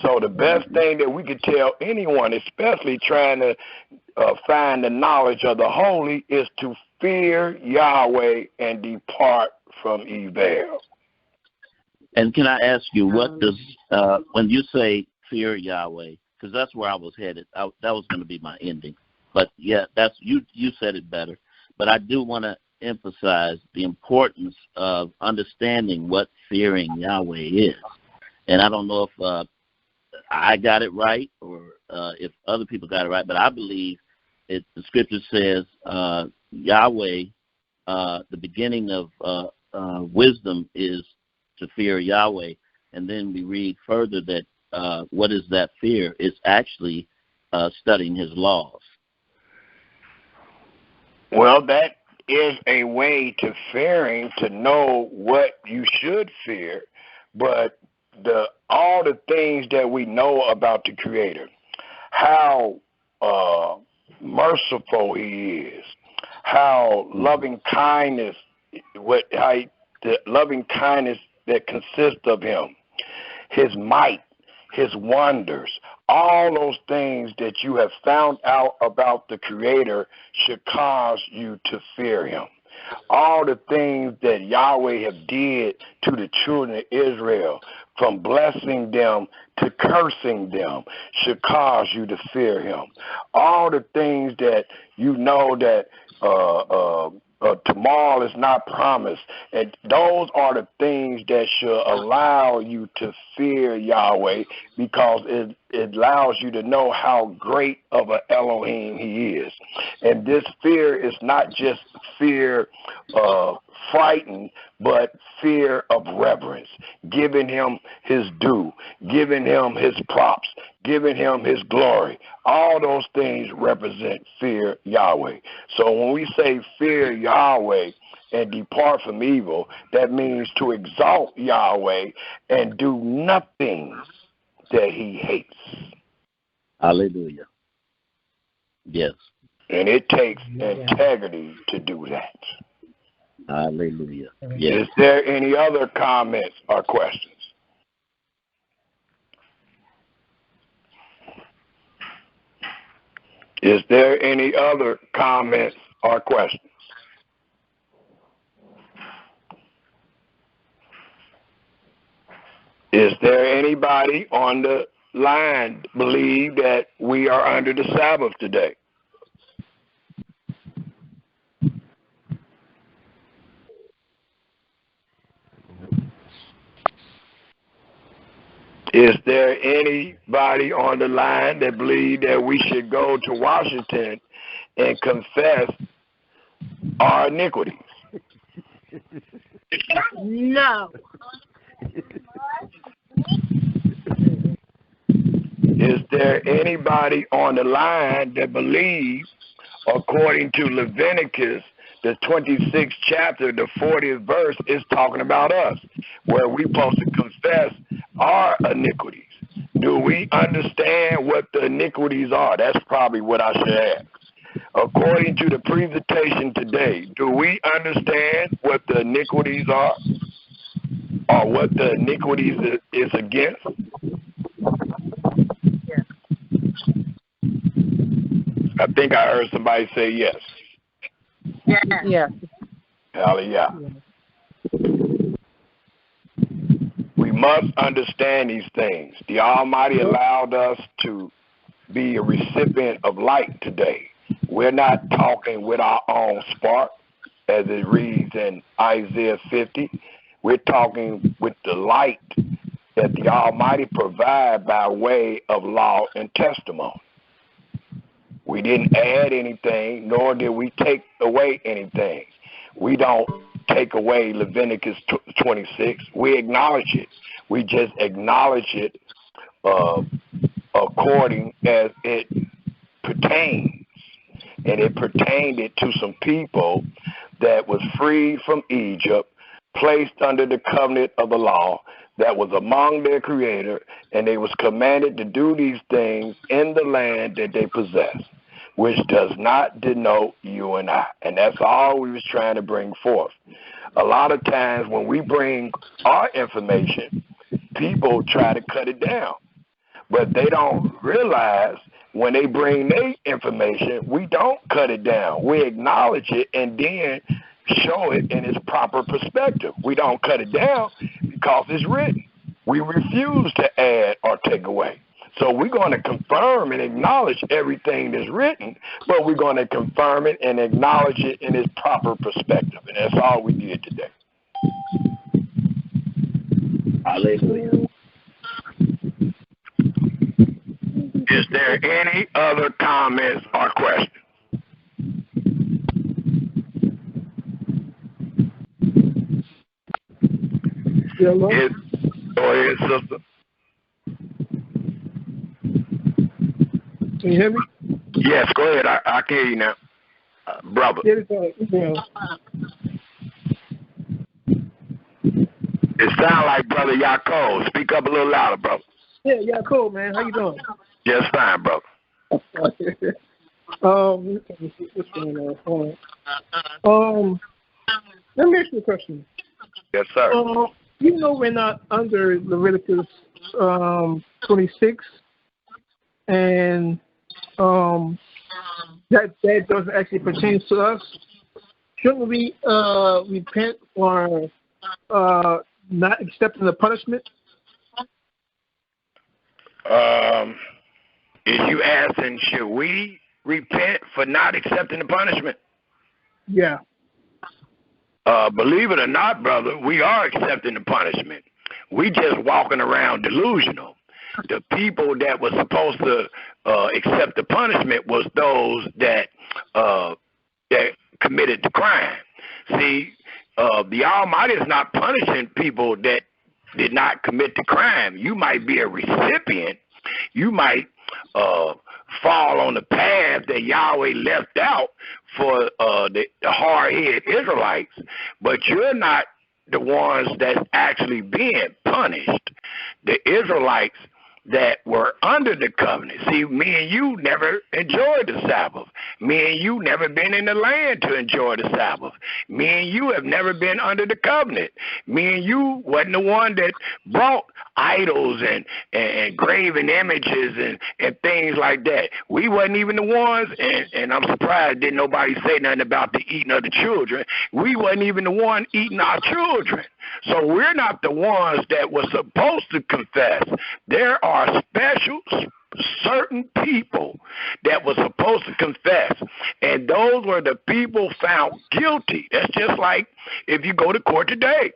So the best thing that we could tell anyone, especially trying to find the knowledge of the Holy, is to fear Yahweh and depart from evil. And can I ask you, what does, when you say fear Yahweh, because that's where I was headed. That was going to be my ending. But, yeah, that's you said it better. But I do want to emphasize the importance of understanding what fearing Yahweh is. And I don't know if I got it right or if other people got it right, but I believe the scripture says Yahweh, the beginning of wisdom is to fear Yahweh. And then we read further that what is that fear? It's actually studying his laws. Well, that is a way to fearing, to know what you should fear, but all the things that we know about the Creator, how merciful he is, how loving kindness, the loving kindness that consists of him, his might, his wonders, all those things that you have found out about the Creator should cause you to fear him. All the things that Yahweh have did to the children of Israel, from blessing them to cursing them, should cause you to fear him. All the things that you know that tomorrow is not promised, and those are the things that should allow you to fear Yahweh, because it allows you to know how great of an Elohim he is. And this fear is not just fear frightened, but fear of reverence, giving him his due, giving him his props, giving him his glory. All those things represent fear Yahweh. So when we say fear Yahweh and depart from evil, that means to exalt Yahweh and do nothing that he hates. Hallelujah. Yes. And it takes integrity to do that. Hallelujah. Yes. Is there any other comments or questions? Is there any other comments or questions? Is there anybody on the line believe that we are under the Sabbath today? Is there anybody on the line that believe that we should go to Washington and confess our iniquities? No. Is there anybody on the line that believes, according to Leviticus, the 26th chapter, the 40th verse, is talking about us, where we're supposed to confess our iniquities? Do we understand what the iniquities are? That's probably what I should ask. According to the presentation today, do we understand what the iniquities are, or what the iniquities is against? Yes. I think I heard somebody say yes. Yes. Yeah. Hallelujah. must understand these things. The Almighty allowed us to be a recipient of light today. We're not talking with our own spark, as it reads in Isaiah 50. We're talking with the light that the Almighty provide by way of law and testimony. We didn't add anything, nor did we take away anything. We don't take away Leviticus 26. We acknowledge it. We just acknowledge it according as it pertains. And it pertained it to some people that was freed from Egypt, placed under the covenant of the law, that was among their creator, and they was commanded to do these things in the land that they possess, which does not denote you and I. And that's all we was trying to bring forth. A lot of times when we bring our information, people try to cut it down. But they don't realize when they bring their information, we don't cut it down. We acknowledge it and then show it in its proper perspective. We don't cut it down because it's written. We refuse to add or take away. So we're going to confirm and acknowledge everything that's written, but we're going to confirm it and acknowledge it in its proper perspective. And that's all we did today. Hallelujah. Is there any other comments or questions? Hello? Go ahead, sister. Can you hear me? Yes, go ahead. I can hear you now. Brother. Yeah. It sounds like Brother Yaakov. Speak up a little louder, brother. Yeah, cool, man. How you doing? Just fine, brother. What's going on? Let me ask you a question. Yes, sir. You know we're not under Leviticus 26, and that doesn't actually pertain to us. Shouldn't we repent for not accepting the punishment? Is you asking, should we repent for not accepting the punishment? Yeah. Believe it or not, brother, we are accepting the punishment. We just walking around delusional. The people that were supposed to accept the punishment was those that committed the crime. See, the Almighty is not punishing people that did not commit the crime. You might be a recipient. You might fall on the path that Yahweh left out for the hard-headed Israelites, but you're not the ones that's actually being punished. The Israelites that were under the covenant. See, me and you never enjoyed the Sabbath. Me and you never been in the land to enjoy the Sabbath. Me and you have never been under the covenant. Me and you wasn't the one that brought idols and graven images and things like that. We wasn't even the ones, and I'm surprised didn't nobody say nothing about the eating of the children. We wasn't even the one eating our children. So we're not the ones that were supposed to confess. There are special certain people that were supposed to confess, and those were the people found guilty. That's just like if you go to court today.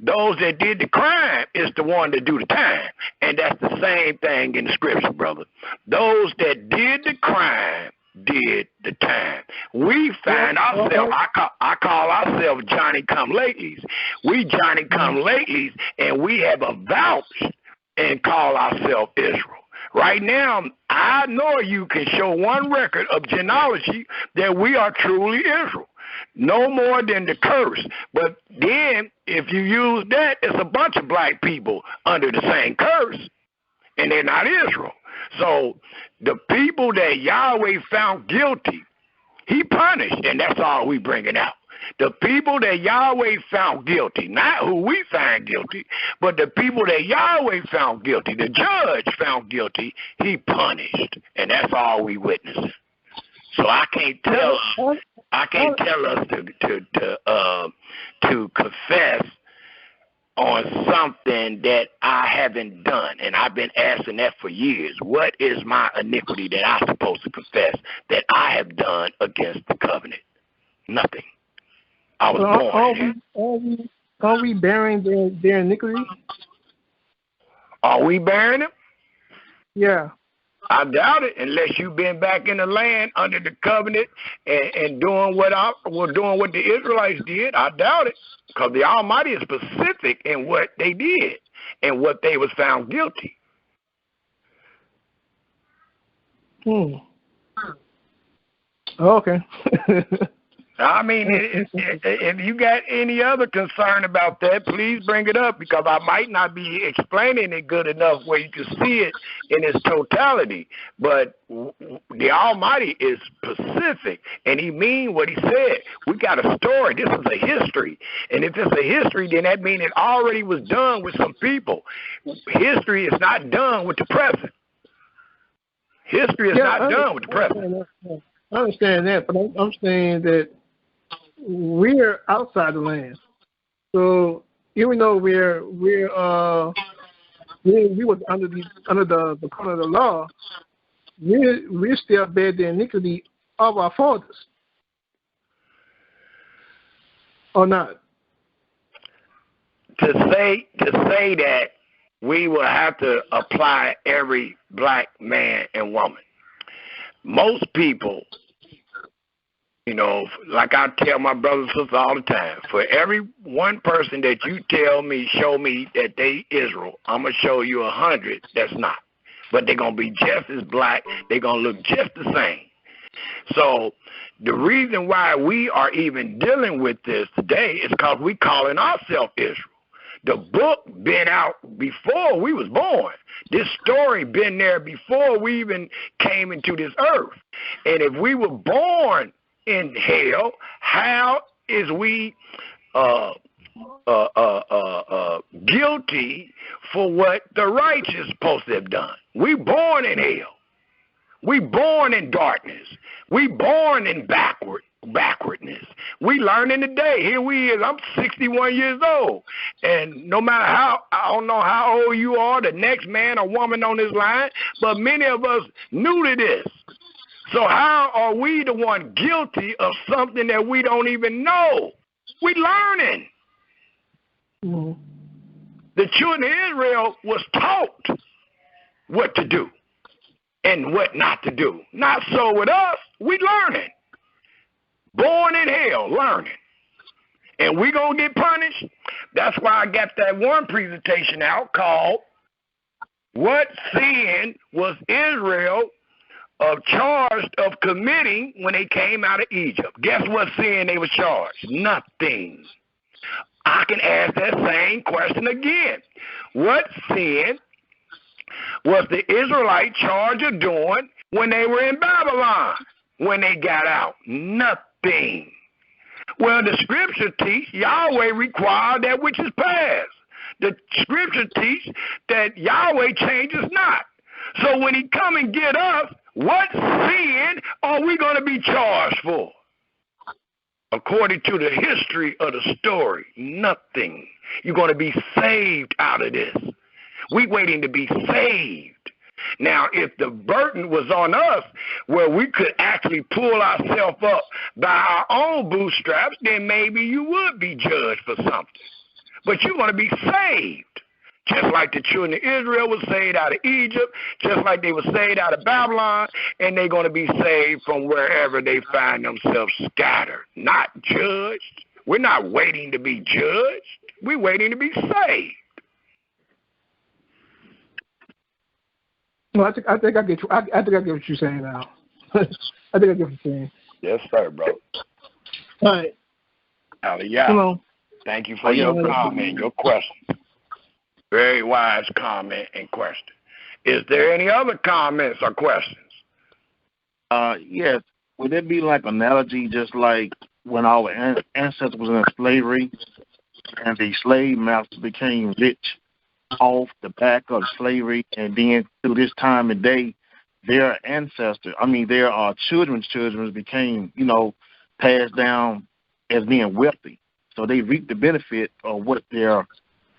Those that did the crime is the one that do the time, and that's the same thing in the scripture, brother. Those that did the crime did the time. We find ourselves, I call ourselves Johnny Come Latelys. We Johnny Come Latelys, and we have avouched and call ourselves Israel. Right now, I know you can show one record of genealogy that we are truly Israel. No more than the curse. But then, if you use that, it's a bunch of black people under the same curse, and they're not Israel. So the people that Yahweh found guilty, he punished, and that's all we bringing out. The people that Yahweh found guilty, not who we find guilty, but the people that Yahweh found guilty, the judge found guilty, he punished, and that's all we witnessing. So I can't tell us to confess on something that I haven't done, and I've been asking that for years. What is my iniquity that I'm supposed to confess that I have done against the covenant? Nothing. I was born. Are we bearing their iniquity? Are we bearing them? Yeah. I doubt it, unless you've been back in the land under the covenant and doing what the Israelites did. I doubt it, because the Almighty is specific in what they did and what they was found guilty. Okay. I mean, if you got any other concern about that, please bring it up, because I might not be explaining it good enough where you can see it in its totality. But the Almighty is specific, and He mean what He said. We got a story. This is a history. And if it's a history, then that means it already was done with some people. History is not done with the present. History is not done with the present. I understand that, but I'm saying that we're outside the land. So even though we was under the cover of the law, we still bear the iniquity of our fathers, or not? To say that we will have to apply every black man and woman. Most people, you know, like I tell my brothers and sisters all the time, for every one person that you show me that they Israel, I'm going to show you 100 that's not. But they're going to be just as black. They're going to look just the same. So the reason why we are even dealing with this today is because we calling ourselves Israel. The book been out before we was born. This story been there before we even came into this earth. And if we were born in hell, how is we guilty for what the righteous supposed to have done? We born in hell. We born in darkness. We born in backwardness. We learning today. Here we is. I'm 61 years old. And no matter how, I don't know how old you are, the next man or woman on this line, but many of us new to this. So how are we the one guilty of something that we don't even know? We learning. Mm-hmm. The children of Israel was taught what to do and what not to do. Not so with us. We learning. Born in hell, learning. And we going to get punished. That's why I got that one presentation out called What Sin Was Israel Charged of Committing When They Came Out of Egypt? Guess what sin they were charged? Nothing. I can ask that same question again. What sin was the Israelite charged of doing when they were in Babylon? When they got out? Nothing. Well, the scripture teach Yahweh required that which is past. The scripture teach that Yahweh changes not. So when He come and get us, what sin are we going to be charged for? According to the history of the story, nothing. You're going to be saved out of this. We waiting to be saved. Now, if the burden was on us where we could actually pull ourselves up by our own bootstraps, then maybe you would be judged for something. But you're going to be saved. Just like the children of Israel was saved out of Egypt, just like they were saved out of Babylon, and they're going to be saved from wherever they find themselves scattered, not judged. We're not waiting to be judged. We're waiting to be saved. Well, I think I get you. I think I get what you're saying now. I think I get what you're saying. Yes, sir, bro. All right. Hallelujah. Come on. Thank you for your comment, your question. Very wise comment and question. Is there any other comments or questions? Yes. Would it be like an analogy, just like when our ancestors was in slavery and the slave masters became rich off the back of slavery, and then through this time and day, their ancestors, their children's children became, passed down as being wealthy. So they reaped the benefit of what their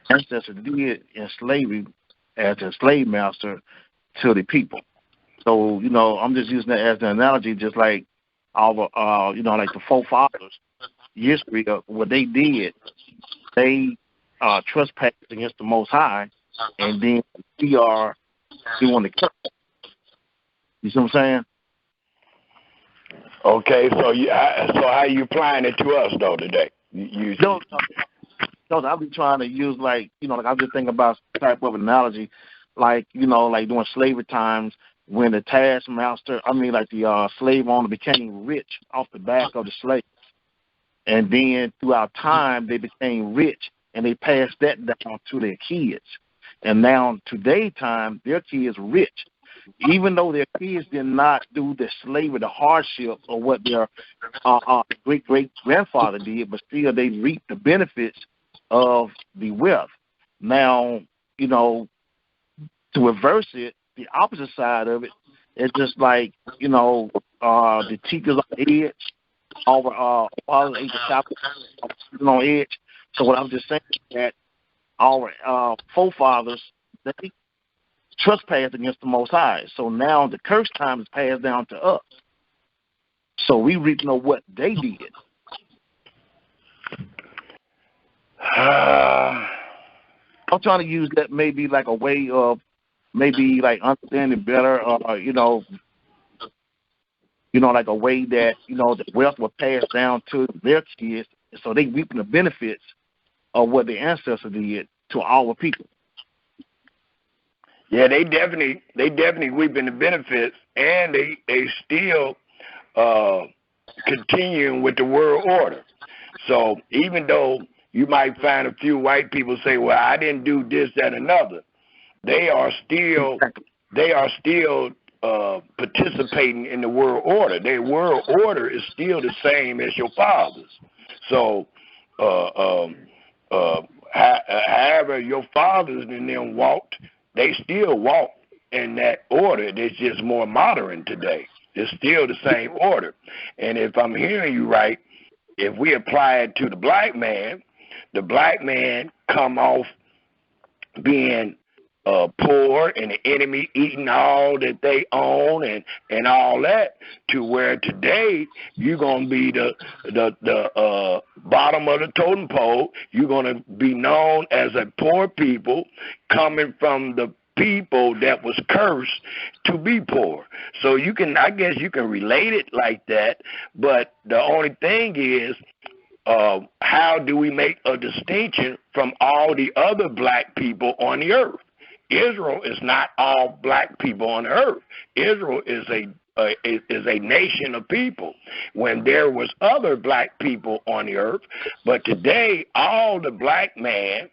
ancestors did in slavery as a slave master to the people. So, I'm just using that as an analogy, just like our, like the forefathers, history of what they did. They trespassed against the Most High, and then we are doing the curse. You see what I'm saying? Okay, so how are you applying it to us though today? No, I'll be trying to use like I'm just thinking about some type of analogy, like like during slavery times when the the slave owner became rich off the back of the slave, and then throughout time they became rich and they passed that down to their kids, and now today time their kids rich. Even though their kids did not do the slavery, the hardship, or what their great-great-grandfather did, but still they reaped the benefits of the wealth. Now, to reverse it, the opposite side of it is just like, the teachers on the edge, our fathers ate the chapel on edge. So what I'm just saying is that our forefathers, they trespassed against the Most High. So now the curse time is passed down to us. So we reap what they did. I'm trying to use that maybe like a way of maybe like understanding better, like a way that, the wealth will pass down to their kids, so they reaping the benefits of what their ancestors did to our people. Yeah, they definitely reaping the benefits, and they still continuing with the world order. So even though you might find a few white people say, "Well, I didn't do this, that, another," they are still participating in the world order. Their world order is still the same as your father's. So, however your fathers and them walked, they still walk in that order. It's just more modern today. It's still the same order. And if I'm hearing you right, if we apply it to the black man come off being poor and the enemy eating all that they own and all that, to where today you're going to be the bottom of the totem pole. You're going to be known as a poor people coming from the people that was cursed to be poor. So I guess you can relate it like that, but the only thing is, how do we make a distinction from all the other black people on the earth? Israel is not all black people on the earth. Israel is a nation of people when there was other black people on the earth, but today all the black man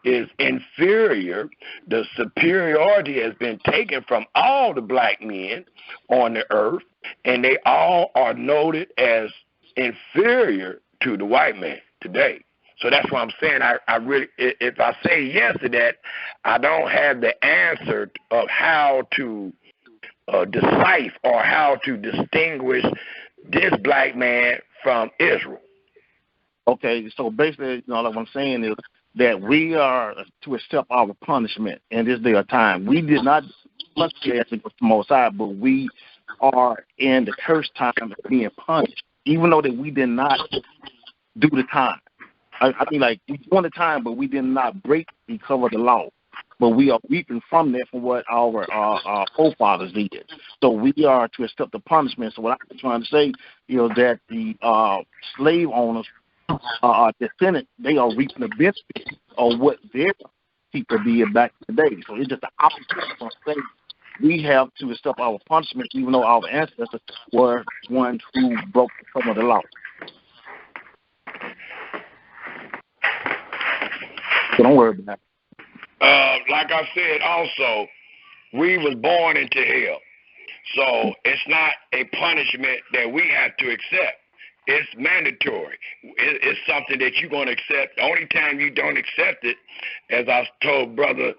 is inferior. The superiority has been taken from all the black men on the earth, and they all are noted as inferior to the white man today. So that's what I'm saying. I really, if I say yes to that, I don't have the answer of how to decipher or how to distinguish this black man from Israel. Okay, so basically, like what I'm saying is that we are to accept our punishment in this day of time. We did not punishment with the Most High, but we are in the cursed time of being punished, even though that we did not do the time. I mean, like, we doing the time, but we did not break the cover of the law. But we are reaping from that from what our forefathers did. So we are to accept the punishment. So what I'm trying to say, that the slave owners, descendants, they are reaping the benefits of what their people did back in the day. So it's just the opposite of saying we have to accept our punishment, even though our ancestors were ones who broke the cover of the law. So don't worry about that. Like I said, also, we was born into hell. So it's not a punishment that we have to accept. It's mandatory. It's something that you're going to accept. The only time you don't accept it, as I told Brother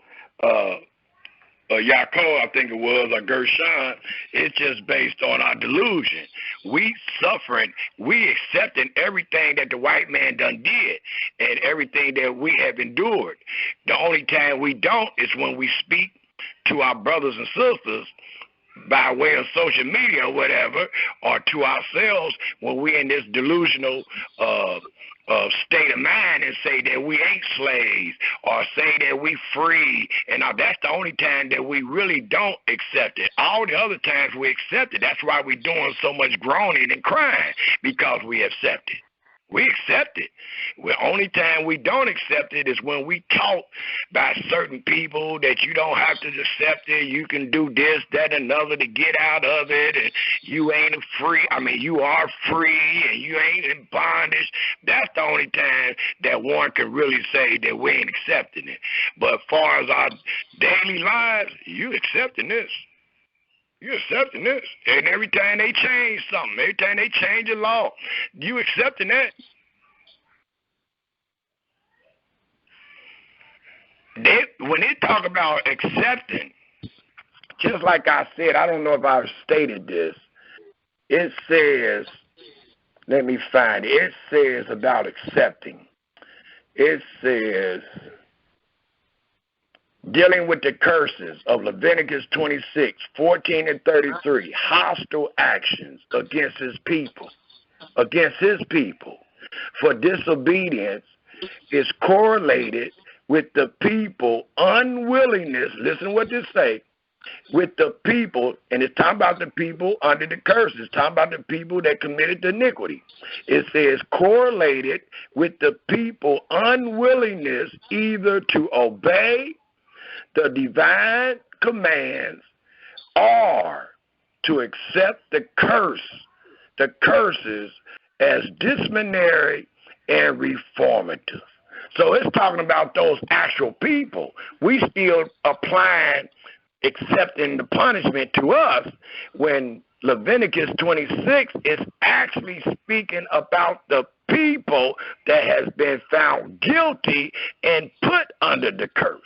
Yaakov, I think it was, or Gershon, it's just based on our delusion. We suffering, we accepting everything that the white man done did and everything that we have endured. The only time we don't is when we speak to our brothers and sisters by way of social media or whatever, or to ourselves when we're in this delusional state of mind and say that we ain't slaves or say that we free. And now that's the only time that we really don't accept it. All the other times we accept it. That's why we're doing so much groaning and crying, because we accept it. We accept it. The only time we don't accept it is when we taught by certain people that you don't have to accept it. You can do this, that, and another to get out of it, and you ain't free. I mean, you are free, and you ain't in bondage. That's the only time that one can really say that we ain't accepting it. But as far as our daily lives, you accepting this. You're accepting this. And every time they change something, every time they change the law, you accepting that. When they talk about accepting, just like I said, I don't know if I've stated this, it says, let me find it. It says about accepting. It says, dealing with the curses of Leviticus 26, 14 and 33, hostile actions against his people, for disobedience is correlated with the people unwillingness, listen what this say, with the people, and it's talking about the people under the curses, it's talking about the people that committed the iniquity. It says correlated with the people unwillingness either to obey the divine commands or to accept the curses as disciplinary and reformative. So it's talking about those actual people. We still applying accepting the punishment to us when Leviticus 26 is actually speaking about the people that has been found guilty and put under the curse.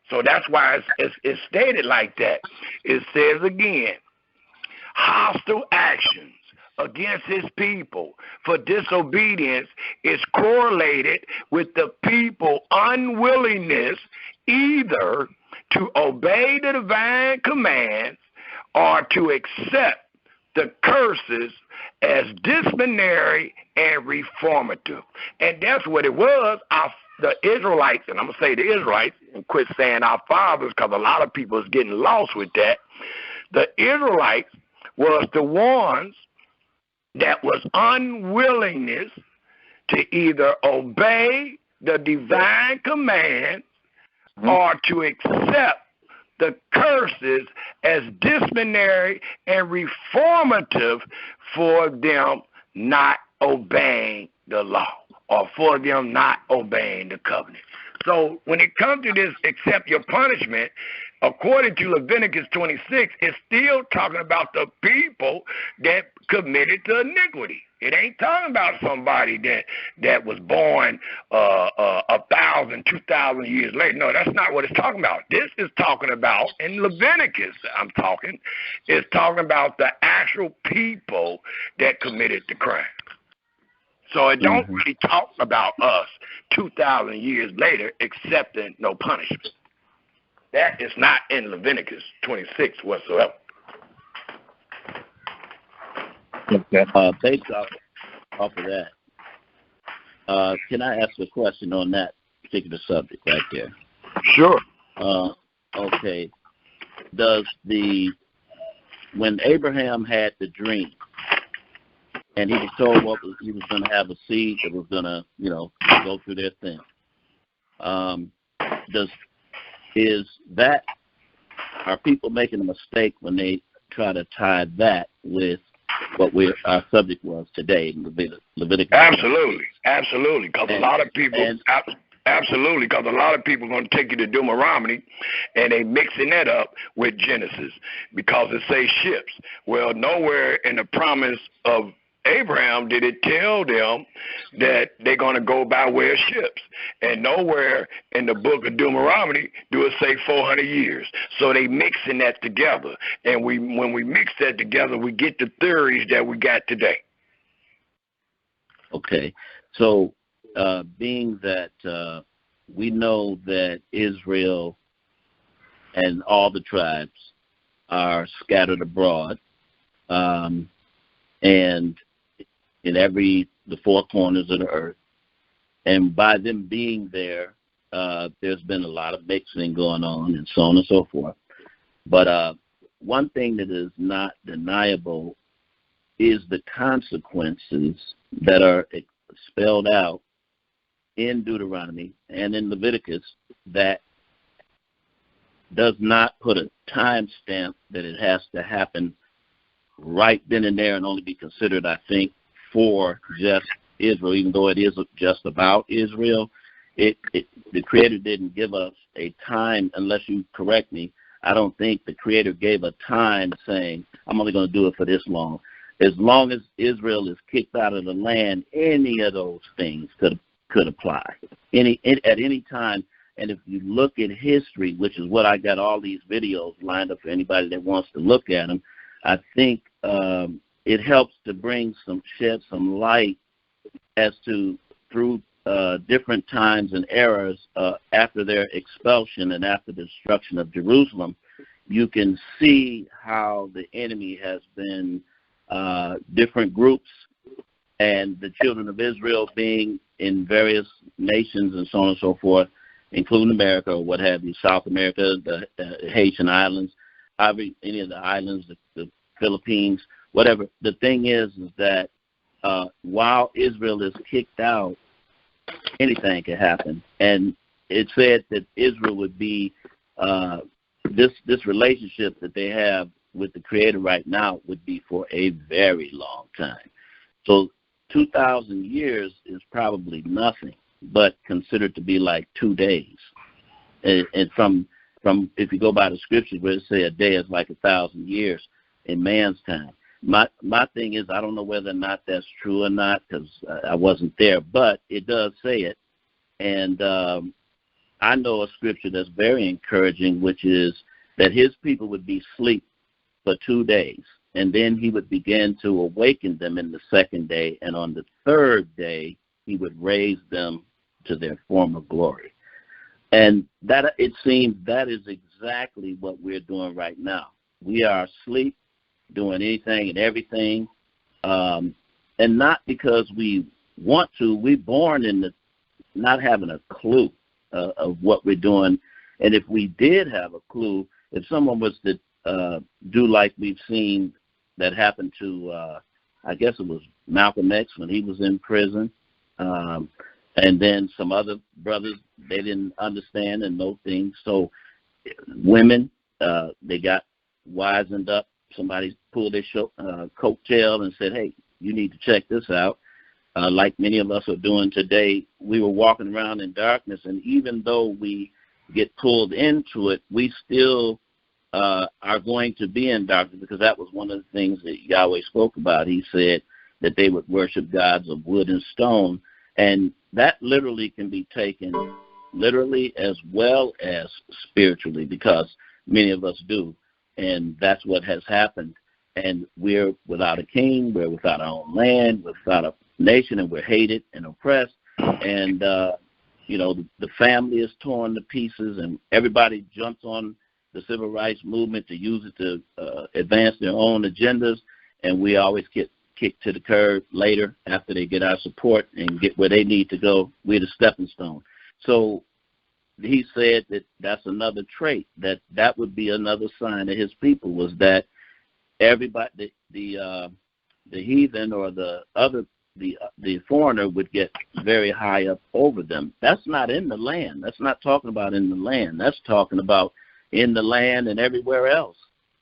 So that's why it's stated like that. It says again, hostile actions against his people for disobedience is correlated with the people's unwillingness either to obey the divine commands or to accept the curses as disciplinary and reformative. And that's what it was. The Israelites, and I'm going to say the Israelites and quit saying our fathers because a lot of people is getting lost with that. The Israelites was the ones that was unwillingness to either obey the divine command or to accept the curses as disciplinary and reformative for them not obeying the law or for them not obeying the covenant. So when it comes to this accept your punishment, according to Leviticus 26, it's still talking about the people that committed the iniquity. It ain't talking about somebody that was born 1,000, 2,000 years later. No, that's not what it's talking about. This is talking about, in Leviticus it's talking about the actual people that committed the crime. So it don't really talk about us 2,000 years later accepting no punishment. That is not in Leviticus 26 whatsoever. Okay. Based off of that, can I ask a question on that particular subject right there? Sure. Okay. When Abraham had the dream, and he was told he was going to have a seed that was going to, go through their thing. Are people making a mistake when they try to tie that with what our subject was today in Leviticus? Absolutely, because a lot of people. Absolutely, because a lot of people are going to take you to Deuteronomy, and they mixing that up with Genesis because it says ships. Well, nowhere in the promise of Abraham did it tell them that they're going to go by way of ships. And nowhere in the book of Deuteronomy do it say 400 years. So they mixing that together. And when we mix that together, we get the theories that we got today. Okay. So being that we know that Israel and all the tribes are scattered abroad, and in the four corners of the earth, and by them being there, there's been a lot of mixing going on and so on and so forth. But one thing that is not deniable is the consequences that are spelled out in Deuteronomy and in Leviticus that does not put a time stamp that it has to happen right then and there and only be considered, I think, for just Israel, even though it is just about Israel. The Creator didn't give us a time, unless you correct me. I don't think the Creator gave a time saying, I'm only going to do it for this long. As long as Israel is kicked out of the land, any of those things could apply at any time. And if you look at history, which is what I got all these videos lined up for anybody that wants to look at them, I think it helps to shed some light as to through different times and eras after their expulsion and after the destruction of Jerusalem, you can see how the enemy has been different groups, and the children of Israel being in various nations and so on and so forth, including America or what have you, South America, the Haitian Islands, any of the islands, the Philippines, whatever. The thing is that while Israel is kicked out, anything can happen. And it said that Israel would be this relationship that they have with the Creator right now would be for a very long time. So 2,000 years is probably nothing, but considered to be like 2 days. And from if you go by the scriptures where it say a day is like 1,000 years in man's time. My thing is, I don't know whether or not that's true or not because I wasn't there, but it does say it. And I know a scripture that's very encouraging, which is that his people would be asleep for 2 days, and then he would begin to awaken them in the second day, and on the third day he would raise them to their former glory. And that, it seems, that is exactly what we're doing right now. We are asleep, doing anything and everything, and not because we want to. We're born in not having a clue of what we're doing. And if we did have a clue, if someone was to do like we've seen that happened to, I guess it was Malcolm X when he was in prison, and then some other brothers, they didn't understand and know things. So women, they got wisened up. Somebody pulled their coattail and said, hey, you need to check this out. Like many of us are doing today, we were walking around in darkness, and even though we get pulled into it, we still are going to be in darkness, because that was one of the things that Yahweh spoke about. He said that they would worship gods of wood and stone, and that literally can be taken literally as well as spiritually, because many of us do, and that's what has happened. And we're without a king, we're without our own land, we're without a nation, and we're hated and oppressed. And, the family is torn to pieces, and everybody jumps on the civil rights movement to use it to advance their own agendas, and we always get kicked to the curb later after they get our support and get where they need to go. We're the stepping stone. So he said that that's another trait, that would be another sign of his people, was that everybody, the heathen or the foreigner would get very high up over them. That's not in the land. That's not talking about in the land. That's talking about in the land and everywhere else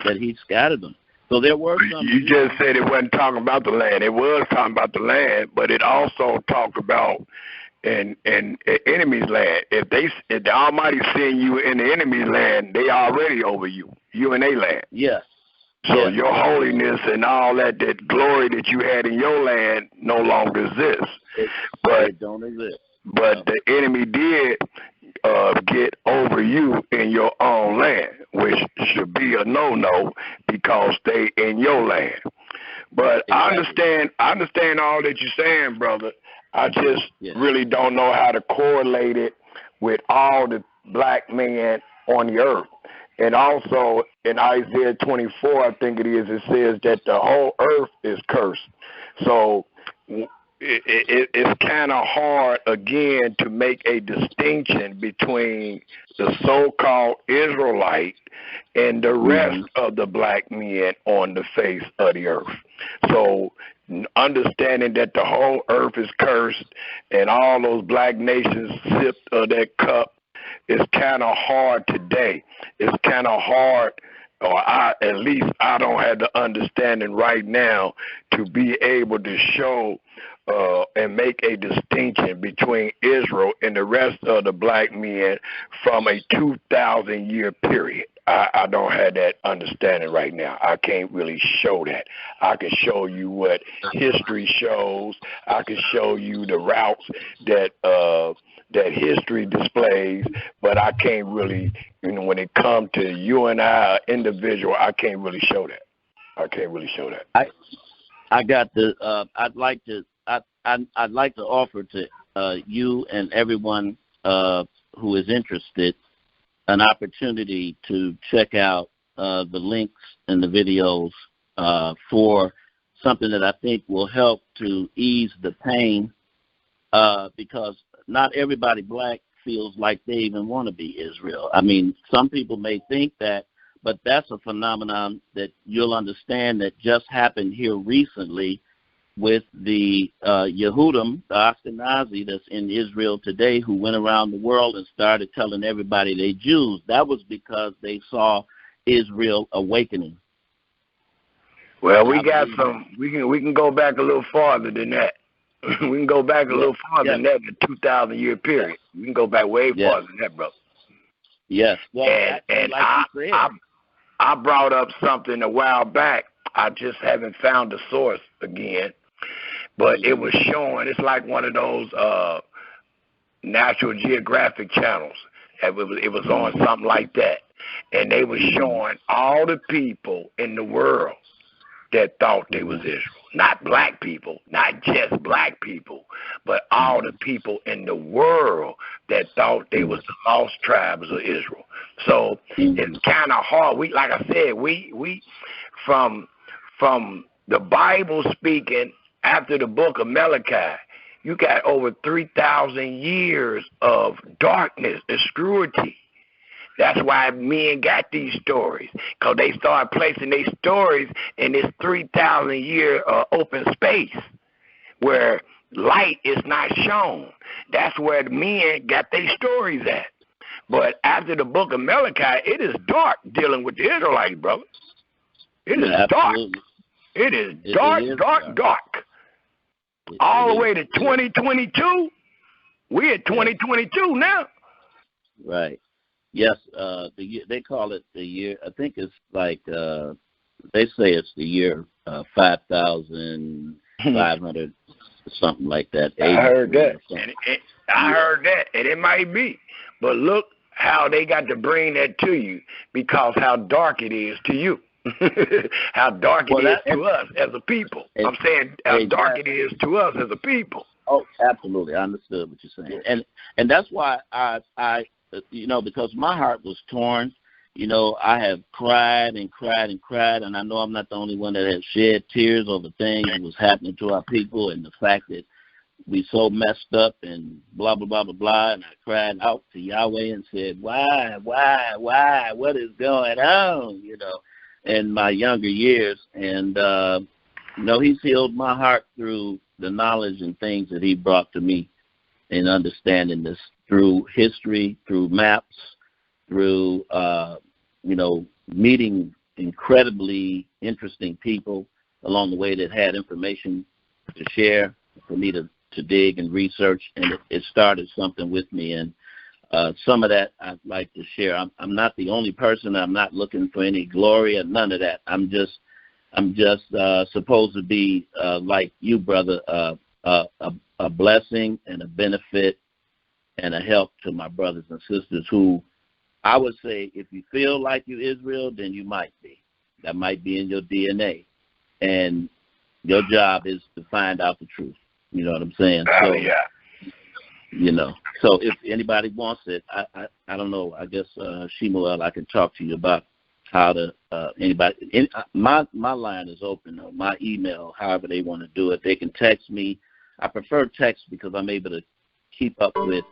that he scattered them. So there were some. You just said it wasn't talking about the land. It was talking about the land, but it also talked about in enemy's land. If the Almighty send you in the enemy's land, they already over you. You in their land. Yes. So your holiness and all that glory that you had in your land no longer exists. It don't exist. But the enemy did get over you in your own land, which should be a no-no because they in your land. But exactly. I understand all that you're saying, brother. I just really don't know how to correlate it with all the black men on the earth. And also in Isaiah 24, I think it says that the whole earth is cursed. So it's kind of hard, again, to make a distinction between the so-called Israelite and the rest of the black men on the face of the earth. So understanding that the whole earth is cursed and all those black nations sipped of that cup is kind of hard today. It's kind of hard, or at least I don't have the understanding right now to be able to show and make a distinction between Israel and the rest of the black men from a 2,000-year period. I don't have that understanding right now. I can't really show that. I can show you what history shows. I can show you the routes that history displays, but I can't really, when it comes to you and I, individual, I can't really show that. I got the. I'd like to offer to you and everyone who is interested an opportunity to check out the links and the videos for something that I think will help to ease the pain because not everybody black feels like they even want to be Israel. I mean, some people may think that, but that's a phenomenon that you'll understand that just happened here recently with the Yehudim, the Ashkenazi that's in Israel today, who went around the world and started telling everybody they Jews. That was because they saw Israel awakening. Well, we got some. We can go back a little farther than that. We can go back a little farther than that, the 2,000-year period. We can go back way farther than that, brother. Yes. Well, and like I brought up something a while back. I just haven't found the source again. But it was showing, it's like one of those National Geographic channels. It was on something like that. And they were showing all the people in the world that thought they was Israel. Not black people, not just black people, but all the people in the world that thought they was the lost tribes of Israel. So it's kind of hard. Like I said, we from the Bible speaking, after the book of Malachi, you got over 3,000 years of darkness, obscurity. That's why men got these stories, because they started placing their stories in this 3,000-year open space where light is not shown. That's where the men got their stories at. But after the book of Malachi, it is dark dealing with the Israelites, brother. It is dark. It is dark. All the way to 2022. We're at 2022 now. Right. Yes. They call it the year. I think it's like they say it's the year 5,500, something like that. I heard that. I heard that, and it might be. But look how they got to bring that to you, because how dark it is to you. How dark it is to us as a people. I'm saying how dark it is to us as a people. Oh, absolutely. I understood what you're saying. And that's why I because my heart was torn. I have cried and cried and cried, and I know I'm not the only one that has shed tears over things that was happening to our people and the fact that we so messed up and blah, blah, blah, blah, blah. And I cried out to Yahweh and said, why, what is going on, in my younger years. And, he's healed my heart through the knowledge and things that he brought to me in understanding this through history, through maps, through, meeting incredibly interesting people along the way that had information to share for me to dig and research. And it started something with me. And some of that I'd like to share. I'm not the only person. I'm not looking for any glory or none of that. I'm just supposed to be like you, brother, a blessing and a benefit and a help to my brothers and sisters who, I would say, if you feel like you Israel, then you might be. That might be in your DNA. And your job is to find out the truth. You know what I'm saying? So, yeah. You know, so if anybody wants it, I don't know. I guess, Shemuel, I can talk to you about how to, anybody. My line is open, or my email, however they want to do it. They can text me. I prefer text because I'm able to keep up with,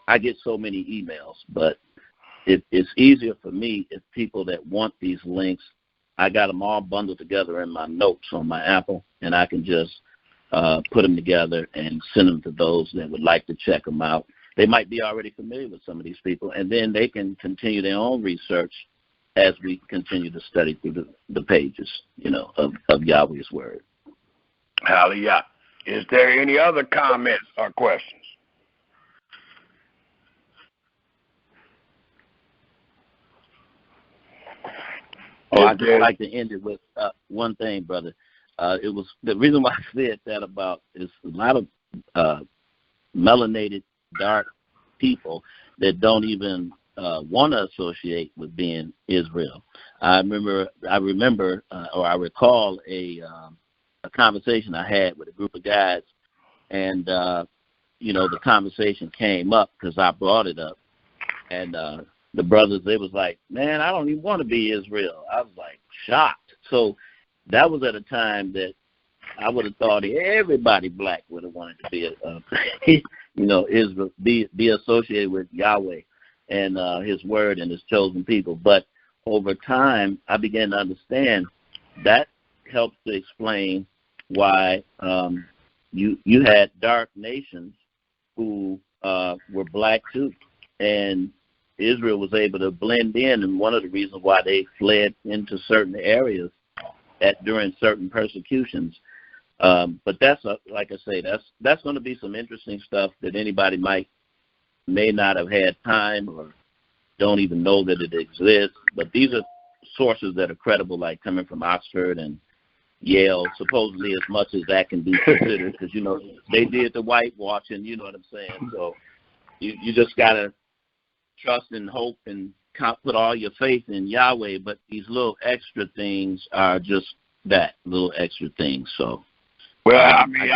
I get so many emails, but it's easier for me if people that want these links, I got them all bundled together in my notes on my Apple, and I can just put them together and send them to those that would like to check them out. They might be already familiar with some of these people, and then they can continue their own research as we continue to study through the pages, you know, of Yahweh's Word. Hallelujah. Is there any other comments or questions? Oh, I'd just like to end it with one thing, brother. It was the reason why I said that about is a lot of melanated, dark people that don't even want to associate with being Israel. I remember, or I recall a conversation I had with a group of guys, and you know, the conversation came up because I brought it up, and the brothers, they was like, man, I don't even want to be Israel. I was like shocked. So that was at a time that I would have thought everybody black would have wanted to be, you know, Israel, be associated with Yahweh and His Word and His chosen people. But over time, I began to understand that helps to explain why you had dark nations who were black too, and Israel was able to blend in, and one of the reasons why they fled into certain areas during certain persecutions. But that's like I say, that's going to be some interesting stuff that anybody may not have had time or don't even know that it exists. But these are sources that are credible, like coming from Oxford and Yale, supposedly as much as that can be considered, because you know they did the whitewashing. You know what I'm saying? So you just gotta trust and hope and put all your faith in Yahweh, but these little extra things are just that, little extra things. So, well, I mean,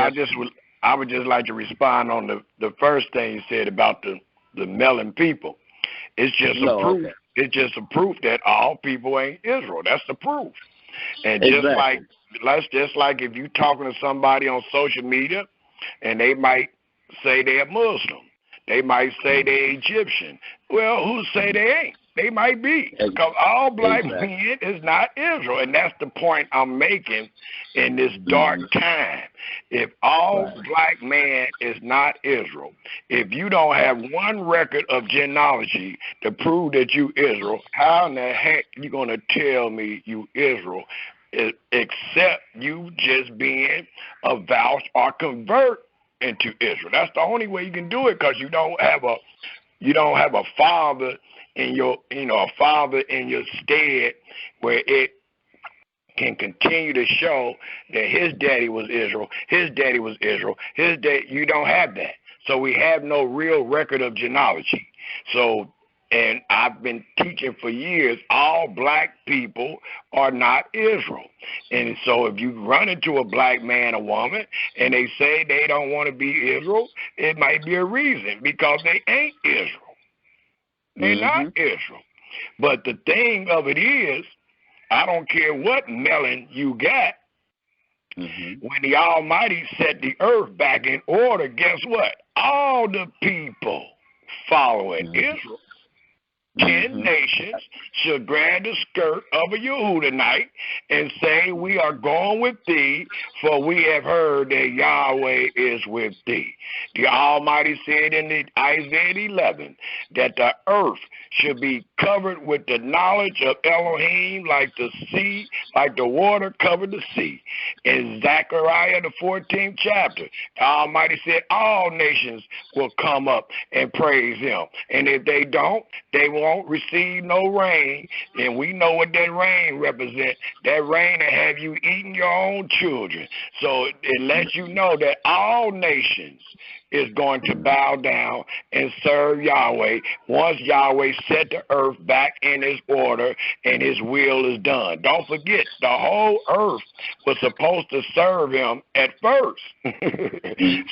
I would just like to respond on the first thing you said about the melon people. It's just a proof. Okay. It's just a proof that all people ain't Israel. That's the proof. And exactly. just like if you talking to somebody on social media, and they might say they're Muslim. They might say they're Egyptian. Well, who say they ain't? They might be. Because all black men is not Israel. And that's the point I'm making in this dark time. If all black man is not Israel, if you don't have one record of genealogy to prove that you Israel, how in the heck you going to tell me you Israel, except you just being avouched or convert into Israel? That's the only way you can do it, because you don't have a father in your a father in your stead where it can continue to show that his daddy was Israel, his daddy was Israel, his daddy. You don't have that, so we have no real record of genealogy. So, and I've been teaching for years, all black people are not Israel. And so if you run into a black man or woman and they say they don't want to be Israel, it might be a reason, because they ain't Israel. They're not Israel. But the thing of it is, I don't care what melon you got, when the Almighty set the earth back in order, guess what? All the people following Israel. 10 nations should grab the skirt of a Yehudite and say, we are going with thee, for we have heard that Yahweh is with thee. The Almighty said in Isaiah 11 that the earth should be covered with the knowledge of Elohim like the sea, like the water covered the sea. In Zechariah, the 14th chapter, the Almighty said all nations will come up and praise him. And if they don't, they won't receive no rain. And we know what that rain represents. That rain will have you eating your own children. So it lets you know that all nations is going to bow down and serve Yahweh once Yahweh set the earth back in its order and his will is done. Don't forget, the whole earth was supposed to serve him at first.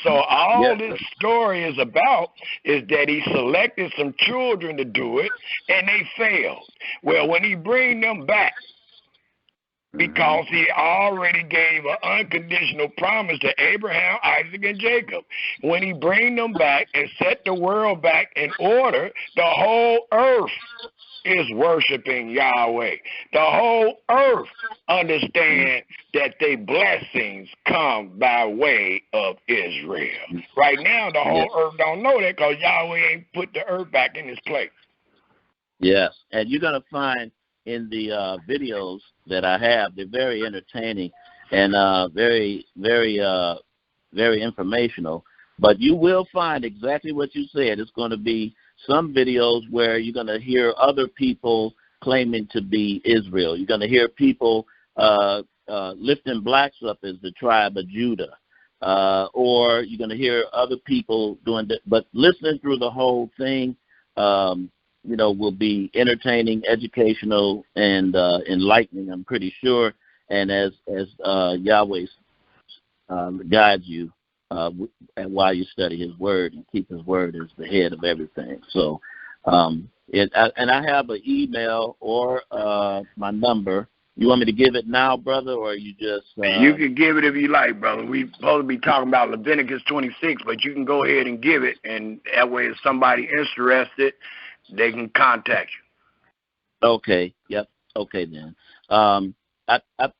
So all this story is about is that he selected some children to do it, and they failed. Well, when he bring them back, because he already gave an unconditional promise to Abraham, Isaac, and Jacob. When he bring them back and set the world back in order, the whole earth is worshiping Yahweh. The whole earth understand that their blessings come by way of Israel. Right now, the whole earth don't know that because Yahweh ain't put the earth back in its place. Yes, and you're going to find in the videos that I have, they're very entertaining and very, very, very informational. But you will find exactly what you said. It's going to be some videos where you're going to hear other people claiming to be Israel. You're going to hear people lifting blacks up as the tribe of Judah. Or you're going to hear other people doing that. But listening through the whole thing, will be entertaining, educational, and enlightening, I'm pretty sure. And as Yahweh guides you while you study his word and keep his word as the head of everything. So, and I have an email or my number. You want me to give it now, brother, or you just... You can give it if you like, brother. We're supposed to be talking about Leviticus 26, but you can go ahead and give it, and that way if somebody interested, they can contact you. Okay. Yep. Okay, then. I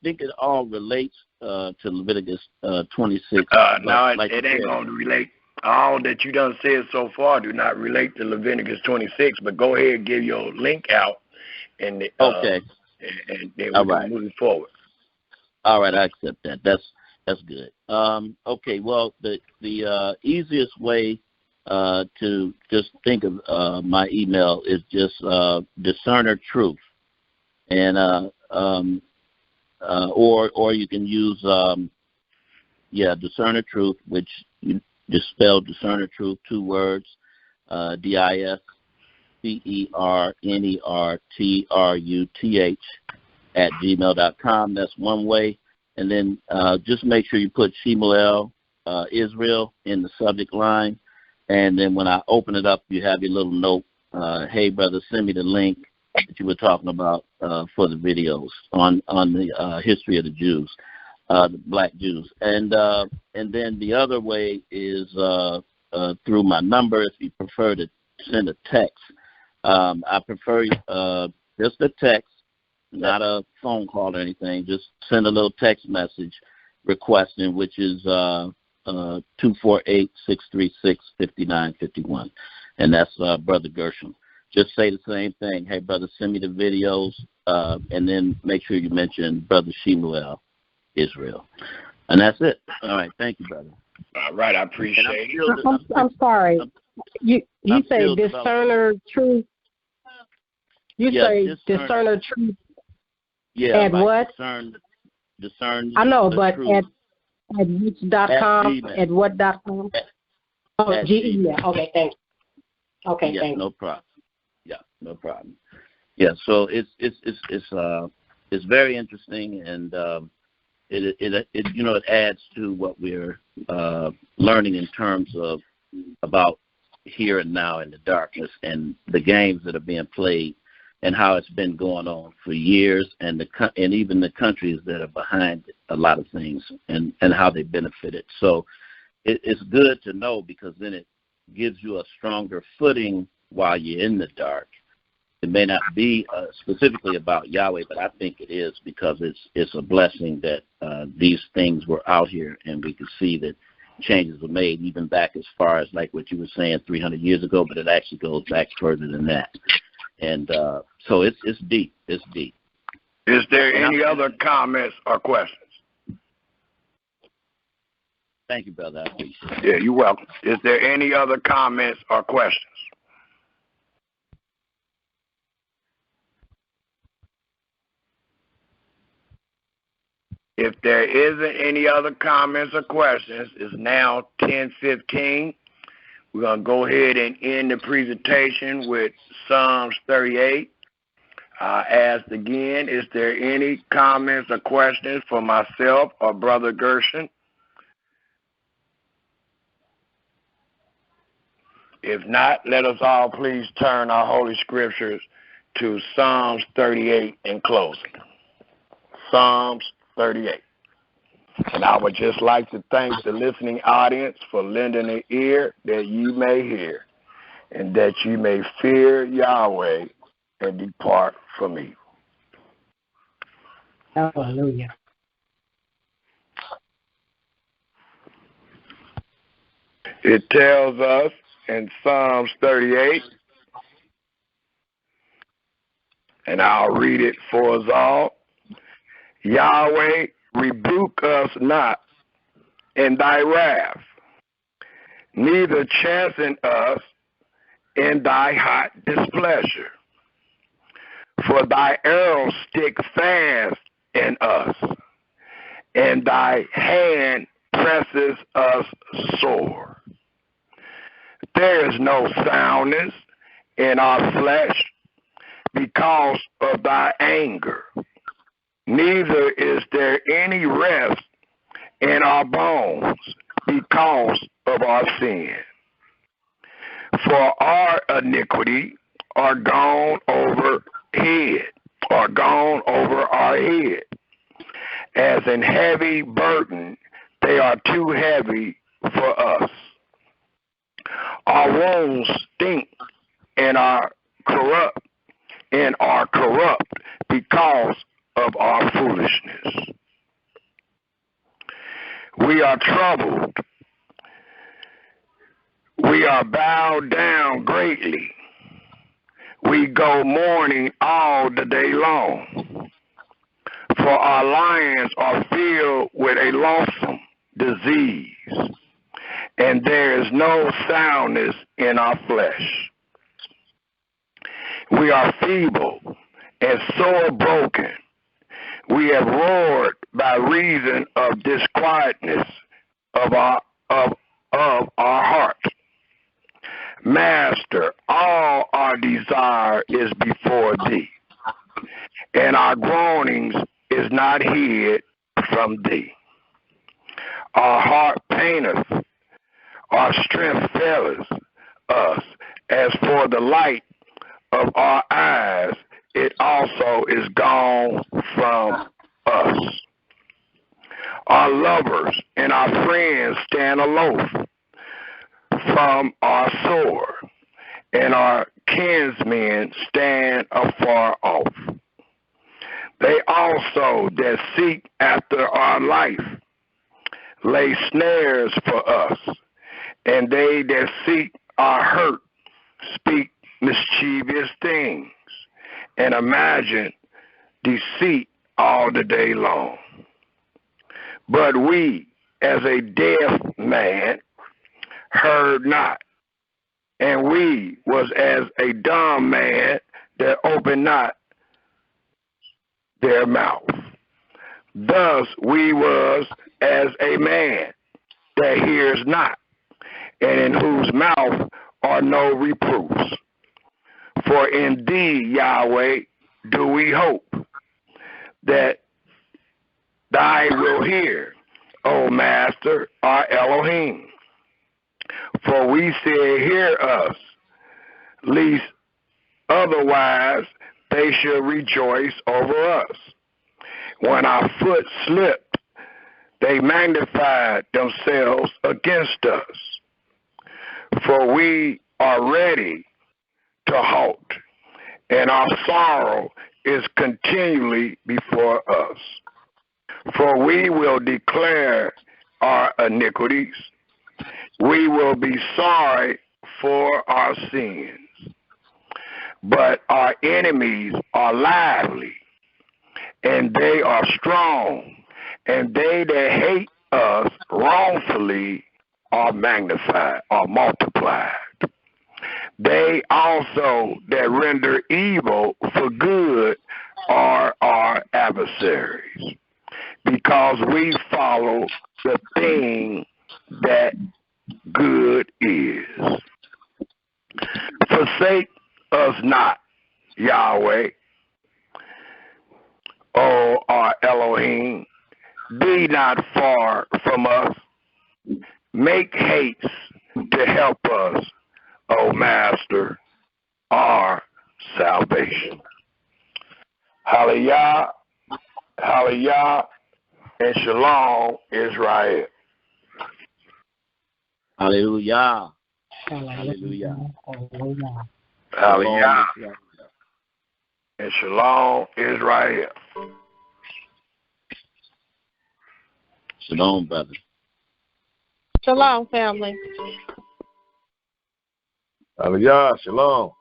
think it all relates to Leviticus 26. No, it ain't going to relate. All that you done said so far do not relate to Leviticus 26, but go ahead and give your link out, and okay, and then we can move forward. All right, I accept that. That's good. Okay, well, the easiest way to just think of my email is just discerner truth, and or you can use discerner truth, which you just spell discerner truth, 2 words, DISCERNERTRUTH @gmail.com. That's one way, and then just make sure you put Shemuel Israel in the subject line. And then when I open it up, you have your little note, hey, brother, send me the link that you were talking about for the videos on the history of the Jews, the black Jews. And then the other way is through my number if you prefer to send a text. I prefer just a text, not a phone call or anything. Just send a little text message requesting, which is 248-636-5951, and that's Brother Gershom. Just say the same thing. Hey, brother, send me the videos, and then make sure you mention Brother Shemuel Israel, and that's it. All right, thank you, brother. All right, I appreciate it. I'm sorry. You say discerner truth. You say discerner truth. Yeah. At what? Discern. I know, but truth. at which.com, at what.com? Oh, GE, yeah. Okay, thank you. Okay, yeah, thank you. No problem. Yeah, no problem. Yeah, so it's very interesting, and it adds to what we're learning in terms of about here and now in the darkness and the games that are being played and how it's been going on for years, and even the countries that are behind a lot of things and how they benefited. So it's good to know, because then it gives you a stronger footing while you're in the dark It may not be specifically about Yahweh, but I think it is, because it's a blessing that these things were out here, and we can see that changes were made even back as far as like what you were saying 300 years ago, but it actually goes back further than that. And so it's deep. It's deep. Is there any other comments or questions? Thank you, brother. I appreciate it. Yeah, you're welcome. Is there any other comments or questions? If there isn't any other comments or questions, it's now 10:15. We're going to go ahead and end the presentation with Psalms 38. I asked again, is there any comments or questions for myself or Brother Gershon? If not, let us all please turn our Holy Scriptures to Psalms 38 in closing. Psalms 38. And I would just like to thank the listening audience for lending an ear that you may hear, and that you may fear Yahweh and depart from evil. Hallelujah. It tells us in Psalms 38, and I'll read it for us all. Yahweh, rebuke us not in thy wrath, neither chasten us in thy hot displeasure. For thy arrows stick fast in us, and thy hand presses us sore. There is no soundness in our flesh because of thy anger, neither is there any rest in our bones because of our sin. For our iniquity are gone over our head. As an heavy burden, they are too heavy for us. Our wounds stink and are corrupt because of our foolishness. We are troubled. We are bowed down greatly. We go mourning all the day long. For our lions are filled with a loathsome disease, and there is no soundness in our flesh. We are feeble and sore broken. We have roared by reason of disquietness of our heart. Master, all our desire is before thee, and our groanings is not hid from thee. Our heart paineth, our strength faileth us. As for the light of our eyes, it also is gone from us. Our lovers and our friends stand aloof from our sword, and our kinsmen stand afar off. They also that seek after our life lay snares for us, and they that seek our hurt speak mischievous things, and imagine deceit all the day long. But we, as a deaf man, heard not, and we was as a dumb man that opened not their mouth. Thus we was as a man that hears not, and in whose mouth are no reproofs. For in thee, Yahweh, do we hope that thy will hear, O Master, our Elohim. For we said, hear us, lest otherwise they should rejoice over us. When our foot slipped, they magnified themselves against us. For we are ready to halt, and our sorrow is continually before us. For we will declare our iniquities. We will be sorry for our sins. But our enemies are lively, and they are strong, and they that hate us wrongfully are magnified or multiplied. They also that render evil for good are our adversaries, because we follow the thing that good is. Forsake us not, Yahweh, O our Elohim, be not far from us. Make haste to help us, O Master, our salvation. Hallelujah, hallelujah, and shalom, Israel. Hallelujah. Hallelujah. Hallelujah. And shalom, Israel. Shalom, brother. Shalom, family. Hallelujah. Shalom.